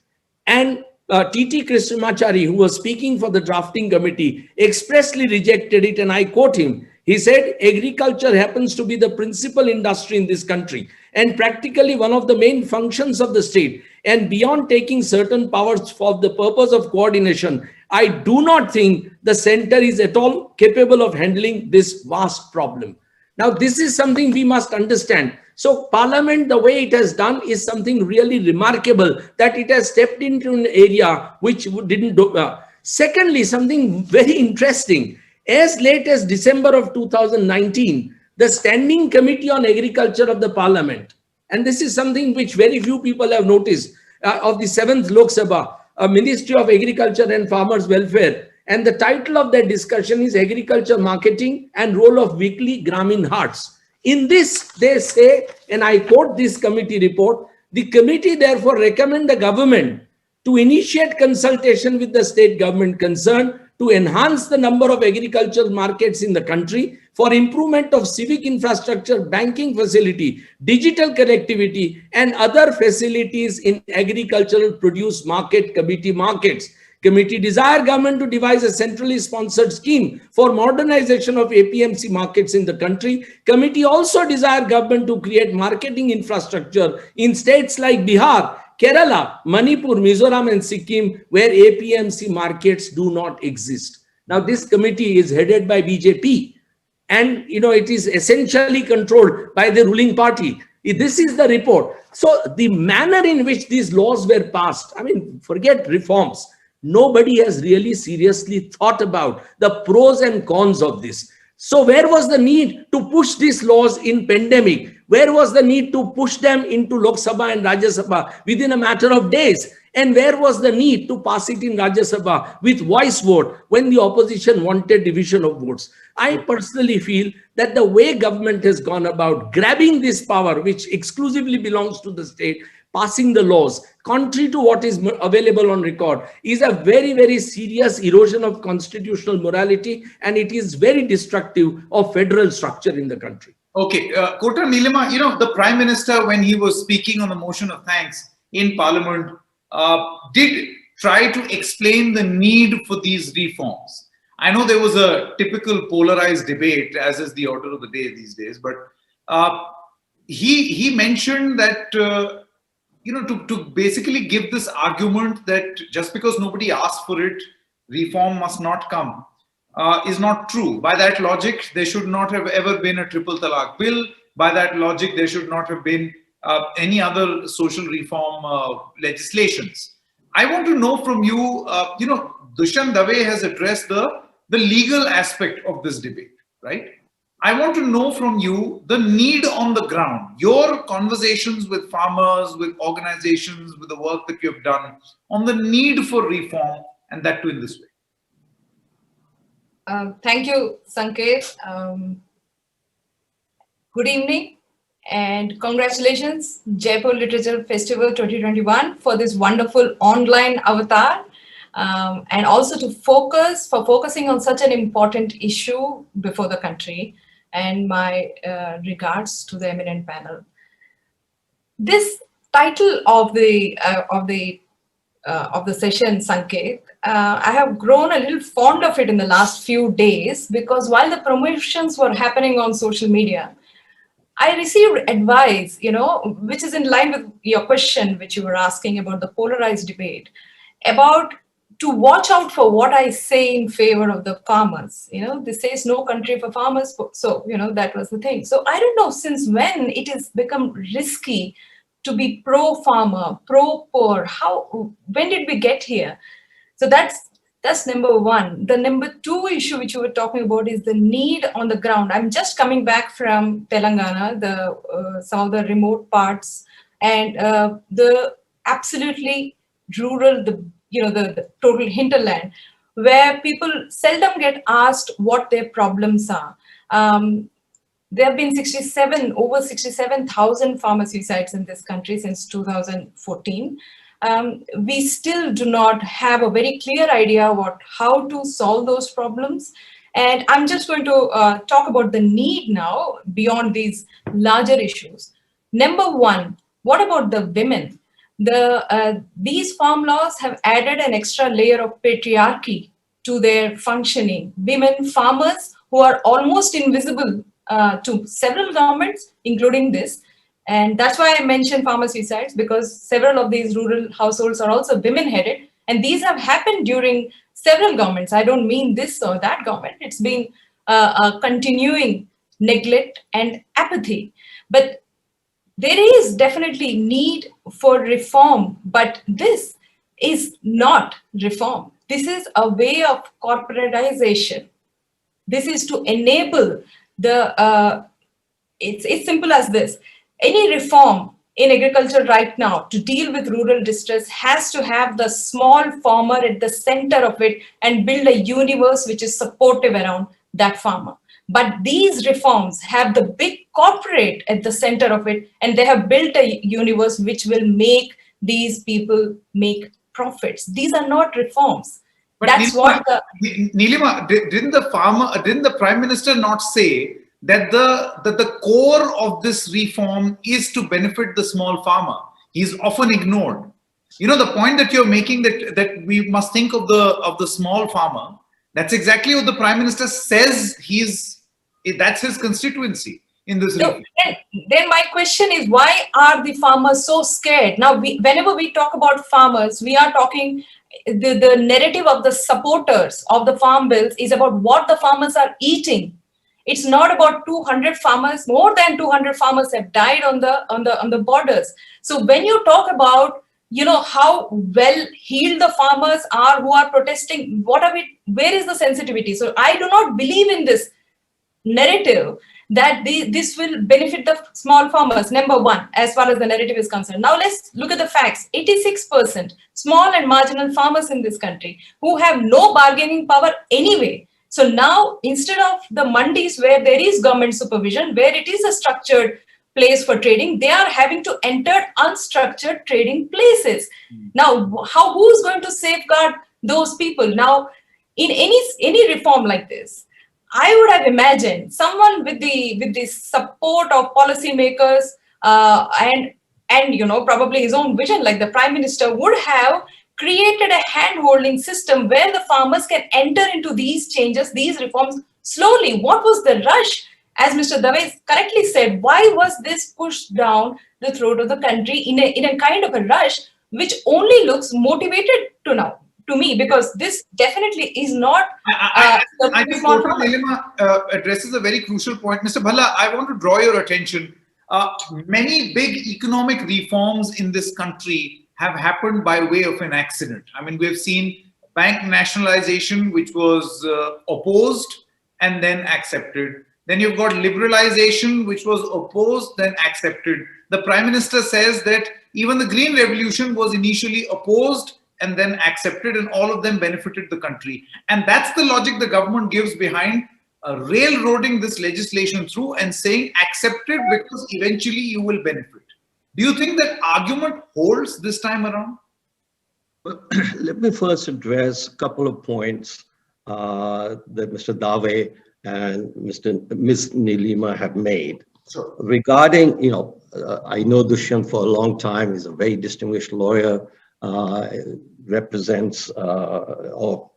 And T.T. Krishnamachari, who was speaking for the drafting committee, expressly rejected it, and I quote him. He said, agriculture happens to be the principal industry in this country and practically one of the main functions of the state. And beyond taking certain powers for the purpose of coordination, I do not think the center is at all capable of handling this vast problem. Now, this is something we must understand. So Parliament, the way it has done is something really remarkable, that it has stepped into an area which didn't do. Secondly, something very interesting. As late as December of 2019, the Standing Committee on Agriculture of the Parliament, and this is something which very few people have noticed, of the 7th Lok Sabha, Ministry of Agriculture and Farmers Welfare, and the title of their discussion is Agriculture Marketing and Role of Weekly Gramin Hearts. In this, they say, and I quote this committee report, the committee therefore recommend the government to initiate consultation with the state government concerned to enhance the number of agricultural markets in the country for improvement of civic infrastructure, banking facility, digital connectivity, and other facilities in agricultural produce market committee markets. Committee desire government to devise a centrally sponsored scheme for modernization of APMC markets in the country. Committee also desire government to create marketing infrastructure in states like Bihar, Kerala, Manipur, Mizoram, and Sikkim, where APMC markets do not exist. Now, this committee is headed by BJP, and it is essentially controlled by the ruling party. This is the report. So, the manner in which these laws were passed, forget reforms. Nobody has really seriously thought about the pros and cons of this. So, where was the need to push these laws in pandemic? Where was the need to push them into Lok Sabha and Rajya Sabha within a matter of days? And where was the need to pass it in Rajya Sabha with voice vote when the opposition wanted division of votes? I personally feel that the way government has gone about grabbing this power, which exclusively belongs to the state, passing the laws, contrary to what is available on record, is a very, very serious erosion of constitutional morality, and it is very destructive of federal structure in the country. Okay, Kota, Neelima, the Prime Minister, when he was speaking on the motion of thanks in Parliament, did try to explain the need for these reforms. I know there was a typical polarized debate, as is the order of the day these days, but he mentioned that, to basically give this argument that just because nobody asked for it, reform must not come. Is not true. By that logic, there should not have ever been a triple talaq bill. By that logic, there should not have been any other social reform legislations. I want to know from you, Dushyant Dave has addressed the legal aspect of this debate, right? I want to know from you the need on the ground, your conversations with farmers, with organizations, with the work that you have done on the need for reform, and that too in this way. Thank you, Sanket. Good evening and congratulations, Jaipur Literature Festival 2021, for this wonderful online avatar, and also focusing on such an important issue before the country, and my regards to the eminent panel. This title of the of the session, Sanket. I have grown a little fond of it in the last few days because while the promotions were happening on social media, I received advice, which is in line with your question, which you were asking about the polarized debate, about to watch out for what I say in favor of the farmers. This says no country for farmers. So, that was the thing. So I don't know since when it has become risky to be pro-farmer, pro-poor. When did we get here? So that's number one. The number two issue which you were talking about is the need on the ground. I'm just coming back from Telangana, some of the remote parts, and the absolutely rural, the total hinterland, where people seldom get asked what their problems are. There have been over 67,000 farmer suicides in this country since 2014. We still do not have a very clear idea about how to solve those problems. And I'm just going to talk about the need now beyond these larger issues. Number one, what about the women? These farm laws have added an extra layer of patriarchy to their functioning. Women farmers who are almost invisible to several governments, including this. And that's why I mentioned farmer suicides, because several of these rural households are also women-headed. And these have happened during several governments. I don't mean this or that government. It's been a continuing neglect and apathy. But there is definitely need for reform, but this is not reform. This is a way of corporatization. This is to enable it's simple as this. Any reform in agriculture right now to deal with rural distress has to have the small farmer at the center of it and build a universe which is supportive around that farmer. But these reforms have the big corporate at the center of it, and they have built a universe which will make these people make profits. These are not reforms. But that's Neelima, what Neelima, didn't the Prime Minister not say that the core of this reform is to benefit the small farmer? He's often ignored. The point that you're making, that we must think of the small farmer. That's exactly what the Prime Minister says. That's his constituency in this reform. Then my question is, why are the farmers so scared? Now, whenever we talk about farmers, we are talking, the narrative of the supporters of the farm bills is about what the farmers are eating. It's not about 200 farmers. More than 200 farmers have died on the borders. So when you talk about how well heeled the farmers are who are protesting, where is the sensitivity? So I do not believe in this narrative that this will benefit the small farmers, number one, as far as the narrative is concerned. Now let's look at the facts. 86% small and marginal farmers in this country who have no bargaining power anyway. So now, instead of the mandis where there is government supervision, where it is a structured place for trading, they are having to enter unstructured trading places. Now, who's going to safeguard those people? Now, in any reform like this, I would have imagined someone with the support of policymakers and probably his own vision, like the Prime Minister, would have created a hand-holding system where the farmers can enter into these changes, these reforms slowly. What was the rush? As Mr. Dave correctly said, why was this pushed down the throat of the country in a kind of a rush, which only looks motivated to me, because this definitely is not. I think Neelima addresses a very crucial point. Mr. Bhalla, I want to draw your attention. Many big economic reforms in this country have happened by way of an accident. I mean, we've seen bank nationalization, which was opposed and then accepted. Then you've got liberalization, which was opposed, then accepted. The Prime Minister says that even the Green Revolution was initially opposed and then accepted, and all of them benefited the country. And that's the logic the government gives behind railroading this legislation through and saying accepted because eventually you will benefit. Do you think that argument holds this time around? Well, let me first address a couple of points that Mr. Dave and Ms. Neelima have made. Sure. Regarding, I know Dushyant for a long time. He's a very distinguished lawyer. represents or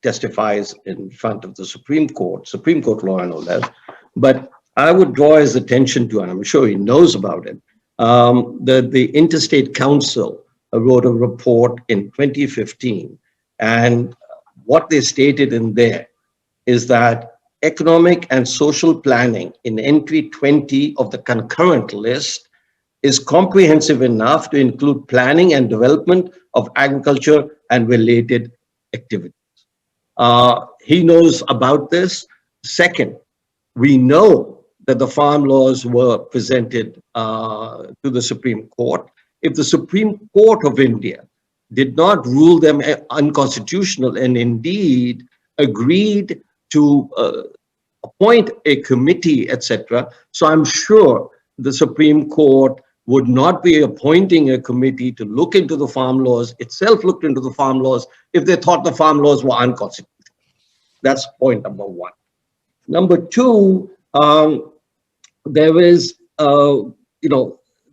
testifies in front of the Supreme Court lawyer no less. But I would draw his attention to, and I'm sure he knows about it, the Interstate Council wrote a report in 2015, and what they stated in there is that economic and social planning in entry 20 of the concurrent list is comprehensive enough to include planning and development of agriculture and related activities. He knows about this. Second, we know that the farm laws were presented to the Supreme Court. If the Supreme Court of India did not rule them unconstitutional and indeed agreed to appoint a committee, etc., so I'm sure the Supreme Court would not be appointing a committee to look into the farm laws, itself looked into the farm laws, if they thought the farm laws were unconstitutional. That's point number one. Number two, there is,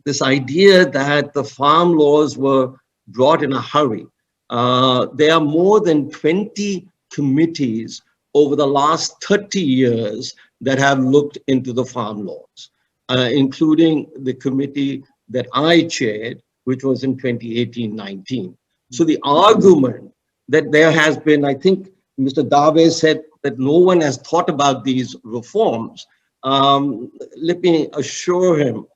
this idea that the farm laws were brought in a hurry. There are more than 20 committees over the last 30 years that have looked into the farm laws, including the committee that I chaired, which was in 2018-19. So the argument that there has been, I think Mr. Dave said that no one has thought about these reforms. Let me assure him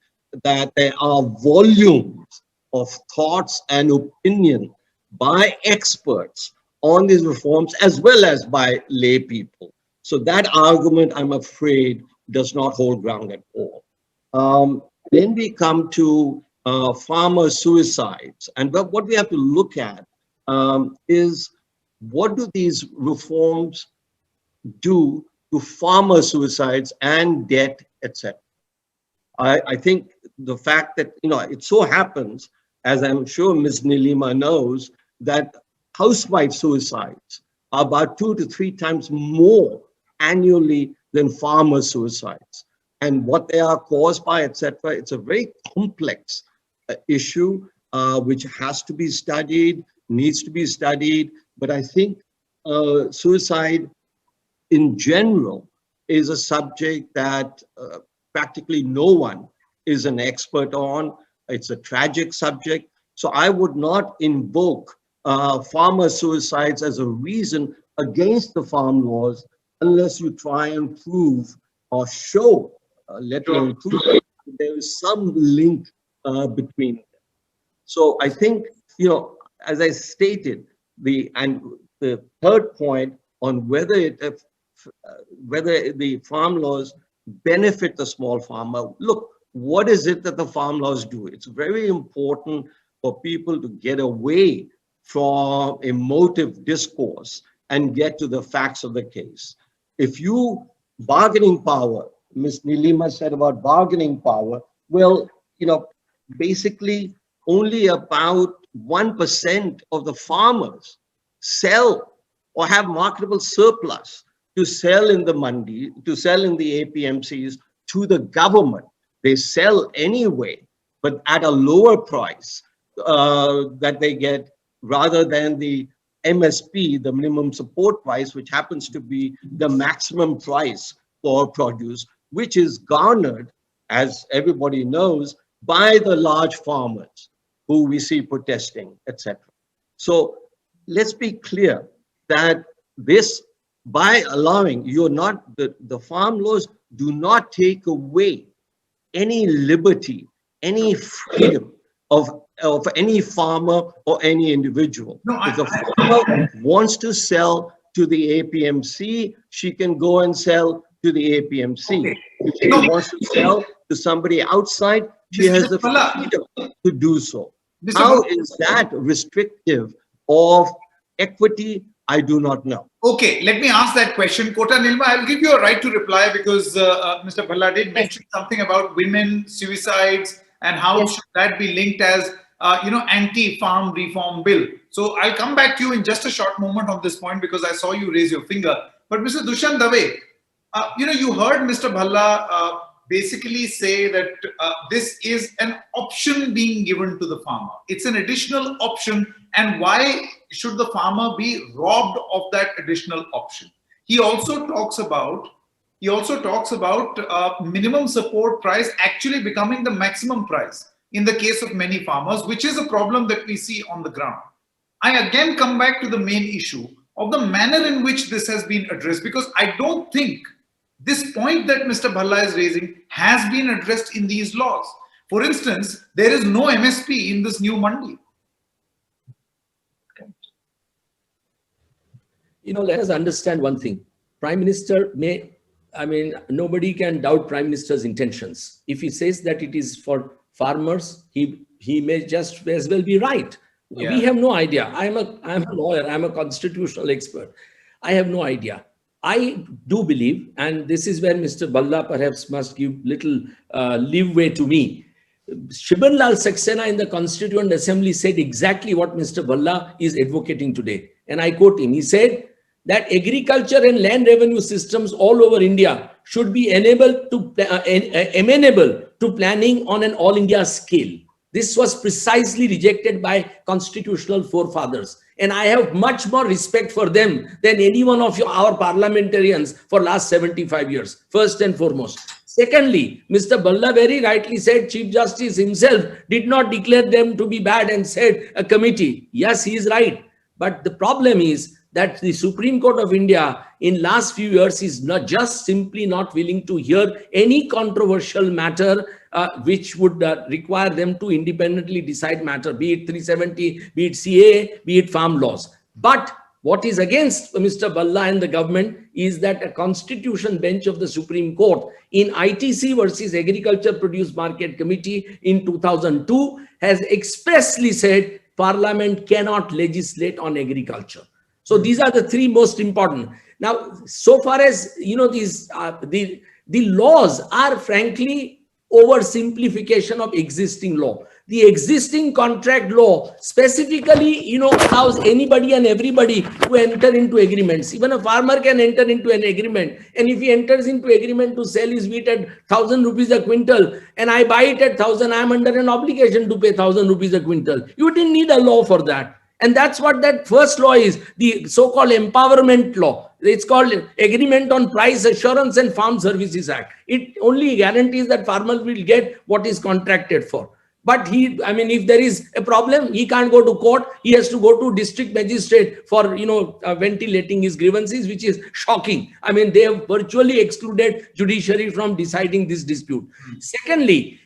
that there are volumes of thoughts and opinion by experts on these reforms as well as by lay people. So that argument, I'm afraid, does not hold ground at all. Then we come to farmer suicides. And what we have to look at is what do these reforms do to farmer suicides and debt, etc. I think the fact that, it so happens, as I'm sure Ms. Neelima knows, that housewife suicides are about 2 to 3 times more annually than farmer suicides. And what they are caused by, etc., it's a very complex issue which has to be studied, needs to be studied. But I think suicide in general is a subject that practically no one is an expert on. It's a tragic subject. So I would not invoke farmer suicides as a reason against the farm laws unless you try and prove or show, let alone prove, there is some link between them. So I think, as I stated, the third point on whether the farm laws benefit the small farmer. Look, what is it that the farm laws do? It's very important for people to get away from emotive discourse and get to the facts of the case. If you, bargaining power, Ms. Neelima said about bargaining power, well, basically only about 1% of the farmers sell or have marketable surplus to sell in the mandi, to sell in the APMCs to the government. They sell anyway, but at a lower price that they get rather than the MSP, the minimum support price, which happens to be the maximum price for produce, which is garnered, as everybody knows, by the large farmers who we see protesting, etc. So let's be clear that this, by allowing, the farm laws do not take away any liberty, any freedom of any farmer or any individual. If the farmer wants to sell to the APMC, she can go and sell to the APMC. Okay. If she wants to sell to somebody outside, she has the freedom to do so. How is that restrictive of equity? I do not know. Okay, let me ask that question. Kota, Neelima, I'll give you a right to reply because Mr. Bhalla did mention something about women suicides and how should that be linked as anti-farm reform bill. So I'll come back to you in just a short moment on this point because I saw you raise your finger. But Mr. Dushyant Dave, you heard Mr. Bhalla basically say that this is an option being given to the farmer. It's an additional option, and why should the farmer be robbed of that additional option? He also talks about minimum support price actually becoming the maximum price in the case of many farmers, which is a problem that we see on the ground. I again come back to the main issue of the manner in which this has been addressed, because I don't think this point that Mr. Bhalla is raising has been addressed in these laws. For instance, there is no MSP in this new mandi. Let us understand one thing. Prime Minister nobody can doubt Prime Minister's intentions. If he says that it is for farmers, he may just as well be right. Yeah. We have no idea. I'm a lawyer. I'm a constitutional expert. I have no idea. I do believe, and this is where Mr. Bhalla perhaps must give little leeway to me. Shriman Lal Saxena in the Constituent Assembly said exactly what Mr. Bhalla is advocating today. And I quote him. He said that agriculture and land revenue systems all over India should be amenable to planning on an all India scale. This was precisely rejected by constitutional forefathers. And I have much more respect for them than any one of our parliamentarians for last 75 years, first and foremost. Secondly, Mr. Bhalla very rightly said Chief Justice himself did not declare them to be bad and said a committee. Yes, he is right. But the problem is that the Supreme Court of India in last few years is simply not willing to hear any controversial matter which would require them to independently decide matter, be it 370, be it CA, be it farm laws. But what is against Mr. Bhalla and the government is that a constitution bench of the Supreme Court in ITC versus Agriculture Produce Market Committee in 2002 has expressly said Parliament cannot legislate on agriculture. So these are the three most important. Now, so far as these the laws are frankly oversimplification of existing law. The existing contract law specifically, allows anybody and everybody to enter into agreements. Even a farmer can enter into an agreement. And if he enters into agreement to sell his wheat at 1,000 rupees a quintal, and I buy it at 1,000, I am under an obligation to pay 1,000 rupees a quintal. You didn't need a law for that. And that's what that first law is, the so-called empowerment law. It's called Agreement on Price Assurance and Farm Services Act. It only guarantees that farmers will get what is contracted for. But if there is a problem, he can't go to court. He has to go to district magistrate for, ventilating his grievances, which is shocking. They have virtually excluded judiciary from deciding this dispute. Secondly,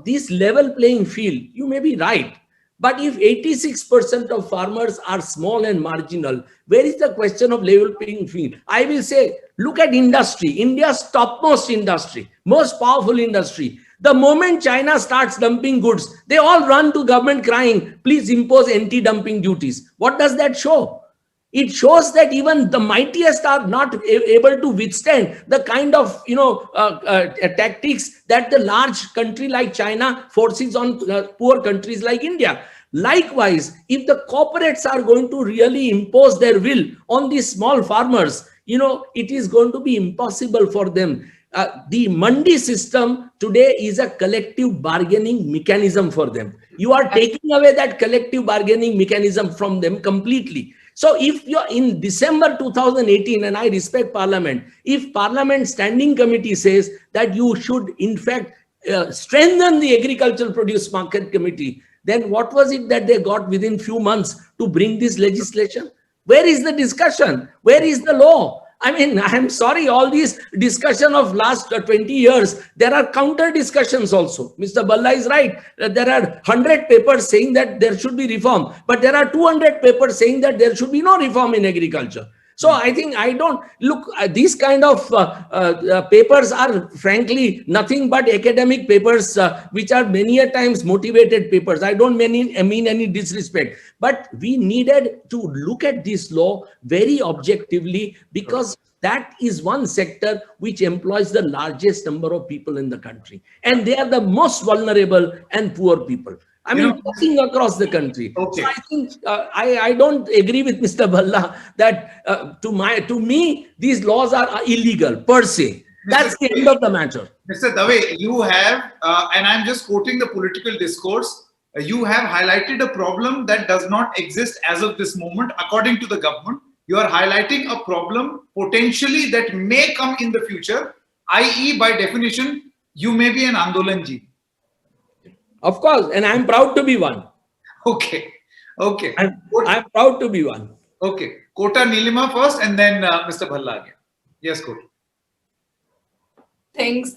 this level playing field, you may be right. But if 86% of farmers are small and marginal, where is the question of level playing field? I will say, look at industry, India's topmost industry, most powerful industry. The moment China starts dumping goods, they all run to government crying, please impose anti-dumping duties. What does that show? It shows that even the mightiest are not able to withstand the kind of tactics that the large country like China forces on poor countries like India. Likewise, if the corporates are going to really impose their will on these small farmers, it is going to be impossible for them. The mandi system today is a collective bargaining mechanism for them. You are taking away that collective bargaining mechanism from them completely. So if you're in December 2018, and I respect Parliament, if Parliament Standing Committee says that you should in fact strengthen the Agricultural Produce Market Committee, then what was it that they got within few months to bring this legislation? Where is the discussion? Where is the law? I'm sorry, all these discussion of last 20 years, there are counter discussions also. Mr. Bhalla is right. There are 100 papers saying that there should be reform, but there are 200 papers saying that there should be no reform in agriculture. So I think these kind of papers are frankly nothing but academic papers, which are many a times motivated papers. I don't mean any disrespect, but we needed to look at this law very objectively, because that is one sector which employs the largest number of people in the country. And they are the most vulnerable and poor people. Talking across the country. Okay. So I think I don't agree with Mr. Bhalla that to me these laws are illegal per se. That's the end of the matter. Mr. Dave, you have, and I'm just quoting the political discourse, you have highlighted a problem that does not exist as of this moment, according to the government. You are highlighting a problem potentially that may come in the future, i.e., by definition, you may be an Andolanji. Of course, and I'm proud to be one. Okay. Okay. I'm proud to be one. Okay. Kota Neelima first and then Mr. Bhalla again. Yes, Kota. Things.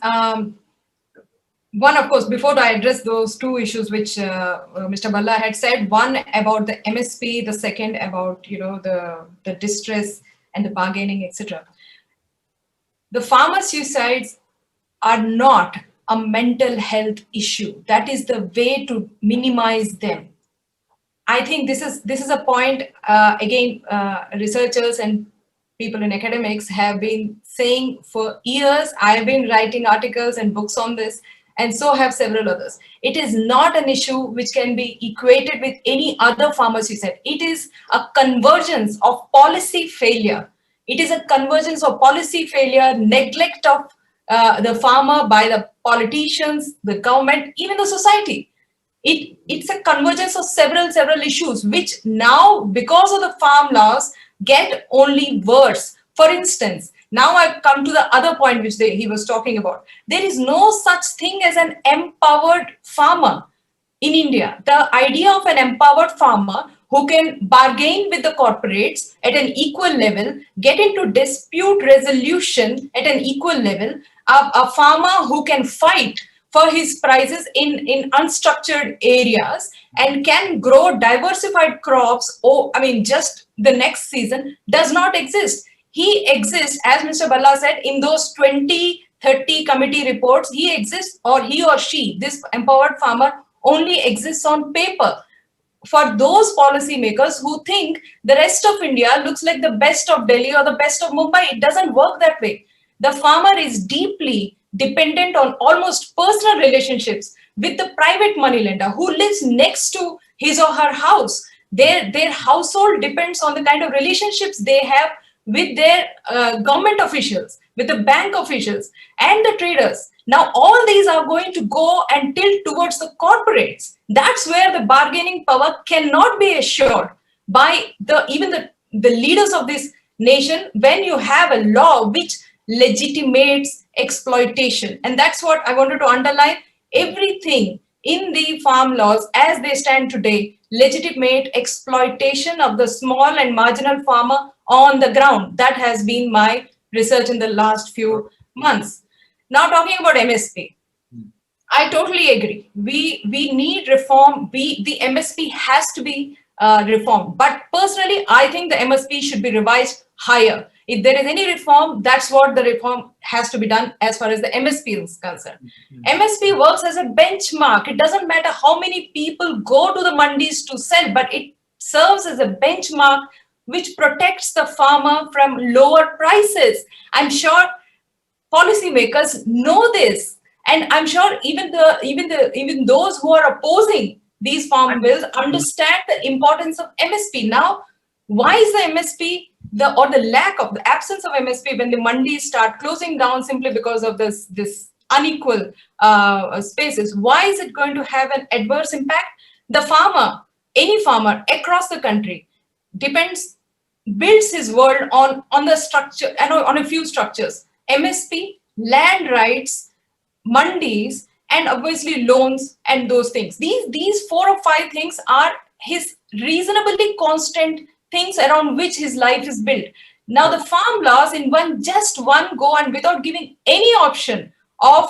One, of course, before I address those two issues which Mr. Bhalla had said, one about the MSP, the second about, the distress and the bargaining, etc. The farmer suicides are not a mental health issue. That is the way to minimize them. I think this is a point, again, researchers and people in academics have been saying for years. I have been writing articles and books on this, and so have several others. It is not an issue which can be equated with any other farmer suicide. It is a convergence of policy failure. It is a convergence of policy failure, neglect of the farmer by the politicians, the government, even the society. It's a convergence of several issues, which now, because of the farm laws, get only worse. For instance, now I've come to the other point which he was talking about. There is no such thing as an empowered farmer in India. The idea of an empowered farmer who can bargain with the corporates at an equal level, get into dispute resolution at an equal level, a farmer who can fight for his prices in unstructured areas and can grow diversified crops, just the next season, does not exist. He exists, as Mr. Bhalla said, in those 20-30 committee reports, he exists, or he or she, this empowered farmer, only exists on paper. For those policymakers who think the rest of India looks like the best of Delhi or the best of Mumbai, it doesn't work that way. The farmer is deeply dependent on almost personal relationships with the private moneylender who lives next to his or her house. Their household depends on the kind of relationships they have with their government officials, with the bank officials and the traders. Now, all these are going to go and tilt towards the corporates. That's where the bargaining power cannot be assured by even the leaders of this nation when you have a law which legitimates exploitation. And that's what I wanted to underline. Everything in the farm laws as they stand today legitimate exploitation of the small and marginal farmer on the ground. That has been my research in the last few months. Now, talking about MSP, I totally agree. We need reform. The MSP has to be reformed. But personally, I think the MSP should be revised higher. If there is any reform, that's what the reform has to be done as far as the MSP is concerned. MSP works as a benchmark. It doesn't matter how many people go to the mandis to sell, but it serves as a benchmark which protects the farmer from lower prices. I'm sure policymakers know this, and I'm sure even those who are opposing these farm bills understand the importance of MSP. Now, why is the MSP the absence of MSP when the mandis start closing down simply because of this unequal spaces? Why is it going to have an adverse impact? The farmer, any farmer across the country, builds his world on the structure and on a few structures: MSP, land rights, mandis, and obviously loans and those things. These 4 or 5 things are his reasonably constant things around which his life is built. Now, the farm laws in one go and without giving any option of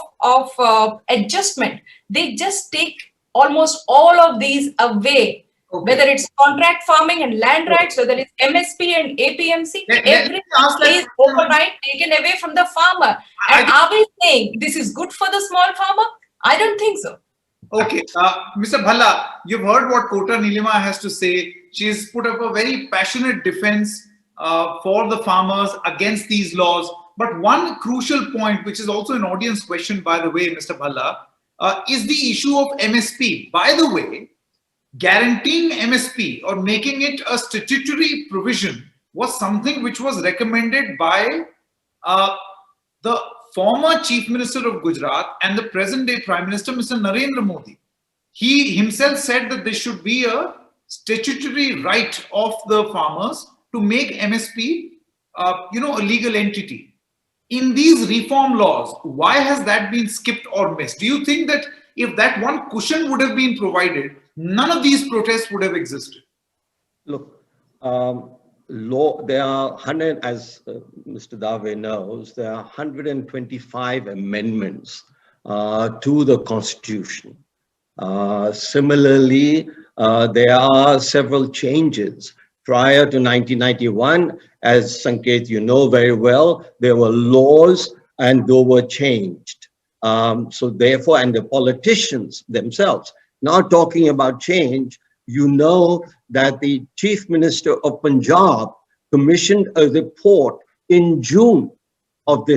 adjustment, they just take almost all of these away. Okay. Whether it's contract farming and land rights, whether it's MSP and APMC, everything is overnight taken away from the farmer. And are we saying this is good for the small farmer? I don't think so. Okay, Mr. Bhalla, you've heard what Kota Neelima has to say. She's put up a very passionate defense for the farmers against these laws. But one crucial point, which is also an audience question, by the way, Mr. Bhalla, is the issue of MSP. By the way, guaranteeing MSP or making it a statutory provision was something which was recommended by the former Chief Minister of Gujarat and the present-day Prime Minister, Mr. Narendra Modi. He himself said that there should be a statutory right of the farmers to make MSP, a legal entity. In these reform laws, why has that been skipped or missed? Do you think that if that one cushion would have been provided, none of these protests would have existed? Look, there are 100, as Mr. Dave knows, there are 125 amendments to the Constitution. Similarly, there are several changes. Prior to 1991, as Sanket, you know very well, there were laws and they were changed. So therefore, and the politicians themselves, now talking about change, you know that the Chief Minister of Punjab commissioned a report in June of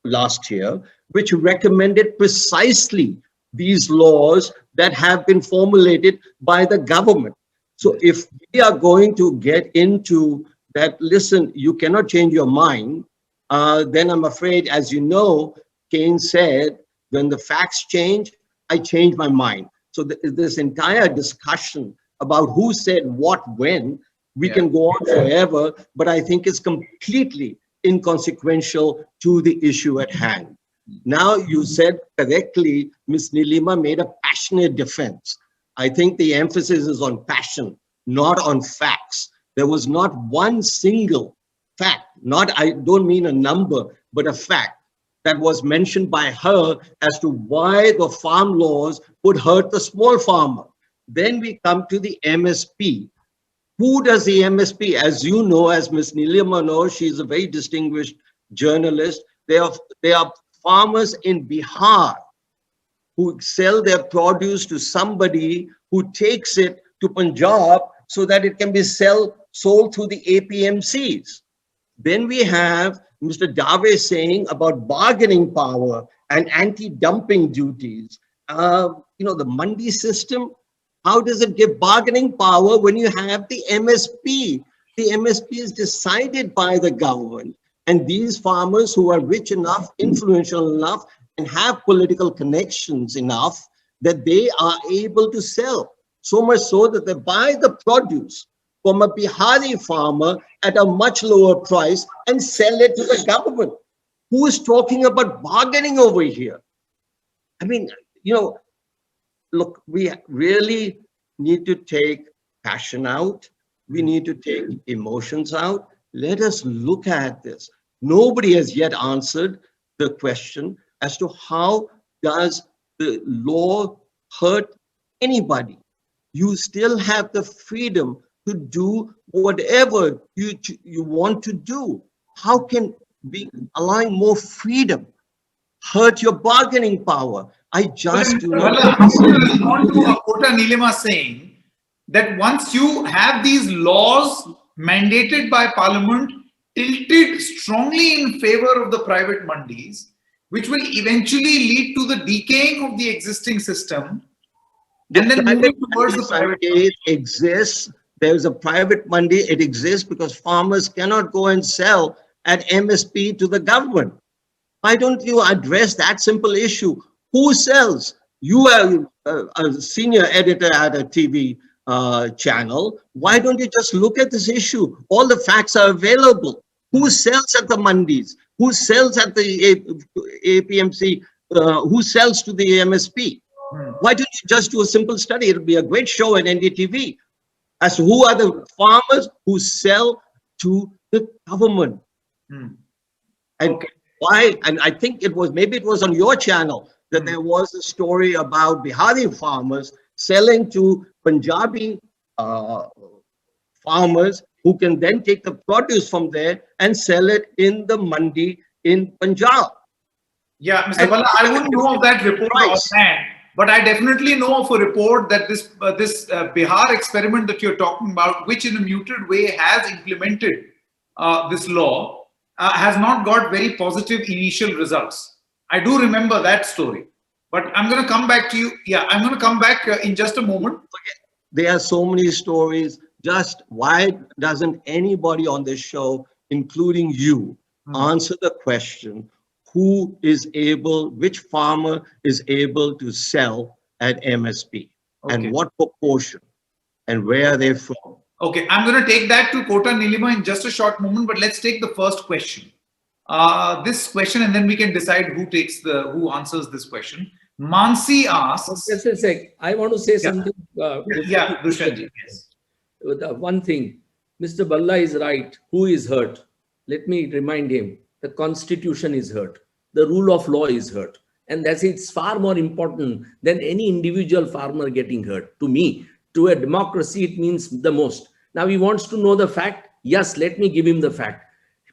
last year, which recommended precisely these laws that have been formulated by the government. So if we are going to get into that, listen, you cannot change your mind, then I'm afraid, as you know, Keynes said, when the facts change, I change my mind. So this entire discussion about who said what when, we can go on forever, but I think it's completely inconsequential to the issue at hand. Now, you said correctly, Ms. Neelima made a passionate defense. I think the emphasis is on passion, not on facts. There was not one single fact, I don't mean a number, but a fact that was mentioned by her as to why the farm laws would hurt the small farmer. Then we come to the MSP. Who does the MSP? As you know, as Ms. Neelima knows, she's a very distinguished journalist. There are farmers in Bihar who sell their produce to somebody who takes it to Punjab so that it can be sold through the APMCs. Then we have Mr. Dave saying about bargaining power and anti-dumping duties. The Mandi system, how does it give bargaining power when you have the MSP? The MSP is decided by the government. And these farmers who are rich enough, influential enough, and have political connections enough that they are able to sell. So much so that they buy the produce from a Bihari farmer at a much lower price and sell it to the government. Who is talking about bargaining over here? I mean, look, we really need to take passion out. We need to take emotions out. Let us look at this. Nobody has yet answered the question as to how does the law hurt anybody. You still have the freedom to do whatever you want to do. How can be allowing more freedom hurt your bargaining power? I just do not. I want to respond to Kota Neelima saying that once you have these laws mandated by Parliament tilted strongly in favor of the private mandis, which will eventually lead to the decaying of the existing system, and then moving towards the private it exists. There's a private mandi. It exists because farmers cannot go and sell at MSP to the government. Why don't you address that simple issue? Who sells? You are a senior editor at a TV channel. Why don't you just look at this issue? All the facts are available. Who sells at the mandis? Who sells at the APMC? Who sells to the MSP? Why don't you just do a simple study? It'll be a great show at NDTV as to who are the farmers who sell to the government. And why? And I think maybe it was on your channel that there was a story about Bihari farmers selling to Punjabi farmers who can then take the produce from there and sell it in the mandi in Punjab. Yeah, Mr. Bhalla, I wouldn't know of that report offhand, but I definitely know of a report that this Bihar experiment that you're talking about, which in a muted way has implemented this law, has not got very positive initial results. I do remember that story, but I'm going to come back to you. Yeah, I'm going to come back in just a moment. There are so many stories. Just why doesn't anybody on this show, including you, answer the question, which farmer is able to sell at MSP and what proportion and where are they from. Okay, I'm going to take that to Kota Neelima in just a short moment, but let's take the first question. This question, and then we can decide who answers this question. Mansi asks. Just a sec. I want to say something. Dushyant, yes. One thing, Mr. Bhalla is right. Who is hurt? Let me remind him. The constitution is hurt. The rule of law is hurt. And it's far more important than any individual farmer getting hurt. To me, to a democracy, it means the most. Now he wants to know the fact. Yes, let me give him the fact.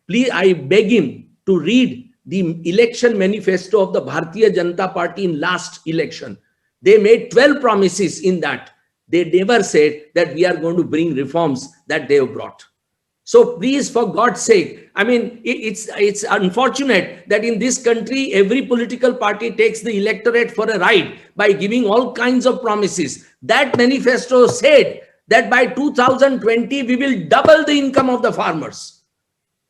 Please, I beg him to read the election manifesto of the Bharatiya Janata Party in last election. They made 12 promises in that. They never said that we are going to bring reforms that they have brought. So please, for God's sake, I mean, it's unfortunate that in this country, every political party takes the electorate for a ride by giving all kinds of promises. That manifesto said that by 2020, we will double the income of the farmers.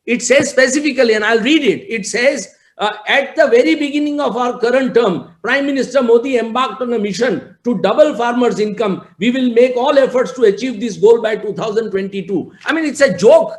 It says specifically, and I'll read it. It says, at the very beginning of our current term, Prime Minister Modi embarked on a mission to double farmers' income. We will make all efforts to achieve this goal by 2022. I mean, it's a joke.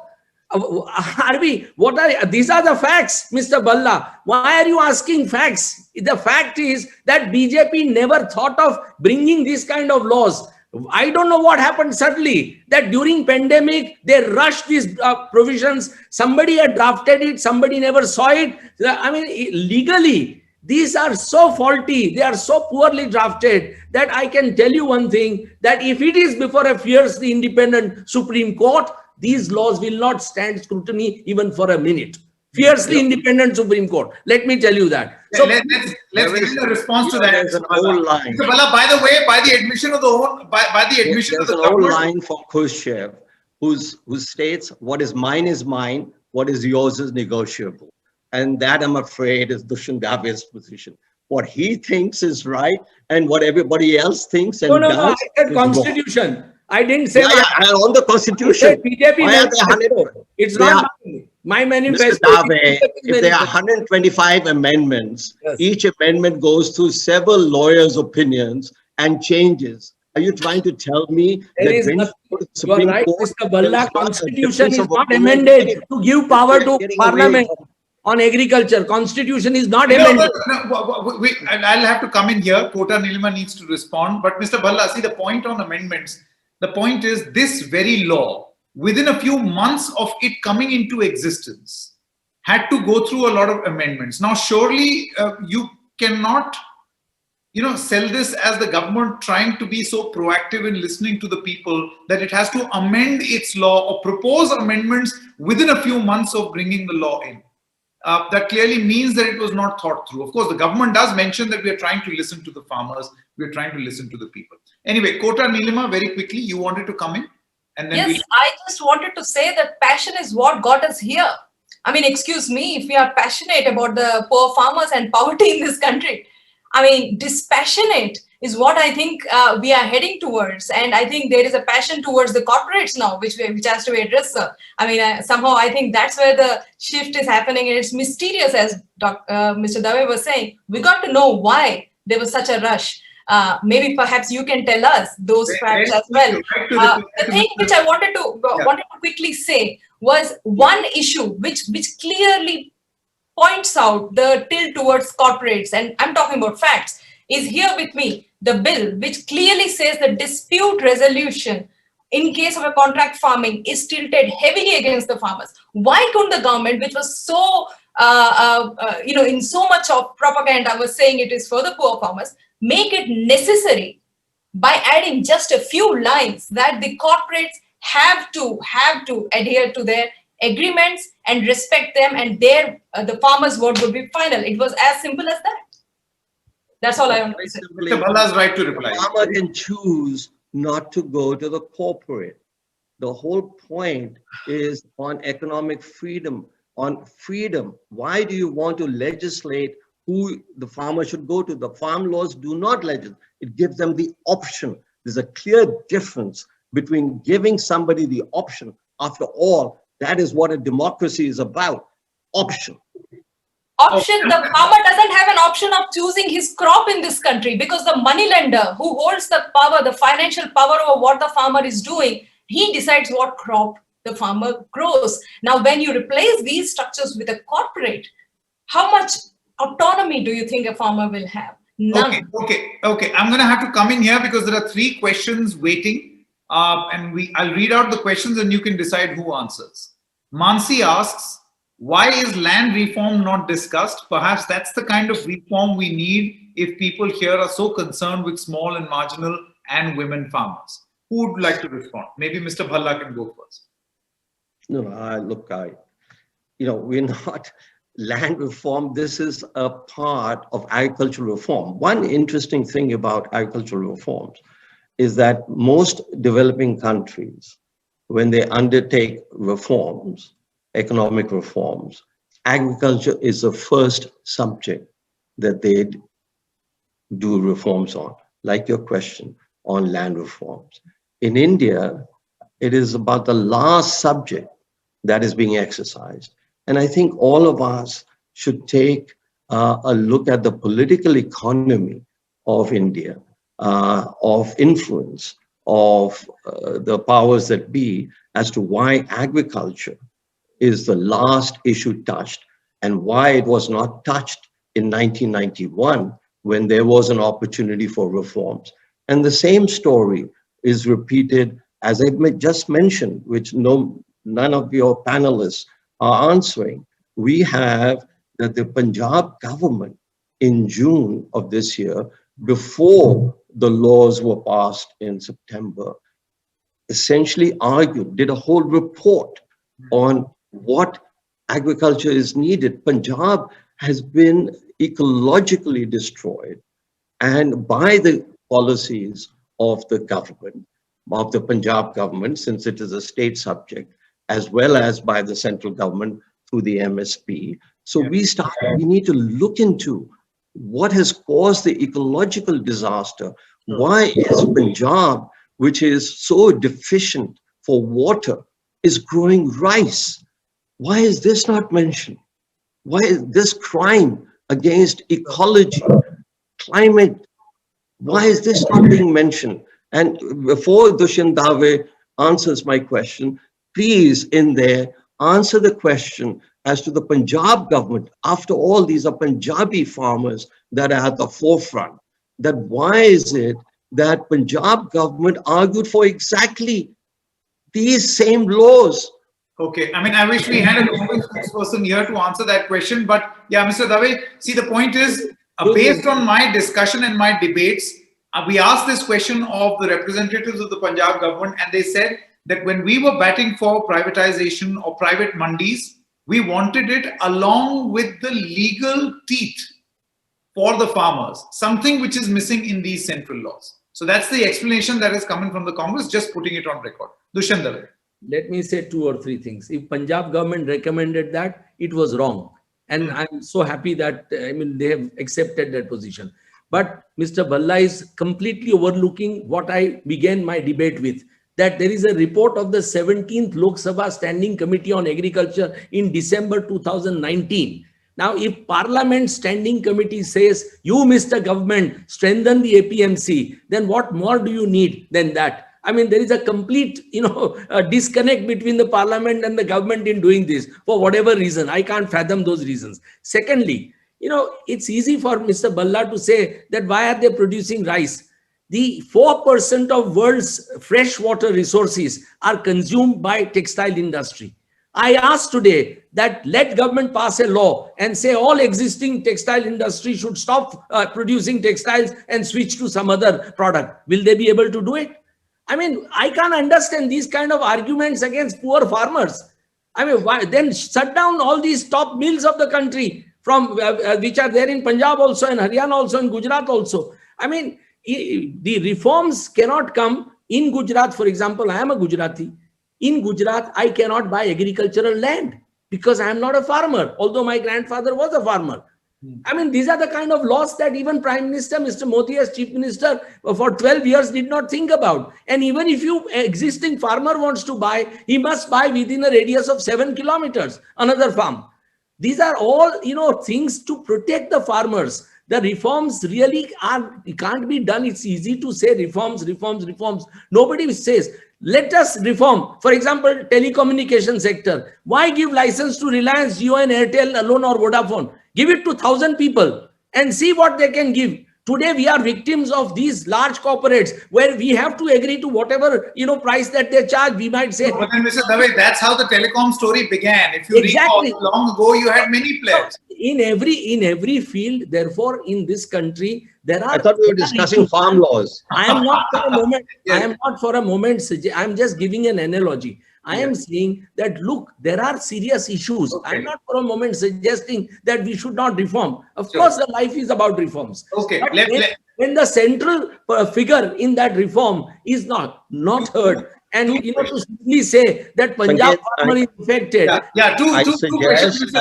These are the facts, Mr. Bhalla. Why are you asking facts? The fact is that BJP never thought of bringing these kind of laws. I don't know what happened suddenly, that during pandemic, they rushed these provisions. Somebody had drafted it. Somebody never saw it. I mean, legally, these are so faulty. They are so poorly drafted that I can tell you one thing, that if it is before a fiercely independent Supreme Court, these laws will not stand scrutiny even for a minute. Fiercely independent Supreme Court. Let me tell you that. So let's give a response to that. There's an old line. Mr. Bhalla, by the way, by the admission of the old line for Khrushchev, who states, "What is mine, what is yours is negotiable." And that, I'm afraid, is Dushyant Dave's position. What he thinks is right, and what everybody else thinks and does. I said constitution. Wrong. I didn't say on the constitution. It's not my manifesto. Mr. Dave, if there are 125 amendments, each amendment goes through several lawyers' opinions and changes. Are you trying to tell me that when you are right, Mr. Bhalla, constitution is not amended to give power to parliament on agriculture. Constitution is not amended. I'll have to come in here. Kota Neelima needs to respond. But Mr. Bhalla, see the point on amendments. The point is this very law, within a few months of it coming into existence, had to go through a lot of amendments. Now, surely you cannot, sell this as the government trying to be so proactive in listening to the people that it has to amend its law or propose amendments within a few months of bringing the law in. That clearly means that it was not thought through. Of course, the government does mention that we are trying to listen to the farmers, we are trying to listen to the people. Anyway, Kota Neelima, very quickly, you wanted to come in? And then yes, I just wanted to say that passion is what got us here. I mean, excuse me, if we are passionate about the poor farmers and poverty in this country, I mean, dispassionate is what I think we are heading towards. And I think there is a passion towards the corporates now, which has to be addressed, sir. I mean, somehow I think that's where the shift is happening. And it's mysterious, as Mr. Dave was saying. We got to know why there was such a rush. Maybe perhaps you can tell us those facts as well. The thing which I wanted to quickly say was one issue which clearly points out the tilt towards corporates, and I'm talking about facts, is here with me, the bill which clearly says that dispute resolution in case of a contract farming is tilted heavily against the farmers. Why couldn't the government, which was so, in so much of propaganda was saying it is for the poor farmers, make it necessary by adding just a few lines that the corporates have to adhere to their agreements and respect them, and the farmers' vote would be final. It was as simple as that. That's all I want to say. Mr. Bhalla's right to reply. The farmer can choose not to go to the corporate. The whole point is on economic freedom, on freedom. Why do you want to legislate who the farmer should go to? The farm laws do not legislate. It gives them the option. There's a clear difference between giving somebody the option. After all, that is what a democracy is about. Option. option. The farmer doesn't have an option of choosing his crop in this country, because the moneylender who holds the power, the financial power over what the farmer is doing, he decides what crop the farmer grows. Now, when you replace these structures with a corporate, how much autonomy do you think a farmer will have? None. Okay. I'm going to have to come in here because there are 3 questions waiting, and I'll read out the questions and you can decide who answers. Mansi asks, why is land reform not discussed? Perhaps that's the kind of reform we need if people here are so concerned with small and marginal and women farmers. Who would like to respond? Maybe Mr. Bhalla can go first. No, we're not land reform. This is a part of agricultural reform. One interesting thing about agricultural reforms is that most developing countries, when they undertake reforms, economic reforms, agriculture is the first subject that they do reforms on, like your question on land reforms. In India, it is about the last subject that is being exercised. And I think all of us should take a look at the political economy of India, of influence, of the powers that be, as to why agriculture is the last issue touched and why it was not touched in 1991 when there was an opportunity for reforms. And the same story is repeated, as I just mentioned, which none of your panelists are answering. We have that the Punjab government in June of this year, before the laws were passed in September, essentially argued, did a whole report on what agriculture is needed. Punjab has been ecologically destroyed, and by the policies of the government, of the Punjab government, since it is a state subject, as well as by the central government through the MSP. So we need to look into what has caused the ecological disaster. Why is Punjab, which is so deficient for water, is growing rice? Why is this not mentioned? Why is this crime against ecology, climate? Why is this not being mentioned? And before Dushyant Dave answers my question, please in there answer the question as to the Punjab government. After all, these are Punjabi farmers that are at the forefront. That why is it that Punjab government argued for exactly these same laws? Okay, I mean, I wish we had a local spokesperson here to answer that question, but yeah, Mr. Dave, see, the point is, based on my discussion and my debates, we asked this question of the representatives of the Punjab government, and they said that when we were batting for privatization or private mandis, we wanted it along with the legal teeth for the farmers, something which is missing in these central laws. So that's the explanation that is coming from the Congress, just putting it on record. Dushyant Dave. Let me say 2 or 3 things. If Punjab government recommended that, it was wrong. And I'm so happy that, they have accepted that position. But Mr. Bhalla is completely overlooking what I began my debate with, that there is a report of the 17th Lok Sabha Standing Committee on Agriculture in December 2019. Now, if Parliament Standing Committee says, you, Mr. Government, strengthen the APMC, then what more do you need than that? There is a complete, disconnect between the Parliament and the government in doing this for whatever reason. I can't fathom those reasons. Secondly, it's easy for Mr. Bhalla to say that why are they producing rice? The 4% of world's freshwater resources are consumed by textile industry. I asked today that let government pass a law and say all existing textile industry should stop producing textiles and switch to some other product. Will they be able to do it? I can't understand these kind of arguments against poor farmers. Why then shut down all these top mills of the country from which are there in Punjab also, and Haryana also, and Gujarat also. The reforms cannot come in Gujarat. For example, I am a Gujarati. In Gujarat, I cannot buy agricultural land because I am not a farmer, although my grandfather was a farmer. These are the kind of laws that even Prime Minister, Mr. Modi as Chief Minister for 12 years did not think about. And even if existing farmer wants to buy, he must buy within a radius of 7 kilometers, another farm. These are all, things to protect the farmers. The reforms really can't be done. It's easy to say reforms. Nobody says, let us reform. For example, telecommunication sector. Why give license to Reliance, Jio and Airtel alone or Vodafone? Give it to 1,000 people and see what they can give. Today, we are victims of these large corporates where we have to agree to whatever, price that they charge. We might say. But then, Mr. Dave, that's how the telecom story began. If you recall, long ago, you had many players. In every field, therefore, in this country, there are. I thought we were discussing farm laws. I am not for a moment. I am just giving an analogy. I am saying that, look, there are serious issues. Okay. I'm not for a moment suggesting that we should not reform. Of course, the life is about reforms. Okay. But when the central figure in that reform is not heard, and to simply say that Punjab farmer is affected. I suggest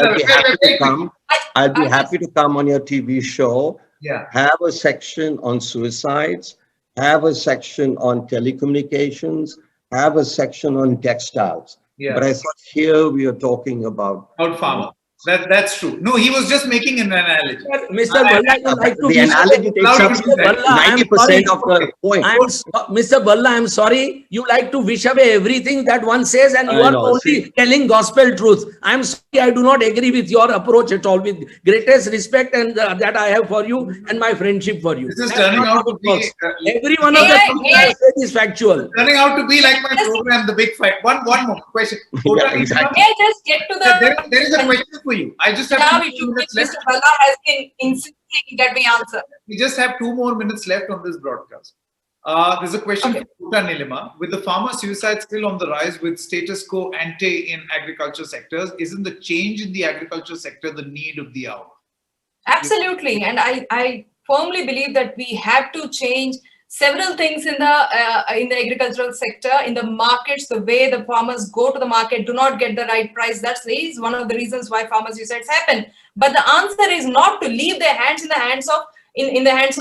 I'll be happy to come on your TV show. Yeah. Have a section on suicides. Have a section on telecommunications. Have a section on textiles. Yeah. But I thought here we are talking about farmer. That's true. No, he was just making an analogy. Mr. Bhalla, the analogy takes up 90% of the point. Mr. Bhalla, I'm sorry. You like to wish away everything that one says, and you are only telling gospel truth. I'm sorry, I do not agree with your approach at all. With greatest respect and that I have for you and my friendship for you. This is turning out to be every one of the things is factual. Turning out to be like my program, The Big Fight. One more question. Exactly. May I just get to the? There is a question for you. I just have 2 minutes left. Mr. Bhalla has been insisting that we answer. We just have 2 more minutes left on this broadcast. There's a question from Kota, Neelima. With the farmer suicide still on the rise with status quo ante in agriculture sectors, isn't the change in the agriculture sector the need of the hour? Absolutely. And I firmly believe that we have to change several things in the agricultural sector, in the markets, the way the farmers go to the market, do not get the right price. That is one of the reasons why farmer suicides happen. But the answer is not to leave their hands in the hands of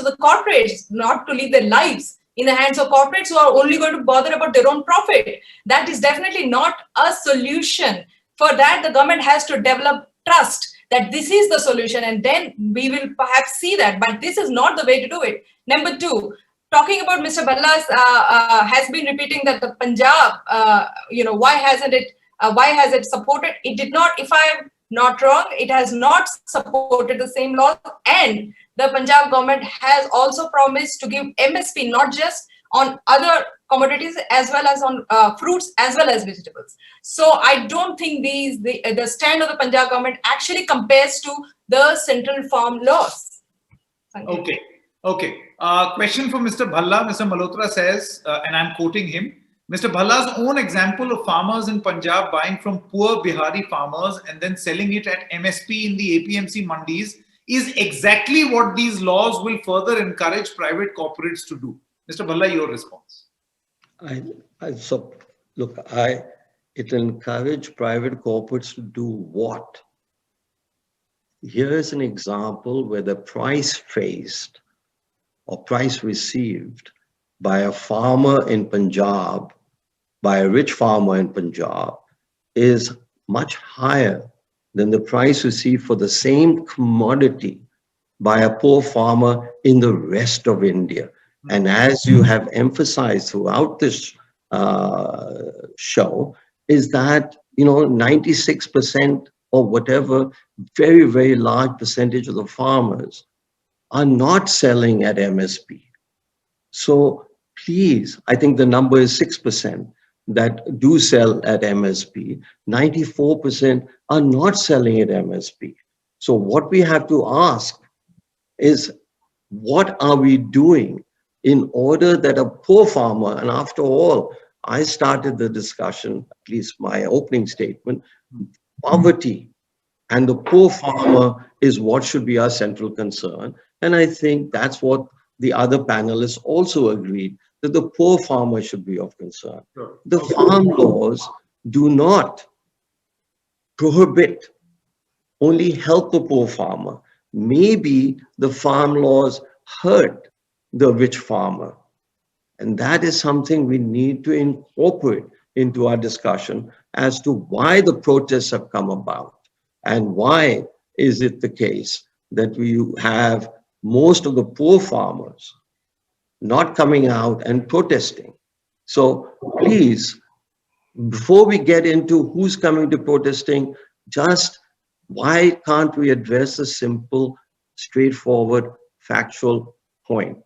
the corporates, not to leave their lives in the hands of corporates who are only going to bother about their own profit. That is definitely not a solution. For that, the government has to develop trust that this is the solution, and then we will perhaps see that. But this is not the way to do it. Number two, talking about Mr. Bhalla's has been repeating that the Punjab, why has it supported? It did not, if I'm not wrong, it has not supported the same law. And the Punjab government has also promised to give MSP, not just on other commodities as well as on fruits as well as vegetables. So I don't think the stand of the Punjab government actually compares to the central farm laws. Okay. Question from Mr. Bhalla. Mr. Malhotra says, and I'm quoting him, Mr. Bhalla's own example of farmers in Punjab buying from poor Bihari farmers and then selling it at MSP in the APMC mandis is exactly what these laws will further encourage private corporates to do. Mr. Bhalla, your response. It encourage private corporates to do what? Here's an example where the price faced or price received by a farmer in Punjab, by a rich farmer in Punjab, is much higher than the price received for the same commodity by a poor farmer in the rest of India. And as you have emphasized throughout this show, is that 96% or whatever, very, very large percentage of the farmers are not selling at MSP. So please, I think the number is 6% that do sell at MSP. 94% are not selling at MSP. So what we have to ask is, what are we doing in order that a poor farmer, and after all, I started the discussion, at least my opening statement, poverty and the poor farmer is what should be our central concern. And I think that's what the other panelists also agreed, that the poor farmer should be of concern. Sure. The farm laws do not prohibit, only help the poor farmer. Maybe the farm laws hurt the rich farmer. And that is something we need to incorporate into our discussion as to why the protests have come about, And why is it the case that we have most of the poor farmers not coming out and protesting? So please, before we get into who's coming to protesting, just why can't we address a simple, straightforward, factual point?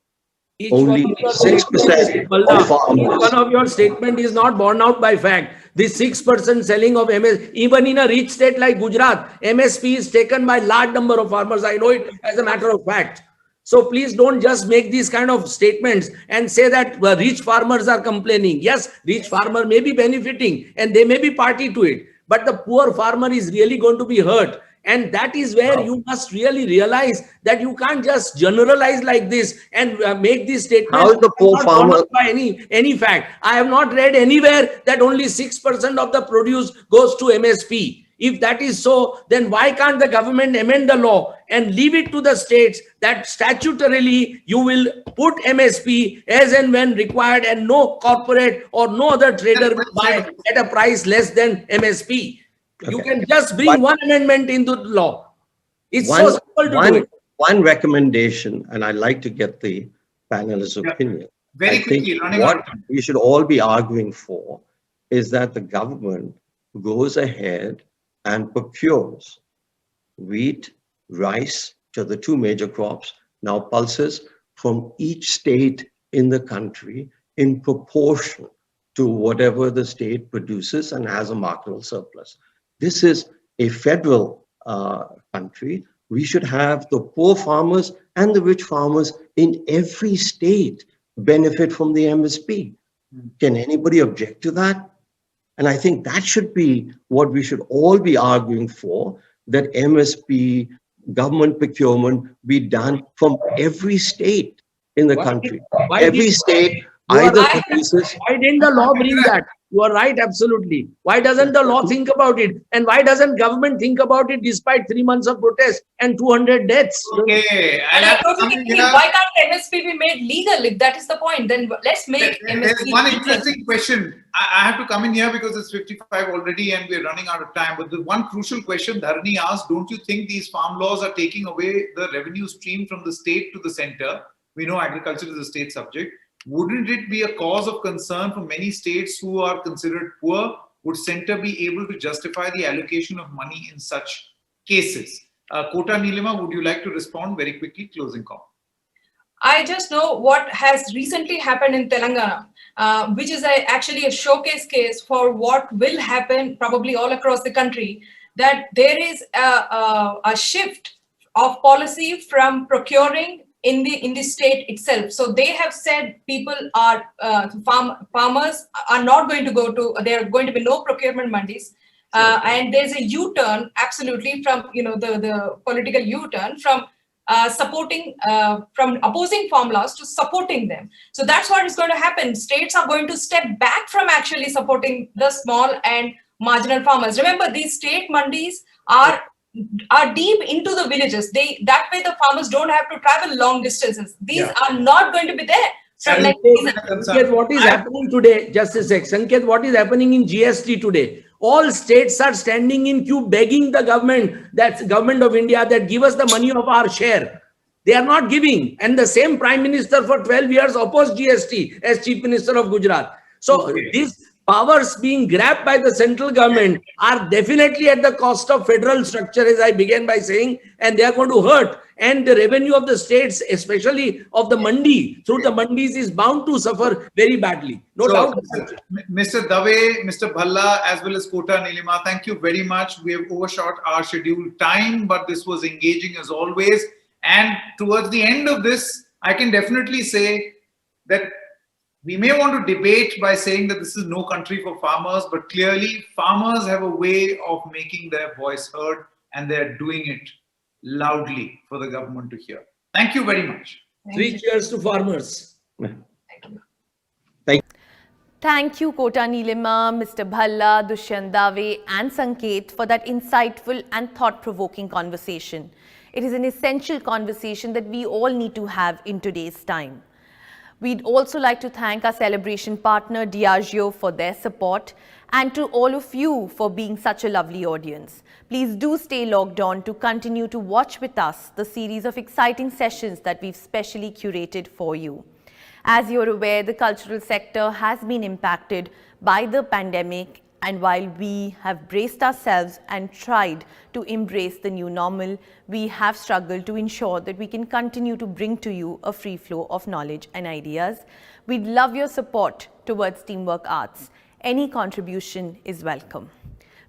Only 6% of farmers. Each one of your statement is not borne out by fact. This 6% selling of MS, even in a rich state like Gujarat, MSP is taken by large number of farmers. I know it as a matter of fact. So please don't just make these kind of statements and say that rich farmers are complaining. Yes, rich farmer may be benefiting and they may be party to it, but the poor farmer is really going to be hurt. And that is where you must really realize that you can't just generalize like this and make these statements. How is the poor farmer by any fact? I have not read anywhere that only 6% of the produce goes to MSP. If that is so, then why can't the government amend the law and leave it to the states that statutorily you will put MSP as and when required, and no corporate or no other trader will buy at a price less than MSP? You can just bring one amendment into the law. It's so simple to do it. One recommendation, and I'd like to get the panelist's opinion. Very quickly, what we should all be arguing for is that the government goes ahead and procures wheat, rice, which are the two major crops, now pulses, from each state in the country in proportion to whatever the state produces and has a marketable surplus. This is a federal country. We should have the poor farmers and the rich farmers in every state benefit from the MSP. Can anybody object to that? And I think that should be what we should all be arguing for, that MSP, government procurement, be done from every state in the country. Every state either produces. Why didn't the law bring that? You are right, absolutely. Why doesn't the law think about it? And why doesn't government think about it despite 3 months of protest and 200 deaths? Okay. And I totally agree. Why can't MSP be made legal? If that is the point, then let's make MSP. There's one interesting question. I have to come in here because it's 55 already and we're running out of time. But the one crucial question Dharani asked, don't you think these farm laws are taking away the revenue stream from the state to the center? We know agriculture is a state subject. Wouldn't it be a cause of concern for many states who are considered poor? Would center be able to justify the allocation of money in such cases? Kota, Neelima, would you like to respond very quickly? Closing comment. I just know what has recently happened in Telangana, which is actually a showcase case for what will happen probably all across the country, that there is a shift of policy from procuring in the state itself. So they have said people are farmers are not going to go to, there are going to be no procurement mandis, and there's a U-turn absolutely from the political U-turn from supporting from opposing farm laws to supporting them. So that's what is going to happen. States are going to step back from actually supporting the small and marginal farmers. Remember, these state mandis are deep into the villages. That way the farmers don't have to travel long distances. These are not going to be there. Sanket, what is happening today? Just a sec. Sanket, what is happening in GST today? All states are standing in queue begging the government, that's government of India, that give us the money of our share. They are not giving. And the same Prime Minister for 12 years opposed GST as Chief Minister of Gujarat. So these powers being grabbed by the central government are definitely at the cost of federal structure, as I began by saying, and they are going to hurt. And the revenue of the states, especially of the mandi, through the mandis, is bound to suffer very badly. No doubt. Mr. Dave, Mr. Bhalla, as well as Kota, Neelima, thank you very much. We have overshot our scheduled time, but this was engaging as always. And towards the end of this, I can definitely say that we may want to debate by saying that this is no country for farmers, but clearly farmers have a way of making their voice heard, and they're doing it loudly for the government to hear. Thank you very much. Three cheers to farmers. Thank you, Kota, Neelima, Mr. Bhalla, Dushyant, Dave and Sanket for that insightful and thought-provoking conversation. It is an essential conversation that we all need to have in today's time. We'd also like to thank our celebration partner Diageo for their support and to all of you for being such a lovely audience. Please do stay logged on to continue to watch with us the series of exciting sessions that we've specially curated for you. As you're aware, the cultural sector has been impacted by the pandemic, and while we have braced ourselves and tried to embrace the new normal, we have struggled to ensure that we can continue to bring to you a free flow of knowledge and ideas. We'd love your support towards Teamwork Arts. Any contribution is welcome.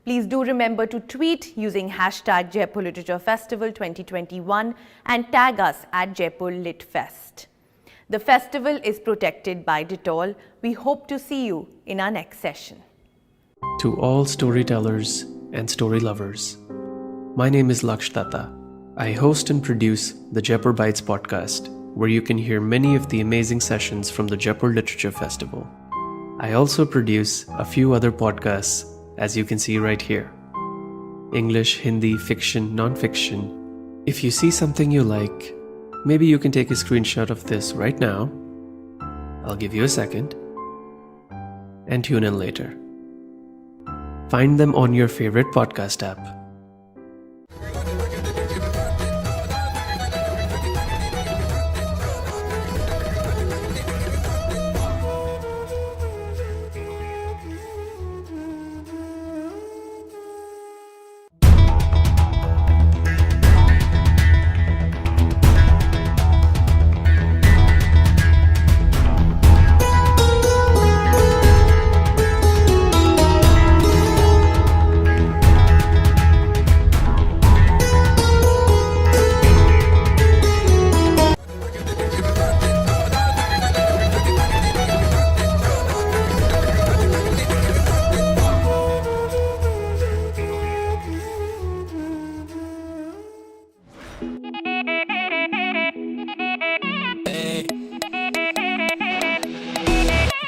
Please do remember to tweet using hashtag Jaipur Literature Festival 2021 and tag us at Jaipur Lit Fest. The festival is protected by Dettol. We hope to see you in our next session. To all storytellers and story lovers, my name is Laksh Datta. I host and produce the Jaipur Bites podcast, where you can hear many of the amazing sessions from the Jaipur Literature Festival. I also produce a few other podcasts, as you can see right here. English, Hindi, fiction, non-fiction. If you see something you like, maybe you can take a screenshot of this right now. I'll give you a second. And tune in later. Find them on your favorite podcast app.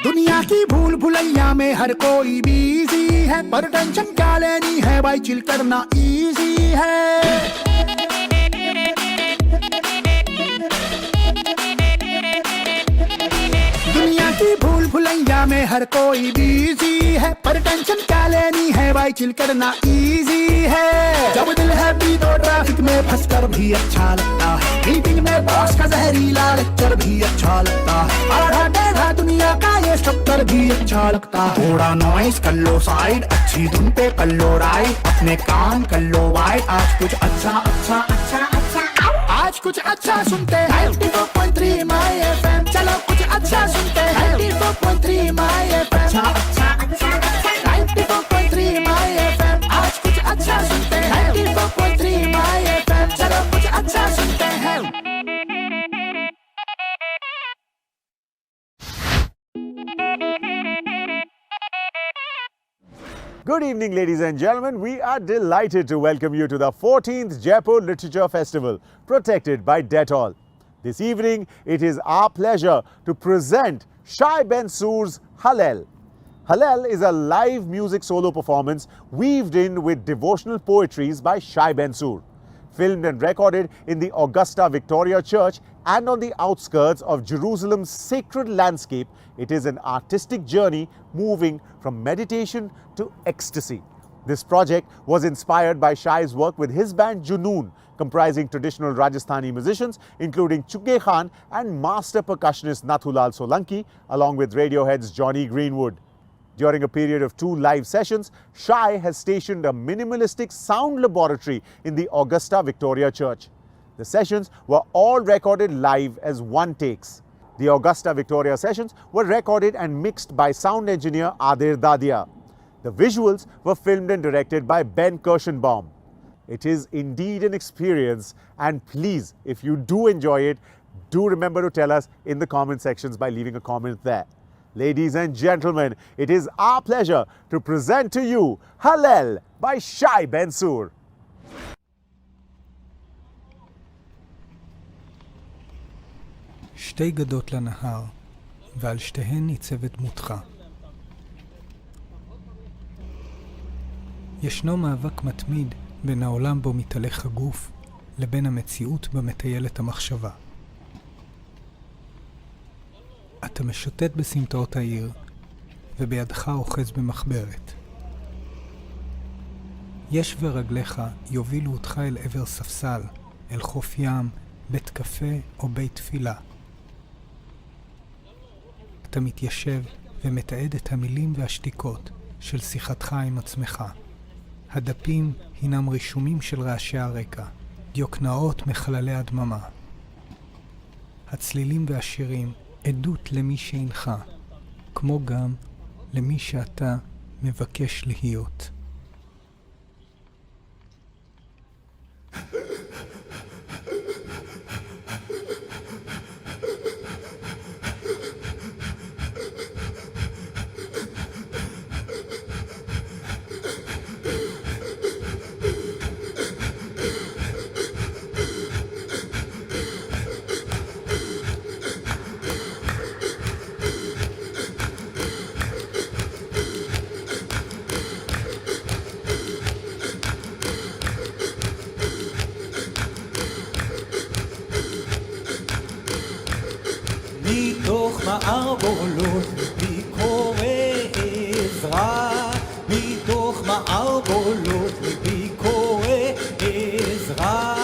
दुनिया की भूल भुलैया में हर कोई busy है, पर tension क्या लेनी है भाई, चिल करना इजी है। दुनिया की भूल भुलैया में हर कोई बिजी है, पर टेंशन क्या लेनी है भाई, चिल करना इजी है। जब दिल है भी तो ट्रैफिक में फंस कर भी अच्छा लगता है, मीटिंग में बॉस का जहरीला लेक्चर भी अच्छा लगता है, आधा टेढ़ा दुनिया का ये स्ट्रक्चर भी अच्छा लगता है। थोड़ा नॉइस कर लो साइड, अच्छी धुन पे कर लो राइड, अपने काम कर लो वाइड, आज कुछ अच्छा अच्छा अच्छा अच्छा, आज कुछ अच्छा सुनते हैं 94.3 माय एफएम। चलो कुछ अच्छा सुनते हैं 94.3 माय एफएम। अच्छा अच्छा अच्छा अच्छा 94.3 माय एफएम। आज कुछ अच्छा सुनते हैं 94.3 माय एफएम। चलो कुछ अच्छा सुनते हैं। Good evening, ladies and gentlemen. We are delighted to welcome you to the 14th Jaipur Literature Festival, protected by Dettol. This evening, it is our pleasure to present Shye Bensoor's HALEL. HALEL is a live music solo performance weaved in with devotional poetries by Shye Bensoor. Filmed and recorded in the Augusta Victoria Church and on the outskirts of Jerusalem's sacred landscape, it is an artistic journey moving from meditation to ecstasy. This project was inspired by Shye's work with his band Junoon, comprising traditional Rajasthani musicians including Chugge Khan and master percussionist Nathulal Solanki, along with Radiohead's Johnny Greenwood. During a period of 2 live sessions, Shye has stationed a minimalistic sound laboratory in the Augusta Victoria Church. The sessions were all recorded live as one takes. The Augusta Victoria sessions were recorded and mixed by sound engineer Adir Dadia. The visuals were filmed and directed by Ben Kirschenbaum. It is indeed an experience, and please, if you do enjoy it, do remember to tell us in the comment sections by leaving a comment there. Ladies and gentlemen, it is our pleasure to present to you HALEL by Shye Bensoor. שתי גדות לנהר, ועל שתיהן ניצבת דמותך. ישנו מאבק מתמיד בין העולם בו מתהלך הגוף לבין המציאות בה מטיילת המחשבה. אתה משוטט בסמטאות העיר, ובידך אוחז במחברת. יש ורגליך יובילו אותך אל עבר ספסל, אל חוף ים, בית קפה או בית תפילה. אתה מתיישב ומתעד את המילים והשתיקות של שיחתך עם עצמך. הדפים הינם רישומים של רעשי הרקע, דיוקנאות מחללי הדממה. הצלילים והשירים עדות למי שהנך, כמו גם למי שאתה מבקש להיות. מתוך מערבולות מפי קורא עזרה, מתוך מערבולות מפי קורא עזרה,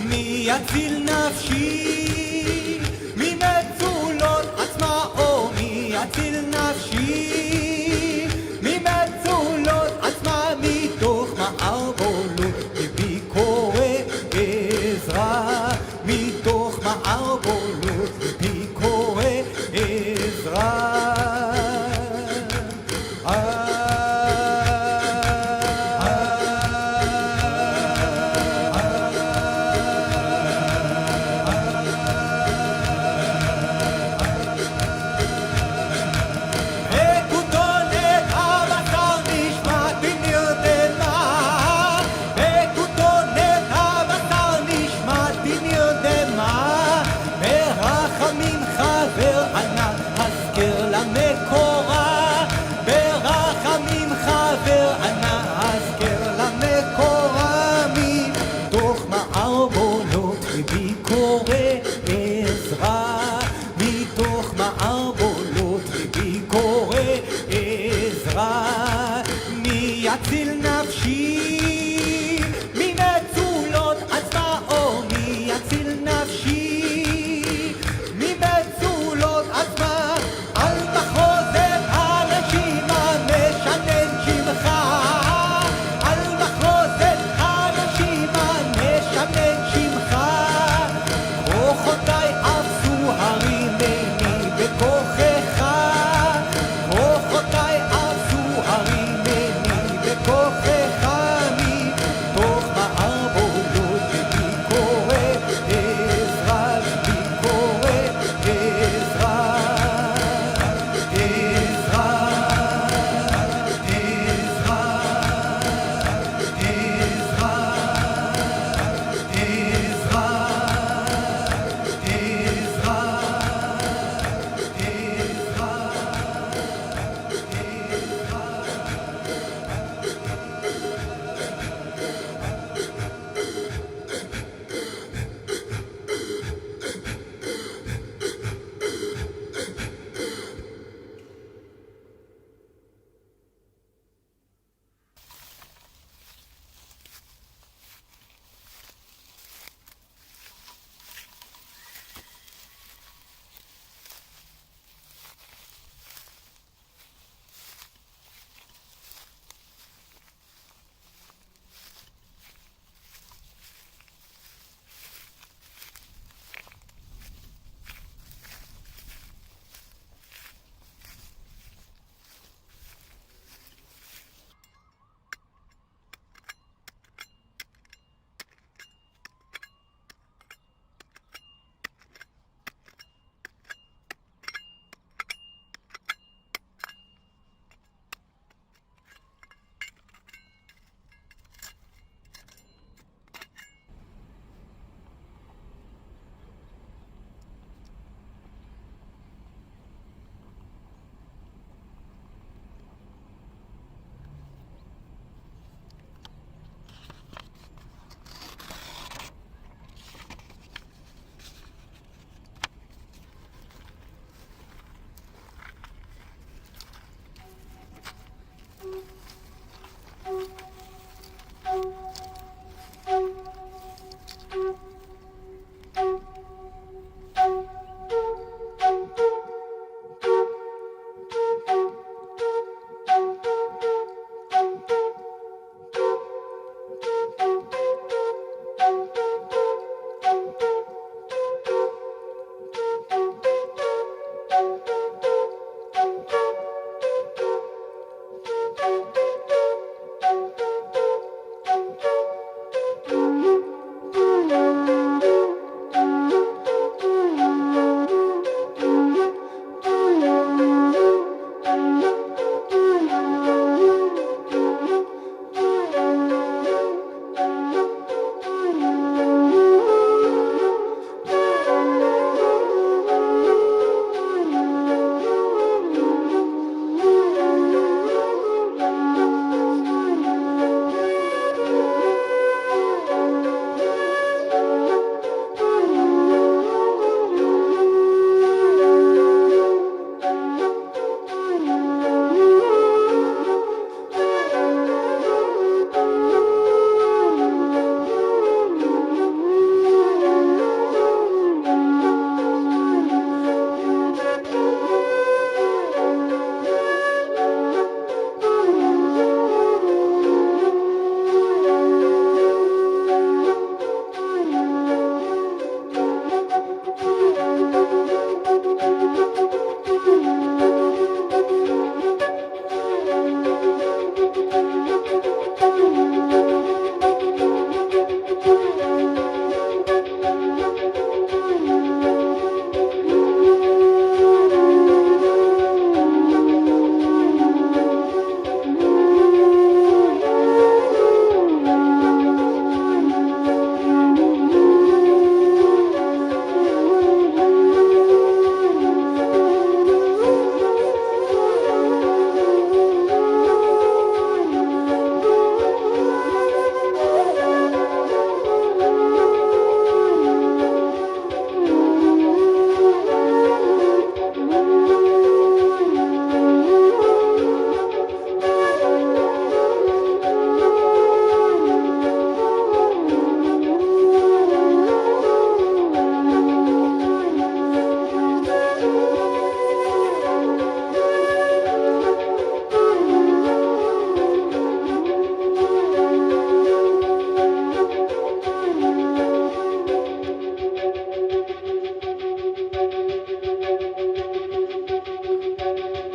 מי יציל נפשי ממצולות עצמה, או מי יציל נפשי ממצולות עצמה, מתוך מערבולות מפי קורא עזרה, מתוך מערבולות מפי קורא עזרה. יציל נפשי ממצולות עצמה, או מי יציל נפשי ממצולות עצמה, על מחוזת הרשימה משנן שמך, על מחוזת הרשימה משנן שמך, כוחותיי אפסו הרימני בכוחך, כוחותיי אפסו הרימני בכוחך.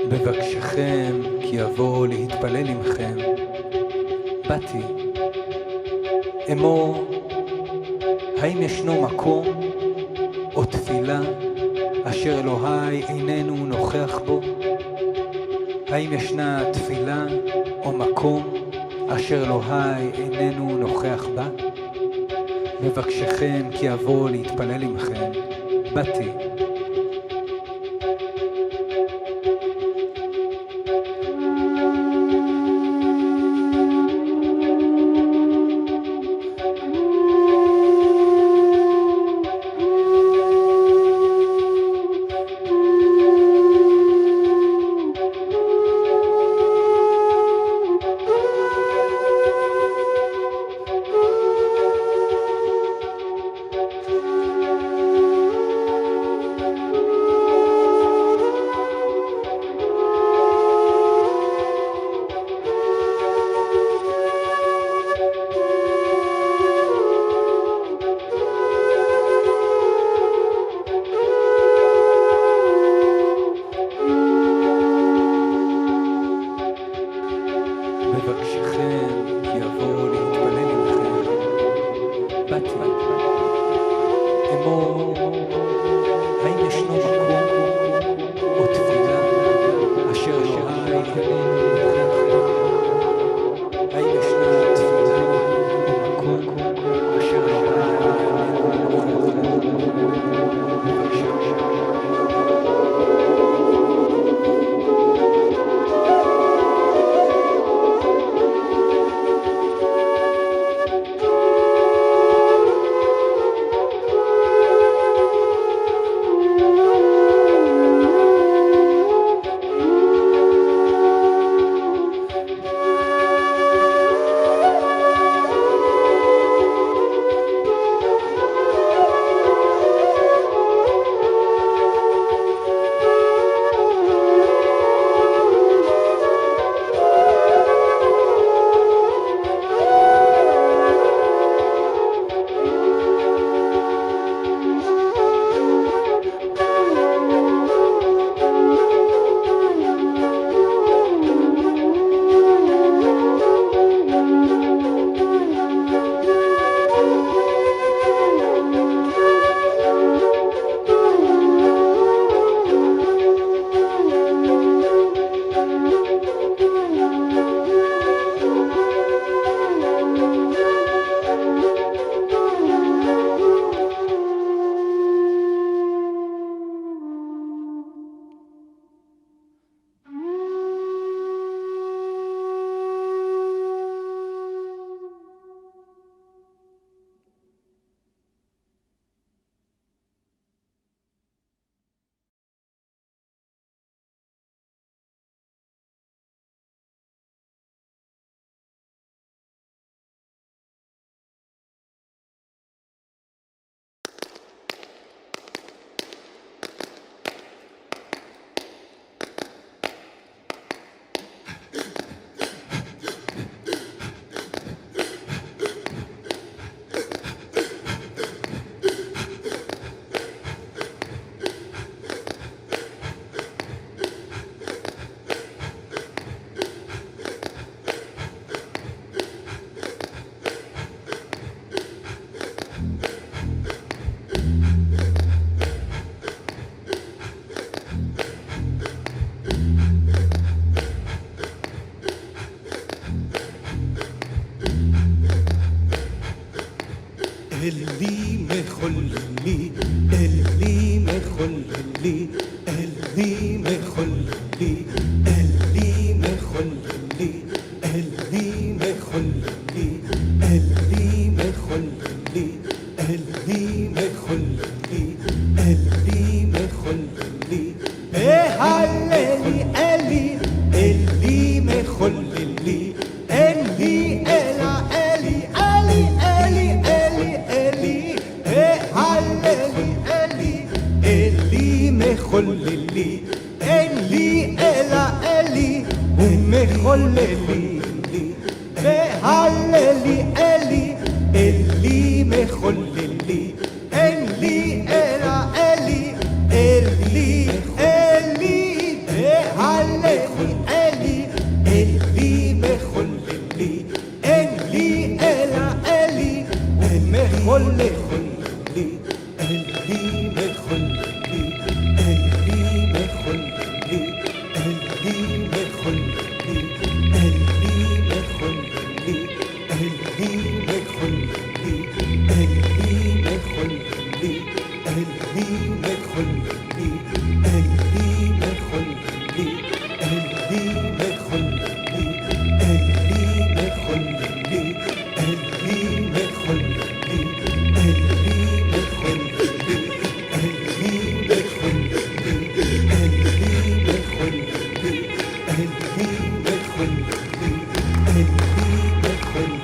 בבקשכם כי אבוא להתפלל עמכם. באתי. אמור, האם ישנו מקום או תפילה אשר אלוהי איננו נוכח בו? האם ישנה תפילה או מקום אשר אלוהי איננו נוכח בה? בבקשכם כי אבוא להתפלל עמכם. באתי. اللي مخلي اللي مخلي اللي مخلي اللي مخلي اللي مخلي اللي مخلي اللي مخلي اللي مخلي هللي اللي اللي مخلي اللي الا الي الي الي الي الي هللي الي اللي مخلي اللي الا الي ومخلي هللي الي اللي مخلي اللي الا الي اللي اللي هللي الي اللي مخلي اللي الا الي ومخلي اللي مخلي اللي مخلي اللي مخلي اللي مخلي اللي مخلي اللي مخلي اللي مخلي اللي مخلي اللي مخلي اللي مخلي اللي مخلي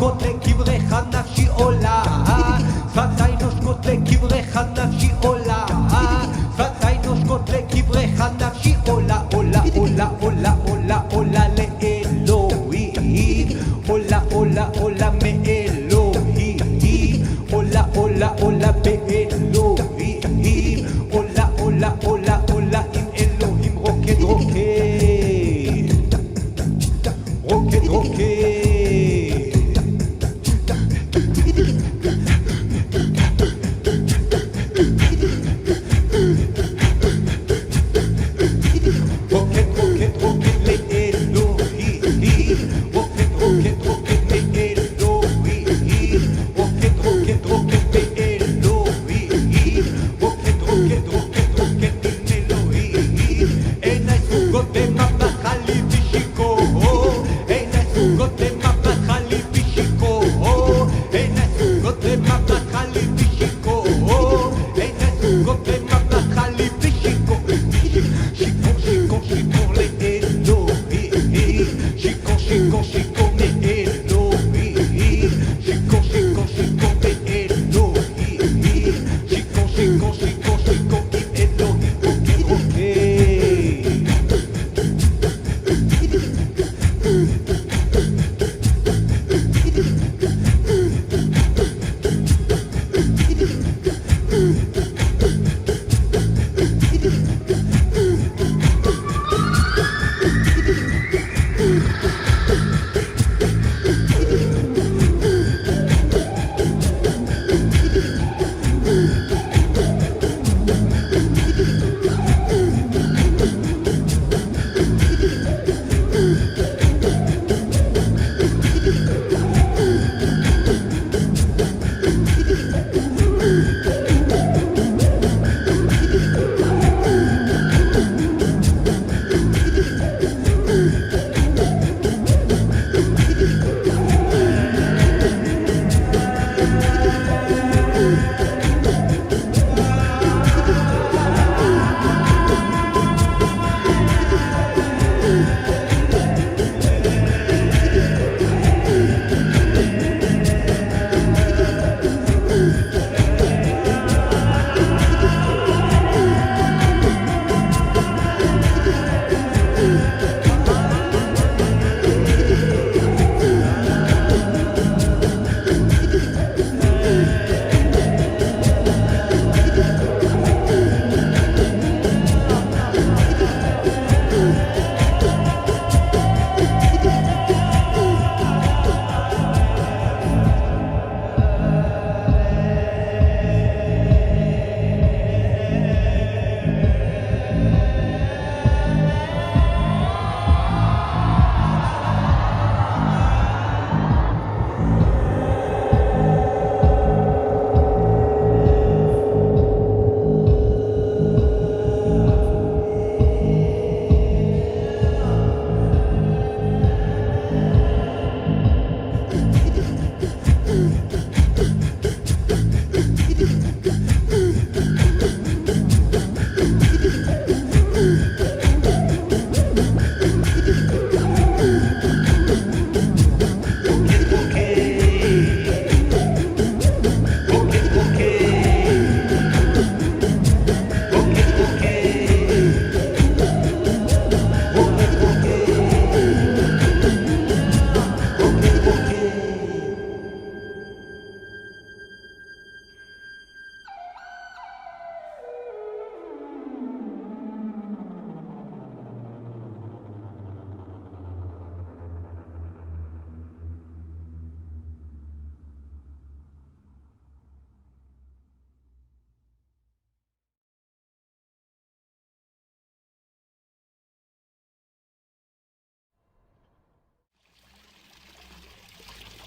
נושקות לקברך נפשי עולה, שפתיי נושקות לקברך נפשי עולה, שפתיי נושקות לקברך נפשי עולה, עולה עולה עולה עולה עולה לאלוהים, עולה עולה עולה מאלוהים, עולה עולה עולה באלוהים, עולה עולה עולה עולה עם אלוהים, רוקד רוקד רוקד רוקד.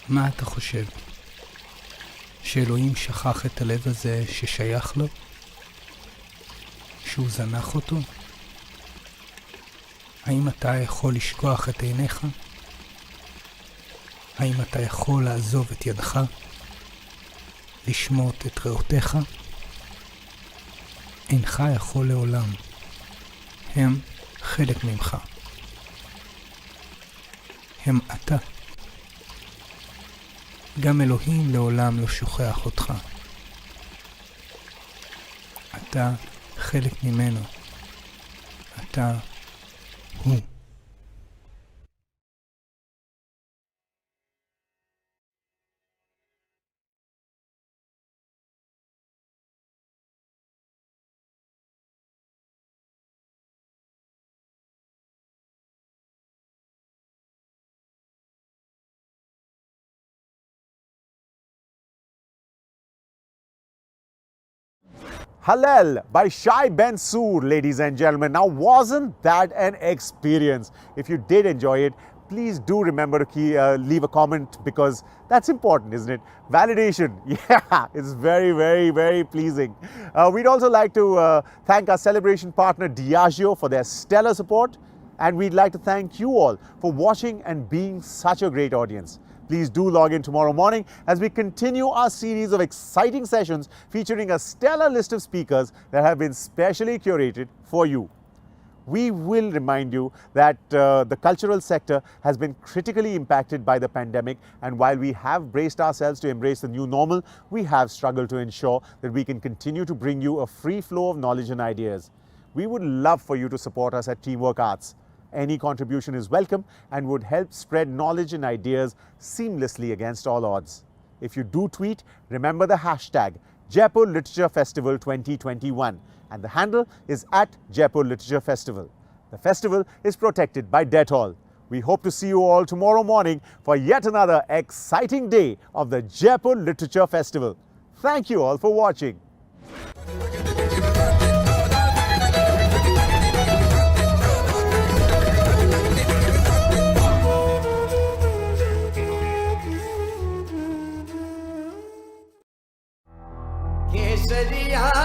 מה אתה חושב? שאלוהים שכח את הלב הזה ששייך לו? שהוא זנח אותו? האם אתה יכול לשכוח את עיניך? האם אתה יכול לעזוב את ידך? לשמוט את ריאותיך? אינך יכול לעולם. הם חלק ממך. הם אתה. גם אלוהים לעולם לא שוכח אותך. אתה חלק ממנו. אתה הוא. HALEL by Shye Ben Tzur, ladies and gentlemen. Now, wasn't that an experience? If you did enjoy it, please do remember to leave a comment, because that's important, isn't it? Validation, yeah, it's very, very, very pleasing. We'd also like to thank our celebration partner Diageo for their stellar support, and we'd like to thank you all for watching and being such a great audience. Please do log in tomorrow morning as we continue our series of exciting sessions featuring a stellar list of speakers that have been specially curated for you. We will remind you that the cultural sector has been critically impacted by the pandemic, and while we have braced ourselves to embrace the new normal, we have struggled to ensure that we can continue to bring you a free flow of knowledge and ideas. We would love for you to support us at Teamwork Arts. Any contribution is welcome and would help spread knowledge and ideas seamlessly against all odds. If you do tweet, remember the hashtag Jaipur Literature Festival 2021, and the handle is at Jaipur Literature Festival. The festival is protected by Dettol. We hope to see you all tomorrow morning for yet another exciting day of the Jaipur Literature Festival. Thank you all for watching. Kesariya